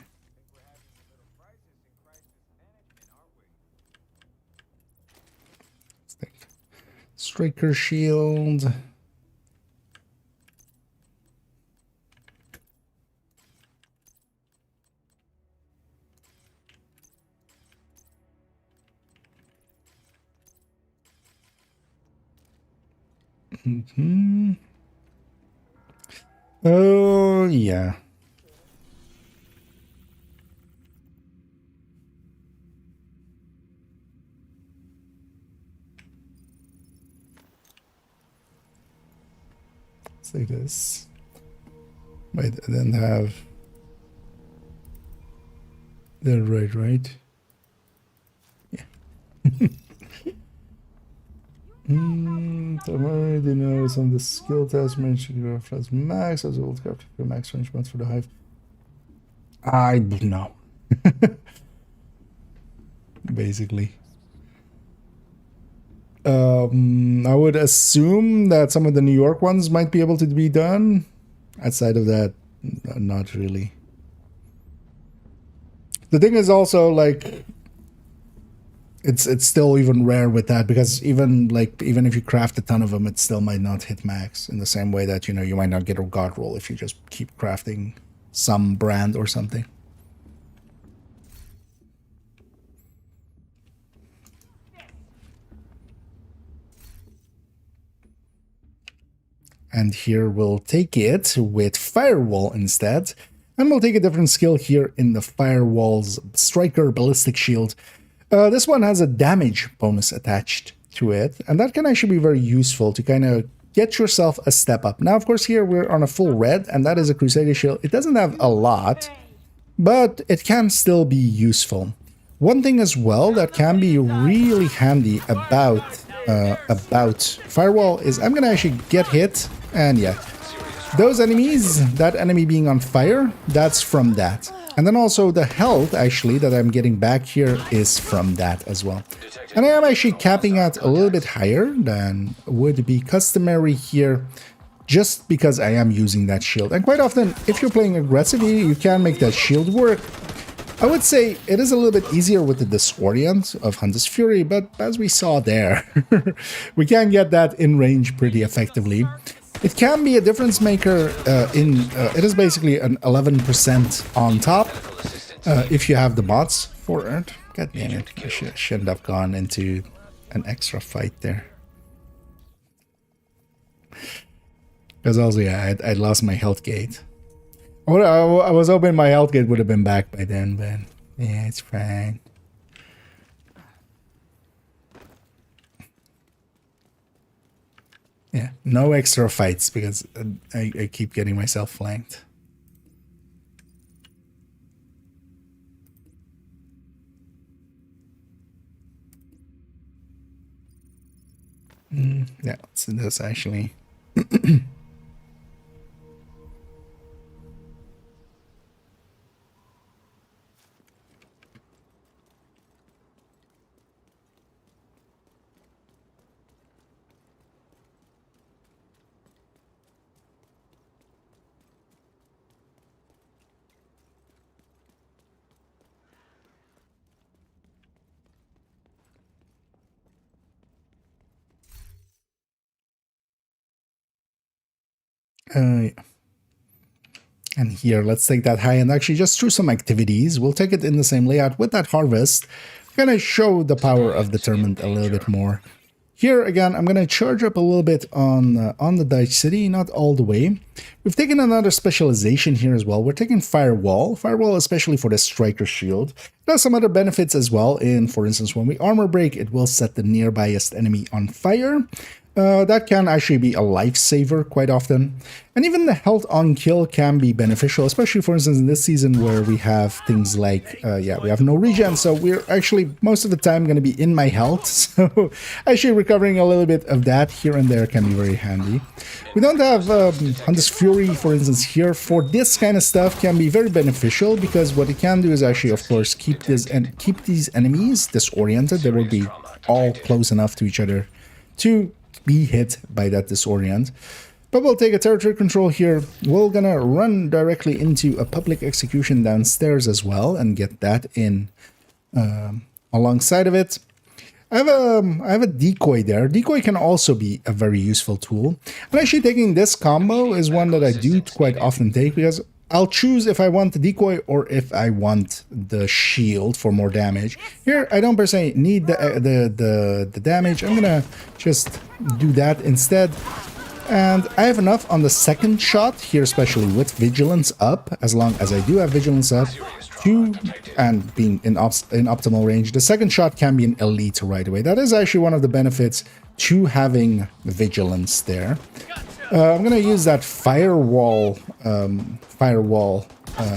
Let's take Striker Shield. Hmm. Oh, yeah. Let's take this. Wait, I didn't have... They're right? Yeah. I already know some of the skill tests mentioned as max as old craft max range mods for the hive. I don't know. Basically. I would assume that some of the New York ones might be able to be done. Outside of that, not really. The thing is also like it's still even rare with that, because even if you craft a ton of them, it still might not hit max in the same way that, you know, you might not get a god roll if you just keep crafting some brand or something. And here we'll take it with Firewall instead. And we'll take a different skill here in the Firewall's Striker Ballistic Shield. This one has a damage bonus attached to it, and that can actually be very useful to kind of get yourself a step up. Now, of course, here we're on a full red, and that is a Crusader Shield. It doesn't have a lot, but it can still be useful. One thing as well that can be really handy about Firewall is I'm going to actually get hit, and yeah, those enemies, that enemy being on fire, that's from that. And then also the health, actually, that I'm getting back here is from that as well. And I am actually capping out a little bit higher than would be customary here, just because I am using that shield. And quite often, if you're playing aggressively, you can make that shield work. I would say it is a little bit easier with the Disorient of Hunter's Fury, but as we saw there, we can get that in range pretty effectively. It can be a difference maker it is basically an 11% on top if you have the mods for it. God damn it, I shouldn't have gone into an extra fight there. Because also, yeah, I lost my health gate. I was hoping my health gate would have been back by then, but yeah, it's fine. Yeah, no extra fights because I keep getting myself flanked. Yeah, so that's actually... yeah. And here, let's take that high and actually just through some activities. We'll take it in the same layout with that harvest. I'm going to show the power of Determined a little bit more. Here, again, I'm going to charge up a little bit on the Dutch City, not all the way. We've taken another specialization here as well. We're taking Firewall. Firewall especially for the Striker Shield. It has some other benefits as well. For instance, when we armor break, it will set the nearbyest enemy on fire. That can actually be a lifesaver quite often. And even the health on kill can be beneficial, especially for instance in this season where we have things like, we have no regen, so we're actually most of the time going to be in my health. So actually recovering a little bit of that here and there can be very handy. We don't have Hunter's Fury, for instance, here. For this kind of stuff can be very beneficial because what it can do is actually, of course, keep these enemies disoriented. They will be all close enough to each other to be hit by that disorient. But we'll take a territory control here. We're gonna run directly into a public execution downstairs as well and get that in alongside of it. I have a decoy there. Decoy can also be a very useful tool. And actually taking this combo is one that I do quite often take because I'll choose if I want the decoy or if I want the shield for more damage. Here, I don't per se need the damage. I'm gonna just do that instead. And I have enough on the second shot here, especially with vigilance up, as long as I do have vigilance up, and being in optimal range. The second shot can be an elite right away. That is actually one of the benefits to having vigilance there. I'm going to use that firewall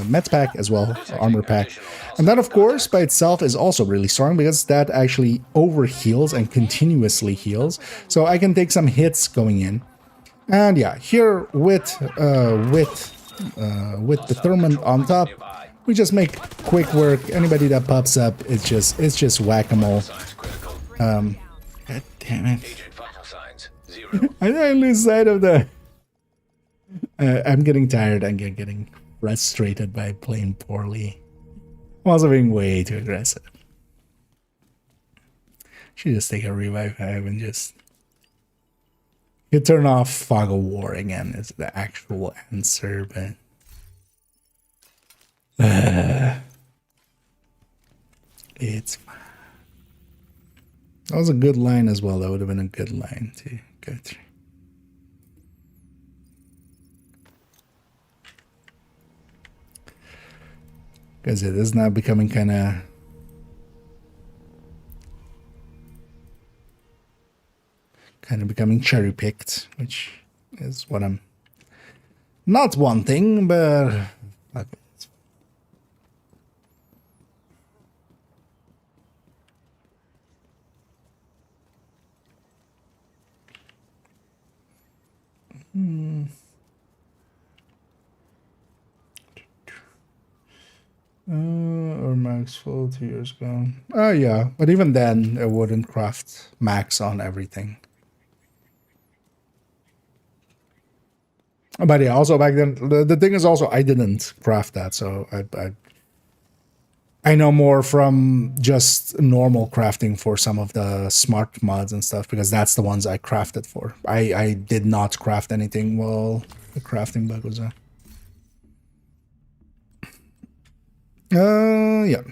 med pack as well, armor pack. And that, of course, by itself is also really strong because that actually overheals and continuously heals. So I can take some hits going in. And yeah, here with determined on top, we just make quick work. Anybody that pops up, it's just whack-a-mole. God damn it! I lose sight of the. I'm getting tired. I'm getting frustrated by playing poorly. I'm also being way too aggressive. Should just take a revive hive and just. You turn off Fog of War again is the actual answer, but it's fine. That was a good line as well. That would have been a good line to go through. Because it is now becoming kind of becoming cherry-picked, which is what I'm not wanting, but fuck it. Or max full 2 years ago. Oh yeah, but even then it wouldn't craft max on everything. But yeah, also back then, the thing is also I didn't craft that, so I know more from just normal crafting for some of the smart mods and stuff, because that's the ones I crafted for. I did not craft anything while the crafting bug was on. Yeah.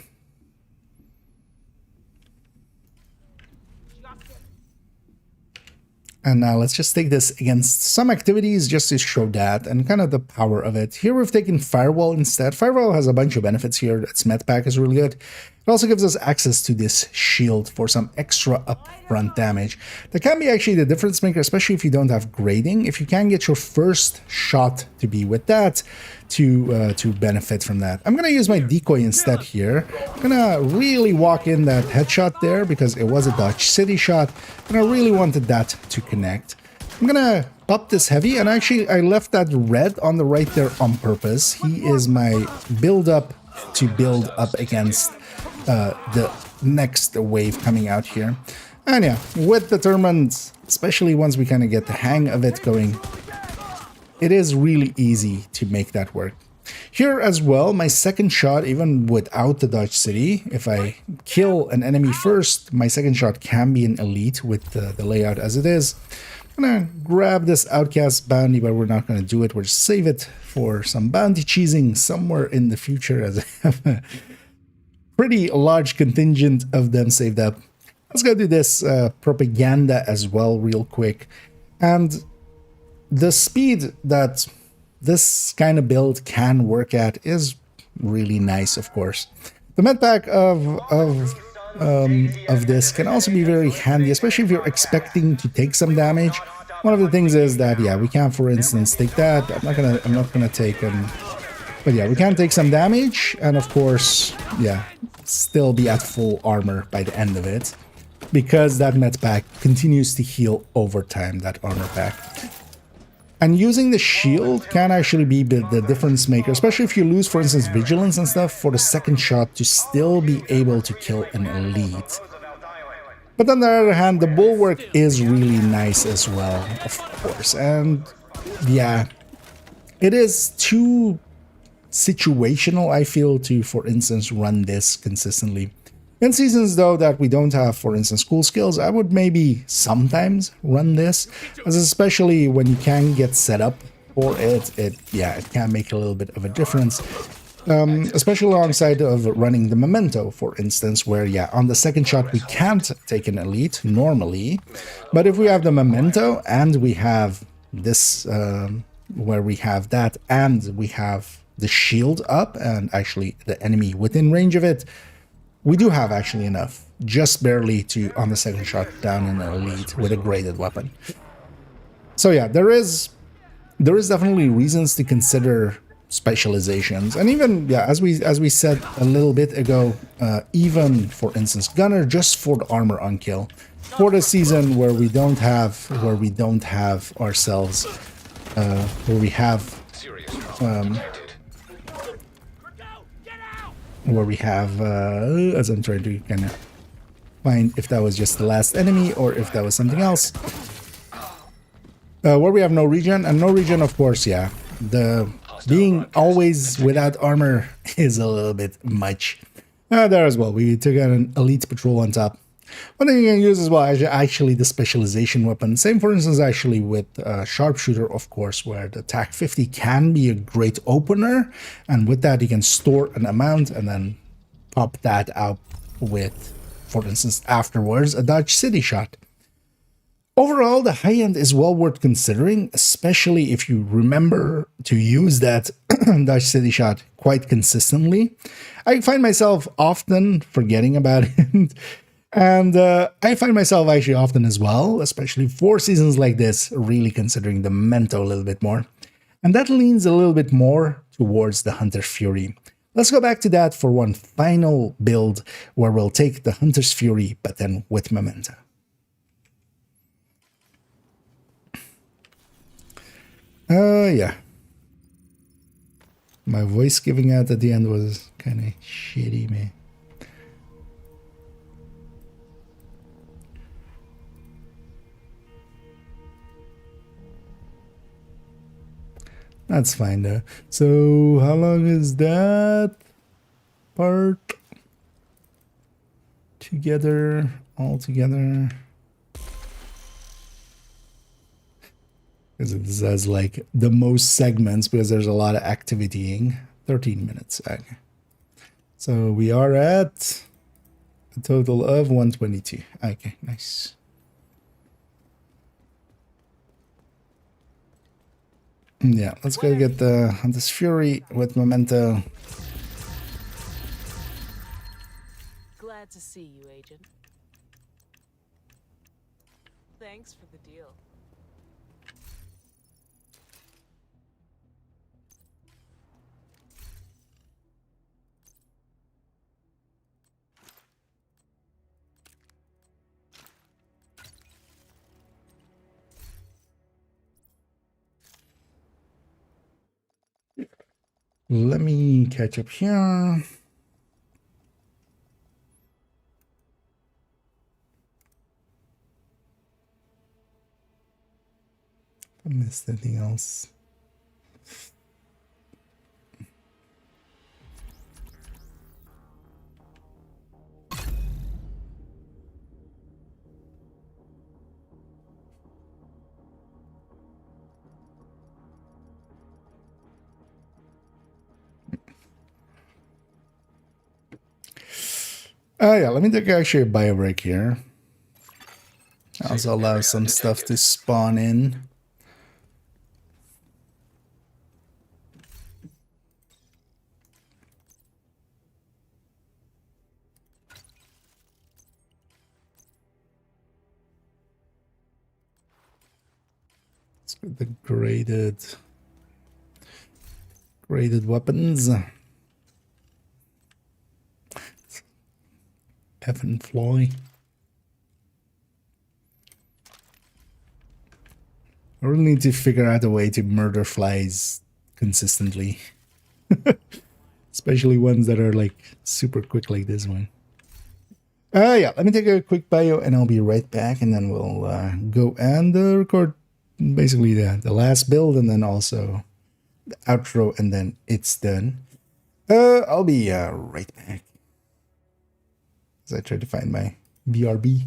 And now let's just take this against some activities just to show that and kind of the power of it. Here we've taken Firewall instead. Firewall has a bunch of benefits here. Its med pack is really good. It also gives us access to this shield for some extra upfront damage. That can be actually the difference maker, especially if you don't have grading. If you can get your first shot to be with that, to benefit from that. I'm going to use my decoy instead here. I'm going to really walk in that headshot there because it was a Dodge City shot, and I really wanted that to connect. I'm going to pop this heavy, and actually I left that red on the right there on purpose. He is my build-up to build up against the next wave coming out here. And yeah, with Determined, especially once we kind of get the hang of it going, it is really easy to make that work. Here as well, my second shot, even without the Dodge City, if I kill an enemy first, my second shot can be an elite with the layout as it is. I'm gonna grab this Outcast bounty, but we're not gonna do it. We'll just save it for some bounty cheesing somewhere in the future, as I have a pretty large contingent of them saved up. Let's go do this propaganda as well real quick. And the speed that this kind of build can work at is really nice, of course. The med pack of this can also be very handy, especially if you're expecting to take some damage. One of the things is that, yeah, we can, for instance, take that. I'm not gonna take but yeah, we can take some damage, and of course, yeah, still be at full armor by the end of it, because that med pack continues to heal over time, that armor pack. And using the shield can actually be the difference maker, especially if you lose, for instance, vigilance and stuff, for the second shot to still be able to kill an elite. But on the other hand, the bulwark is really nice as well, of course. And yeah, it is too situational, I feel, to, for instance, run this consistently. In seasons, though, that we don't have, for instance, cool skills, I would maybe sometimes run this, as especially when you can get set up for it, it can make a little bit of a difference. Especially alongside of running the Memento, for instance, where, yeah, on the second shot we can't take an elite normally, but if we have the Memento and we have this where we have that and we have the shield up and actually the enemy within range of it, we do have actually enough, just barely to, on the second shot, down an elite with a graded weapon. So yeah, there is definitely reasons to consider specializations, and even yeah, as we said a little bit ago, even for instance gunner, just for the armor on kill, for the season where we don't have ourselves where we have Serious trauma detected. where we have as I'm trying to kind of find if that was just the last enemy or if that was something else. Where we have no regen, and no regen, of course, yeah. The being always without armor is a little bit much. There as well, we took out an elite patrol on top. One thing you can use as well is actually the specialization weapon. Same, for instance, actually with sharpshooter, of course, where the TAC 50 can be a great opener, and with that you can store an amount and then pop that out with, for instance, afterwards a Dodge City shot. Overall, the high end is well worth considering, especially if you remember to use that Dodge City shot quite consistently. I find myself often forgetting about it, and I find myself actually often as well, especially for seasons like this, really considering the Mento a little bit more. And that leans a little bit more towards the Hunter's Fury. Let's go back to that for one final build where we'll take the Hunter's Fury, but then with Memento. Yeah. My voice giving out at the end was kind of shitty, man. That's fine though. So how long is that part together, all together? Because it says like the most segments because there's a lot of activitying. 13 minutes. Okay. So we are at a total of 122. Okay, nice. Yeah, let's go get the Hunter's Fury with Memento. Glad to see you, Agent. Thanks for the deal. Let me catch up here. I missed anything else. Yeah, let me take actually a bio break here. Also allow some stuff to spawn in. Let's get the graded weapons. Evan Floy. I really need to figure out a way to murder flies consistently. Especially ones that are like super quick like this one. Yeah, let me take a quick bio and I'll be right back, and then we'll go and record basically the last build and then also the outro, and then it's done. I'll be right back as I try to find my BRB.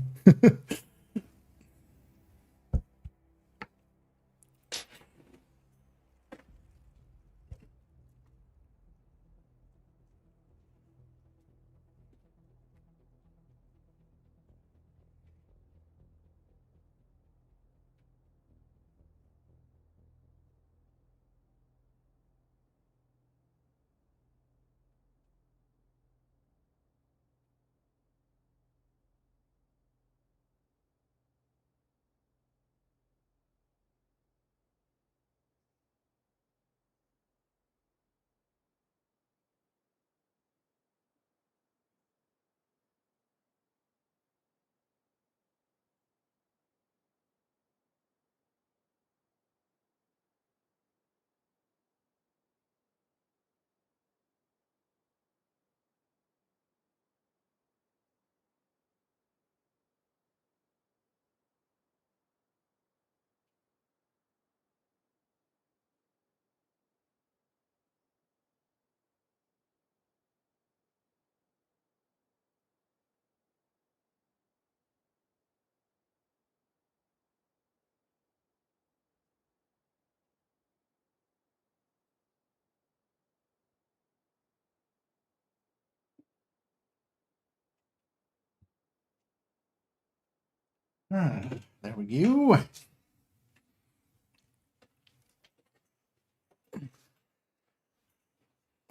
There we go.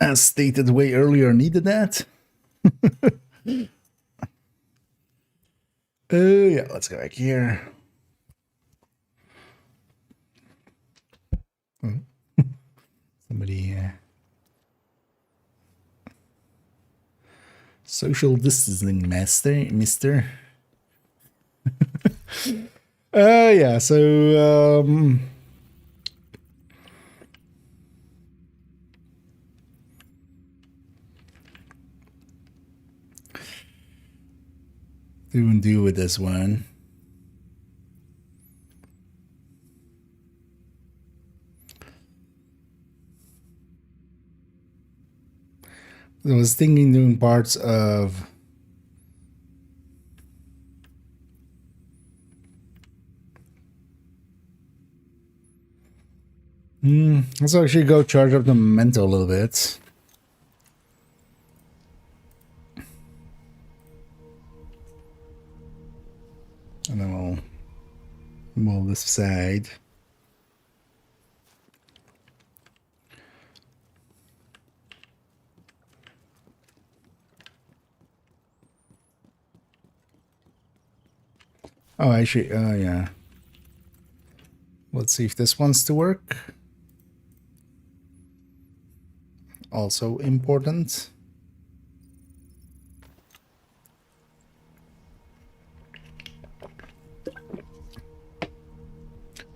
As stated way earlier, needed that. Yeah, let's go back here. Somebody social distancing mister. Yeah, so do and do with this one. I was thinking doing parts of let's actually go charge up the memento a little bit. And then we'll move this aside. Oh, actually, yeah. Let's see if this wants to work. Also important.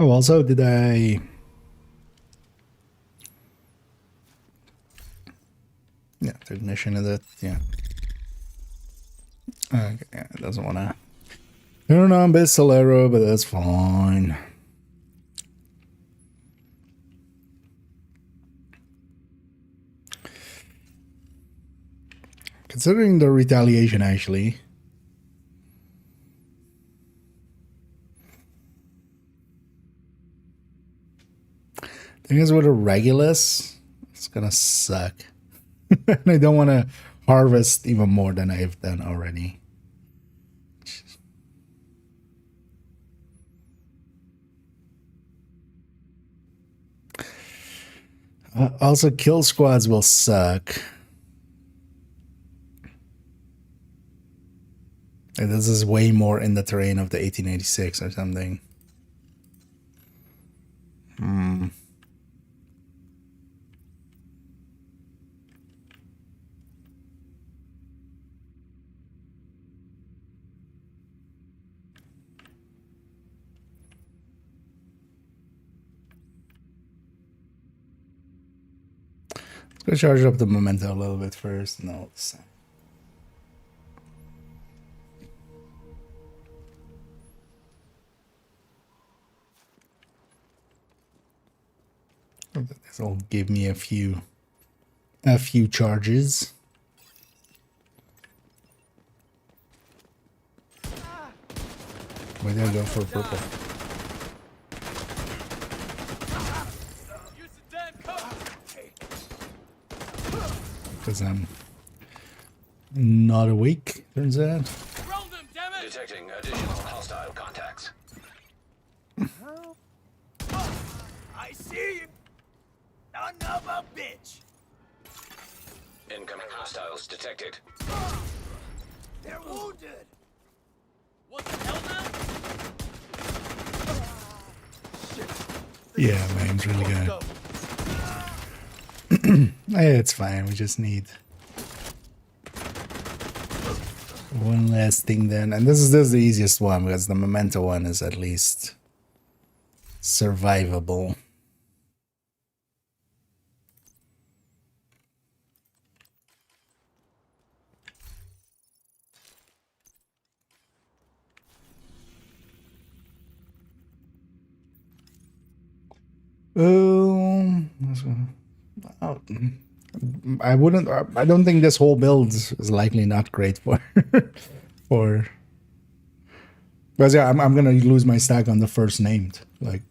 Oh, also, did I... Yeah, ignition of that, yeah. Okay, yeah, it doesn't want to turn on Bestolero, but that's fine. Considering the retaliation, actually. Thing is, with a Regulus, it's gonna suck. And I don't want to harvest even more than I've done already. Also, kill squads will suck. And this is way more in the terrain of the 1886 or something. Let's go charge up the memento a little bit first, and then we'll decide. This will give me a few charges. Why did I go for purple? Because I'm not awake, turns out. Detecting additional hostile contacts. I see you. Another bitch. Incoming hostiles detected. They're wounded. What the hell now? Yeah, man's really good. Hey, it's fine. We just need one last thing then. And this is the easiest one because the memento one is at least survivable. I don't think this whole build is likely not great for because yeah, I'm gonna lose my stack on the first named, like,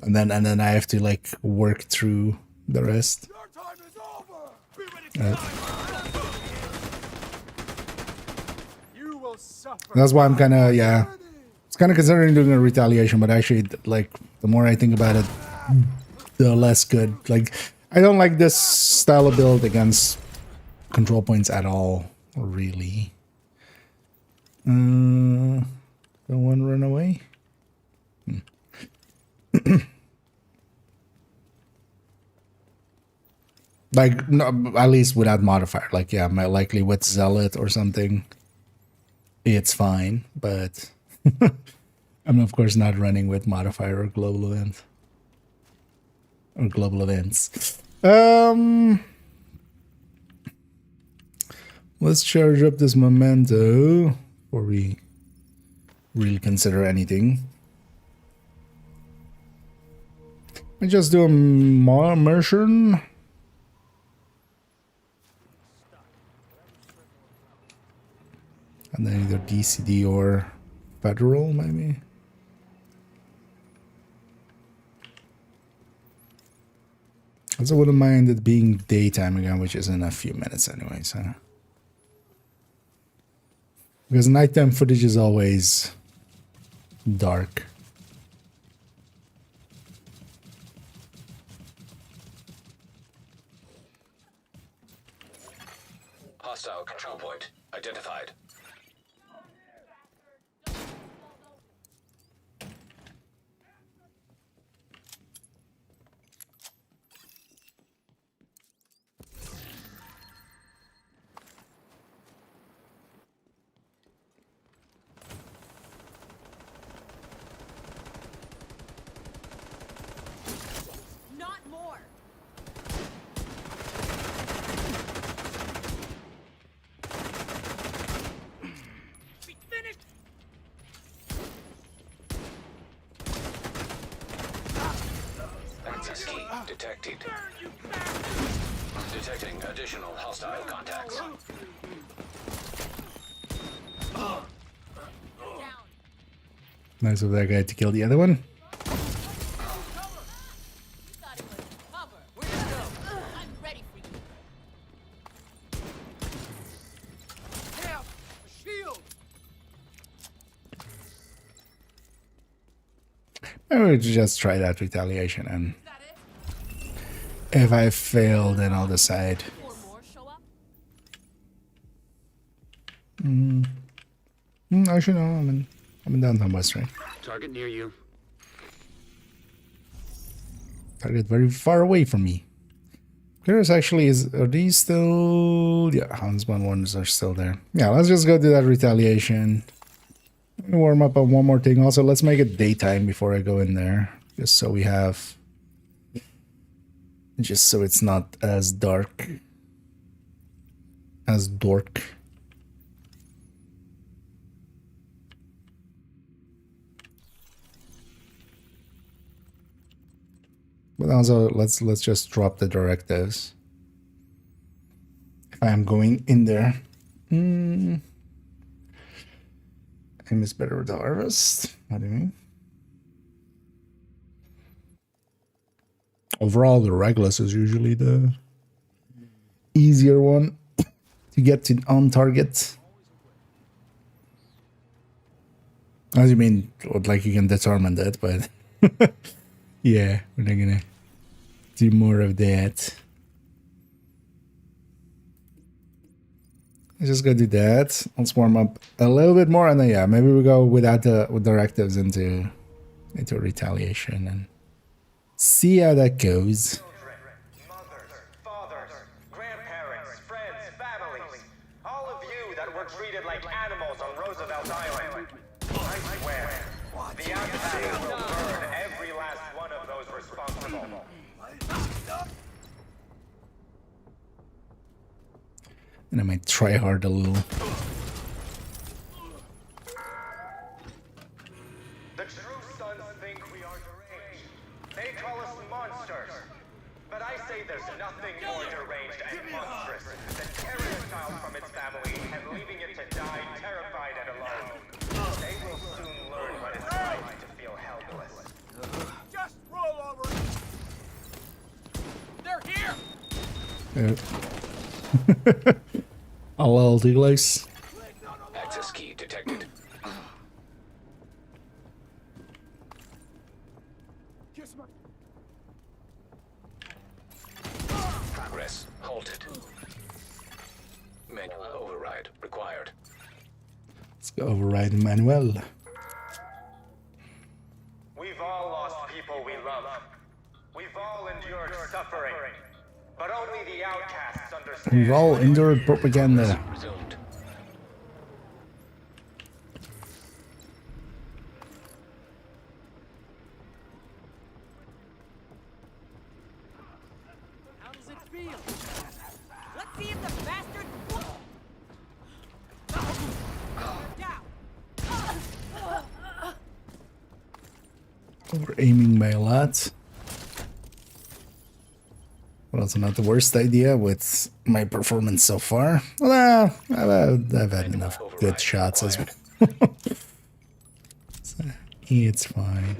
and then I have to like work through the rest. Your time is over. Be ready to You will suffer. That's why I'm kind of, yeah, it's was kind of considering doing a retaliation, but actually, like, the more I think about it, the less good. Like, I don't like this style of build against control points at all, really. Don't want to run away. Like, no, at least without modifier. Like, yeah, likely with Zealot or something, it's fine. But I'm, of course, not running with modifier or global event. Or global events. Let's charge up this memento before we really consider anything. I just do a immersion. And then either DCD or federal, maybe. I also wouldn't mind it being daytime again, which is in a few minutes anyway, so. Because nighttime footage is always dark. Hostile control point identified. Not more. We finished. Access key detected. Detecting additional hostile contacts. Nice of that guy to kill the other one. Thought it was cover. Where'd you go? I'm ready for you. Damn, a shield. Maybe we just try that retaliation, and if I fail, then I'll decide. Four more show up. Actually, no, I'm in downtown West, right? Target near you. Target very far away from me. Curious, actually, are these still? Yeah, Huntsman ones are still there. Yeah, let's just go do that retaliation. Let me warm up on one more thing. Also, let's make it daytime before I go in there, just so we have, just so it's not as dark, as dork. But also, let's just drop the directives. If I am going in there. Aim is better with the harvest. What do you mean? Overall, the Regulus is usually the easier one to get to on target. As you mean, like you can determine that, but yeah, we're not gonna do more of that. Let's just go do that. Let's warm up a little bit more, and then yeah, maybe we go without the directives into retaliation and see how that goes. Mothers, fathers, grandparents, friends, families, all of you that were treated like animals on Roosevelt Island. I swear, the outback will burn every last one of those responsible. And I might try hard a little. The true sons think we are deranged. They call us monsters. But I say there's nothing more deranged and monstrous than tearing a child from its family and leaving it to die terrified and alone. They will soon learn what it's like to feel helpless. Just roll over. They're here! A little too close. Access key detected. Progress halted. Manual override required. Let's go override Manuel. We've all lost people we love. We've all endured suffering. But only the outcasts understand. We've all endured propaganda. Resumed. How does it feel? Let's see if the bastard. We're aiming by a lot. Well, it's not the worst idea with my performance so far. Well, I've had enough good shots as well. So, it's fine.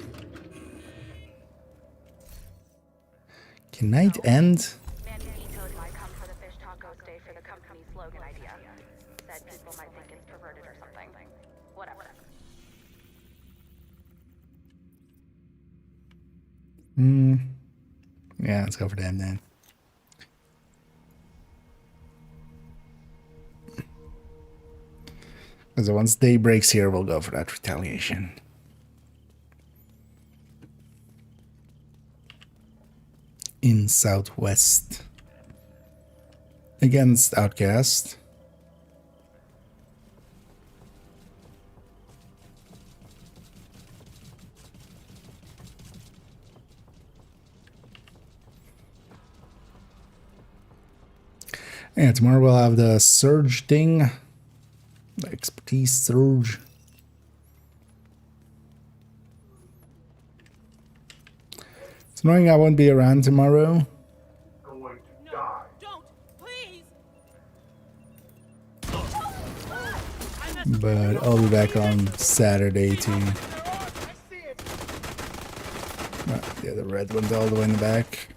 Can night end? Manny vetoed my come for the fish tacos day for the company slogan idea. Said people might think it's perverted or something. Whatever. Yeah, let's go for them then. Because once day breaks here, we'll go for that retaliation. In Southwest. Against Outcast. Yeah, tomorrow we'll have the Surge thing. The expertise Surge. It's annoying I won't be around tomorrow. Don't, please. But I'll be back on Saturday too. Yeah, the red one's all the way in the back.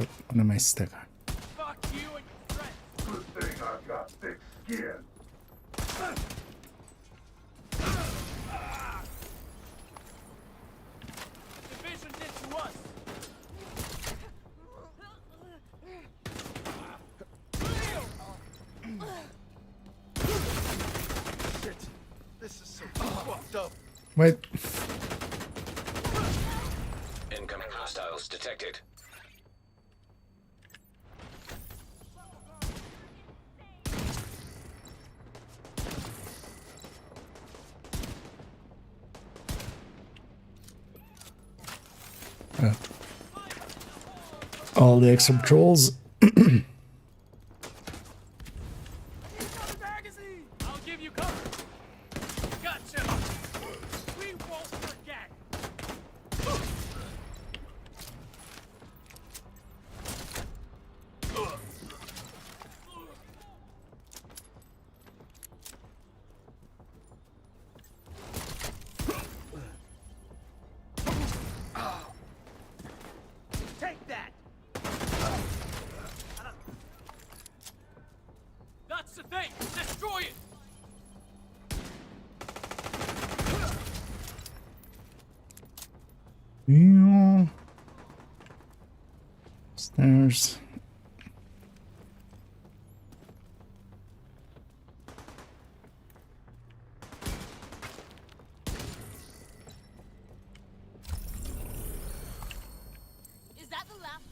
Oh, what am I stuck on? Fuck you and your friends. Good thing I've got thick skin. Division did to us. Shit. This is so fucked up. Wait. Incoming hostiles detected. All the extra patrols. Magazine. I'll give you cover. Gotcha. We won't forget. Take that. That's the thing. Destroy it. Yeah. Stairs. Is that the last?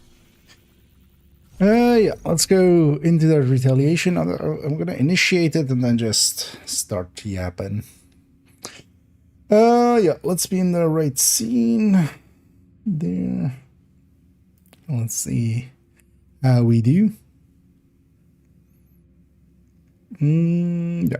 Yeah, let's go into the retaliation. I'm gonna initiate it and then just start yapping. Yeah, let's be in the right scene. There. Let's see how we do. Yeah.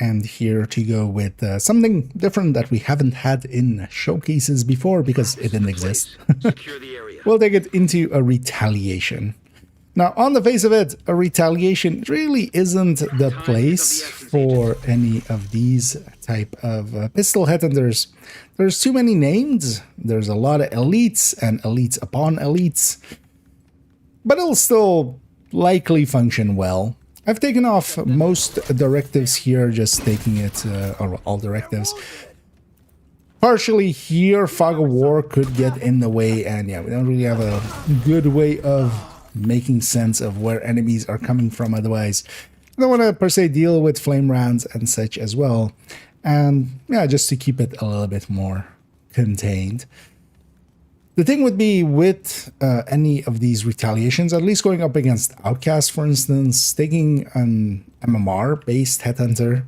And here to go with something different that we haven't had in showcases before because it didn't exist. Secure the area. We'll take it into a retaliation. Now, on the face of it, a retaliation really isn't the place for any of these type of pistol headhunters. There's too many names. There's a lot of elites and elites upon elites. but it'll still likely function well. I've taken off most directives here, just taking it, or all directives. Partially here, Fog of War could get in the way, and yeah, we don't really have a good way of making sense of where enemies are coming from otherwise. I don't want to per se deal with flame rounds and such as well, and yeah, just to keep it a little bit more contained. The thing would be with any of these retaliations, at least going up against Outcast, for instance, taking an MMR-based Headhunter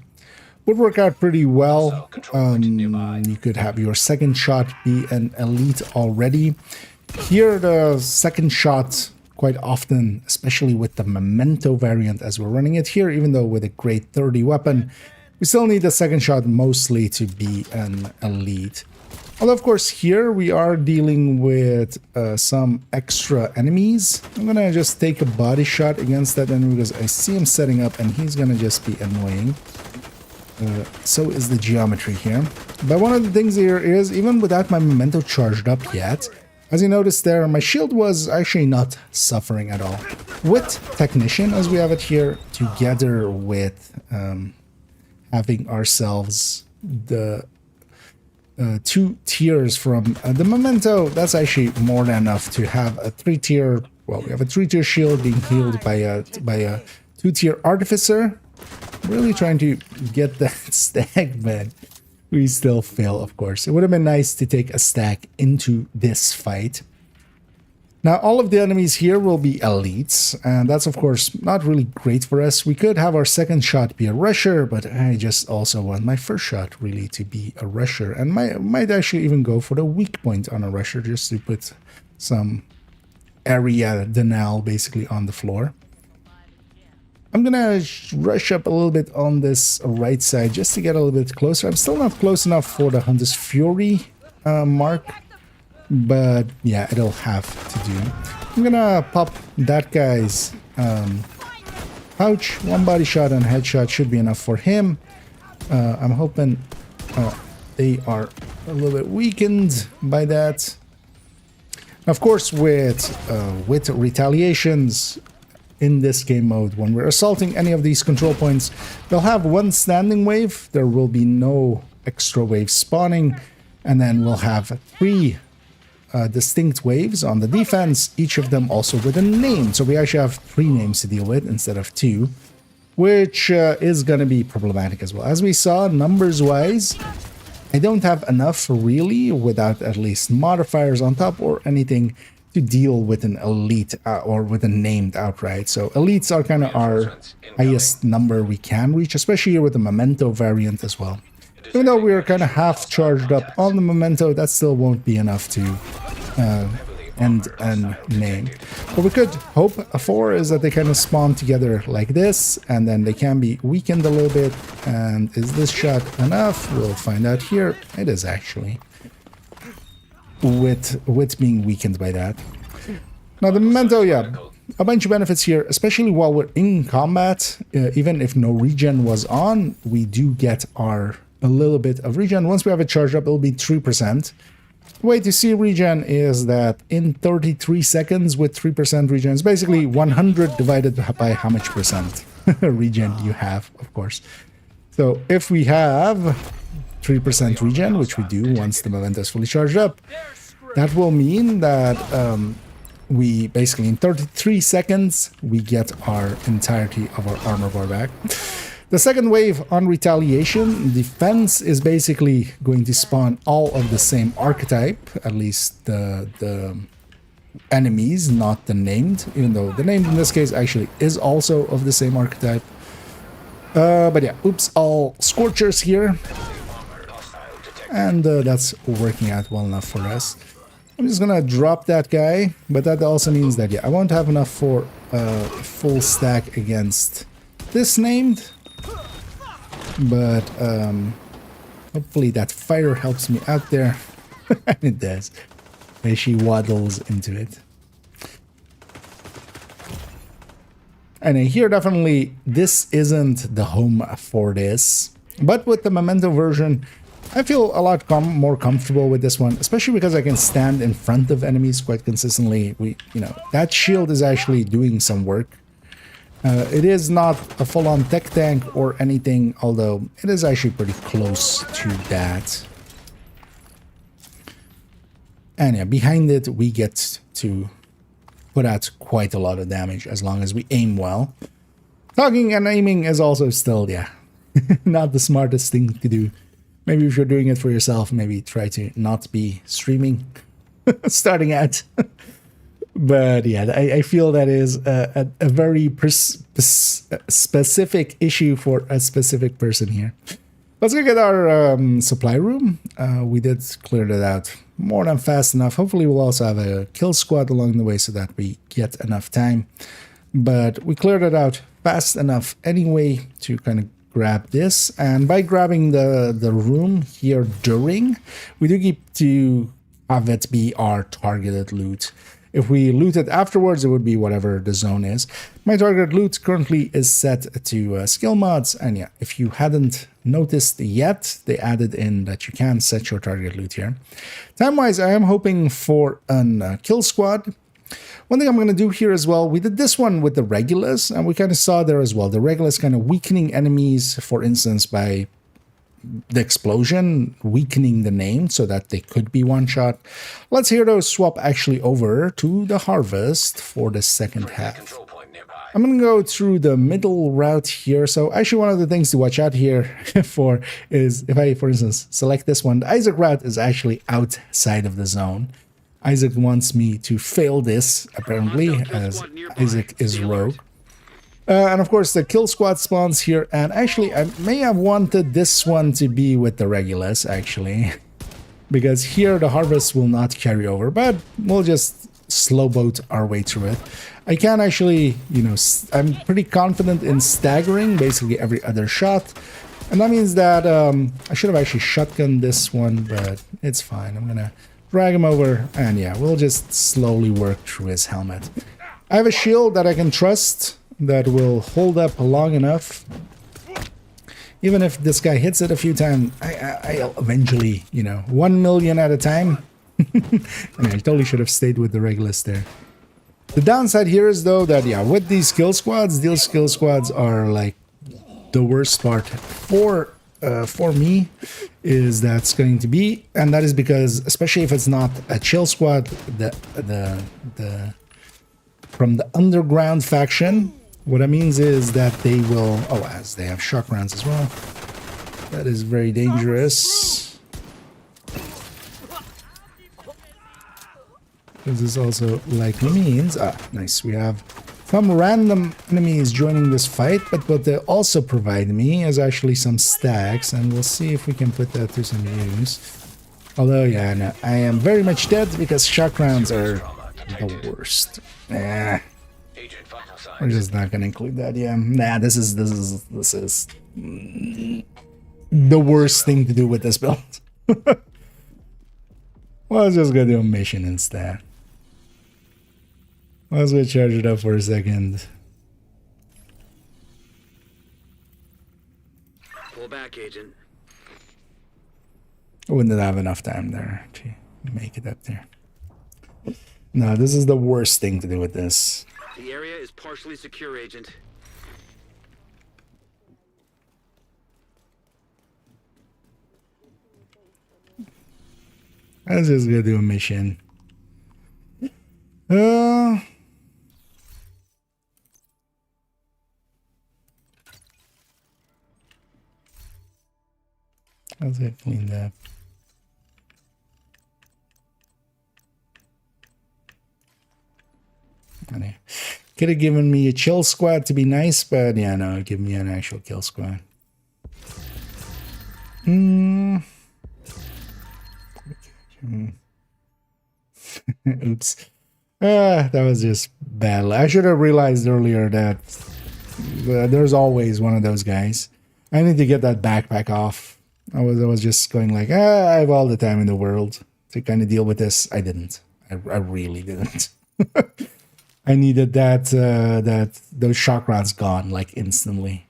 would work out pretty well. You could have your second shot be an elite already. Here, the second shot, quite often, especially with the Memento variant as we're running it here, even though with a grade 30 weapon, we still need the second shot mostly to be an elite. Although, of course, here we are dealing with some extra enemies. I'm going to just take a body shot against that enemy because I see him setting up and he's going to just be annoying. So is the geometry here. But one of the things here is, even without my Memento charged up yet, as you notice there, my shield was actually not suffering at all. With Technician, as we have it here, together with having ourselves the 2 tiers from the Memento, that's actually more than enough to have a 3-tier, well, we have a 3-tier shield being healed by a 2-tier Artificer. Really trying to get that stack, but we still fail, of course. It would have been nice to take a stack into this fight. Now, all of the enemies here will be elites, and that's, of course, not really great for us. We could have our second shot be a rusher, but I just also want my first shot really to be a rusher, and might actually even go for the weak point on a rusher just to put some area denial basically on the floor. I'm gonna rush up a little bit on this right side just to get a little bit closer. I'm still not close enough for the Hunter's Fury mark, but yeah, it'll have to do. I'm gonna pop that guy's pouch. 1 body shot and headshot should be enough for him. I'm hoping they are a little bit weakened by that. Of course, with retaliations in this game mode, when we're assaulting any of these control points, they'll have 1 standing wave. There will be no extra waves spawning, and then we'll have 3 distinct waves on the defense, each of them also with a name. So we actually have 3 names to deal with instead of 2, which is going to be problematic as well. As we saw, numbers-wise, I don't have enough really without at least modifiers on top or anything to deal with an elite or with a named outright. So elites are kind of our highest number we can reach, especially here with the Memento variant as well. Even though we're kind of half charged up on the Memento, that still won't be enough to end and name. What we could hope for is that they kind of spawn together like this, and then they can be weakened a little bit. And is this shot enough? We'll find out here. It is actually. With being weakened by that. Now the Memento, yeah, a bunch of benefits here, especially while we're in combat. Even if no regen was on, we do get a little bit of regen. Once we have it charged up, it'll be 3%. The way to see regen is that in 33 seconds with 3% regen, it's basically 100 divided by how much percent regen you have, of course. So if we have 3% regen, which we do once the Memento is fully charged up, that will mean that we basically in 33 seconds we get our entirety of our armor bar back. The second wave on retaliation, defense is basically going to spawn all of the same archetype, at least the enemies, not the named, even though the named in this case actually is also of the same archetype. But yeah, oops, all Scorchers here. And that's working out well enough for us. I'm just gonna drop that guy, but that also means that, yeah, I won't have enough for a full stack against this named. But hopefully that fire helps me out there. It does. And she waddles into it. And here definitely this isn't the home for this. But with the Memento version, I feel a lot more comfortable with this one, especially because I can stand in front of enemies quite consistently. That shield is actually doing some work. It is not a full-on tech tank or anything, although it is actually pretty close to that. And yeah, behind it, we get to put out quite a lot of damage as long as we aim well. Talking and aiming is also still, yeah, not the smartest thing to do. Maybe if you're doing it for yourself, maybe try to not be streaming starting out. But yeah, I feel that is a very specific issue for a specific person here. Let's go get our supply room. We did clear that out more than fast enough. Hopefully we'll also have a kill squad along the way so that we get enough time. But we cleared it out fast enough anyway to kind of grab this. And by grabbing the room here during, we do keep to have it be our targeted loot. If we loot it afterwards, it would be whatever the zone is. My target loot currently is set to skill mods. And yeah, if you hadn't noticed yet, they added in that you can set your target loot here. Time-wise, I am hoping for a kill squad. One thing I'm going to do here as well, we did this one with the Regulus, and we kind of saw there as well. The Regulus kind of weakening enemies, for instance, by the explosion, weakening the name so that they could be one-shot. Let's here though swap actually over to the Harvest for the second half. I'm going to go through the middle route here. So actually one of the things to watch out here for is if I, for instance, select this one, the Isaac route is actually outside of the zone. Isaac wants me to fail this, apparently, as Isaac is rogue. And of course, the kill squad spawns here. And actually, I may have wanted this one to be with the Regulus, actually. Because here, the Harvest will not carry over. But we'll just slow boat our way through it. I can actually, I'm pretty confident in staggering basically every other shot. And that means that I should have actually shotgunned this one, but it's fine. I'm going to drag him over. And yeah, we'll just slowly work through his helmet. I have a shield that I can trust, that will hold up long enough. Even if this guy hits it a few times, I'll eventually, 1 million at a time. I totally should have stayed with the Regulus there. The downside here is though that, yeah, with these kill squads are like the worst part for me is that's going to be, and that is because, especially if it's not a chill squad, from the underground faction, what that means is that they will, as they have shock rounds as well. That is very dangerous. This also likely means, nice, we have some random enemies joining this fight, but what they also provide me is actually some stacks, and we'll see if we can put that to some use. Although, yeah, no, I am very much dead because shock rounds are the worst. We're just not gonna include that. Yeah, nah, this is the worst thing to do with this build. Well, let's just go do a mission instead. Let's go charge it up for a second. Pull back, Agent. I wouldn't have enough time there to make it up there. No, this is the worst thing to do with this. The area is partially secure, Agent. Let's just go do a mission. Let's get cleaned up. Could have given me a chill squad to be nice, but yeah, no, give me an actual kill squad. Oops. That was just bad. I should have realized earlier that there's always one of those guys. I need to get that backpack off. I was just going like, I have all the time in the world to kind of deal with this. I didn't. I really didn't. I needed those shock rods gone like instantly.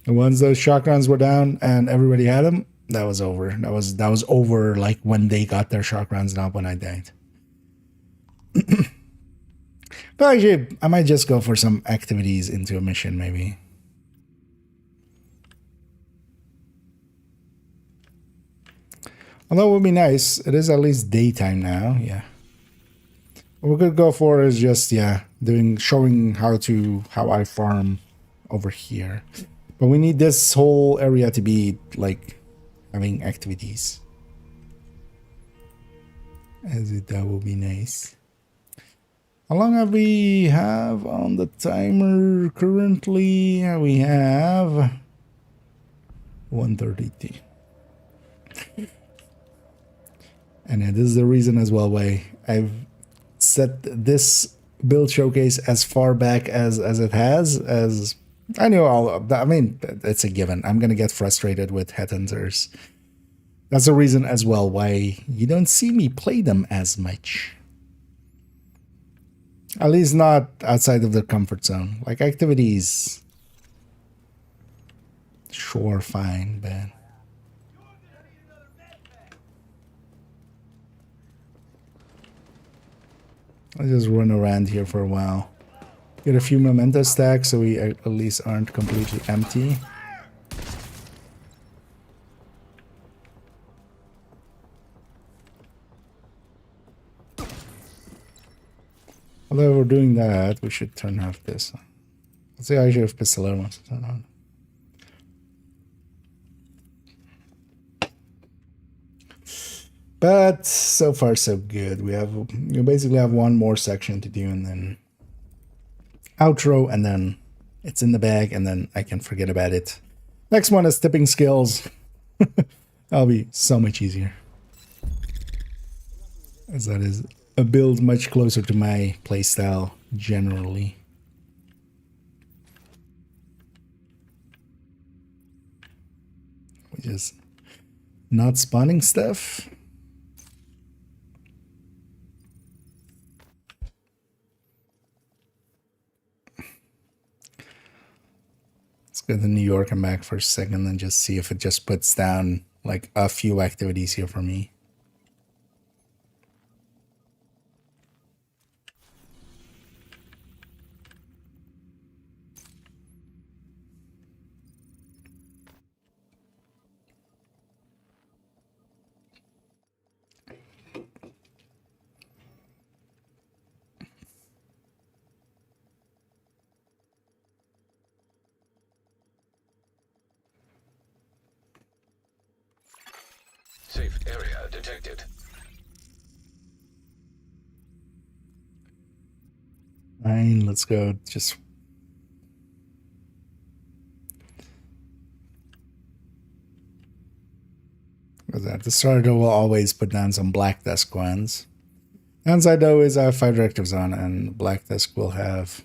And once those shotguns were down and everybody had them, that was over. That was over like when they got their shotguns, not when I died. But actually, I might just go for some activities into a mission, maybe. Although it would be nice. It is at least daytime now, yeah. What we could go for is just, yeah, showing how I farm over here. But we need this whole area to be like having activities. That will be nice. How long have we have on the timer currently? We have 1:32. And this is the reason as well why I've set this build showcase as far back as it has, as I know I mean, it's a given. I'm gonna get frustrated with headhunters. That's the reason as well why you don't see me play them as much. At least not outside of the comfort zone. Like activities, sure, fine, but I'll just run around here for a while. Get a few memento stacks so we at least aren't completely empty. Although we're doing that, we should turn off this. Let's see, I should have Pistolero wants to turn on. But so far so good. We basically have one more section to do and then outro, and then it's in the bag, and then I can forget about it. Next one is tipping skills. That'll be so much easier, as that is a build much closer to my playstyle generally. Which is not spawning stuff. Let's go to New York and back for a second and just see if it just puts down like a few activities here for me. Safe area detected. Fine, let's go. Just at the start, we'll always put down some Black Desk ones. Downside though is I have 5 directives on, and Black Desk will have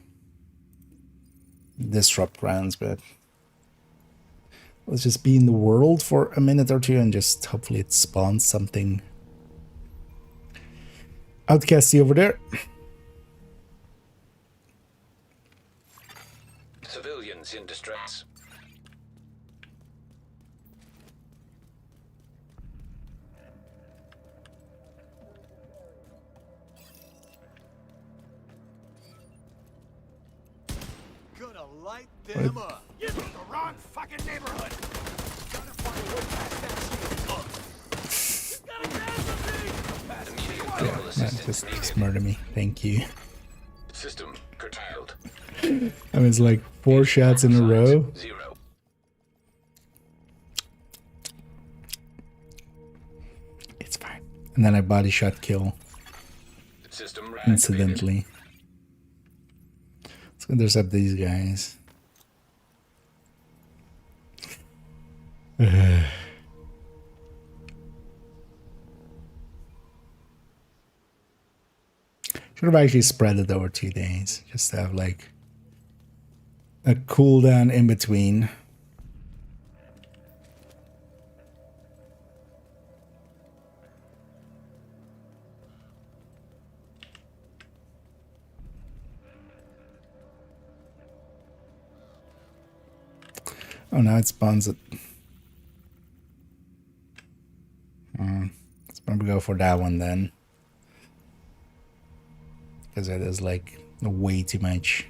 disrupt rounds, but let's just be in the world for a minute or two and just hopefully it spawns something outcasty over there. Civilians in distress. Gonna light them up. You're in the wrong fucking neighborhood. Gotta find a way past that shit. You gotta grab the thing. Immediate medical assistance needed. Just murder me. Thank you. System curtailed. I mean, it's like 4 shots in a row. 0. It's fine. And then I body shot kill System incidentally. Let's go intercept these guys. Should have actually spread it over 2 days, just to have like a cooldown in between. Oh, now it spawns it. Let's probably go for that one then. Because it is like way too much.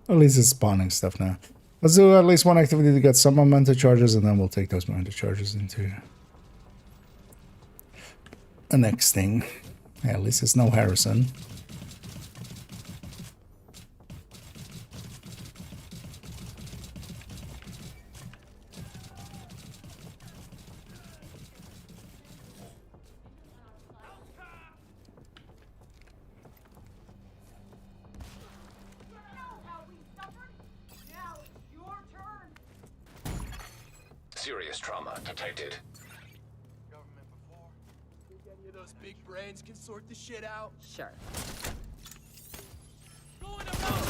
At least it's spawning stuff now. Let's do at least one activity to get some momentum charges, and then we'll take those momentum charges into the next thing. Yeah, at least it's no Harrison. Serious trauma detected. Government before. Think any of those big brains can sort this shit out? Sure. Going about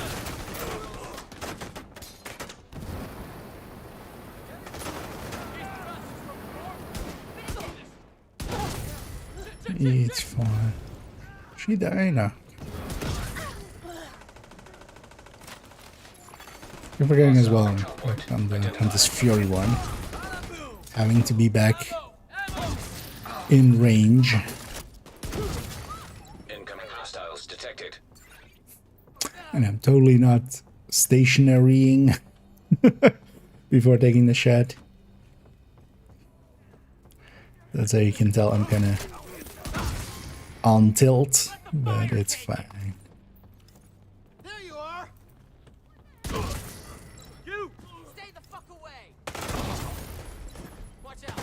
It's fine. She died now. You're forgetting as well, like on this Fury one, having to be back in range. Incoming hostiles detected. And I'm totally not stationarying before taking the shot. That's how you can tell I'm kind of on tilt, but it's fine. There you are. you! Stay the fuck away! Watch out!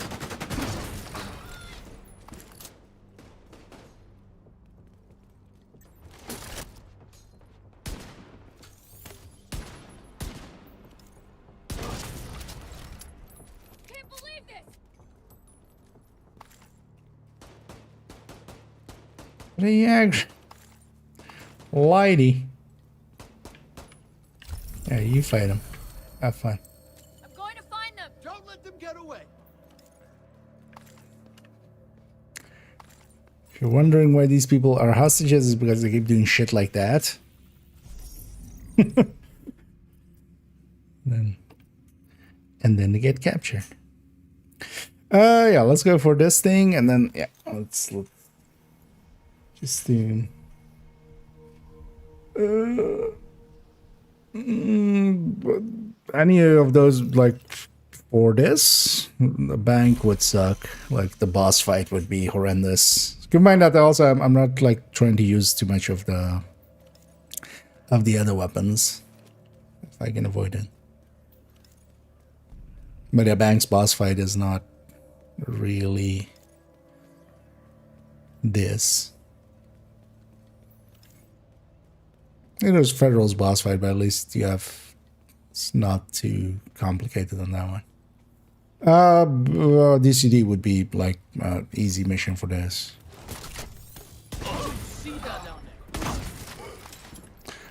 Can't believe this! Reaction. Lighty. Yeah, you fight him. Have fun. I'm going to find them! Don't let them get away. If you're wondering why these people are hostages, it's because they keep doing shit like that. And then they get captured. Yeah, let's go for this thing, and then yeah, let's look. Just do. Any of those, like, for this, the bank would suck. Like, the boss fight would be horrendous. Keep in mind that also I'm not like trying to use too much of the other weapons if I can avoid it. But yeah, bank's boss fight is not really this. It was Federal's boss fight, but at least you have, it's not too complicated on that one. DCD would be like easy mission for this. See that down there?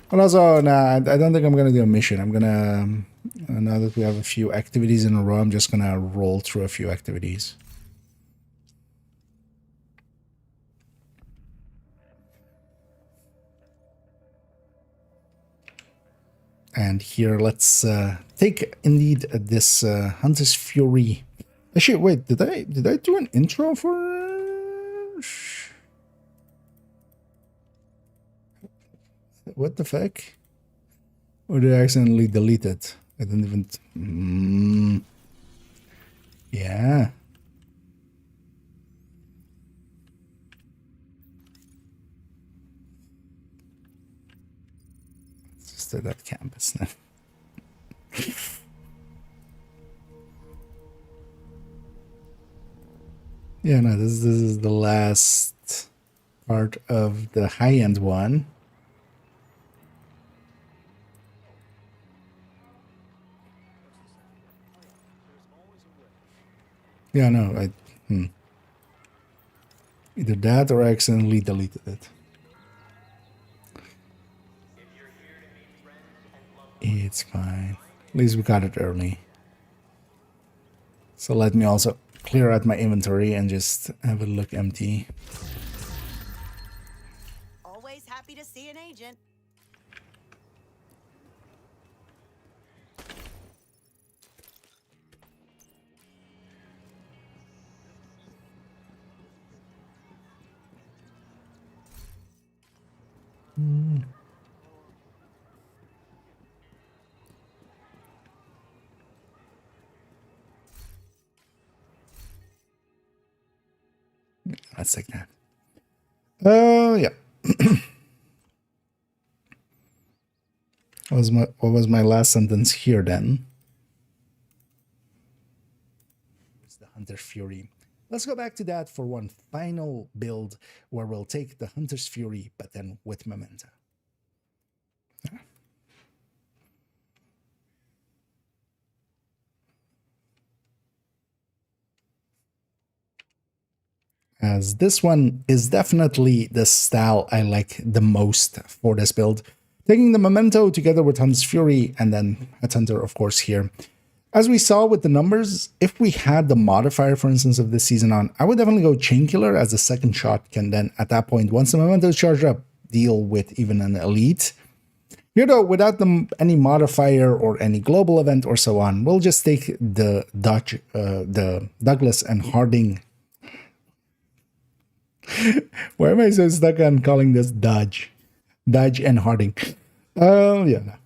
But also, nah, I don't think I'm gonna do a mission. I'm gonna, now that we have a few activities in a row, I'm just gonna roll through a few activities. And here, let's take indeed this Hunter's Fury. Actually, wait, did I do an intro for? What the fuck? Or did I accidentally delete it? I didn't even. Yeah. Let's just do that campus now. Yeah, no, this is the last part of the high-end one. Yeah, no, either that or I accidentally deleted it. It's fine. At least we got it early. So let me also clear out my inventory and just have it look empty. Always happy to see an agent. Let's take that. Oh, yeah. What was my last sentence here then? It's the Hunter Fury. Let's go back to that for one final build where we'll take the Hunter's Fury, but then with Memento. Yeah. As this one is definitely the style I like the most for this build. Taking the Memento together with Hunter's Fury and then Headhunter, of course, here. As we saw with the numbers, if we had the modifier, for instance, of this season on, I would definitely go Chain Killer, as the second shot can then, at that point, once the Memento is charged up, deal with even an elite. Here though, without any modifier or any global event or so on, we'll just take the Douglas and Harding. Why am I so stuck on calling this Dodge? Dodge and Harding. Oh, yeah.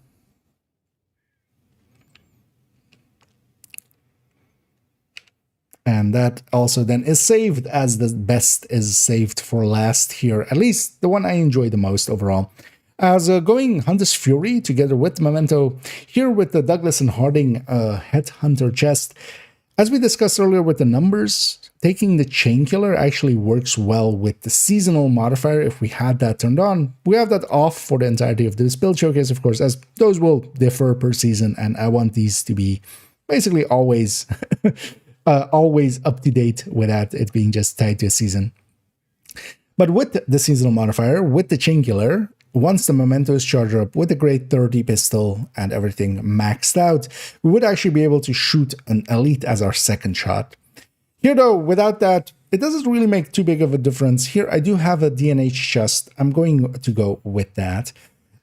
And that also then is saved as the best is saved for last here. At least the one I enjoy the most overall. As going Hunter's Fury together with Memento, here with the Douglas and Harding Headhunter chest. As we discussed earlier with the numbers, taking the Chain Killer actually works well with the seasonal modifier if we had that turned on. We have that off for the entirety of this build showcase, of course, as those will differ per season, and I want these to be basically always always up to date without it being just tied to a season. But with the seasonal modifier, with the Chain Killer, once the Memento is charged up with a Grade 30 pistol and everything maxed out, we would actually be able to shoot an elite as our second shot. Here though, without that, it doesn't really make too big of a difference. Here I do have a DNH chest. I'm going to go with that.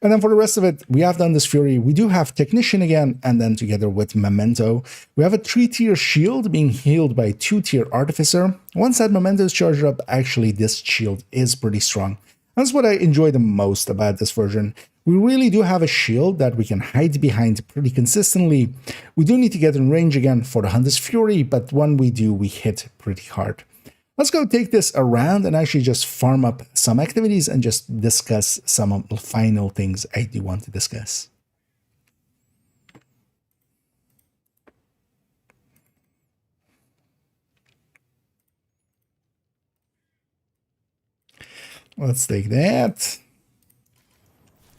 And then for the rest of it, we have done this Fury. We do have Technician again, and then together with Memento, we have a 3-tier shield being healed by 2-tier Artificer. Once that Memento is charged up, actually this shield is pretty strong. That's what I enjoy the most about this version. We really do have a shield that we can hide behind pretty consistently. We do need to get in range again for the Hunter's Fury, but when we do, we hit pretty hard. Let's go take this around and actually just farm up some activities and just discuss some of the final things I do want to discuss. Let's take that.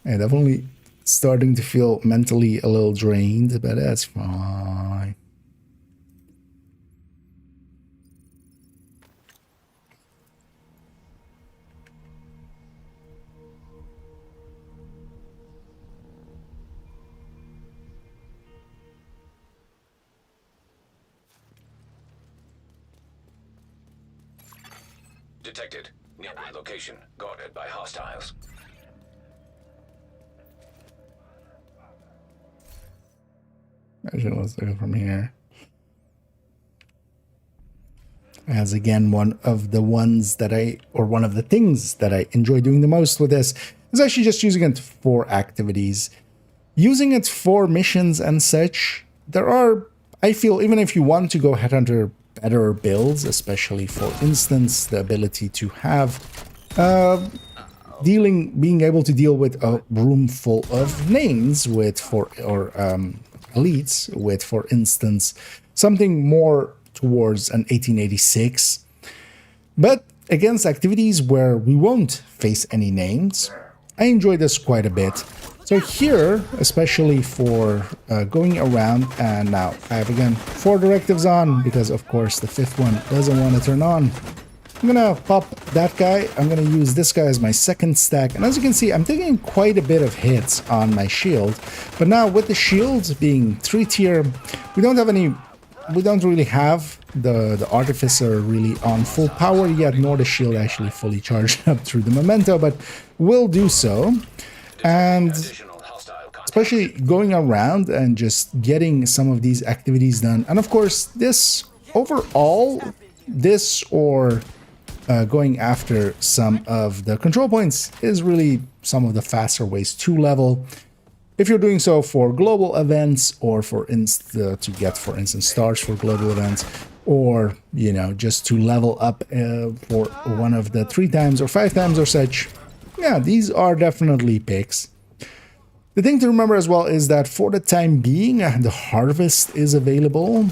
I'm definitely starting to feel mentally a little drained, but that's fine. Detected. Nearby location. Guarded by hostiles. Actually, let's look from here. As again, one of the things that I enjoy doing the most with this is actually just using it for activities. Using it for missions and such, there are, I feel, even if you want to go Headhunter better builds, especially for instance, the ability to have being able to deal with a room full of names with elites with, for instance, something more towards an 1886, but against activities where we won't face any names. I enjoy this quite a bit. So here, especially for going around, and now I have again 4 directives on because of course the 5th one doesn't want to turn on. I'm gonna pop that guy. I'm gonna use this guy as my second stack, and as you can see, I'm taking quite a bit of hits on my shield. But now with the shield being 3-tier, we don't have any we don't really have the artificer really on full power yet, nor the shield actually fully charged up through the memento, but we'll do so. And especially going around and just getting some of these activities done. And of course, this overall, this or going after some of the control points is really some of the faster ways to level. If you're doing so for global events, or for to get, for instance, stars for global events, or, you know, just to level up for one of the 3 times or 5 times or such, yeah, these are definitely picks. The thing to remember as well is that for the time being, the harvest is available.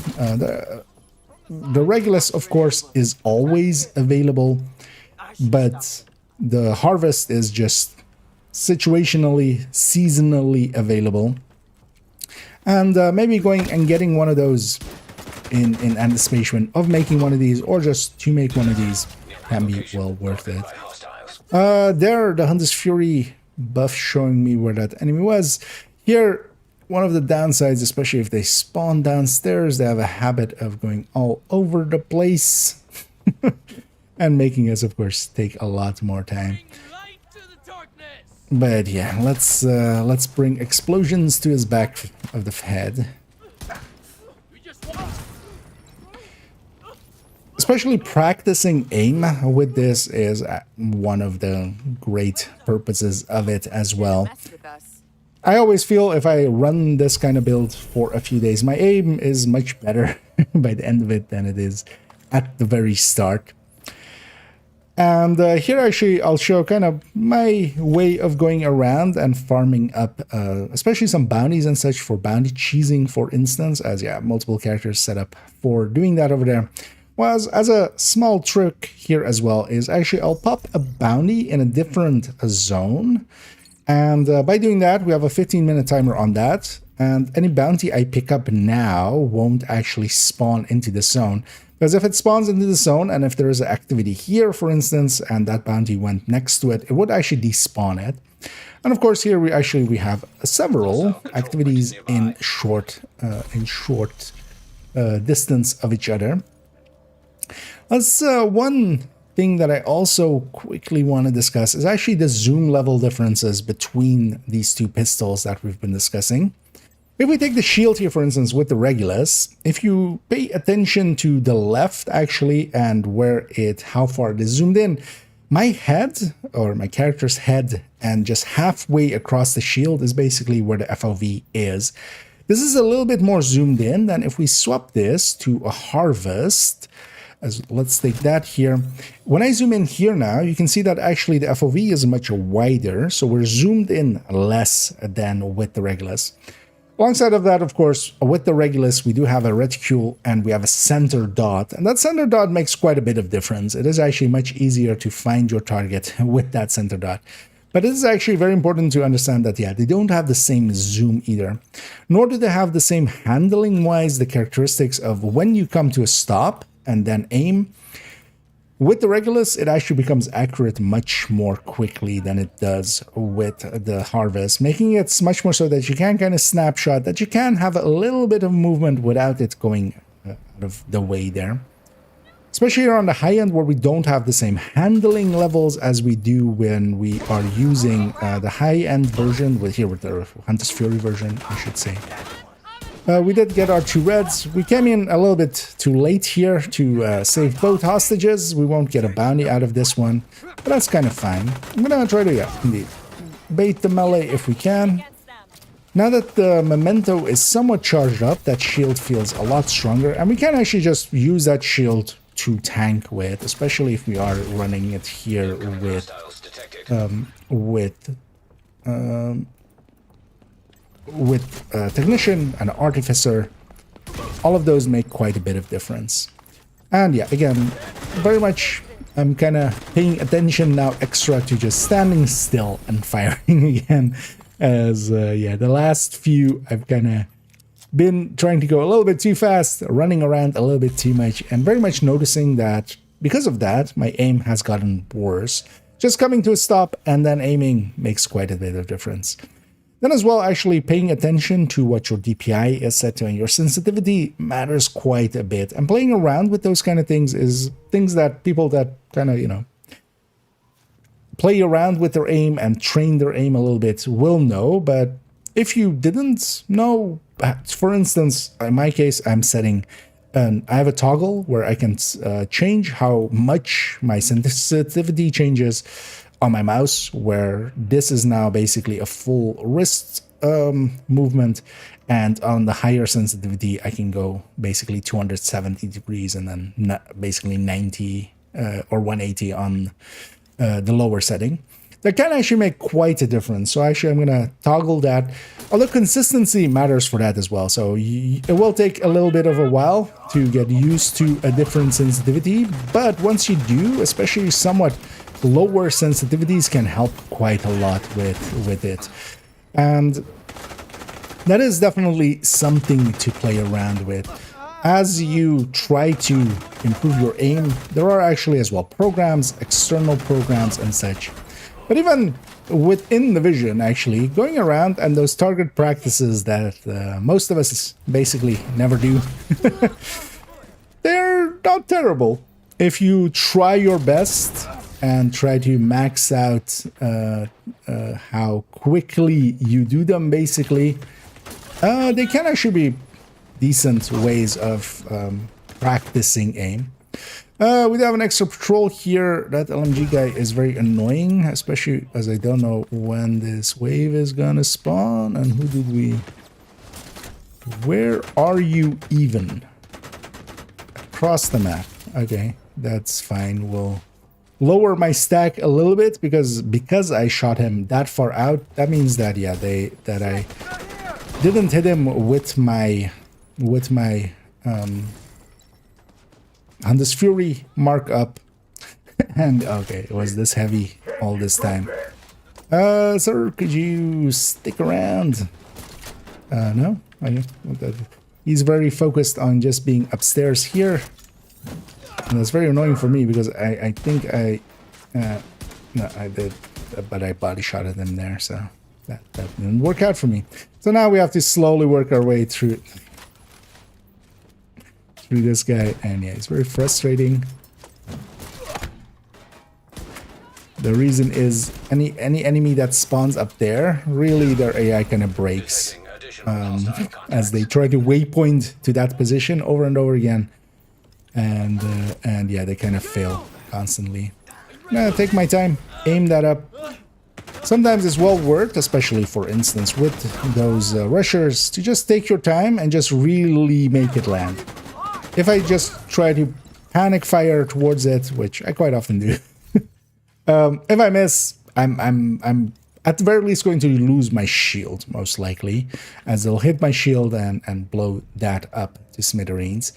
The Regulus, of course, is always available, but the harvest is just situationally, seasonally available. And maybe going and getting one of those in anticipation of making one of these, or just to make one of these, can be well worth it. There, the Hunter's Fury buff showing me where that enemy was. Here, one of the downsides, especially if they spawn downstairs, they have a habit of going all over the place and making us, of course, take a lot more time. But yeah, let's bring explosions to his back of the head. Especially practicing aim with this is one of the great purposes of it as well. I always feel if I run this kind of build for a few days, my aim is much better by the end of it than it is at the very start. And here actually I'll show kind of my way of going around and farming up, especially some bounties and such for bounty cheesing, for instance, as yeah, multiple characters set up for doing that over there. Was as a small trick here as well is actually I'll pop a bounty in a different zone. And by doing that, we have a 15-minute timer on that. And any bounty I pick up now won't actually spawn into the zone. Because if it spawns into the zone, and if there is an activity here, for instance, and that bounty went next to it, it would actually despawn it. And of course, here we have several activities in short distance of each other. That's one thing that I also quickly want to discuss is actually the zoom level differences between these two pistols that we've been discussing. If we take the shield here, for instance, with the Regulus, if you pay attention to the left, actually, and how far it is zoomed in, my head, or my character's head, and just halfway across the shield is basically where the FOV is. This is a little bit more zoomed in than if we swap this to a harvest. Let's take that here. When I zoom in here now, you can see that actually the FOV is much wider, so we're zoomed in less than with the Regulus. Alongside of that, of course, with the Regulus, we do have a reticule and we have a center dot. And that center dot makes quite a bit of difference. It is actually much easier to find your target with that center dot. But it is actually very important to understand that, yeah, they don't have the same zoom either. Nor do they have the same handling-wise, the characteristics of when you come to a stop and then aim. With the Regulus, it actually becomes accurate much more quickly than it does with the Harvest, making it much more so that you can kind of snapshot, that you can have a little bit of movement without it going out of the way there. Especially on the high end where we don't have the same handling levels as we do when we are using the high-end version, with the Hunter's Fury version, I should say. We did get our 2 reds. We came in a little bit too late here to save both hostages. We won't get a bounty out of this one, but that's kind of fine. I'm gonna try to, yeah, indeed, bait the melee if we can. Now that the memento is somewhat charged up, that shield feels a lot stronger, and we can actually just use that shield to tank with, especially if we are running it here with Technician and Artificer. All of those make quite a bit of difference. And yeah, again, very much I'm kind of paying attention now extra to just standing still and firing again, as yeah, the last few I've kind of been trying to go a little bit too fast, running around a little bit too much, and very much noticing that because of that, my aim has gotten worse. Just coming to a stop and then aiming makes quite a bit of difference. Then as well, actually paying attention to what your DPI is set to, and your sensitivity matters quite a bit. And playing around with those kind of things is things that people that kind of, you know, play around with their aim and train their aim a little bit will know. But if you didn't know, for instance, in my case, I'm setting, I have a toggle where I can change how much my sensitivity changes on my mouse, where this is now basically a full wrist movement, and on the higher sensitivity I can go basically 270 degrees and then basically 90 or 180 on the lower setting. That can actually make quite a difference. So actually I'm going to toggle that, although consistency matters for that as well. So it will take a little bit of a while to get used to a different sensitivity, but once you do, especially somewhat lower sensitivities can help quite a lot with it. And that is definitely something to play around with. As you try to improve your aim, there are actually as well programs, external programs and such. But even within the vision, actually, going around and those target practices that most of us basically never do, they're not terrible. If you try your best and try to max out how quickly you do them, basically, they can actually be decent ways of practicing aim. We have an extra patrol here. That LMG guy is very annoying, especially as I don't know when this wave is gonna spawn. And who did we... Where are you even? Across the map. Okay, that's fine. We'll lower my stack a little bit because I shot him that far out. That means that, yeah, that I didn't hit him with my Hunter's Fury markup. And okay, it was this heavy all this time. Sir, could you stick around? No? Okay. He's very focused on just being upstairs here. And that's very annoying for me because I think no, I did, but I body shotted him there, so that didn't work out for me. So now we have to slowly work our way through this guy, and yeah, it's very frustrating. The reason is any enemy that spawns up there, really their AI kind of breaks as they try to waypoint to that position over and over again, and yeah, they kind of fail constantly. Now take my time, aim that up. Sometimes it's well worth, especially for instance with those rushers, to just take your time and just really make it land. If I just try to panic fire towards it, which I quite often do, if I miss, I'm at the very least going to lose my shield, most likely, as they'll hit my shield and blow that up to smithereens.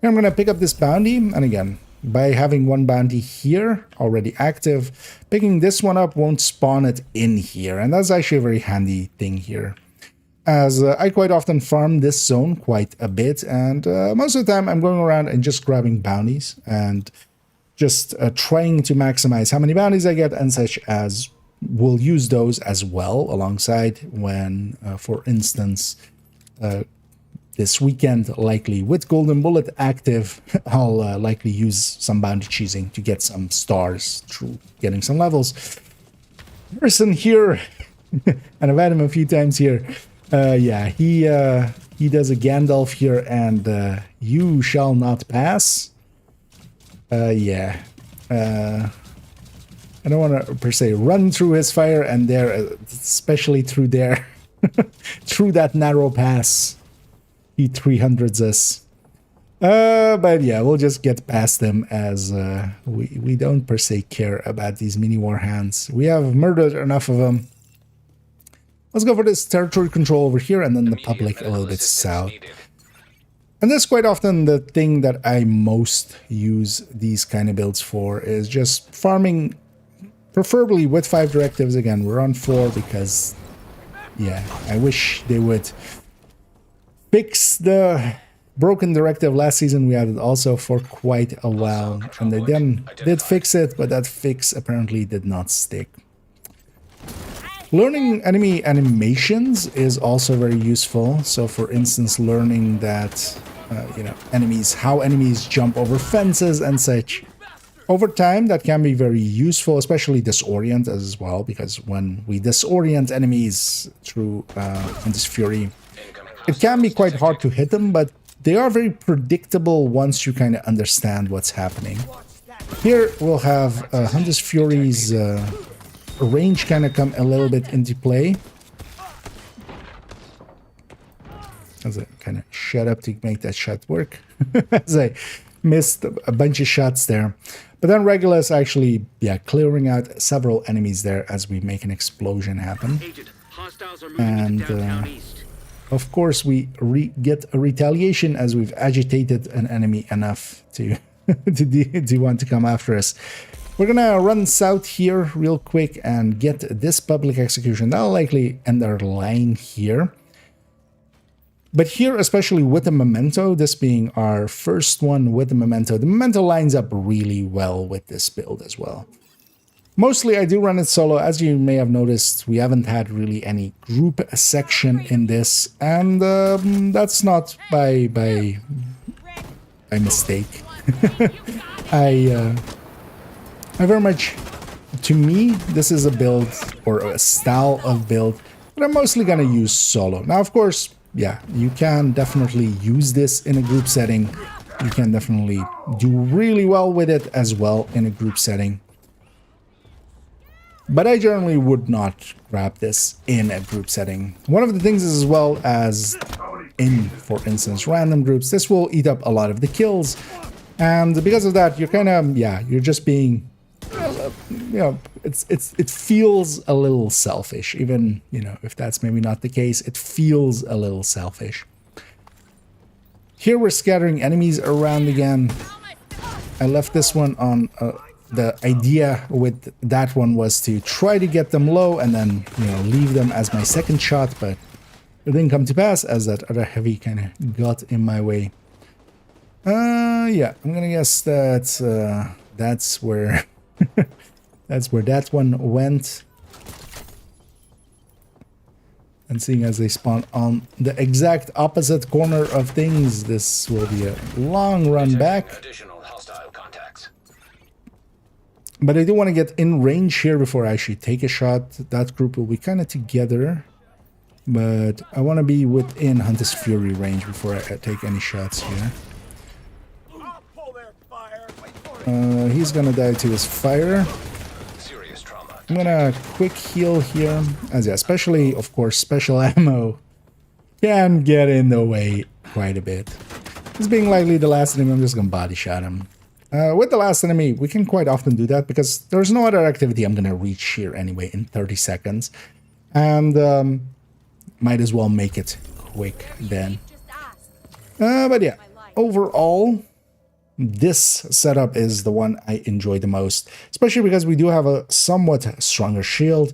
And I'm going to pick up this bounty, and again, by having one bounty here already active, picking this one up won't spawn it in here, and that's actually a very handy thing here, as I quite often farm this zone quite a bit, and most of the time I'm going around and just grabbing bounties and just trying to maximize how many bounties I get and such, as we'll use those as well alongside when, for instance, this weekend, likely with Golden Bullet active, I'll likely use some bounty cheesing to get some stars through getting some levels. Person here, and I've had him a few times here. Yeah, he does a Gandalf here, and you shall not pass. Yeah. I don't want to per se run through his fire, and there, especially through there, through that narrow pass, he 300s us. But yeah, we'll just get past them, as we don't per se care about these mini war hands. We have murdered enough of them. Let's go for this territory control over here, and then the public a little bit south. And that's quite often the thing that I most use these kind of builds for, is just farming, preferably with 5 directives. Again, we're on 4 because, yeah, I wish they would fix the broken directive. Last season we had it also for quite a while, and they then did fix it, but that fix apparently did not stick. Learning enemy animations is also very useful. So for instance, learning that, you know, how enemies jump over fences and such. Over time, that can be very useful, especially disorient as well, because when we disorient enemies through this Fury, it can be quite hard to hit them, but they are very predictable once you kind of understand what's happening. Here we'll have Hunter's Fury's range kind of come a little bit into play. As I kind of shut up to make that shot work. As I missed a bunch of shots there. But then Regulus actually, yeah, clearing out several enemies there as we make an explosion happen. Agent, hostiles are moving And into downtown east. of course we get a retaliation as we've agitated an enemy enough to to want to come after us. We're gonna run south here real quick and get this public execution. That'll likely end our line here. But here, especially with the Memento, this being our first one with the Memento lines up really well with this build as well. Mostly I do run it solo. As you may have noticed, we haven't had really any group section in this, and that's not by mistake. I very much, to me, this is a build or a style of build that I'm mostly gonna use solo. Now, of course, yeah, you can definitely use this in a group setting. You can definitely do really well with it as well in a group setting. But I generally would not grab this in a group setting. One of the things is, as well as in, for instance, random groups, this will eat up a lot of the kills. And because of that, you're kind of, yeah, you're just being, you know, it feels a little selfish, even, you know, if that's maybe not the case, it feels a little selfish. Here we're scattering enemies around again. I left this one on, the idea with that one was to try to get them low and then, you know, leave them as my second shot, but it didn't come to pass as that other heavy kind of got in my way. Yeah, I'm gonna guess that that's where that's where that one went. And seeing as they spawn on the exact opposite corner of things, this will be a long run back. Additional hostile contacts. But I do want to get in range here before I actually take a shot. That group will be kind of together. But I want to be within Hunter's Fury range before I take any shots here. He's gonna die to his fire. Serious trauma. I'm gonna quick heal here. As yeah, especially, of course, special ammo can get in the way quite a bit. This being likely the last enemy, I'm just gonna body shot him. With the last enemy, we can quite often do that because there's no other activity I'm gonna reach here anyway in 30 seconds. And might as well make it quick then. But yeah, overall, this setup is the one I enjoy the most, especially because we do have a somewhat stronger shield.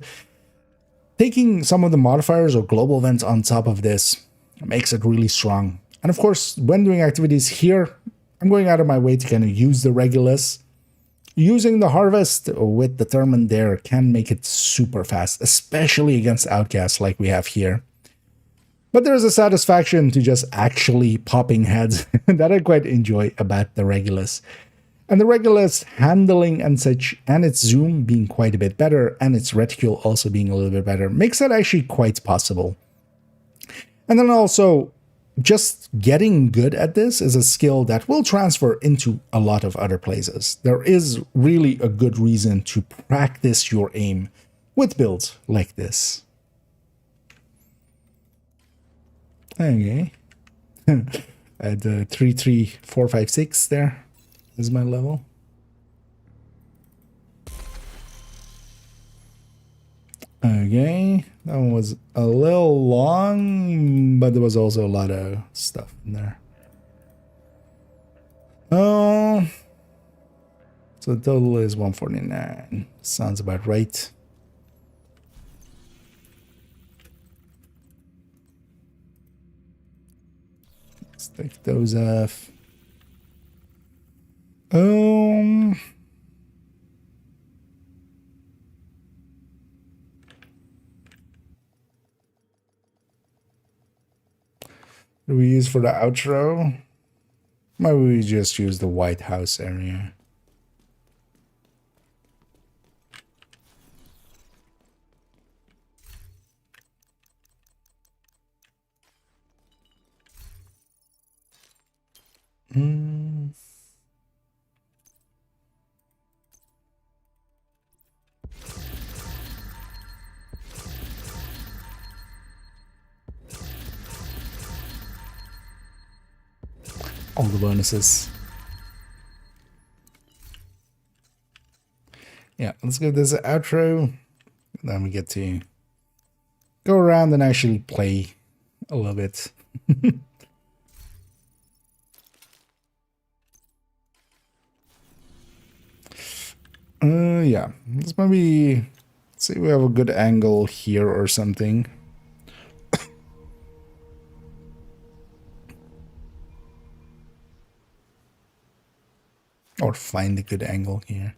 Taking some of the modifiers or global events on top of this makes it really strong. And of course, when doing activities here, I'm going out of my way to kind of use the Regulus. Using the Harvest with Determined there can make it super fast, especially against outcasts like we have here. But there's a satisfaction to just actually popping heads that I quite enjoy about the Regulus. And the Regulus handling and such, and its zoom being quite a bit better, and its reticule also being a little bit better, makes that actually quite possible. And then also, just getting good at this is a skill that will transfer into a lot of other places. There is really a good reason to practice your aim with builds like this. Okay. At 33456 there is my level. Okay, that one was a little long, but there was also a lot of stuff in there. Oh, so the total is 149. Sounds about right. Let's take those off. do we use for the outro? Maybe we just use the White House area. All the bonuses. Yeah, let's give this an outro. Then we get to go around and actually play a little bit. Yeah, let's maybe see if we have a good angle here or something. Or find a good angle here.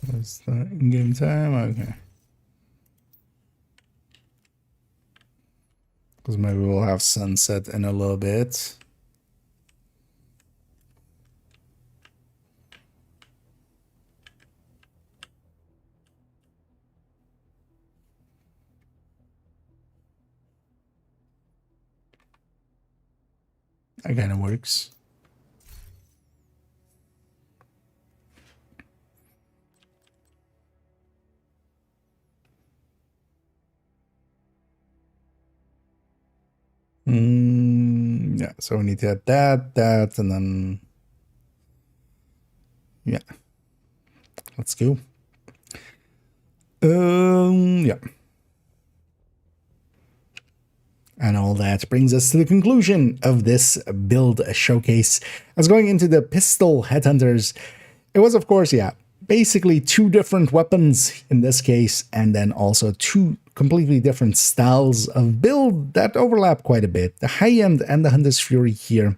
That's the in-game time, okay. Because maybe we'll have sunset in a little bit. That kind of works. Yeah, so we need to add that, and then yeah. Let's go. Yeah. And all that brings us to the conclusion of this build showcase. As going into the pistol headhunters, it was, of course, yeah, basically two different weapons in this case, and then also two completely different styles of build that overlap quite a bit. The high-end and the Hunter's Fury here,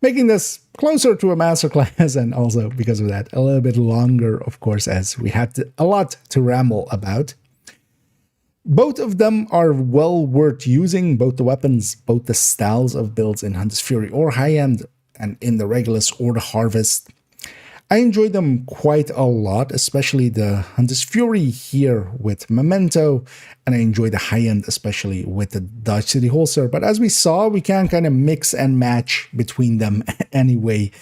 making this closer to a masterclass, and also, because of that, a little bit longer, of course, as we had a lot to ramble about. Both of them are well worth using, both the weapons, both the styles of builds in Hunter's Fury or high-end, and in the Regulus or the Harvest. I enjoyed them quite a lot, especially the Hunter's Fury here with Memento, and I enjoy the high-end especially with the Dodge City Holster. But as we saw, we can kind of mix and match between them anyway,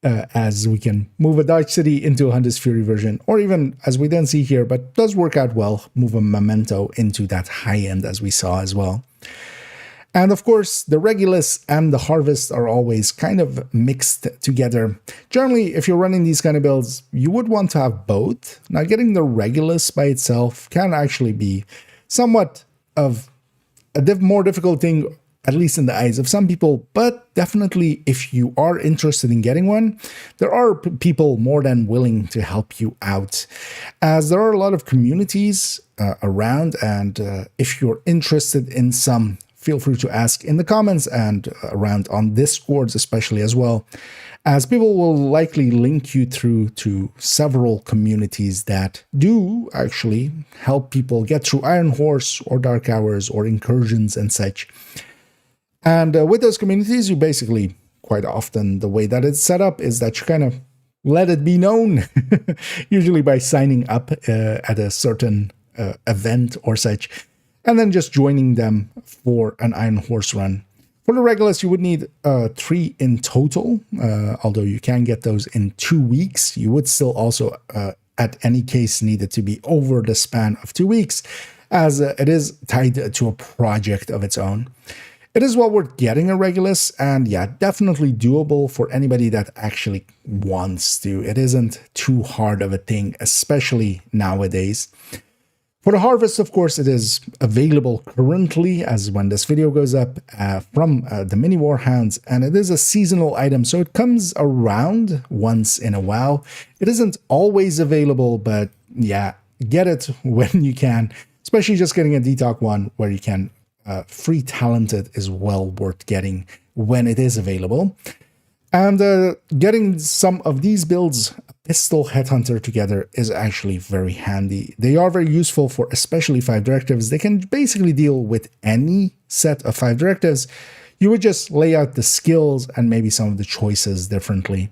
as we can move a Dodge City into a Hunter's Fury version, or even, as we then see here, but does work out well, move a Memento into that high-end as we saw as well. And of course, the Regulus and the Harvest are always kind of mixed together. Generally, if you're running these kind of builds, you would want to have both. Now, getting the Regulus by itself can actually be somewhat of a more difficult thing, at least in the eyes of some people, but definitely if you are interested in getting one, there are people more than willing to help you out, as there are a lot of communities around, and if you're interested in some, feel free to ask in the comments and around on Discords especially as well, as people will likely link you through to several communities that do actually help people get through Iron Horse or Dark Hours or incursions and such. And with those communities, you basically, quite often, the way that it's set up is that you kind of let it be known, usually by signing up at a certain event or such, and then just joining them for an Iron Horse run. For the Regulus, you would need 3 in total, although you can get those in 2 weeks. You would still also, at any case, need it to be over the span of 2 weeks, as it is tied to a project of its own. It is well worth getting a Regulus, and yeah, definitely doable for anybody that actually wants to. It isn't too hard of a thing, especially nowadays. For the Harvest, of course, it is available currently, as when this video goes up, from the Mini Warhounds, and it is a seasonal item, so it comes around once in a while. It isn't always available, but yeah, get it when you can, especially just getting a detox one where you can free talented is well worth getting when it is available. And getting some of these builds, pistol headhunter together, is actually very handy. They are very useful for especially 5 directives. They can basically deal with any set of 5 directives. You would just lay out the skills and maybe some of the choices differently.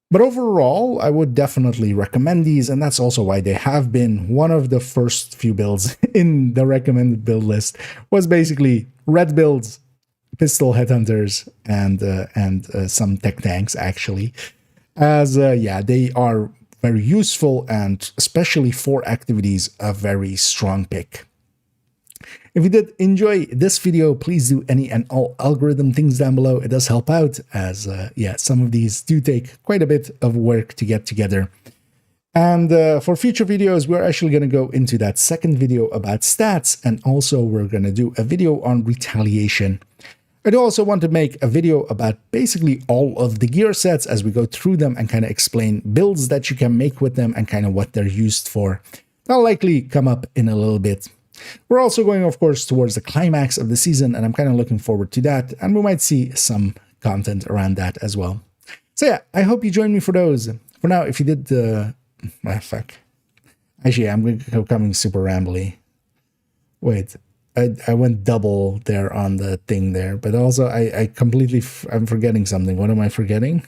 But overall, I would definitely recommend these, and that's also why they have been one of the first few builds in the recommended build list, was basically red builds, pistol headhunters, and some tech tanks, actually. As, yeah, they are very useful, and especially for activities, a very strong pick. If you did enjoy this video, please do any and all algorithm things down below. It does help out, as yeah, some of these do take quite a bit of work to get together. And for future videos, we're actually going to go into that second video about stats, and also we're going to do a video on retaliation. I do also want to make a video about basically all of the gear sets as we go through them and kind of explain builds that you can make with them and kind of what they're used for. That'll likely come up in a little bit. We're also going, of course, towards the climax of the season, and I'm kind of looking forward to that, and we might see some content around that as well. So yeah, I hope you join me for those. For now, if you did fuck. Actually, I'm becoming super rambly. Wait, I went double there on the thing there, but also I completely, I'm forgetting something. What am I forgetting?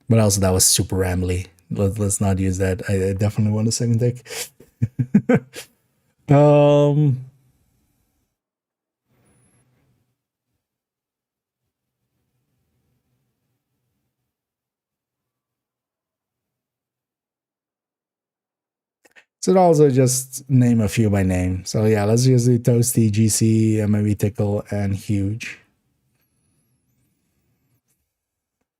But also that was super rambly. Let's not use that. I definitely want a second take. So also just name a few by name. So yeah, let's just do Toasty, GC, maybe Tickle, and Huge.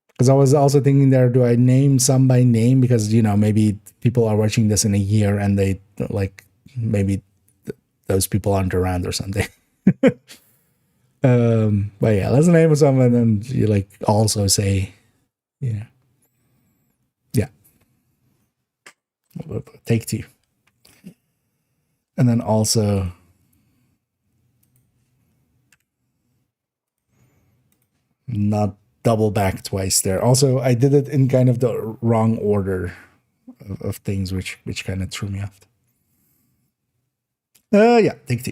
Because I was also thinking there, do I name some by name? Because, you know, maybe people are watching this in a year and they, like, maybe those people aren't around or something. But yeah, let's name some and then you, like, also say, yeah. Yeah. Take 2. And then also not double back twice there. Also, I did it in kind of the wrong order of things, which kind of threw me off. Yeah, take 2.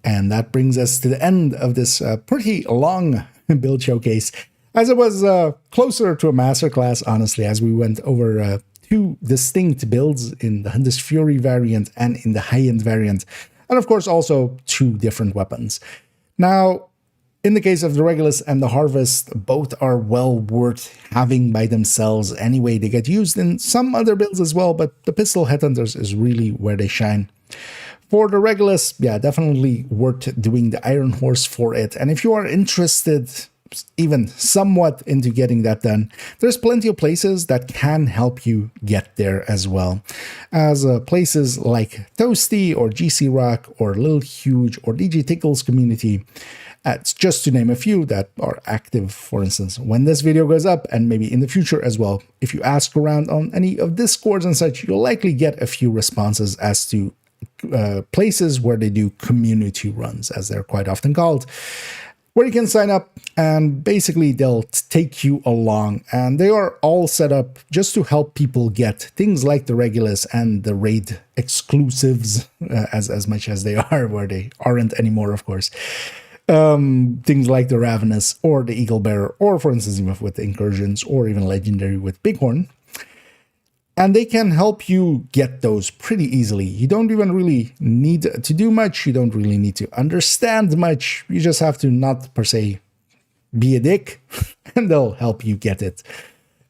And that brings us to the end of this pretty long build showcase, as it was closer to a masterclass, honestly, as we went over 2 distinct builds in the Hunter's Fury variant and in the high-end variant, and of course also 2 different weapons. Now, in the case of the Regulus and the Harvest, both are well worth having by themselves anyway. They get used in some other builds as well, but the Pistol Headhunters is really where they shine. For the Regulus, yeah, definitely worth doing the Iron Horse for it. And if you are interested even somewhat into getting that done, there's plenty of places that can help you get there as well. As places like Toasty or GC Rock or Little Huge or DJ Tickle's community, just to name a few that are active, for instance, when this video goes up and maybe in the future as well. If you ask around on any of Discords and such, you'll likely get a few responses as to places where they do community runs, as they're quite often called, where you can sign up and basically they'll take you along, and they are all set up just to help people get things like the Regulus and the raid exclusives, as much as they are, where they aren't anymore, of course. Things like the Ravenous or the Eagle Bearer, or for instance even with the Incursions, or even Legendary with Bighorn. And they can help you get those pretty easily. You don't even really need to do much. You don't really need to understand much. You just have to not per se be a dick, and they'll help you get it.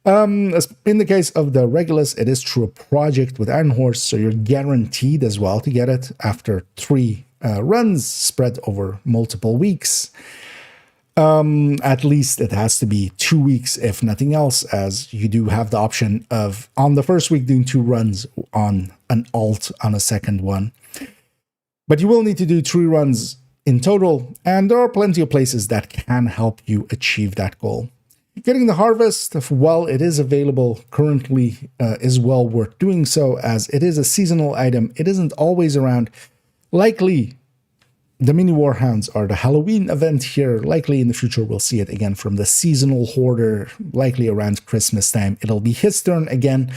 In the case of the Regulus, it is through a project with Iron Horse, so you're guaranteed as well to get it after 3 runs spread over multiple weeks. At least it has to be 2 weeks, if nothing else, as you do have the option of, on the first week, doing 2 runs on an alt on a second one. But you will need to do 3 runs in total, and there are plenty of places that can help you achieve that goal. Getting the harvest, while it is available currently, is well worth doing so, as it is a seasonal item. It isn't always around. Likely, the mini warhounds are the Halloween event here. Likely in the future, we'll see it again from the seasonal hoarder, likely around Christmas time. It'll be his turn again.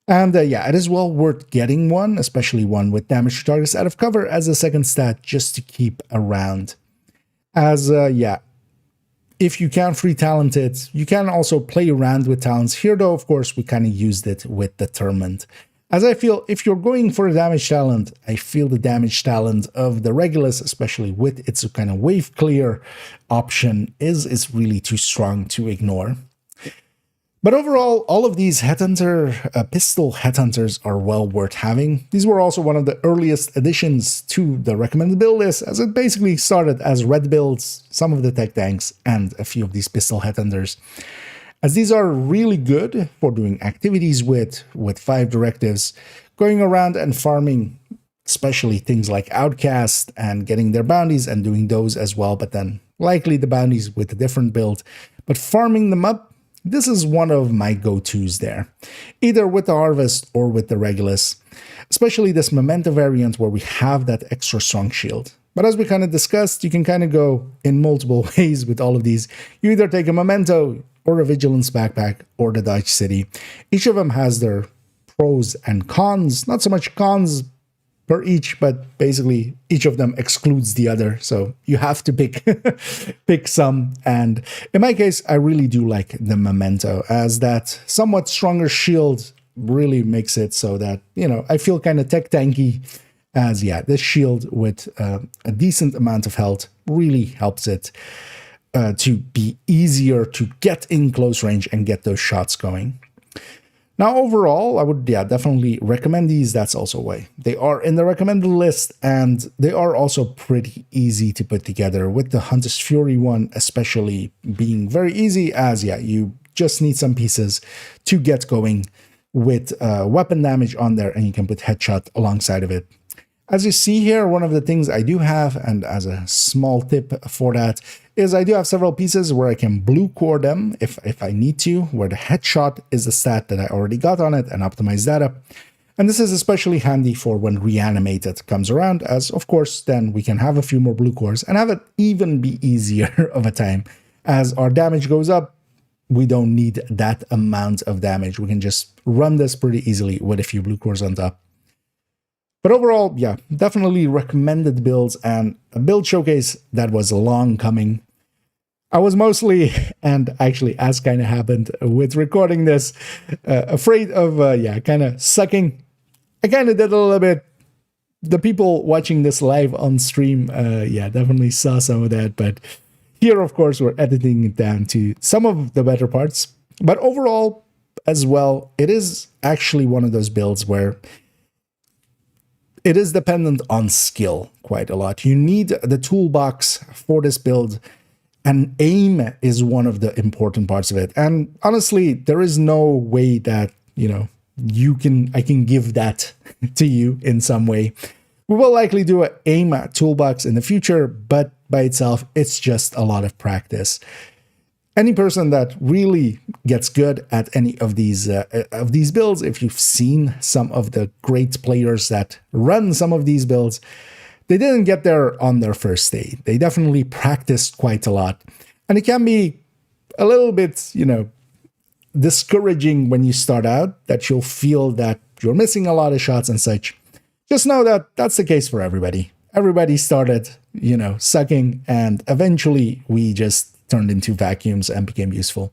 And yeah, it is well worth getting one, especially one with damage to targets out of cover as a second stat, just to keep around. As, yeah, if you can free talent it, you can also play around with talents. Here, though, of course, we kind of used it with Determined. As I feel, if you're going for a damage talent, I feel the damage talent of the Regulus, especially with its kind of wave clear option, is really too strong to ignore. But overall, all of these Headhunter, pistol Headhunters are well worth having. These were also one of the earliest additions to the recommended build list, as it basically started as red builds, some of the tech tanks, and a few of these pistol Headhunters. As these are really good for doing activities with 5 directives, going around and farming, especially things like Outcast and getting their bounties and doing those as well, but then likely the bounties with a different build. But farming them up, this is one of my go-tos there, either with the Harvest or with the Regulus, especially this Memento variant where we have that extra strong shield. But as we kind of discussed, you can kind of go in multiple ways with all of these. You either take a Memento or a Vigilance backpack or the Dodge City. Each of them has their pros and cons, not so much cons per each, but basically each of them excludes the other. So you have to pick some. And in my case, I really do like the Memento, as that somewhat stronger shield really makes it so that, you know, I feel kind of tech tanky, as yeah, this shield with a decent amount of health really helps it to be easier to get in close range and get those shots going. Now, overall, I would definitely recommend these. That's also why they are in the recommended list, and they are also pretty easy to put together, with the Hunter's Fury one especially being very easy, as yeah, you just need some pieces to get going with weapon damage on there, and you can put headshot alongside of it. As you see here, one of the things I do have, and as a small tip for that, is I do have several pieces where I can blue core them if I need to, where the headshot is the stat that I already got on it, and optimize that up. And this is especially handy for when Reanimated comes around, as of course then we can have a few more blue cores and have it even be easier of a time. As our damage goes up, we don't need that amount of damage. We can just run this pretty easily with a few blue cores on top. But overall, yeah, definitely recommended builds, and a build showcase that was long coming. I was mostly, and actually as kind of happened with recording this, afraid of, yeah, kind of sucking. I kind of did a little bit. The people watching this live on stream, yeah, definitely saw some of that. But here, of course, we're editing it down to some of the better parts. But overall, as well, it is actually one of those builds where it is dependent on skill quite a lot. You need the toolbox for this build, and aim is one of the important parts of it. And honestly, there is no way that, you know, I can give that to you in some way. We will likely do an aim toolbox in the future, but by itself, it's just a lot of practice. Any person that really gets good at any of these builds, if you've seen some of the great players that run some of these builds, they didn't get there on their first day. They definitely practiced quite a lot. And it can be a little bit, you know, discouraging when you start out, that you'll feel that you're missing a lot of shots and such. Just know that that's the case for everybody. Everybody started, you know, sucking, and eventually we just turned into vacuums and became useful.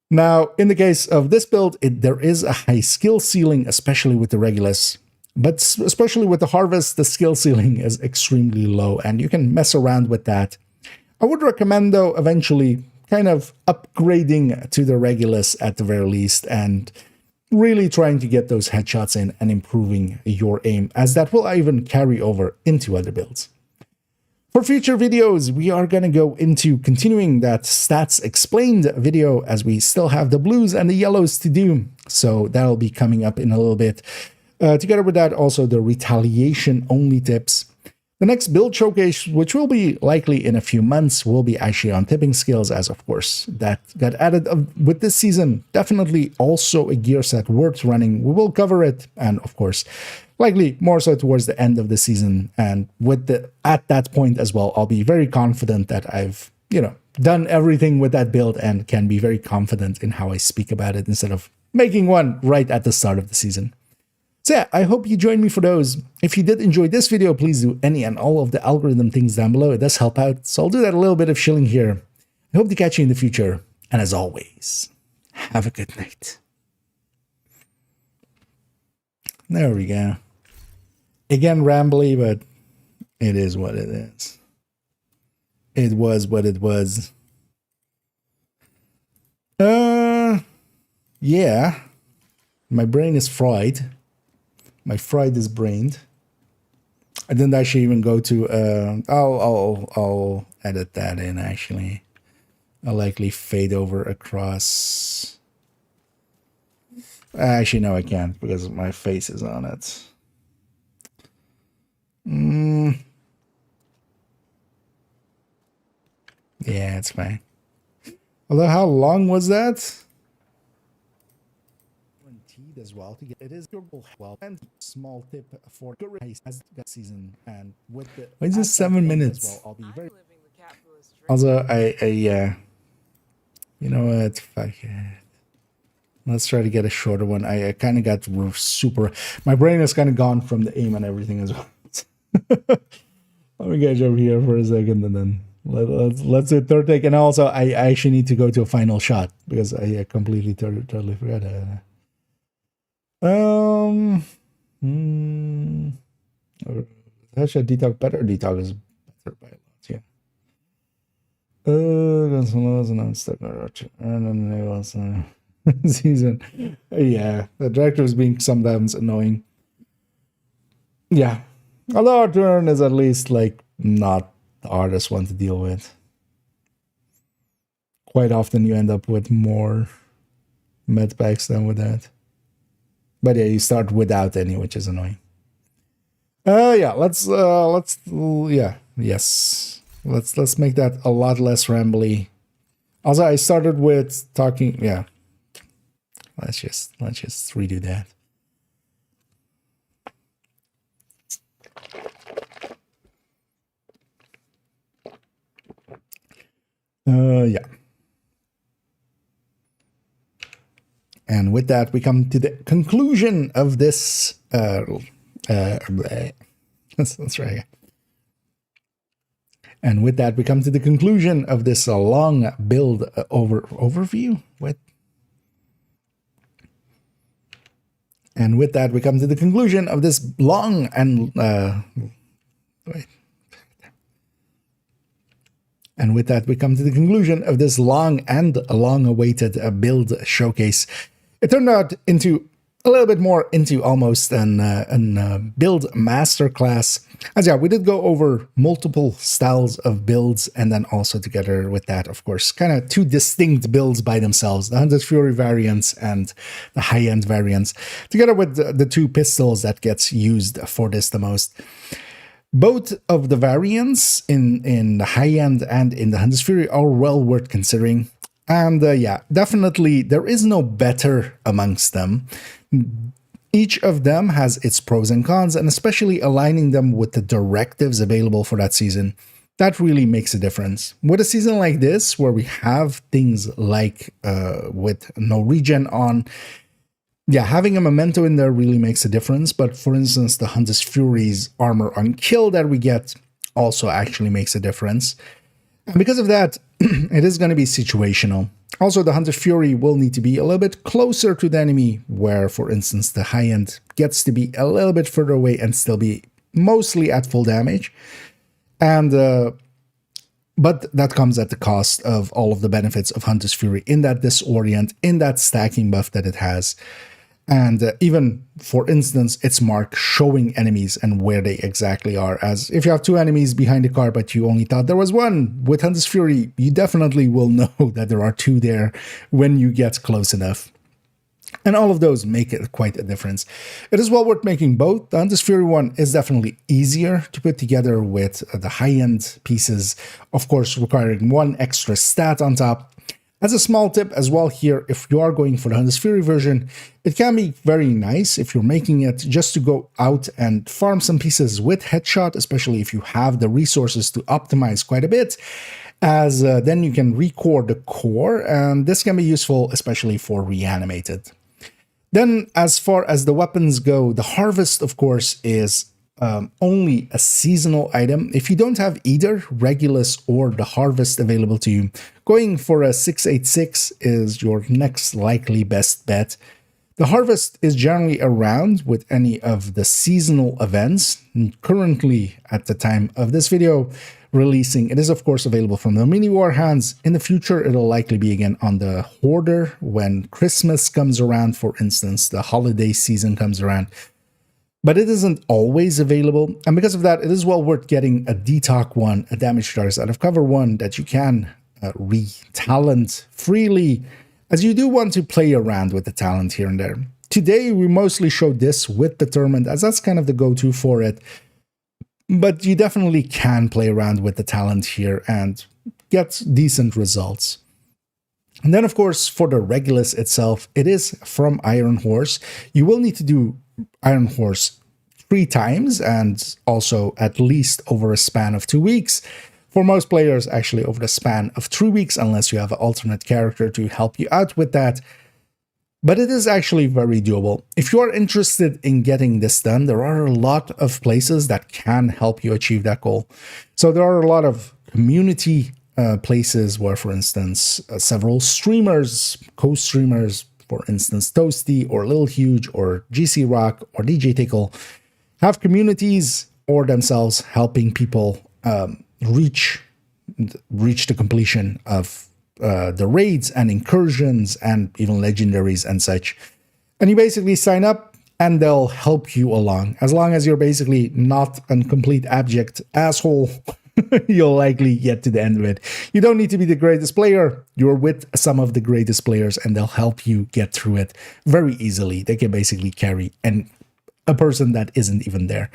Now, in the case of this build, there is a high skill ceiling, especially with the Regulus, but especially with the Harvest, the skill ceiling is extremely low, and you can mess around with that. I would recommend, though, eventually kind of upgrading to the Regulus at the very least, and really trying to get those headshots in and improving your aim, as that will even carry over into other builds. For future videos, we are going to go into continuing that stats explained video, as we still have the blues and the yellows to do. So that'll be coming up in a little bit. Together with that, also the retaliation only tips. The next build showcase, which will be likely in a few months, will be actually on tipping skills, as of course that got added with this season. Definitely also a gear set worth running. We will cover it, and of course likely more so towards the end of the season, and at that point as well, I'll be very confident that I've done everything with that build and can be very confident in how I speak about it instead of making one right at the start of the season. So yeah, I hope you join me for those. If you did enjoy this video, please do any and all of the algorithm things down below. It does help out, so I'll do that a little bit of shilling here. I hope to catch you in the future, and as always, have a good night. There we go. Again, rambly, but it is what it is. It was what it was. Yeah. My brain is fried. My fried is brained. I didn't actually even go to, I'll edit that in actually. I'll likely fade over across. Actually, no, I can't because my face is on it. Yeah, it's fine. Although, how long was that? As well to get it is well and small tip for good race as the season and with the it's just 7 minutes. Well, I'll be very also I you know what, fuck it. Let's try to get a shorter one. I kind of got super, my brain is kind of gone from the aim and everything as well. Let me get over here for a second and then let's do a third take. And also I actually need to go to a final shot because I completely totally forgot. Actually, detox better. Detox is better by a lot. Yeah. Season. Yeah, the director is being sometimes annoying. Yeah, although our turn is at least like not the hardest one to deal with. Quite often you end up with more med packs than with that. But yeah, you start without any, which is annoying. Yeah, let's make that a lot less rambly. Also, I started with talking, yeah. Let's just redo that. Yeah. And with that, we come to the conclusion of this. Let's try again. And with that, we come to the conclusion of this long build overview. What? And with that, we come to the conclusion of this long and wait. And with that, we come to the conclusion of this long and long-awaited build showcase. It turned out into a little bit more into almost an build masterclass. As yeah, we did go over multiple styles of builds, and then also together with that, of course, kind of two distinct builds by themselves, the Hunter's Fury variants and the high-end variants, together with the two pistols that gets used for this the most. Both of the variants in the high-end and in the Hunter's Fury are well worth considering. And yeah, definitely there is no better amongst them. Each of them has its pros and cons, and especially aligning them with the directives available for that season, that really makes a difference. With a season like this, where we have things like with no regen on, yeah, having a memento in there really makes a difference. But for instance, the Hunter's Fury's armor on kill that we get also actually makes a difference. And because of that, it is going to be situational. Also, the Hunter's Fury will need to be a little bit closer to the enemy, where, for instance, the high-end gets to be a little bit further away and still be mostly at full damage. And but that comes at the cost of all of the benefits of Hunter's Fury in that disorient, in that stacking buff that it has. And even, for instance, its mark showing enemies and where they exactly are. As if you have two enemies behind the car, but you only thought there was one, with Hunter's Fury, you definitely will know that there are two there when you get close enough. And all of those make it quite a difference. It is well worth making both. The Hunter's Fury one is definitely easier to put together with the high-end pieces, of course requiring one extra stat on top. As a small tip as well here, if you are going for the Hunter's Fury version, it can be very nice if you're making it just to go out and farm some pieces with headshot, especially if you have the resources to optimize quite a bit, as then you can record the core, and this can be useful especially for reanimated. Then, as far as the weapons go, the Harvest, of course, is only a seasonal item. If you don't have either Regulus or the Harvest available to you, going for a 686 is your next likely best bet. The Harvest is generally around with any of the seasonal events. Currently, at the time of this video, releasing, it is of course available from the mini war hands. In the future, it'll likely be again on the Hoarder when Christmas comes around, for instance, the holiday season comes around. But it isn't always available, and because of that, it is well worth getting a Detox one, a Damage Stars out of cover one that you can re-talent freely, as you do want to play around with the talent here and there. Today, we mostly showed this with Determined, as that's kind of the go-to for it. But you definitely can play around with the talent here and get decent results. And then, of course, for the Regulus itself, it is from Iron Horse. You will need to do Iron Horse 3 times, and also at least over a span of 2 weeks. For most players, actually over the span of 3 weeks, unless you have an alternate character to help you out with that. But it is actually very doable. If you are interested in getting this done, there are a lot of places that can help you achieve that goal. So there are a lot of community places where, for instance, several streamers, co-streamers, for instance, Toasty or Lil Huge or GC Rock or DJ Tickle, have communities or themselves helping people reach the completion of the raids and incursions and even legendaries and such. And you basically sign up and they'll help you along. As long as you're basically not a complete abject asshole, you'll likely get to the end of it. You don't need to be the greatest player. You're with some of the greatest players and they'll help you get through it very easily. They can basically carry a person that isn't even there.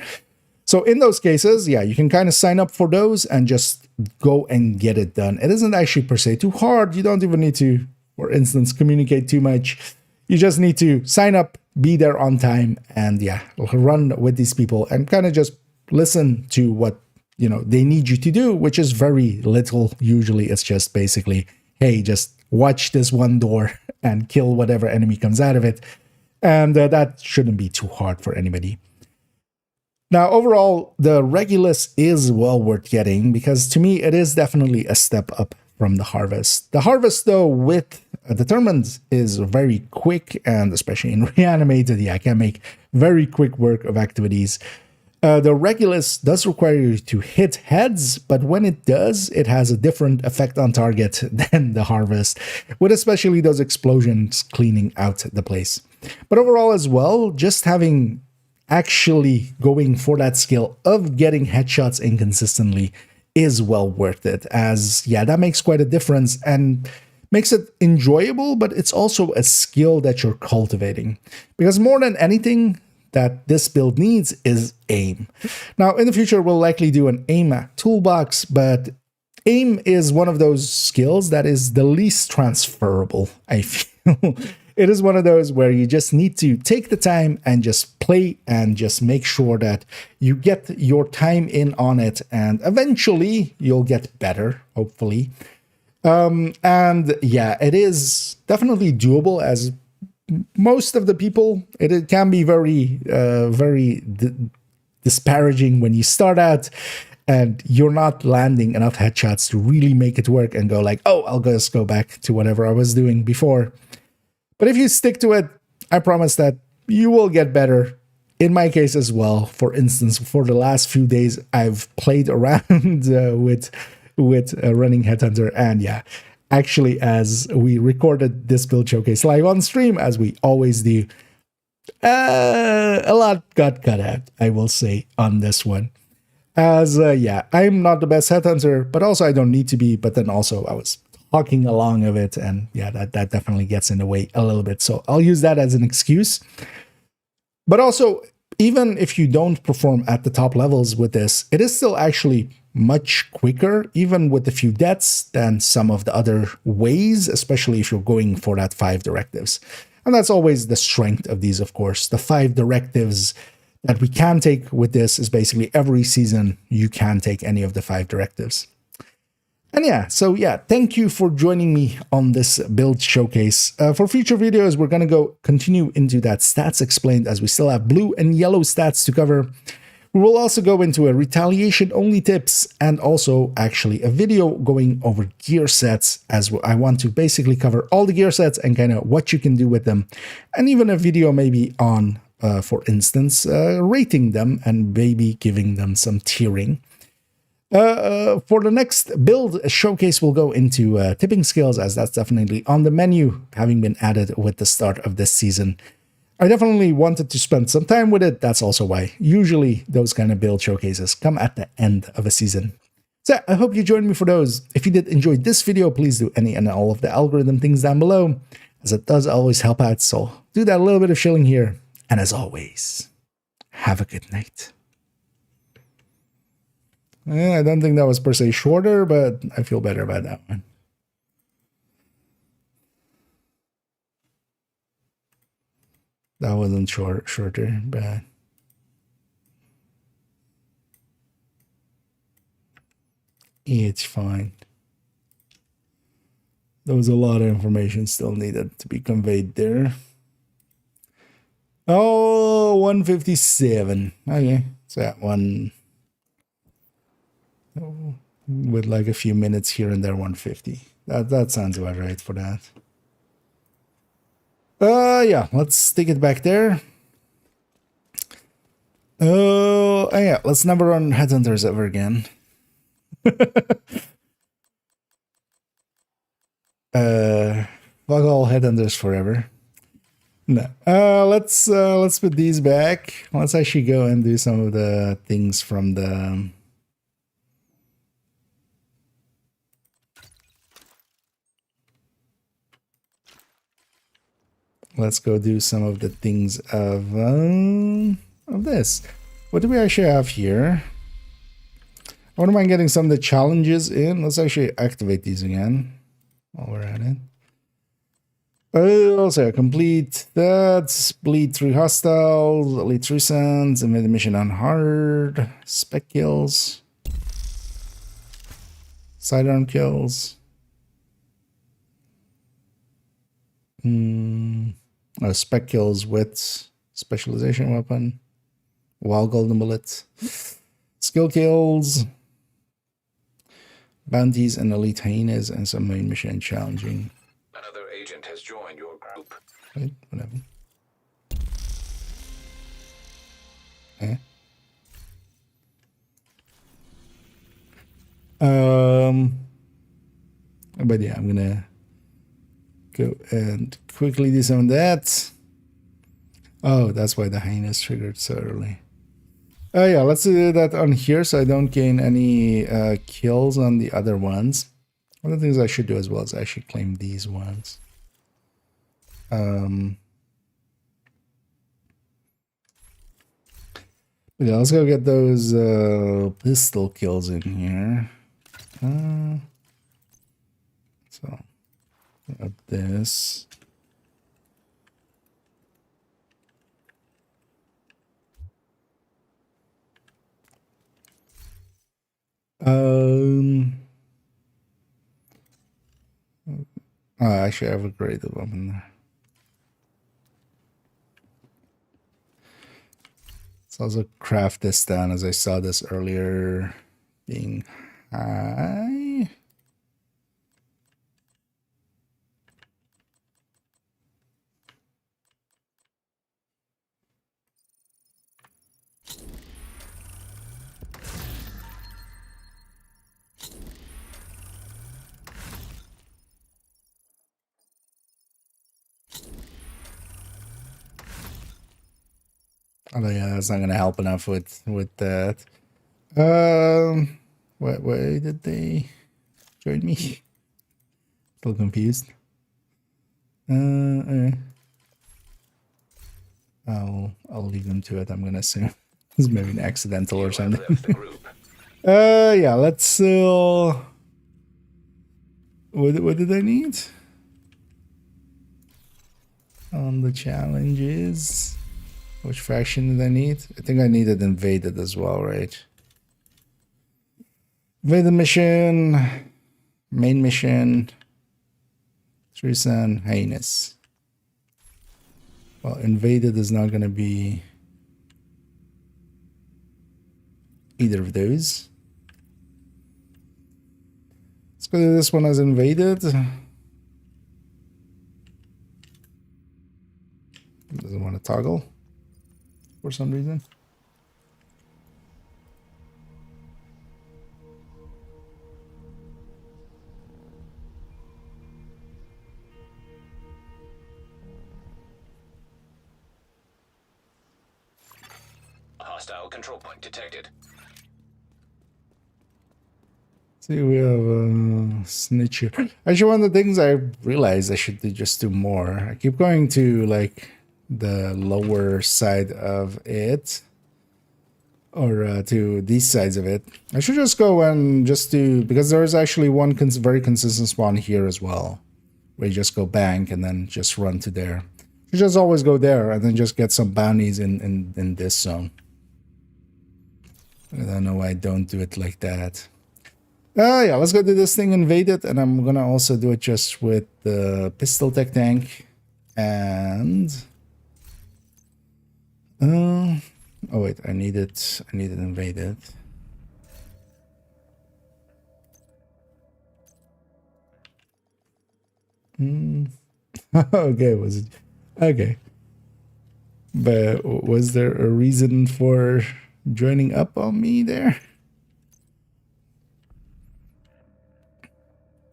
So in those cases, yeah, you can kind of sign up for those and just go and get it done. It isn't actually per se too hard. You don't even need to, for instance, communicate too much. You just need to sign up, be there on time, and yeah, run with these people and kind of just listen to what, you know, they need you to do, which is very little. Usually it's just basically, hey, just watch this one door and kill whatever enemy comes out of it. And that shouldn't be too hard for anybody. Now, overall, the Regulus is well worth getting because to me, it is definitely a step up from the Harvest. The Harvest, though, with Determined is very quick, and especially in Reanimated, yeah, I can make very quick work of activities. The Regulus does require you to hit heads, but when it does, it has a different effect on target than the Harvest, with especially those explosions cleaning out the place. But overall as well, just having actually going for that skill of getting headshots inconsistently is well worth it, as yeah, that makes quite a difference and makes it enjoyable, but it's also a skill that you're cultivating, because more than anything that this build needs is aim. Now in the future we'll likely do an aim toolbox, but aim is one of those skills that is the least transferable, I feel. It is one of those where you just need to take the time and just play and just make sure that you get your time in on it, and eventually you'll get better, hopefully. And yeah, it is definitely doable, as most of the people, it can be very disparaging when you start out and you're not landing enough headshots to really make it work and go like, oh, I'll just go back to whatever I was doing before. But if you stick to it, I promise that you will get better. In my case as well, for instance, for the last few days, I've played around with running Headhunter, and yeah, actually, as we recorded this build showcase live on stream, as we always do, a lot got cut out, I will say, on this one. As yeah, I'm not the best Headhunter, but also I don't need to be. But then also I was talking along of it, and yeah, that definitely gets in the way a little bit. So I'll use that as an excuse. But also, even if you don't perform at the top levels with this, it is still actually much quicker, even with a few deaths, than some of the other ways, especially if you're going for that 5 directives. And that's always the strength of these, of course. The 5 directives that we can take with this is basically every season you can take any of the 5 directives. And yeah, so yeah, thank you for joining me on this build showcase. For future videos, we're going to continue into that stats explained, as we still have blue and yellow stats to cover. We will also go into a retaliation only tips, and also actually a video going over gear sets, as I want to basically cover all the gear sets and kind of what you can do with them. And even a video maybe on, for instance, rating them and maybe giving them some tiering. For the next build showcase, we'll go into tipping skills, as that's definitely on the menu, having been added with the start of this season. I definitely wanted to spend some time with it. That's also why usually those kind of build showcases come at the end of a season. So I hope you joined me for those. If you did enjoy this video, please do any and all of the algorithm things down below, as it does always help out. So do that little bit of shilling here. And as always, have a good night. I don't think that was per se shorter, but I feel better about that one. That wasn't shorter, but it's fine. There was a lot of information still needed to be conveyed there. Oh, 157. Okay, so that one, with like a few minutes here and there, 150. That sounds about right for that. Yeah, let's take it back there. Oh, yeah, let's never run headhunters ever again. Fuck all headhunters forever. No. Let's put these back. Let's actually go and do some of the things from the let's go do some of the things of this. What do we actually have here? I wouldn't mind getting some of the challenges in. Let's actually activate these again while we're at it. Also, complete that. Bleed 3 hostiles. Elite 3 sends. And made the mission on hard. Spec kills. Sidearm kills. Spec kills with specialization weapon. Wild golden bullets. Skill kills. Bounties and elite hyenas, and some main mission challenging. Another agent has joined your group. Right, whatever. Eh? But yeah, I'm gonna go and quickly do some of that. Oh, that's why the hyenas triggered so early. Oh yeah, let's do that on here so I don't gain any kills on the other ones. One of the things I should do as well is actually claim these ones. Yeah, let's go get those pistol kills in here. So, got this. Actually, I have a great weapon there. Let's also craft this down, as I saw this earlier being high. Oh yeah, that's not gonna help enough with that. Why did they join me? Still confused. Okay. I'll leave them to it. I'm gonna assume it's maybe an accidental or something. Left the group. Yeah. Let's. What did I need? On the challenges, which faction did I need? I think I needed invaded as well, right? Invaded mission, main mission, treason, heinous. Well, invaded is not going to be either of those. Let's go to this one as invaded. Doesn't want to toggle for some reason. Hostile control point detected. See, we have snitch here. Actually, one of the things I realized I should just do more. I keep going to like the lower side of it, or to these sides of it. I should just go and just do, because there is actually one very consistent spawn here as well, where you just go bank and then just run to there. You just always go there and then just get some bounties in this zone. I don't know why I don't do it like that. Yeah, let's go do this thing invaded, and I'm gonna also do it just with the pistol tech tank and oh wait, I need it invaded. Okay, was it okay? But was there a reason for joining up on me there?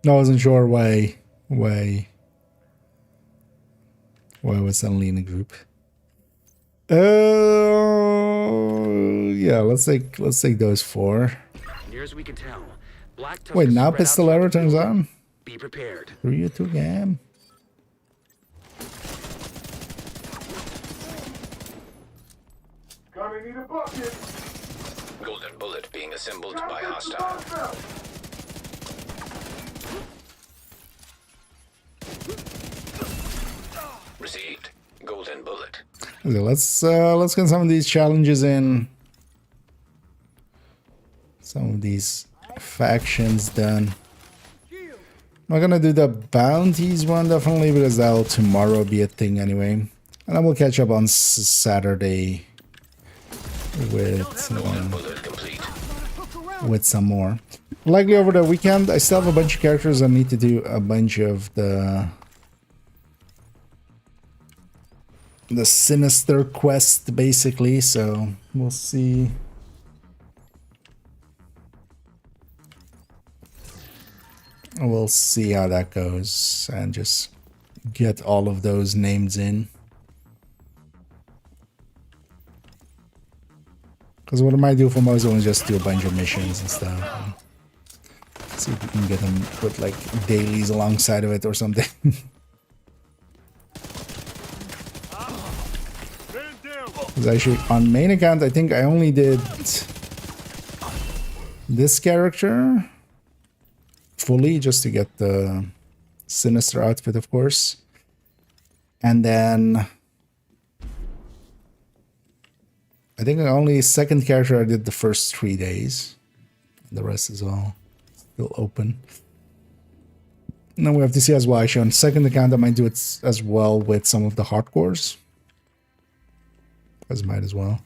I wasn't sure why I was suddenly in a group. Yeah, let's take those 4. Near as we can tell, Black Wait, now Pistolero turns on? Be prepared. 3 to game. Gonna need a bucket. Golden bullet being assembled by hostile. Received. Golden bullet. Okay, let's get some of these challenges in. Some of these factions done. I'm not gonna do the bounties one definitely, because that'll tomorrow be a thing anyway, and then we'll catch up on Saturday with some more. Likely over the weekend. I still have a bunch of characters. I need to do a bunch of the sinister quest basically, so we'll see. We'll see how that goes and just get all of those names in. Because what I might do for most of them is just do a bunch of missions and stuff. And see if we can get them put like dailies alongside of it or something. Because actually on main account I think I only did this character fully just to get the sinister outfit, of course, and then I think only second character I did the first 3 days. The rest is all still open. And then we have to see as well. Actually, on second account I might do it as well with some of the hardcores. As might as well.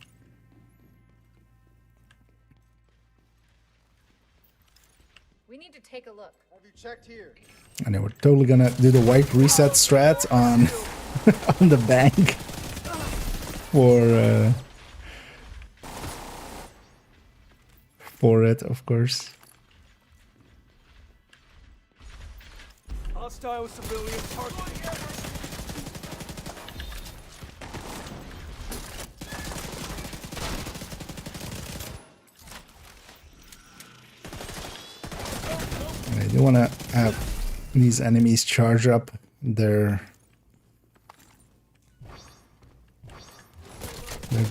We need to take a look. Have you checked here? And then we're totally gonna do the white reset strat on on the bank for it, of course. Hostile civilian target. And I do want to have these enemies charge up their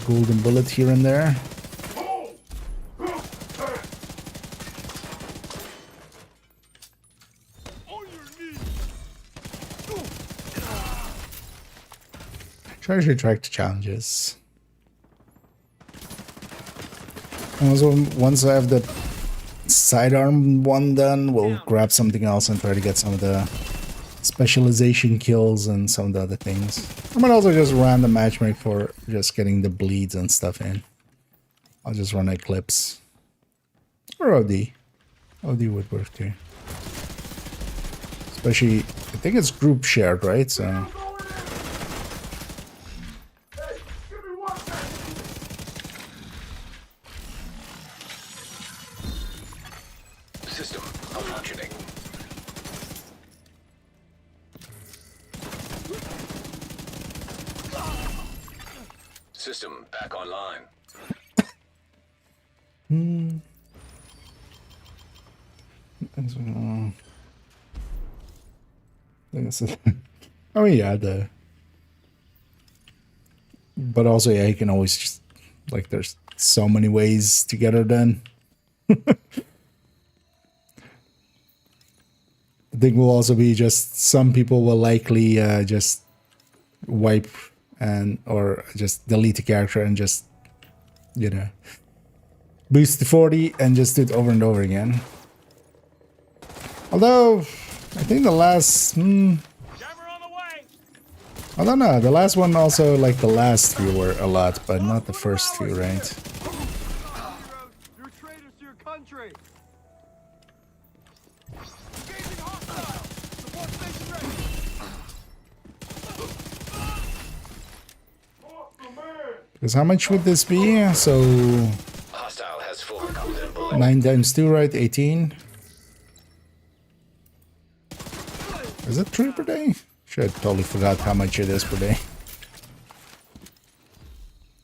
golden bullet here and there. Treasure track challenges. And also, once I have the sidearm one done, we'll grab something else and try to get some of the specialization kills and some of the other things. I might also just random matchmake for just getting the bleeds and stuff in. I'll just run Eclipse. Or OD. OD would work too. Especially, I think it's group shared, right? So... System malfunctioning. System back online. Oh yeah, but also yeah, you can always just like there's so many ways to get it done. The thing will also be just some people will likely just wipe and or just delete the character and just, you know, boost to 40 and just do it over and over again. Although I think the last I don't know, the last one also, like the last few were a lot, but not the first few, right? You're traitors to your country. Because how much would this be? So Hostile has full golden bullet. 9 times 2, right? 18. Is it 3 per day? Shit, totally forgot how much it is per day.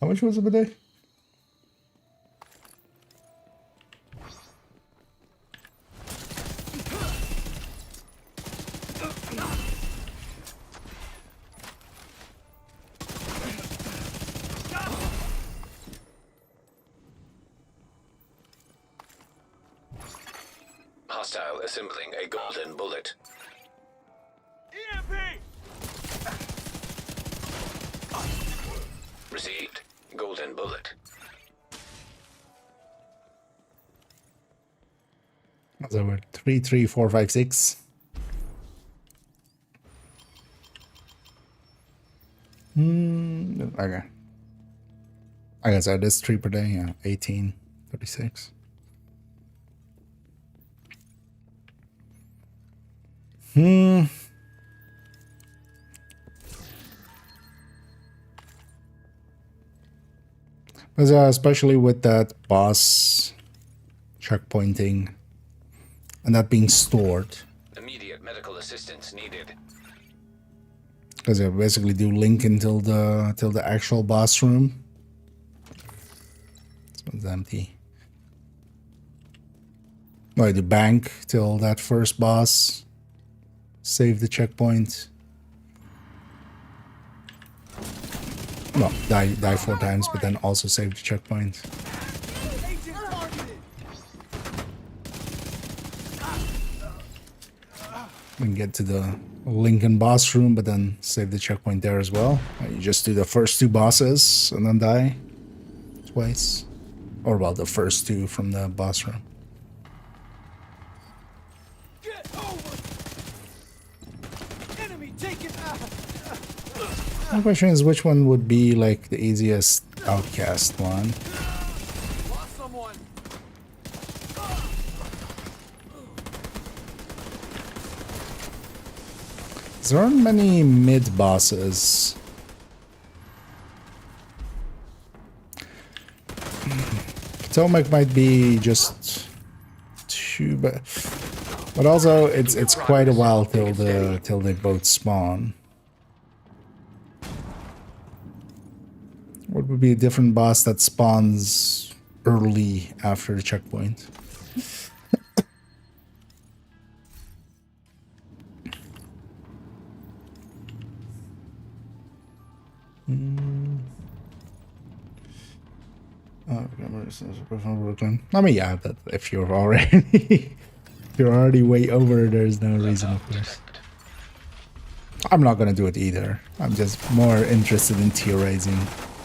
How much was it per day? Hostile assembling a golden bullet. EMP! Received. Golden bullet. So we're 3, 3, 4, 5, 6. Okay. I guess that is 3 per day, yeah. 18, 36. But especially with that boss checkpointing and that being stored. Immediate medical assistance needed. Because I basically do link until the actual boss room. This one's empty. No, I do bank till that first boss. Save the checkpoint. No, die 4 times, but then also save the checkpoint. And get to the Lincoln boss room, but then save the checkpoint there as well. You just do the first 2 bosses and then die twice. Or well, the first 2 from the boss room. Get over. Enemy taken out. My question is, which one would be like the easiest outcast one? Lost someone. There aren't many mid bosses. Potomac might be just too bad, but also it's quite a while till they both spawn. What would be a different boss that spawns early after the checkpoint? I mean, yeah, that if you're already if you're already way over, there's no reason, of course. I'm not gonna do it either. I'm just more interested in theorizing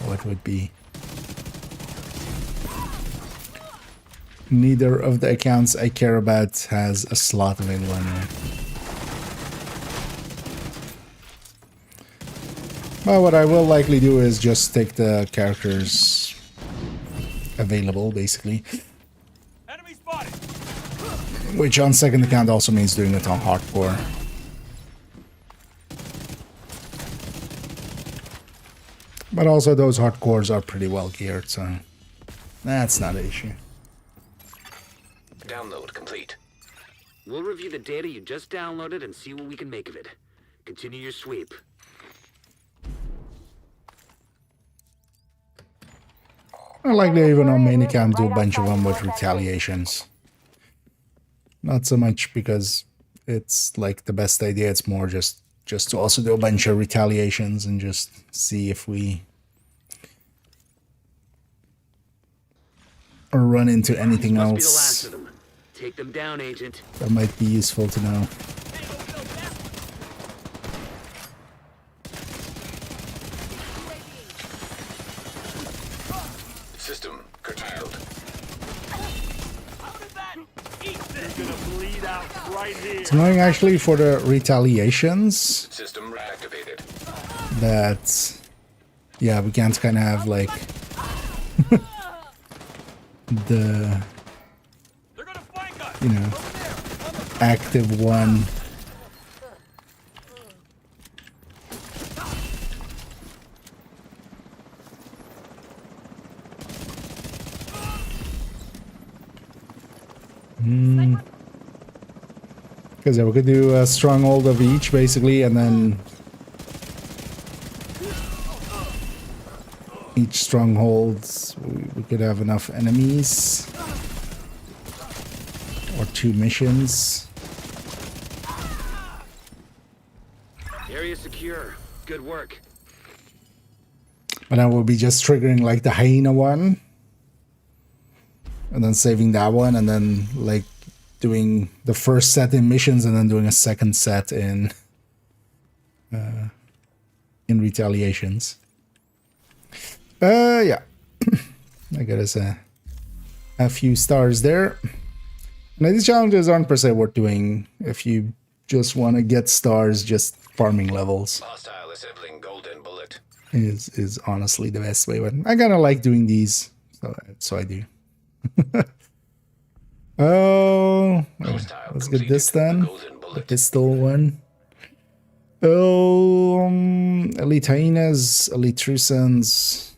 what would be. Neither of the accounts I care about has a slot available anyway. Well, what I will likely do is just take the characters available, basically. Enemy spotted. Which on second account also means doing it on hardcore. But also those hardcores are pretty well geared, so that's not an issue. Download complete. We'll review the data you just downloaded and see what we can make of it. Continue your sweep. I like to even on main account do a bunch of them with retaliations. Not so much because it's like the best idea, it's more just to also do a bunch of retaliations and just see if we run into anything Must else be the last of them. Take them down, Agent. that might be useful to know. System curtailed. You're gonna bleed out right here. It's annoying actually for the retaliations System reactivated. that, yeah, we can't kind of have like the, you know, active one. Because yeah, we could do a stronghold of each basically, and then each stronghold we could have enough enemies or 2 missions. Area secure. Good work. But then we'll be just triggering like the hyena one, and then saving that one, and then like doing the first set in missions, and then doing a second set in retaliations. Yeah, I got us a few stars there. Now these challenges aren't per se worth doing if you just want to get stars. Just farming levels Hostile assembling golden bullet. is honestly the best way. But I kind of like doing these, so I do. Oh, let's get this then. The pistol one. Oh, elite hyenas, elite Trusans.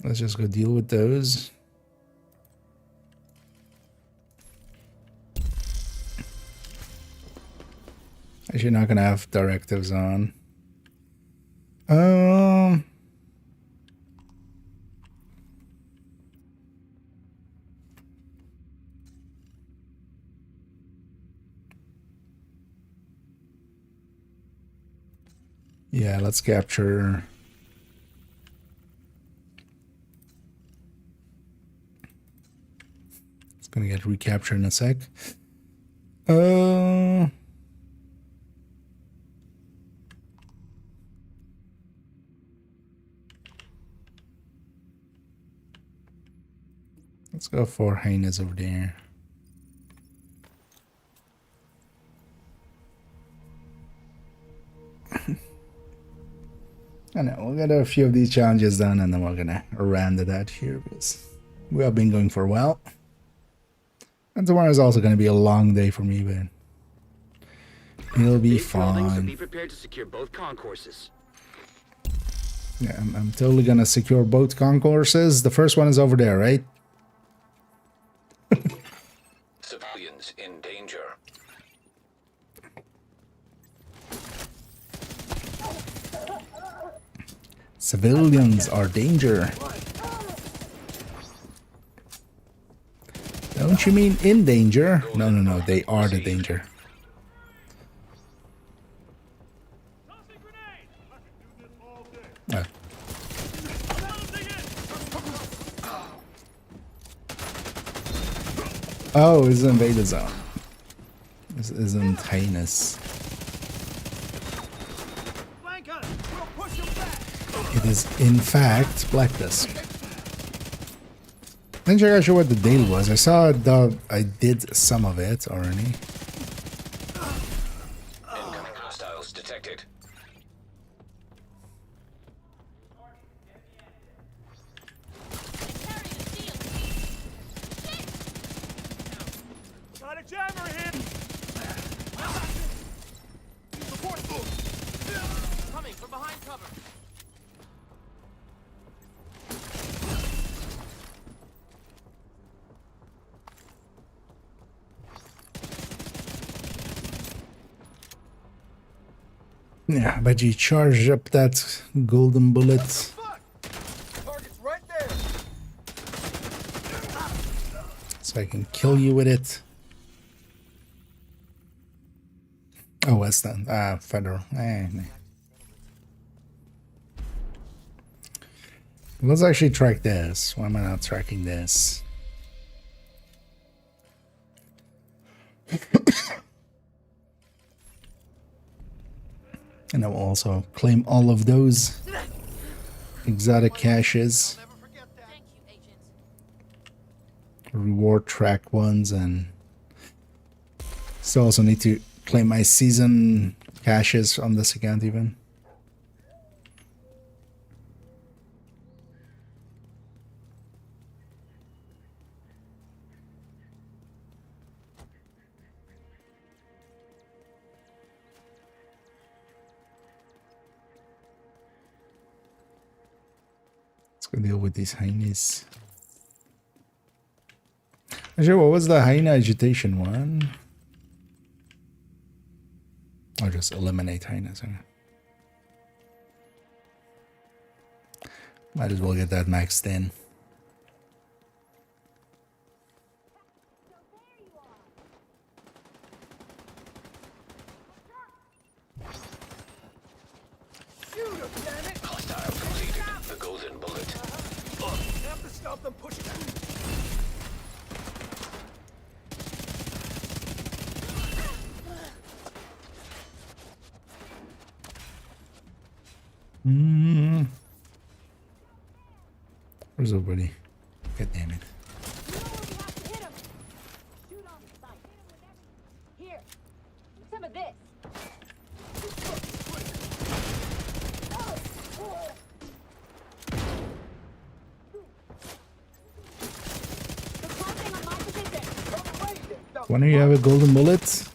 Let's just go deal with those. Actually, not gonna have directives on. Yeah, let's capture. It's gonna get recaptured in a sec. Let's go for hyenas over there. I know, we'll get a few of these challenges done and then we're gonna round it out here because we have been going for a while. And tomorrow is also gonna be a long day for me, but it'll be Buildings, so fun. be prepared to secure both concourses. Yeah, I'm totally gonna secure both concourses. The first one is over there, right? Civilians in danger. Civilians are danger. Don't you mean in danger? No, no, no, they are the danger. Oh, it's invade the zone. This isn't heinous. Flank on him. We'll push him back. It is, in fact, Black Disc. I'm not sure what the deal was. I saw I did some of it already. Incoming hostiles detected. Got a jammer here. Support move. Coming from behind cover. Yeah, but you charge up that golden bullet. Target's right there. So I can kill you with it. Oh, what's that? Federal. Nah. Let's actually track this. Why am I not tracking this? And I'll also claim all of those exotic caches. Reward track ones, and still also need to claim my season caches on this account even. Let's go deal with these hyenas. Actually, what was the hyena agitation one? Or just eliminate hyenas. Okay. Might as well get that maxed in. Hostile completed. The golden bullet. Have to stop them pushing. Where's everybody? God damn it. Here, some of this. Why don't you have a golden bullet?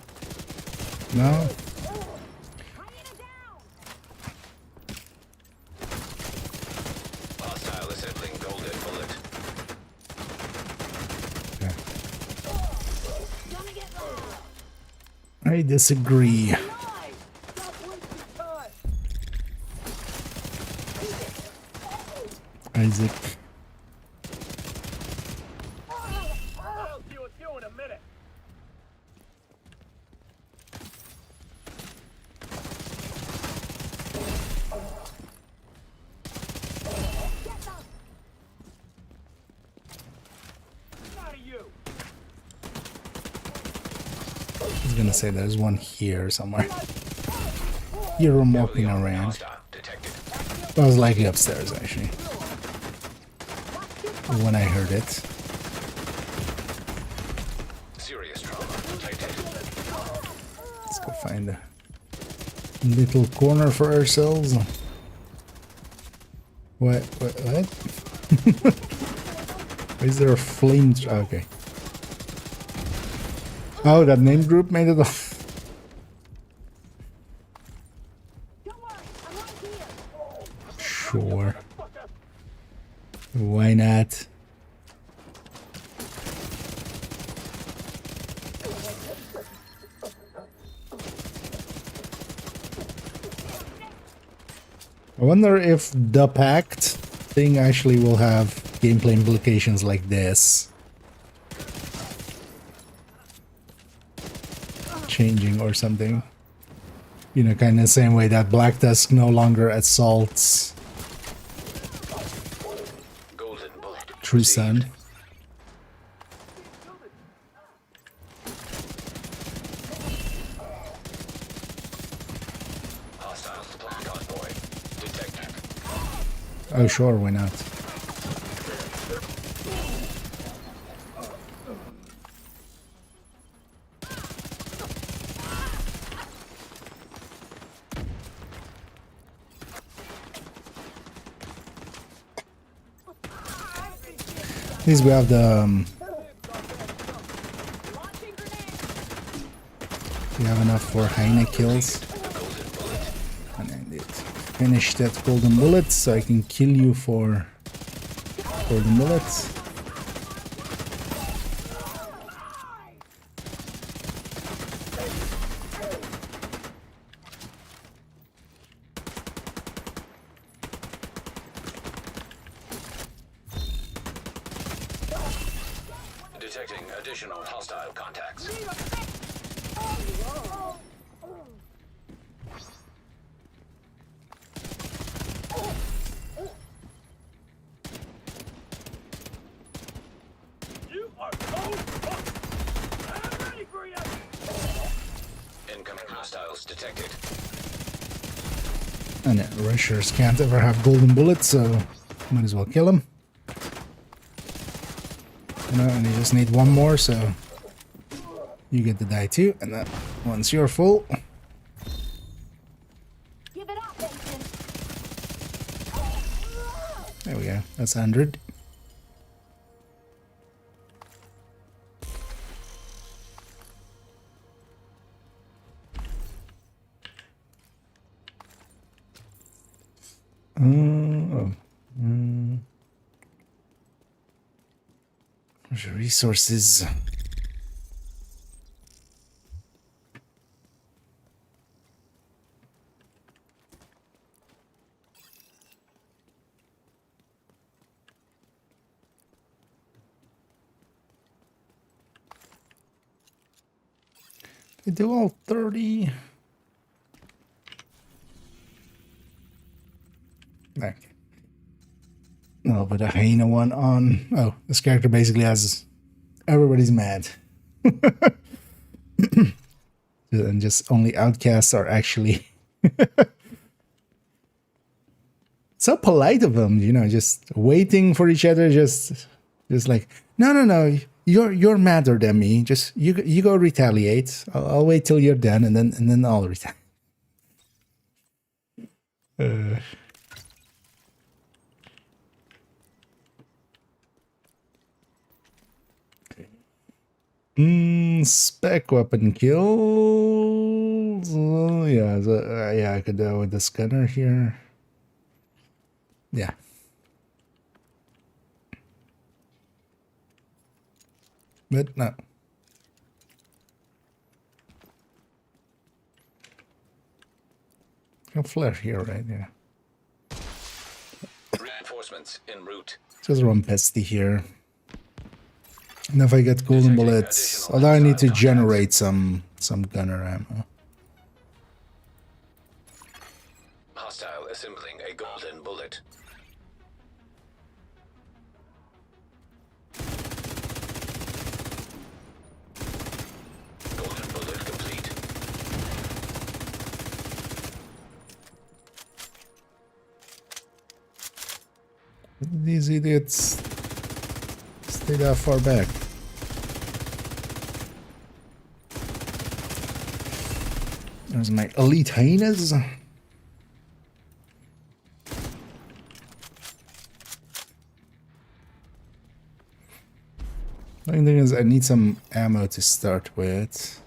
No? Hostile assembling golden bullet. I disagree. Isaac. I'll deal with you in a minute. I was gonna say there's one here somewhere. You're walking around. I was likely upstairs actually. When I heard it. Serious trauma detected. Let's go find a little corner for ourselves. What? Is there a flame? Okay. Oh, that name group made it off. Sure. Why not? I wonder if the pact thing actually will have gameplay implications like this. Changing or something. You know, kind of the same way that Black Tusk no longer assaults True Sun. Oh, sure, why not? At least we have the we have enough for hyena kills. And I did finish that golden bullet so I can kill you for golden bullets. Detecting additional hostile contacts. You are so fucked. I'm ready for you. Incoming hostiles detected. And rushers can't ever have golden bullets, so might as well kill them. You know, and you just need one more, so you get to die too. And then once you're full, Give it up, Benson. there we go. That's 100. Resources. They do all 30. Okay. No, but a hyena one on. Oh, this character basically has everybody's mad. And just only outcasts are actually so polite of them, you know, just waiting for each other, just like, no, you're madder than me. Just you go retaliate. I'll wait till you're done, and then I'll retaliate. Spec weapon kills. Yeah, yeah, I could do with this gunner here. Yeah. But no. A flare here, right? Yeah. Reinforcements en route. Just run pesty here. And if I get golden bullets, although I need to generate some gunner ammo. Hostile assembling a golden bullet. Golden bullet complete. These idiots stay that far back. There's my elite hyenas. The only thing is I need some ammo to start with.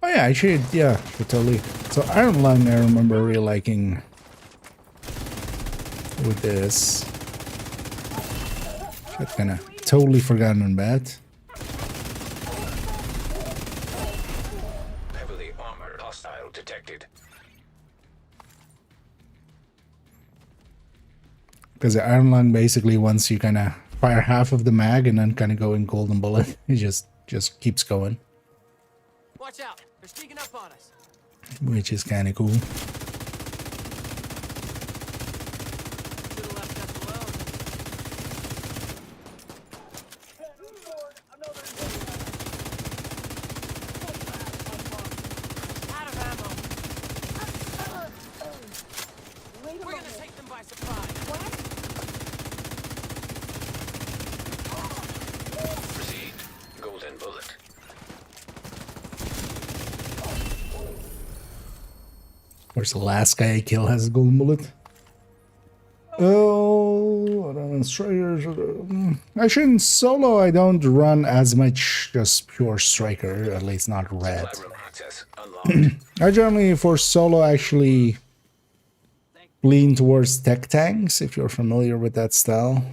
Oh yeah, I should, yeah, totally. So Iron Lung, I remember really liking with this. I'd kind of totally forgotten on that. Heavily armored hostile detected. Because the Iron Lung basically, once you kind of fire half of the mag and then kind of go in golden bullet, it just keeps going. Watch out. They're sneaking up on us. Which is kind of cool. Should've left us alone. course, the last guy I kill has a golden bullet. Oh, strikers. Actually, in solo, I don't run as much just pure striker, at least not red. I generally, for solo, actually lean towards tech tanks, if you're familiar with that style.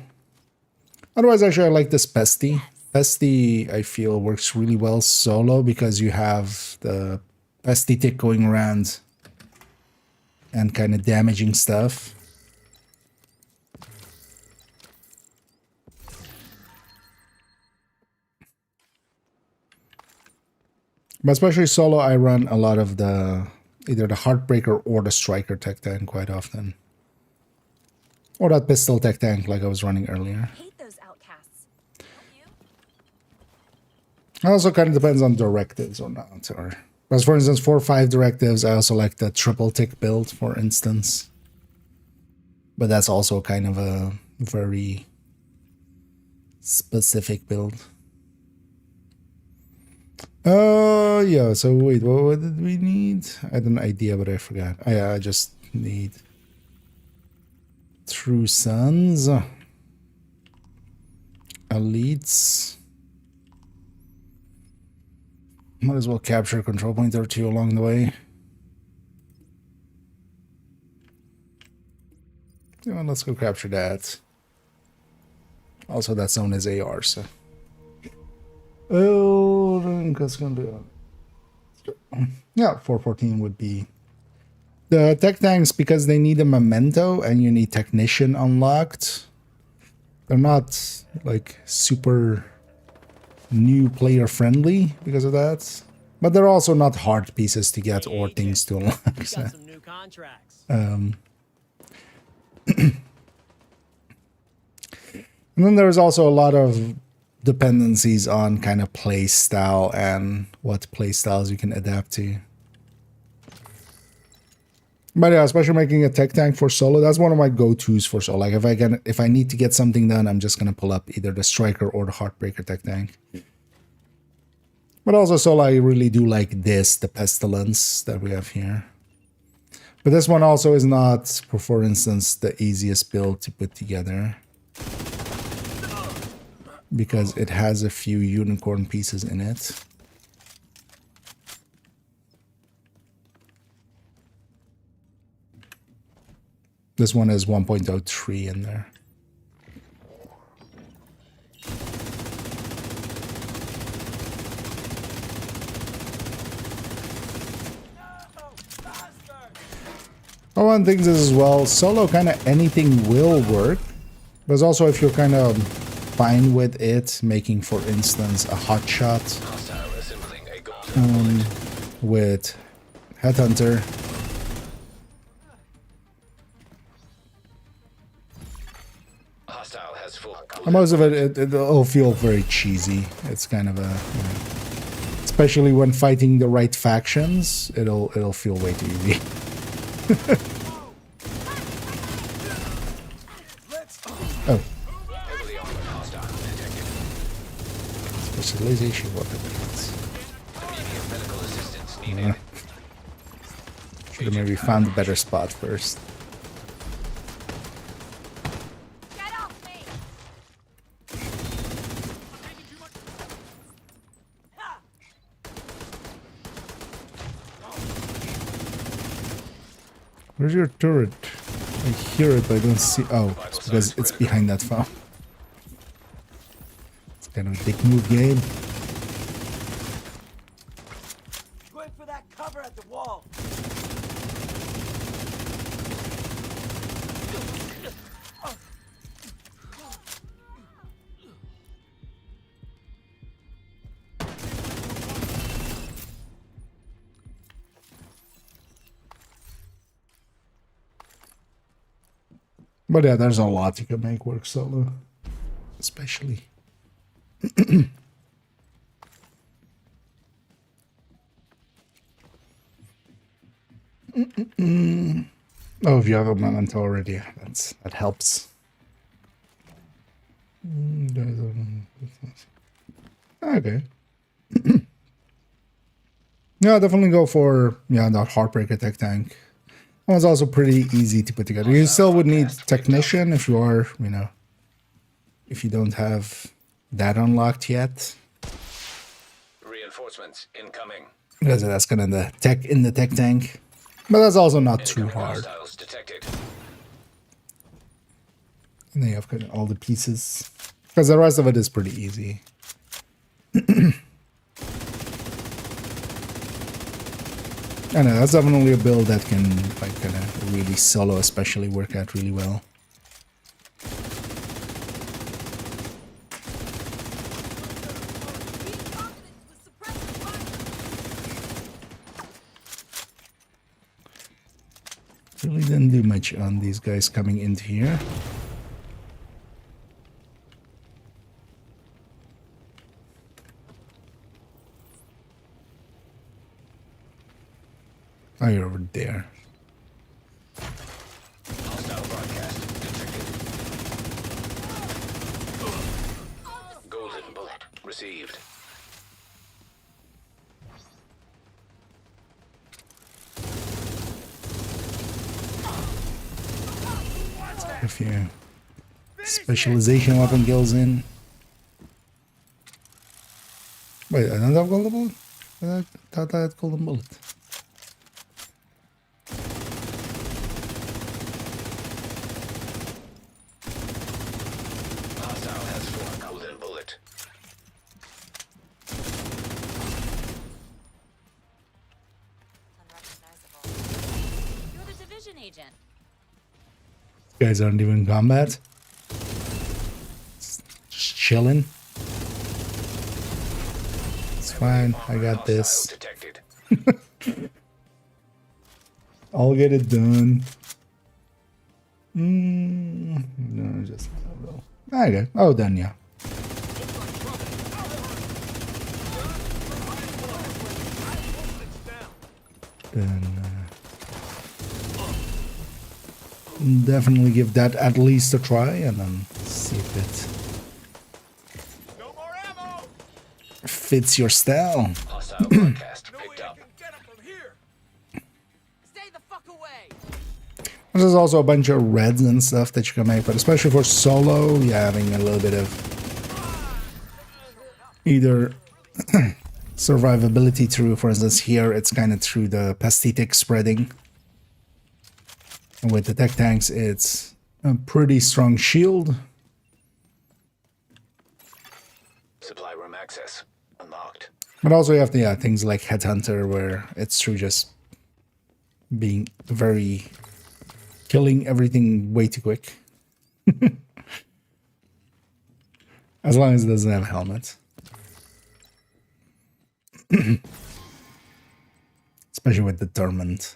Otherwise, actually, I like this pesty. Pesty, I feel, works really well solo because you have the pesty tick going around and kind of damaging stuff. But especially solo, I run a lot of the either the Heartbreaker or the Striker tech tank quite often. Or that pistol tech tank like I was running earlier. Hate those outcasts. It also kind of depends on directives or not. Or, as for instance, 4 or 5 directives, I also like the triple tick build, for instance. But that's also kind of a very specific build. Yeah, so wait, what did we need? I had an idea, but I forgot. Oh, yeah, I just need True Sons, Elites. Might as well capture a control point or two along the way. Yeah, let's go capture that. Also, that zone is AR, so. Oh, that's gonna do it. Yeah, 414 would be the tech tanks because they need a memento and you need technician unlocked. They're not like super new player friendly because of that, but they're also not hard pieces to get or things to unlock. So. Got some new contracts. And then there's also a lot of dependencies on kind of play style and what play styles you can adapt to. But yeah, especially making a tech tank for solo, that's one of my go-tos for solo. Like if I need to get something done, I'm just gonna pull up either the Striker or the Heartbreaker tech tank. But also solo, I really do like this, the Pestilence that we have here. But this one also is not, for instance, the easiest build to put together. Because it has a few unicorn pieces in it. This one is 1.03 in there. Oh, one thing is as well, solo kind of anything will work. But also if you're kind of fine with it, making, for instance, a hot shot with Headhunter. And most of it'll feel very cheesy. It's kind of a, you know, especially when fighting the right factions, it'll feel way too easy. Oh. Specialization weapons. Should have maybe found a better spot first. Where's your turret? I hear it, but I don't see. Oh, it's because it's behind that farm. It's kind of a dick move game. Going for that cover at the wall. But yeah, there's a lot you can make work solo, especially. Oh, if you have a memento already, that helps. Okay. Yeah, definitely go for the Heartbreaker tech tank. That one's also pretty easy to put together. You still would need technician if you are, you know, if you don't have that unlocked yet. Reinforcements incoming. Because that's kind of the tech in the tech tank. But that's also not too hard. Hostiles detected. And then you have kind of all the pieces. Because the rest of it is pretty easy. I know, that's definitely a build that can, like, kind of really solo especially work out really well. Really didn't do much on these guys coming into here. Oh, you're over there. Hostile broadcast detected. Golden bullet received. A few specialization weapon kills in. Wait, I don't have golden bullet? I thought I had golden bullet. Hostile has 4 golden bullet. Unrecognizable. You're the division agent. You guys aren't even in combat. Just chilling. It's fine. I got this. Detected. I'll get it done. No, just okay. Oh, done. Yeah. Then definitely give that at least a try, and then see if it fits your style. Hostile broadcast picked up. Stay the fuck away. There's also a bunch of reds and stuff that you can make, but especially for solo, yeah, having a little bit of either survivability through, for instance, here it's kind of through the pastitic spreading. And with the tech tanks, it's a pretty strong shield. Supply room access unlocked. But also you have the, things like Headhunter, where it's through just being very... killing everything way too quick. As long as it doesn't have a helmet. Especially with Determined.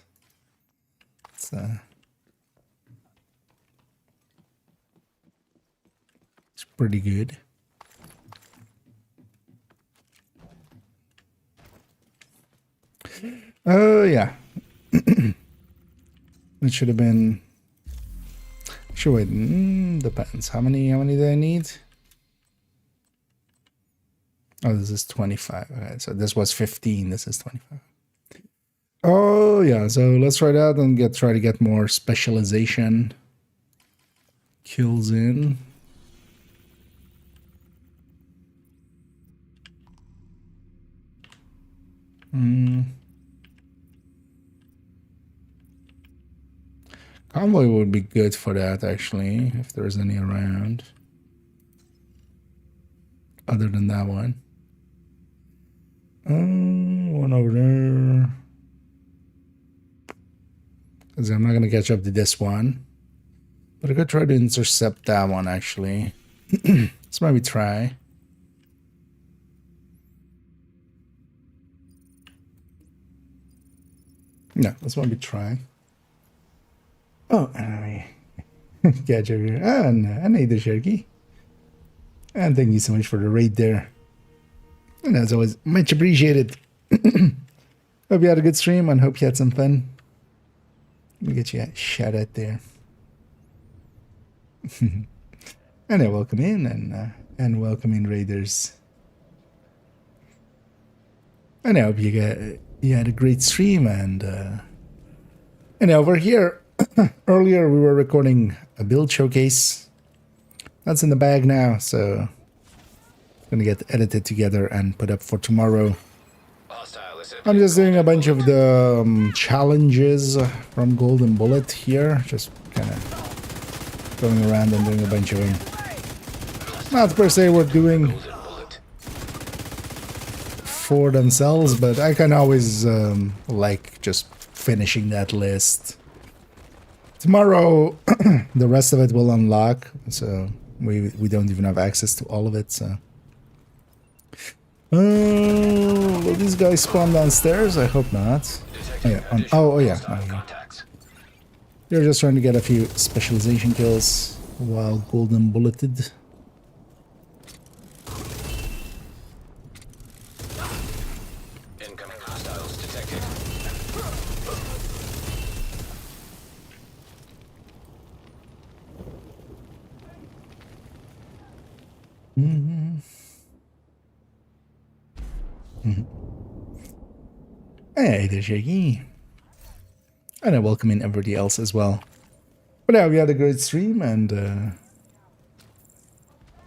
It's pretty good. Oh, yeah. It should have been... Sure, wait, depends. How many do I need? Oh, this is 25. Okay, so this was 15. This is 25. Oh, yeah. So let's try that and try to get more specialization kills in. Convoy would be good for that, actually, if there's any around. Other than that one. One over there. Because I'm not going to catch up to this one. But I could try to intercept that one, actually. Let's maybe try. No, let's maybe try. Oh, catch over here. Oh, no, I need the Sharky. And thank you so much for the raid there. And as always, much appreciated. Hope you had a good stream and hope you had some fun. Let me get you a shout out there. And I welcome in and welcome in raiders. And I hope you had a great stream and And over here, earlier we were recording a build showcase. That's in the bag now, so it's gonna get edited together and put up for tomorrow. I'm just doing a bunch of the challenges from Golden Bullet here, just kind of going around and doing a bunch of them. Not per se we're doing for themselves, but I can always like just finishing that list. Tomorrow, the rest of it will unlock, so we don't even have access to all of it, so. Will these guys spawn downstairs? I hope not. Oh yeah, oh yeah. They're just trying to get a few specialization kills while golden bulleted. Incoming hostiles detected. Hey there, Shaky. And I welcome in everybody else as well. But yeah, we had a great stream and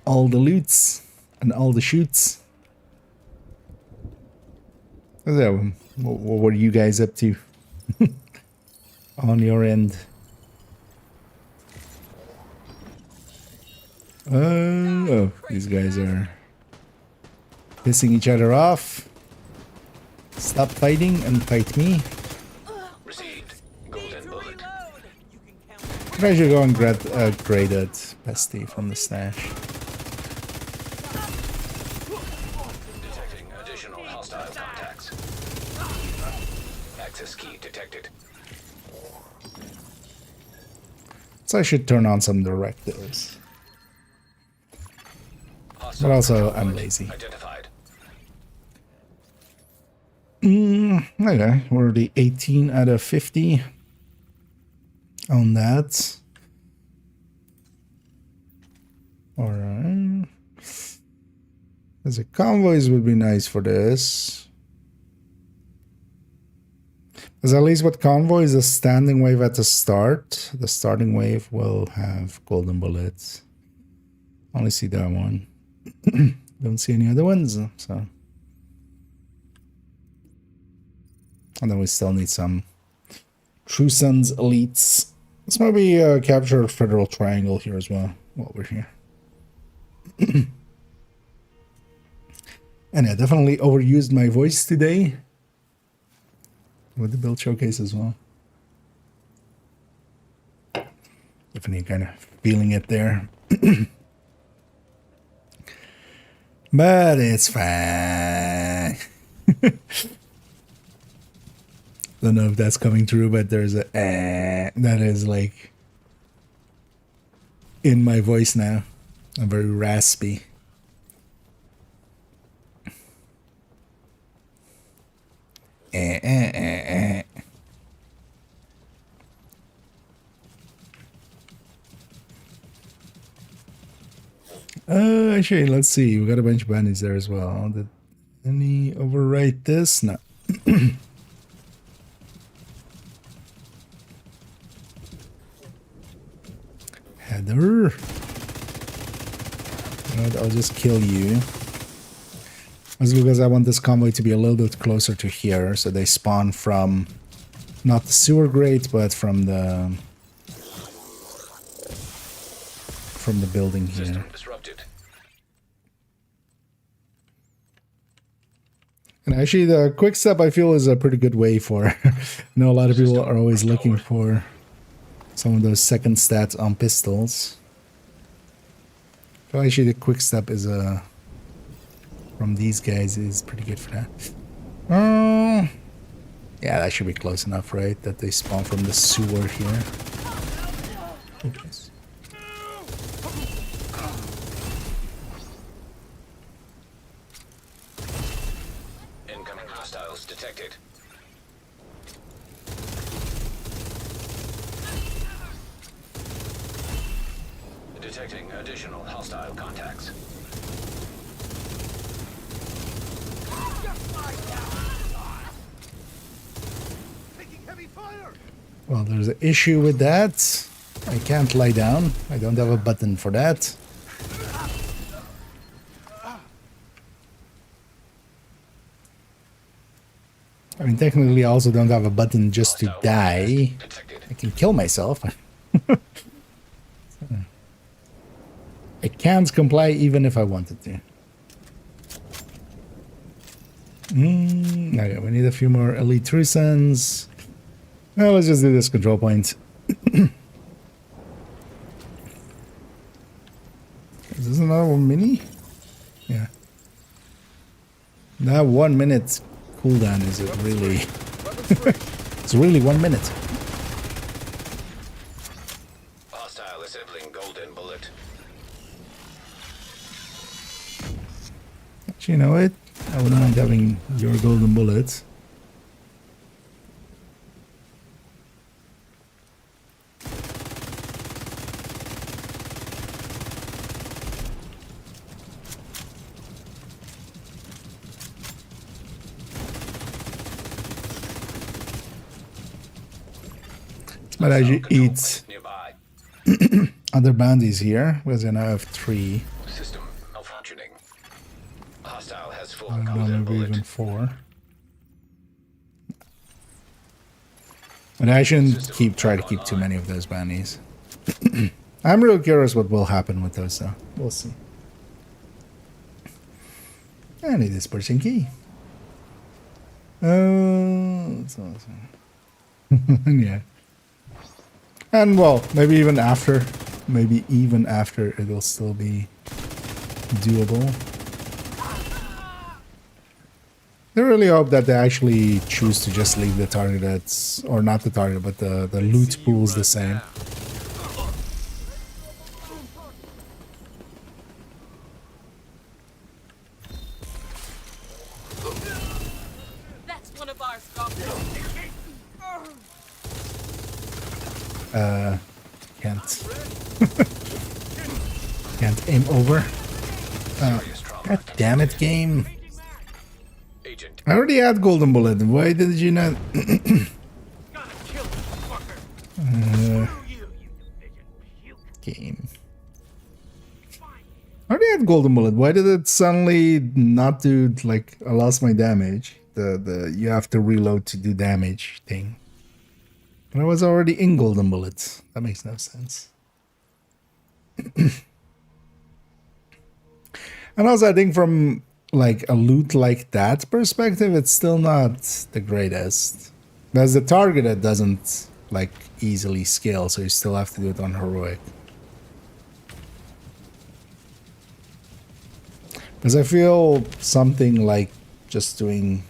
all the loots and all the shoots. So, what were you guys up to on your end? Oh, these guys are pissing each other off. Stop fighting and fight me. Received. Golden bullet. I should go and grab a graded bestie from the stash. Detecting additional hostile contacts. Access key detected. So I should turn on some directives. But also, I'm lazy. Identified. Okay, we're already 18 out of 50 on that. Alright. As a convoys would be nice for this. Because at least with convoys, a standing wave at the start. The starting wave will have golden bullets. Only see that one. Don't see any other ones, so. And then we still need some True Sons elites. Let's maybe capture a Federal Triangle here as well while we're here. And I definitely overused my voice today with the build showcase as well. Definitely kind of feeling it there. But it's fine. Don't know if that's coming through, but there's a that is like in my voice now. I'm very raspy. Actually, let's see. We got a bunch of bandits there as well. Did any overwrite this? No. Heather. I'll just kill you. That's because I want this convoy to be a little bit closer to here, so they spawn from not the sewer grate, but from the building here. System disrupted. And actually, the quick step I feel is a pretty good way for. I know a lot of people are always looking for some of those second stats on pistols. So actually, the quick step is from these guys is pretty good for that. Yeah, that should be close enough, right? That they spawn from the sewer here. Okay. Incoming hostiles detected. Detecting additional hostile contacts. Taking heavy fire! Well, there's an issue with that. I can't lie down. I don't have a button for that. I mean, technically, I also don't have a button just to die. I can kill myself. I can't comply even if I wanted to. Okay, we need a few more elite Trusans. Well, let's just do this control point. Is this another one mini? Yeah. That 1 minute cooldown is it really? It's really 1 minute. Hostile assembling golden bullet. Actually, you know what? I wouldn't mind having your golden bullet. But I should eat other bounties here, because I now have 3. System malfunctioning. Hostile has full I don't know, golden maybe bullet. even 4. But I shouldn't try to keep too many of those bounties. I'm real curious what will happen with those, though. We'll see. I need this person key. That's awesome. Yeah. And well, maybe even after it'll still be doable. I really hope that they actually choose to just leave the targets, or not the target, but the loot pools the same. That's one of our scholars. Can't aim over. God damn it, game. I already had golden bullet. Why did you not? Game. I already had golden bullet. Why did it suddenly not do, like, I lost my damage? The you have to reload to do damage thing. But I was already in golden bullets. That makes no sense. And also, I think from like a loot like that perspective, it's still not the greatest. There's the target that doesn't like easily scale, so you still have to do it on heroic. Because I feel something like just doing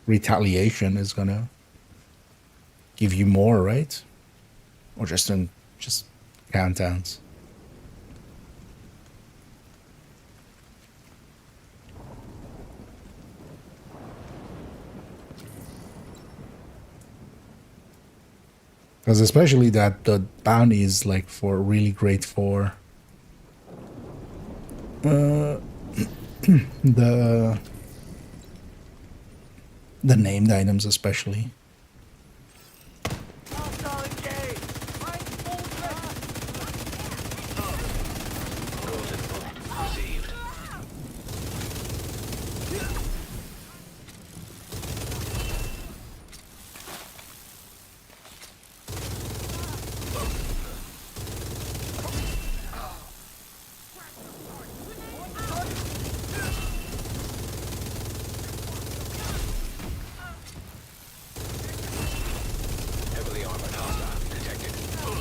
retaliation is gonna give you more, right? Or just countdowns. Because especially that the bounty is like for really great for the named items especially.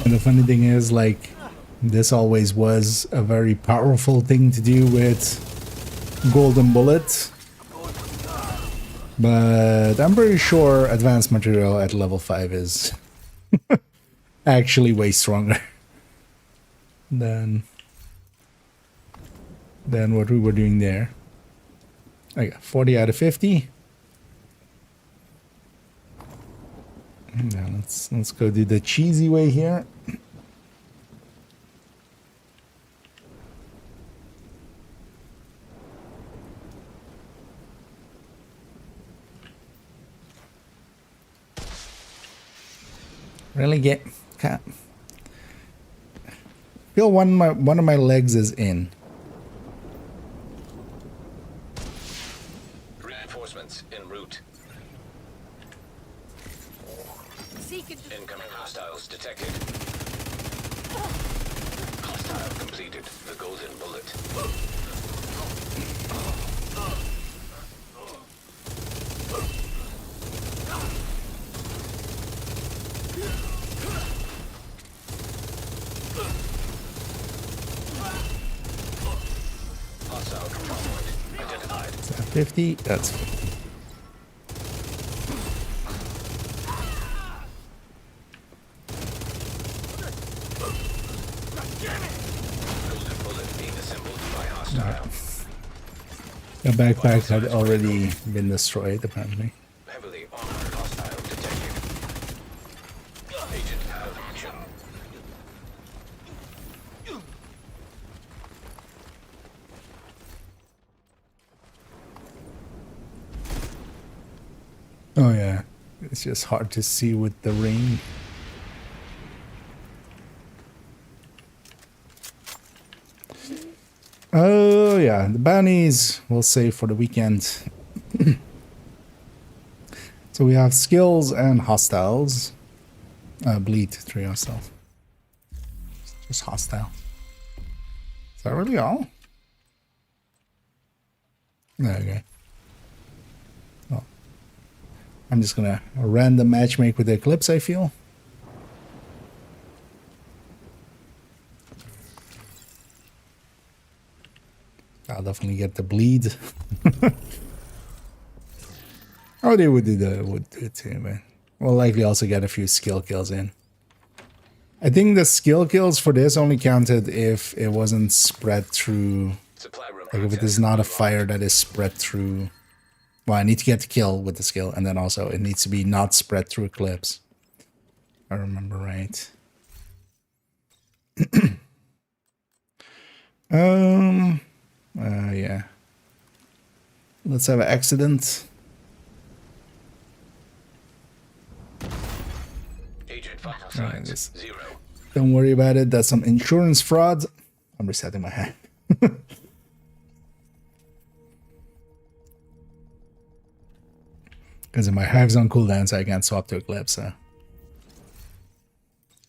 And the funny thing is, like, this always was a very powerful thing to do with golden bullet. But I'm pretty sure advanced material at level 5 is actually way stronger than what we were doing there. I got 40 out of 50. Now let's go do the cheesy way here. Really get... Feel one of my legs is in. Reinforcements en route. Incoming hostiles detected. Hostile completed. The golden bullet. Hostile control point identified. Is that 50? That's 50. Golden bullet being assembled by hostile. The backpack had already been destroyed, apparently. Heavily armored hostile detected. Agent out of action. Oh yeah, it's just hard to see with the rain. Oh yeah, the bounties we'll save for the weekend. So we have skills and hostiles. Bleed 3 hostile. Just hostile. Is that really all? Okay. Well, I'm just gonna random matchmake with the Eclipse, I feel. I'll definitely get the bleed. Oh, they would do it too, but we'll likely also get a few skill kills in. I think the skill kills for this only counted if it wasn't spread through. Like if it is not a fire that is spread through. Well, I need to get the kill with the skill, and then also it needs to be not spread through Eclipse. If I remember right. Yeah. Let's have an accident. Agent vital signs 0. Don't worry about it. That's some insurance fraud. I'm resetting my hand. Because my hive's on cooldown, so I can't swap to Eclipse. So.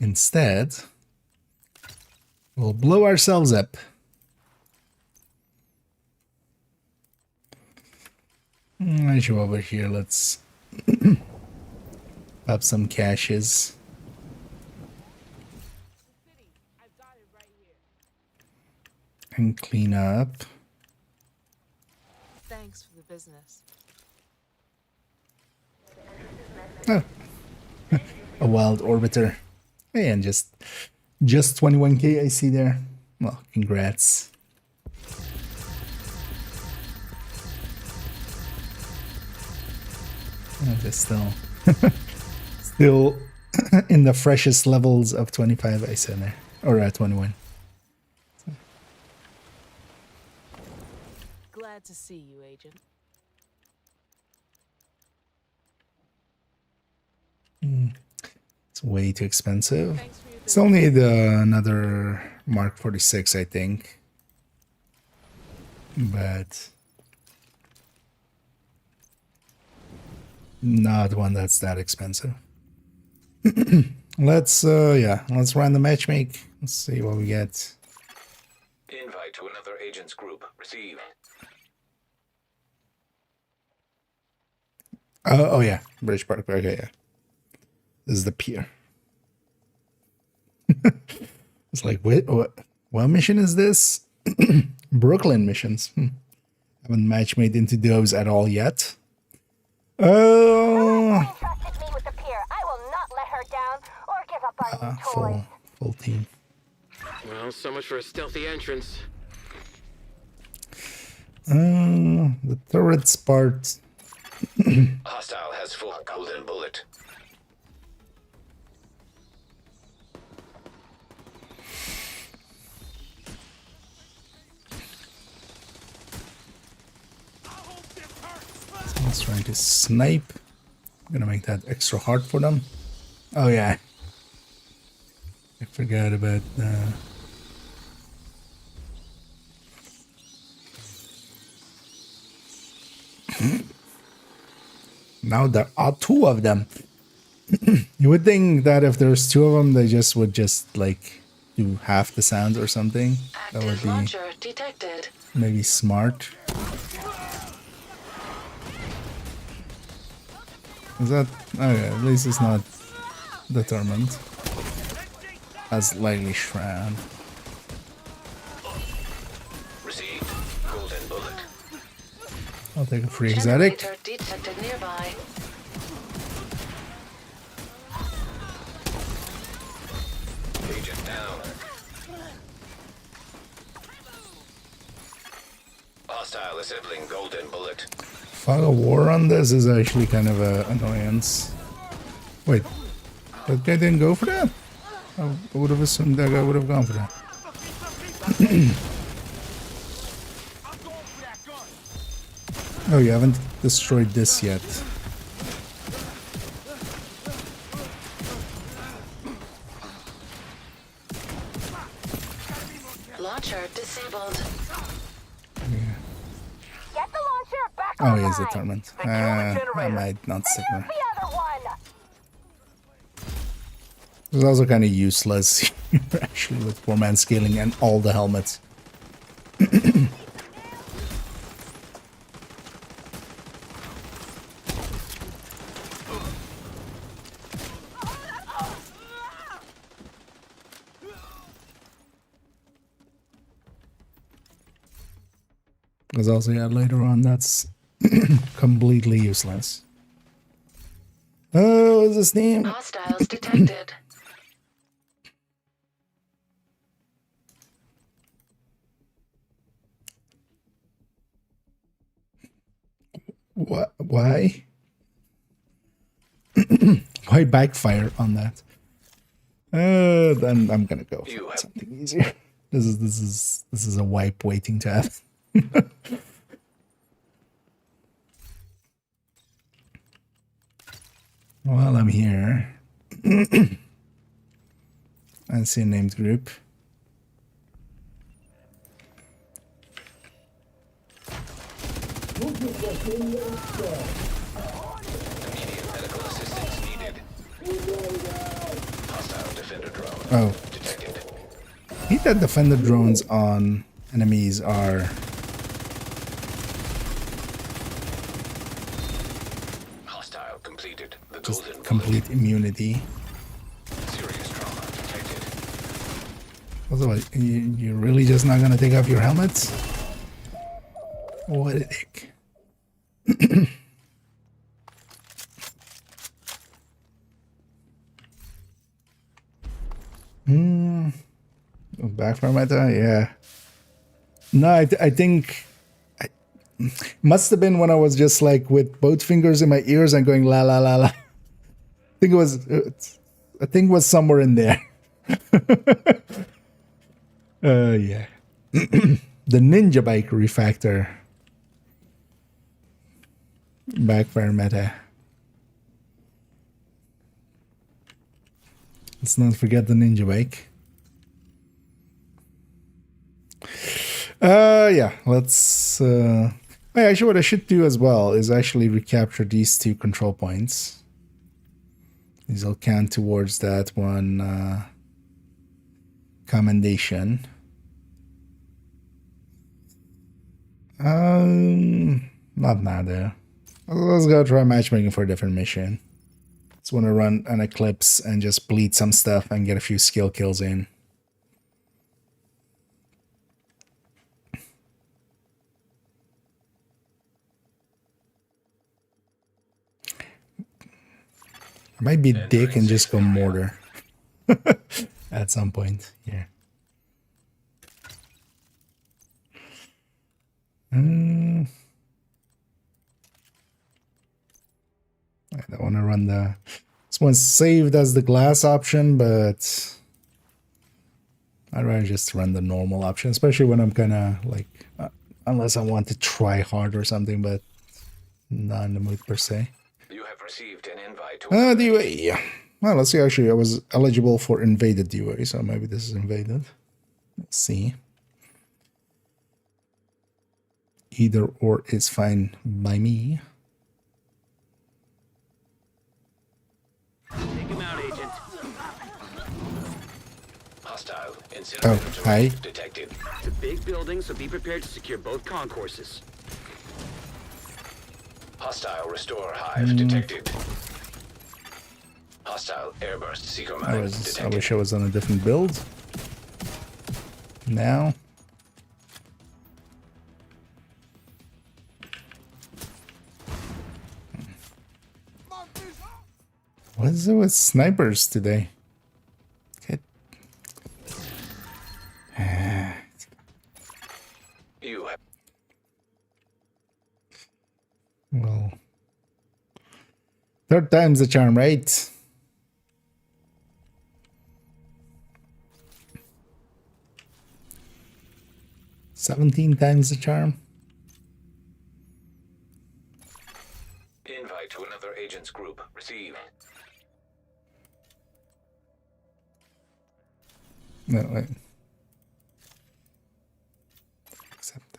Instead, we'll blow ourselves up. I should over here. Let's up some caches. And clean up. Thanks for the business. Oh. A wild orbiter. Hey, and just 21k I see there. Well, congrats. Just still in the freshest levels of 25 I said there. Or 21. Glad to see you, Agent. It's way too expensive. Still need another Mark 46, I think. But not one that's that expensive. Let's run the matchmake. Let's see what we get. Invite to another agent's group. Receive. Oh yeah, British Park. Okay, yeah. This is the pier. It's like, what mission is this? Brooklyn missions. Haven't matchmade into those at all yet. Oh. Trusted me with the pier. I will not let her down or give up our new toys. Full team. Well, so much for a stealthy entrance. The turret's part. Hostile has full golden bullet. Someone's trying to snipe. I'm gonna make that extra hard for them. Oh yeah. Forgot about now there are two of them. You would think that if there's two of them, they just would just like do half the sounds or something. That would be launcher detected. maybe smart. Is that okay? At least it's not determined. As lightly shroud. Received. Golden bullet. I'll take a free exotic. Generator detected nearby. Agent down. Hostile assembling golden bullet. Fog of war on this is actually kind of an annoyance. Wait, that guy didn't go for that? I would have assumed that guy would have gone for that. Oh, you haven't destroyed this yet. Launcher disabled. Get the launcher back Oh, online. he is determined. I might not stick Use around. the other one. It's also kind of useless actually with 4-man scaling and all the helmets. Because also, yeah, later on, that's completely useless. Oh, what's his name? Hostiles detected. What? Why? Why backfire on that? Then I'm gonna go for something easier. This is a wipe waiting to happen. While I'm here, I see a named group. Immediate medical assistance needed. Hostile defender drone. Oh. Detected. I think that defender drones on enemies are Hostile completed. The just golden complete immunity. bullet. Serious trauma detected. Also, you're really just not gonna take off your helmets? What a dick. Backfire meta? Yeah. No, I think must have been when I was just like with both fingers in my ears and going la la la la. I think it was somewhere in there. Yeah. The Ninja Bike refactor. Backfire meta. Let's not forget the Ninja Bike. Yeah, let's actually what I should do as well is actually recapture these two control points. These will count towards that one commendation. Not now though. Let's go try matchmaking for a different mission. Just want to run an Eclipse and just bleed some stuff and get a few skill kills in. I might be dick and just go mortar at some point. Yeah. I don't want to run the. This one's saved as the glass option, but I'd rather just run the normal option, especially when I'm kind of like, unless I want to try hard or something, but not in the mood per se. You have received an invite to The UAE. Well, let's see. Actually, I was eligible for invaded UA, so maybe this is invaded. Let's see. Either or is fine by me. Take him out, Agent. Hostile Oh, incinerator hi. detected. It's a big building, so be prepared to secure both concourses. Hostile restore hive detected. Hostile airburst seeker mine I detected. wish I was on a different build. Now. What is it with snipers today? Okay. You have Well, third time's the charm, right? "17 times the charm." invite to another agent's group. Receive. No, wait. Accept.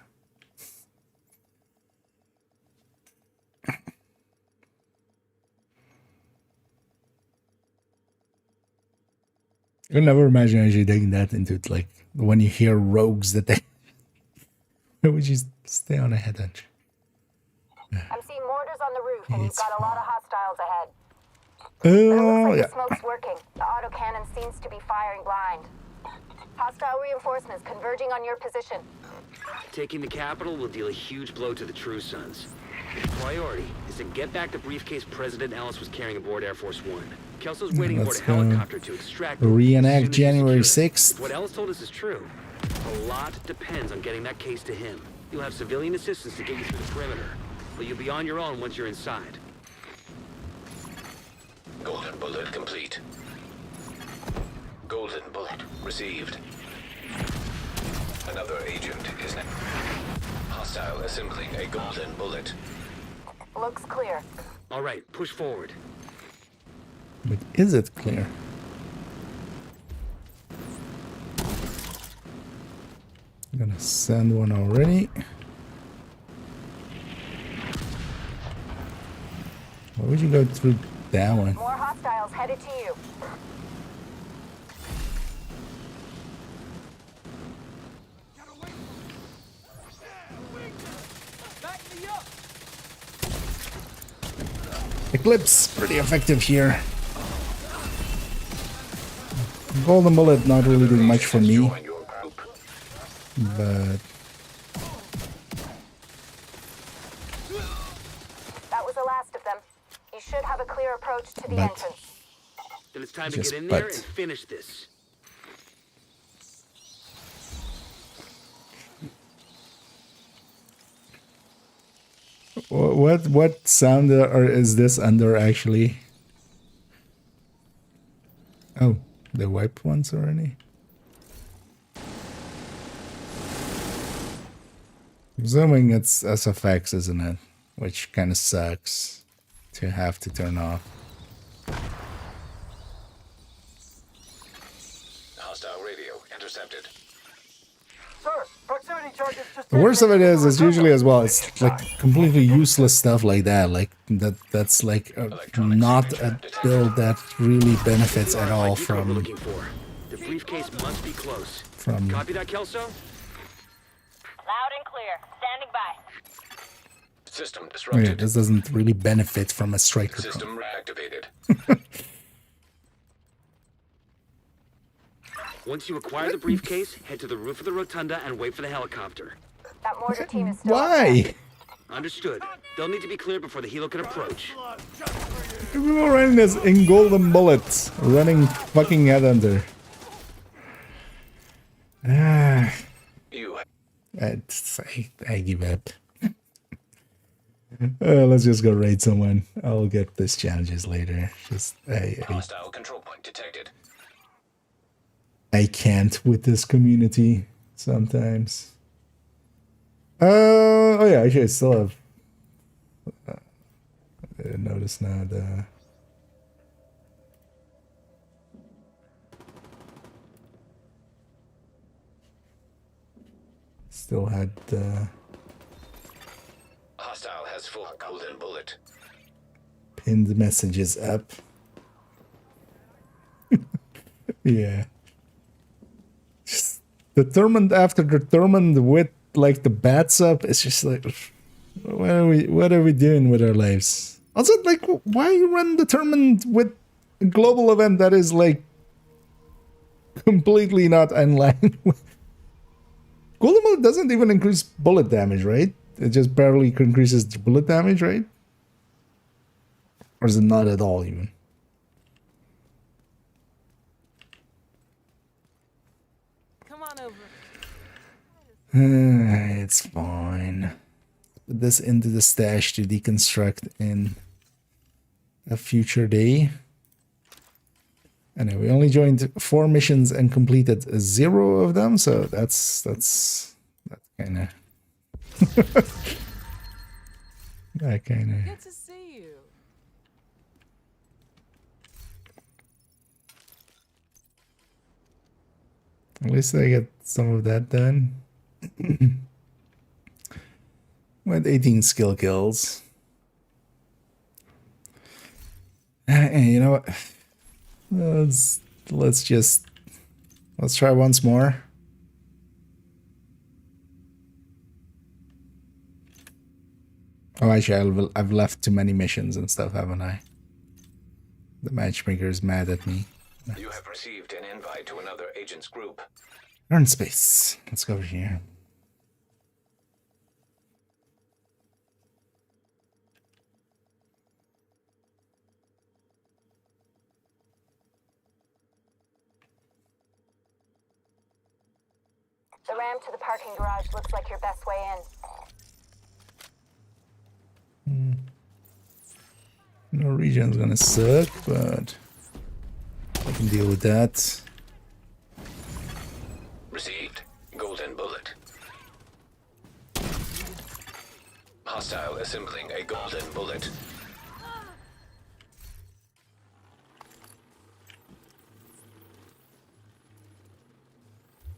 I could never imagine actually taking that into it, like when you hear rogues that they why would you stay on a head edge? I'm seeing mortars on the roof, and you've It's got a lot of hostiles ahead. But it looks Oh like yeah. the smoke's working. The autocannon seems to be firing blind. Hostile reinforcements converging on your position. Taking the capital will deal a huge blow to the True Sons. The priority is to get back the briefcase President Ellis was carrying aboard Air Force One. Kelso's waiting aboard Let's a go helicopter to extract it as reenact soon as you January secure it. 6th. If what Ellis told us is true, a lot depends on getting that case to him. You'll have civilian assistance to get you through the perimeter, but you'll be on your own once you're inside. Golden bullet complete. Golden bullet received. Another agent is now. Hostile assembling a golden bullet. Looks clear. All right, push forward. But is it clear? I'm gonna send one already. Why would you go through that one? More hostiles headed to you. Eclipse, pretty effective here. Golden bullet not really doing much for me, but That was the last of them. You should have a clear approach to the But- entrance. Then it's time to Just get in there but. and finish this. what sound or is this under actually? Oh, they wiped once already. I'm assuming it's SFX, isn't it? Which kind of sucks to have to turn off. Hostile radio intercepted. Sir, proximity charges just... The worst of it is, it's usually as well, it's like completely useless stuff like that. Like that's like not a build that really benefits at all ID code we're from looking for. The briefcase must be close. from Copy that, Kelso? Loud and clear. Standing by. System yeah, disrupted. this doesn't really benefit from a striker. System reactivated. Once you acquire the briefcase, head to the roof of the rotunda and wait for the helicopter. That mortar team is still up Why? Understood. They'll need to be cleared before the helo can approach. We were running this in golden bullets, running fucking headhunter. Ah, You I give up. Let's just go raid someone. I'll get these challenges later. Just hostile control point detected. I can't with this community sometimes. Oh yeah, actually I still have. I didn't notice now the. Still had Hostile has full golden bullet. pinned messages up. Yeah. Just determined after determined with like the bats up. It's just like, what are we doing with our lives? Also, like, why run determined with a global event that is like completely not in line with golden bullet doesn't even increase bullet damage, right? It just barely increases the bullet damage, right? Or is it not at all even? Come on over. It's fine. Put this into the stash to deconstruct in a future day. Anyway, we only joined 4 missions and completed 0 of them, so that's kind of that kind of. Good to see you. At least I get some of that done. With 18 skill kills. And you know what? Let's try once more. Oh, actually, I've left too many missions and stuff, haven't I? The matchmaker is mad at me. You have received an invite to another agent's group. Earn space. Let's go over here. The ramp to the parking garage looks like your best way in. Norwegian's gonna suck, but I can deal with that. Received. Golden bullet. Hostile assembling a golden bullet.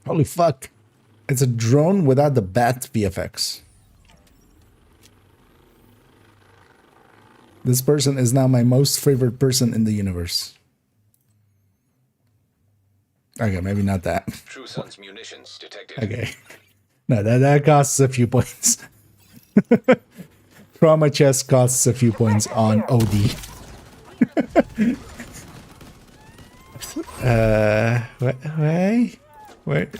Holy fuck. It's a drone without the bat VFX. This person is now my most favorite person in the universe. Okay, maybe not that. True Sun's munitions detected. Okay. No, that costs a few points. Trauma chest costs a few points on OD. Wait.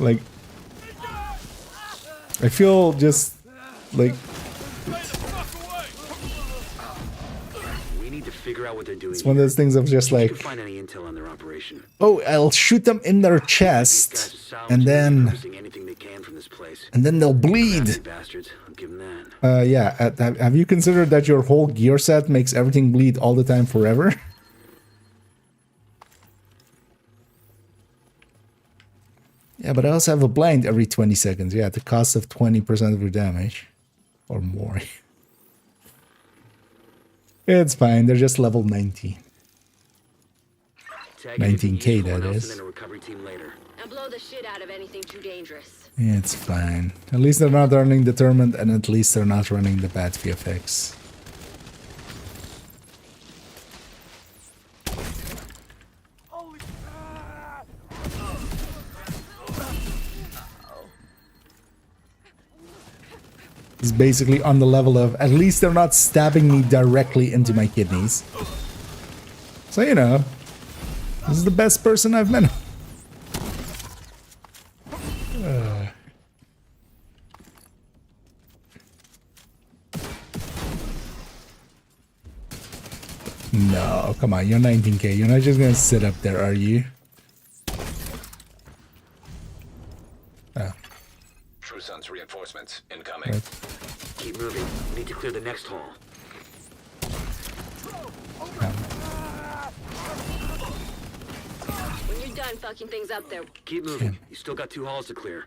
Like, I feel just like We need to figure out what they're doing. it's one of those things of just If you like, can find any intel on their operation. oh, I'll shoot them in their chest, and then Anything they can from this place. they'll bleed. Bastards. I'll give them that. Yeah. Have you considered that your whole gear set makes everything bleed all the time forever? Yeah, but I also have a blind every 20 seconds. Yeah, at the cost of 20% of your damage. Or more. It's fine, they're just level 19. 19k, that is. And blow the shit out of anything too dangerous. Yeah, it's fine. At least they're not running determined, and at least they're not running the bad VFX. It's basically on the level of, at least they're not stabbing me directly into my kidneys. So, you know, this is the best person I've met. No, come on, you're 19k. You're not just gonna sit up there, are you? Oh. True Sun's reinforcements incoming. Right. Keep moving. We need to clear the next hall. When you're done fucking things up there. Keep moving. You still got 2 halls to clear.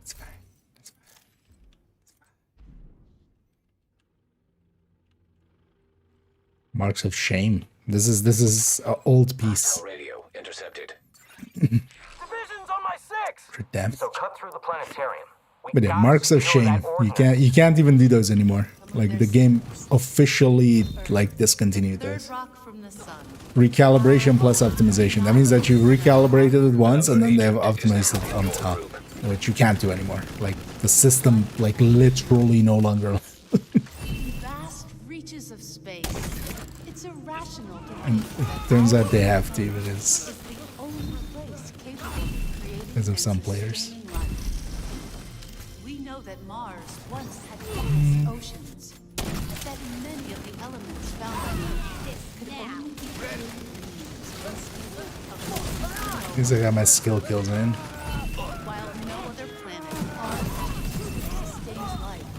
It's fine. Marks of shame. This is an old piece. Radio intercepted. Division's on my 6. For them. So cut through the planetarium. But yeah, marks of shame. You can't even do those anymore. Like the game officially like discontinued those. Recalibration plus optimization. That means that you recalibrated it once and then they have optimized it on top, which you can't do anymore. Like the system, like literally no longer. Vast reaches of space. It's irrational to And it turns out they have to because of some players. We know that Mars once had vast oceans, that many of the elements found on Earth could only be At least I got my skill kills in. while no other planet on Earth sustains life.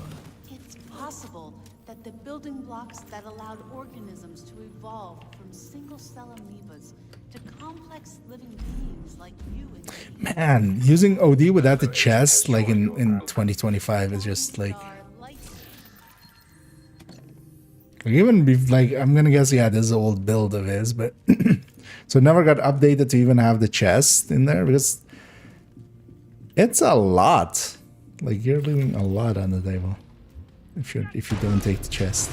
It's possible that the building blocks that allowed organisms to evolve from single-cell amoebas to complex living beings like you and me Man, using OD without the chest, like in 2025, is just like. Even like I'm gonna guess, yeah, this is an old build of his, but so it never got updated to even have the chest in there because it's a lot. Like you're leaving a lot on the table if you don't take the chest.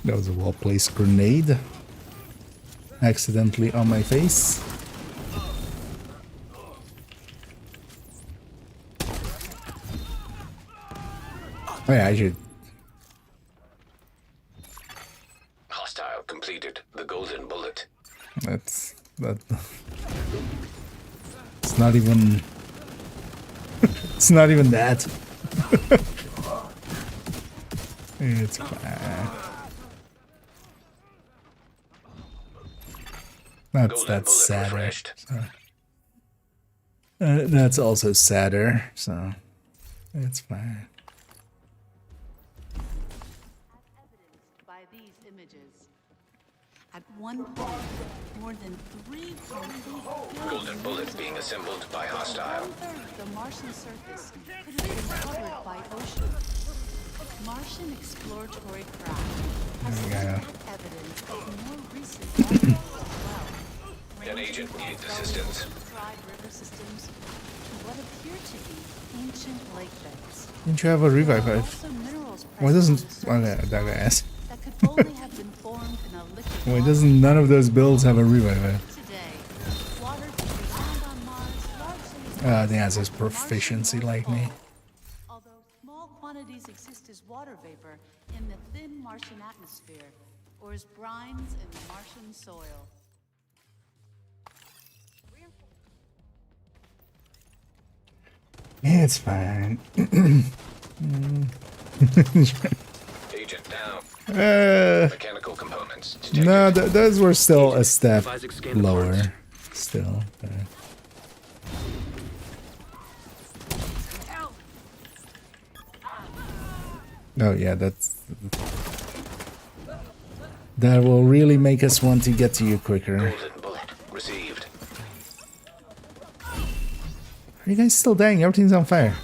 That was a well-placed grenade. Accidentally on my face. Oh yeah, I should. Hostile completed the golden bullet. That's that. It's not even. It's not even that. It's fine. That's sadder. So. That's also sadder, so it's fine. by these images. At one point, more than 3 complete Golden bullet being assembled by hostile. the Martian surface could have been covered by ocean. Martian exploratory craft has evidence of more recent as well. An agent needs assistance. Fried river systems to what appear to be ancient lake beds. Didn't you have a revive? Why doesn't that guy ask? That could only have been formed in a liquid. Why doesn't none of those builds have a revive? The answer is proficiency, like me. Although small quantities exist as water vapor in the thin Martian atmosphere, or as brines in the Martian soil. Yeah, it's fine. Agent down. Mechanical components. No, those were still a step lower. Still. Oh yeah, that will really make us want to get to you quicker. Golden bullet received. Are you guys still dying? Everything's on fire.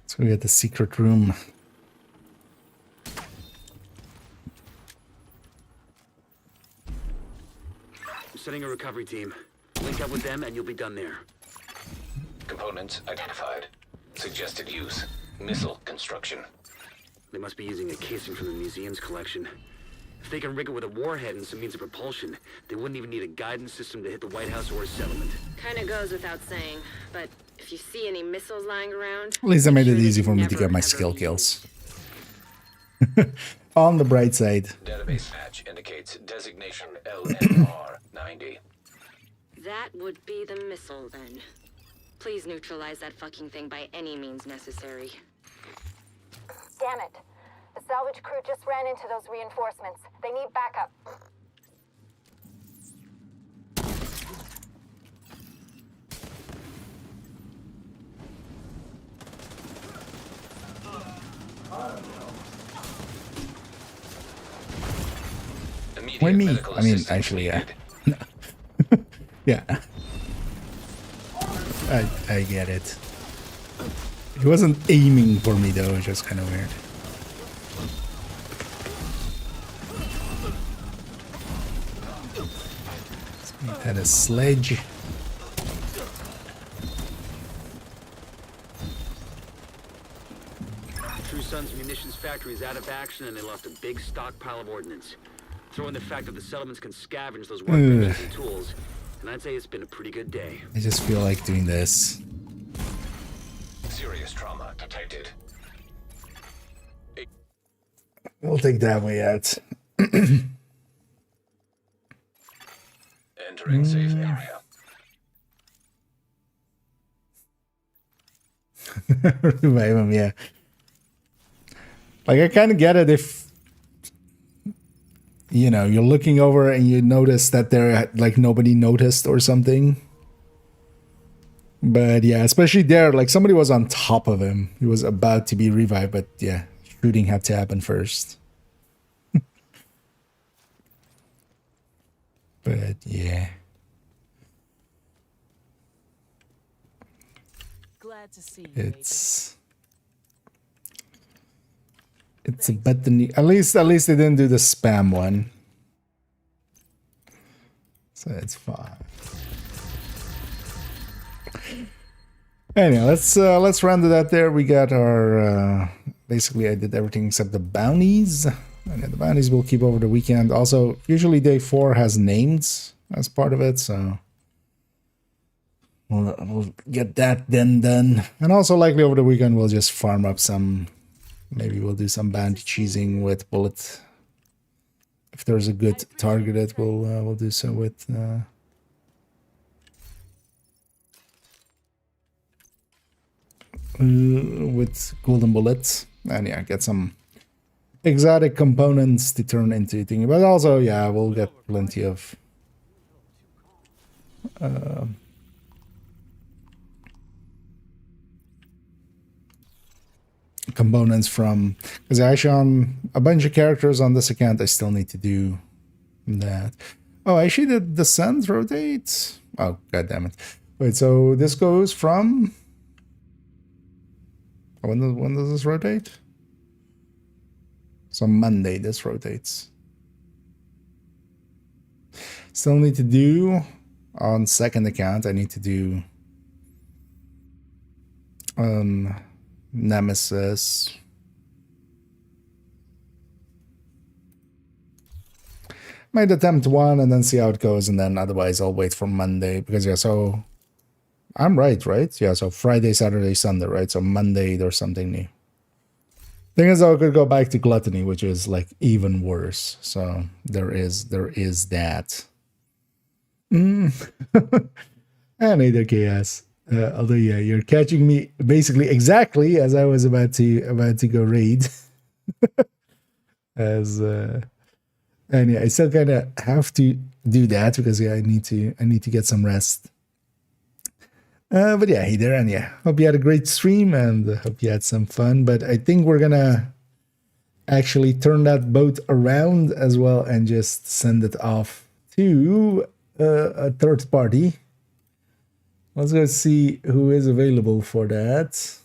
So we had the secret room. I'm setting a recovery team. Link up with them and you'll be done there. Components identified. Suggested use. Missile construction. They must be using a casing from the museum's collection. If they can rig it with a warhead and some means of propulsion, they wouldn't even need a guidance system to hit the White House or a settlement. Kinda goes without saying, but if you see any missiles lying around... At least I made it easy for me to get my skill kills. On the bright side. Database match indicates designation LNR 90. That would be the missile, then. Please neutralize that fucking thing by any means necessary. Damn it. The salvage crew just ran into those reinforcements. They need backup. Why me? I mean, actually, yeah. Yeah. I get it. He wasn't aiming for me though, which was kind of weird. Had a sledge. True Sun's munitions factory is out of action and they lost a big stockpile of ordnance. Throw in the fact that the settlements can scavenge those workbenches and tools, and I'd say it's been a pretty good day. I just feel like doing this. Serious trauma detected. We'll take that way out. Entering safe area. Revive him, yeah. Like, I kind of get it if, you know, you're looking over and you notice that there, like, nobody noticed or something. But yeah, especially there, like, somebody was on top of him. He was about to be revived, but yeah, shooting had to happen first. But yeah. Glad to see you. It's a button. At least they didn't do the spam one, so it's fine. Anyway, let's round it out there. We got our basically I did everything except the bounties. And the bounties will keep over the weekend. Also, usually day 4 has names as part of it, so we'll get that then done. And also, likely over the weekend, we'll just farm up some. Maybe we'll do some bounty cheesing with bullet. If there's a good targeted, we'll do so with. With golden bullets, and yeah, get some exotic components to turn into thing. But also, yeah, we'll get plenty of components from, because actually on a bunch of characters on this account I still need to do that. Oh, actually the descent rotates. Oh, god damn it. Wait, so this goes from when does this rotate? So Monday this rotates. Still need to do on second account, I need to do Nemesis. Might attempt one and then see how it goes, and then otherwise I'll wait for Monday, because yeah, so I'm right? Yeah, so Friday, Saturday, Sunday, right? So Monday there's something new. Thing is, I could go back to gluttony, which is like even worse. So there is that. And either chaos. Although yeah, you're catching me basically exactly as I was about to go raid. As and yeah, I still kind of have to do that because yeah, I need to get some rest. But yeah, hey there, and yeah, hope you had a great stream and hope you had some fun. But I think we're gonna actually turn that boat around as well and just send it off to a third party. Let's go see who is available for that.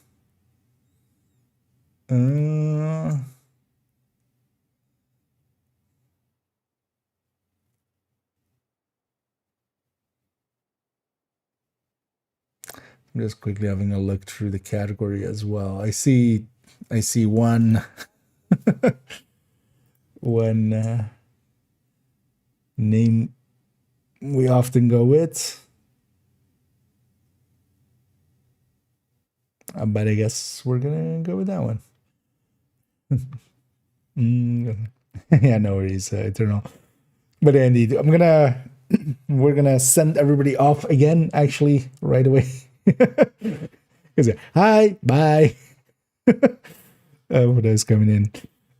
I'm just quickly having a look through the category as well. I see one one name we often go with. But I guess we're gonna go with that one. Yeah, no worries, Eternal. But indeed, we're gonna send everybody off again, actually, right away. Hi, bye. for those coming in.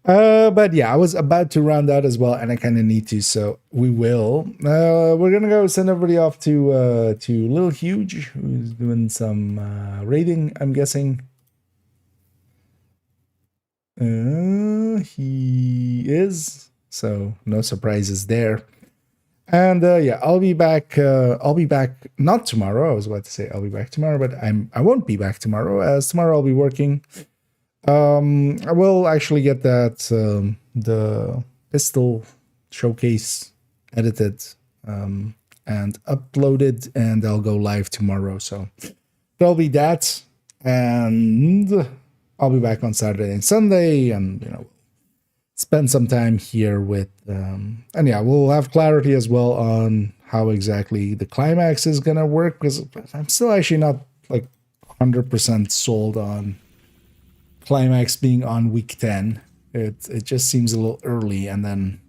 But yeah, I was about to round out as well, and I kind of need to, so we will. We're gonna go send everybody off to Lil Huge, who's doing some raiding, I'm guessing. He is, so no surprises there. And yeah, I'll be back. I'll be back not tomorrow. I was about to say I'll be back tomorrow, but I won't be back tomorrow, as tomorrow I'll be working. I will actually get that the pistol showcase edited and uploaded, and I'll go live tomorrow. So there'll be that, and I'll be back on Saturday and Sunday, and spend some time here with and yeah, we'll have clarity as well on how exactly the climax is gonna work, because I'm still actually not like 100% sold on climax being on week 10. It just seems a little early, and then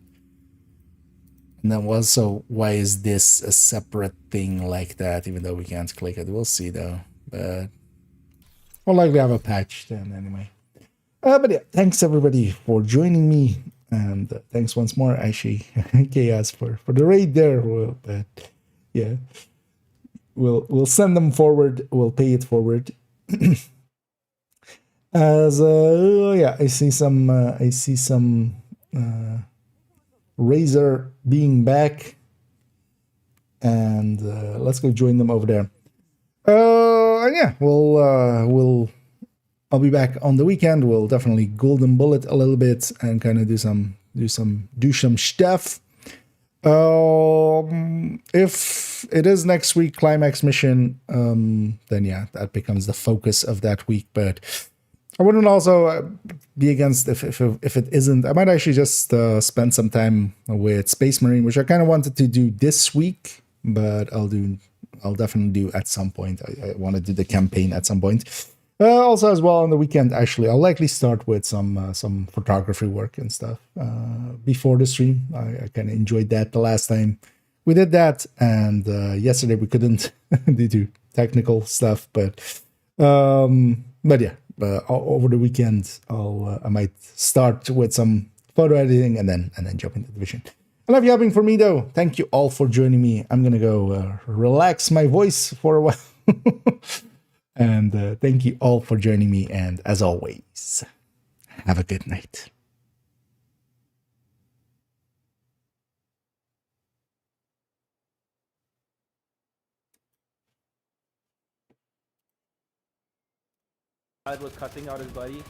also, why is this a separate thing like that, even though we can't click it? We'll see though, but we'll likely have a patch then anyway. But yeah, thanks everybody for joining me, and thanks once more, actually, Chaos, for the raid there. But yeah, we'll send them forward. We'll pay it forward. As yeah, I see some Razor being back, and let's go join them over there. And yeah, I'll be back on the weekend. We'll definitely golden bullet a little bit and kind of do some stuff. If it is next week climax mission, then yeah, that becomes the focus of that week. But I wouldn't also be against if it isn't. I might actually just spend some time with Space Marine, which I kind of wanted to do this week, but I'll definitely do at some point. I want to do the campaign at some point. Also, as well, on the weekend, actually, I'll likely start with some photography work and stuff before the stream. I kind of enjoyed that the last time we did that, and yesterday we couldn't due to technical stuff. But yeah, over the weekend, I might start with some photo editing and then jump into the Division. I love you helping for me, though. Thank you all for joining me. I'm gonna go relax my voice for a while. And thank you all for joining me. And as always, have a good night. Was cussing out his buddy.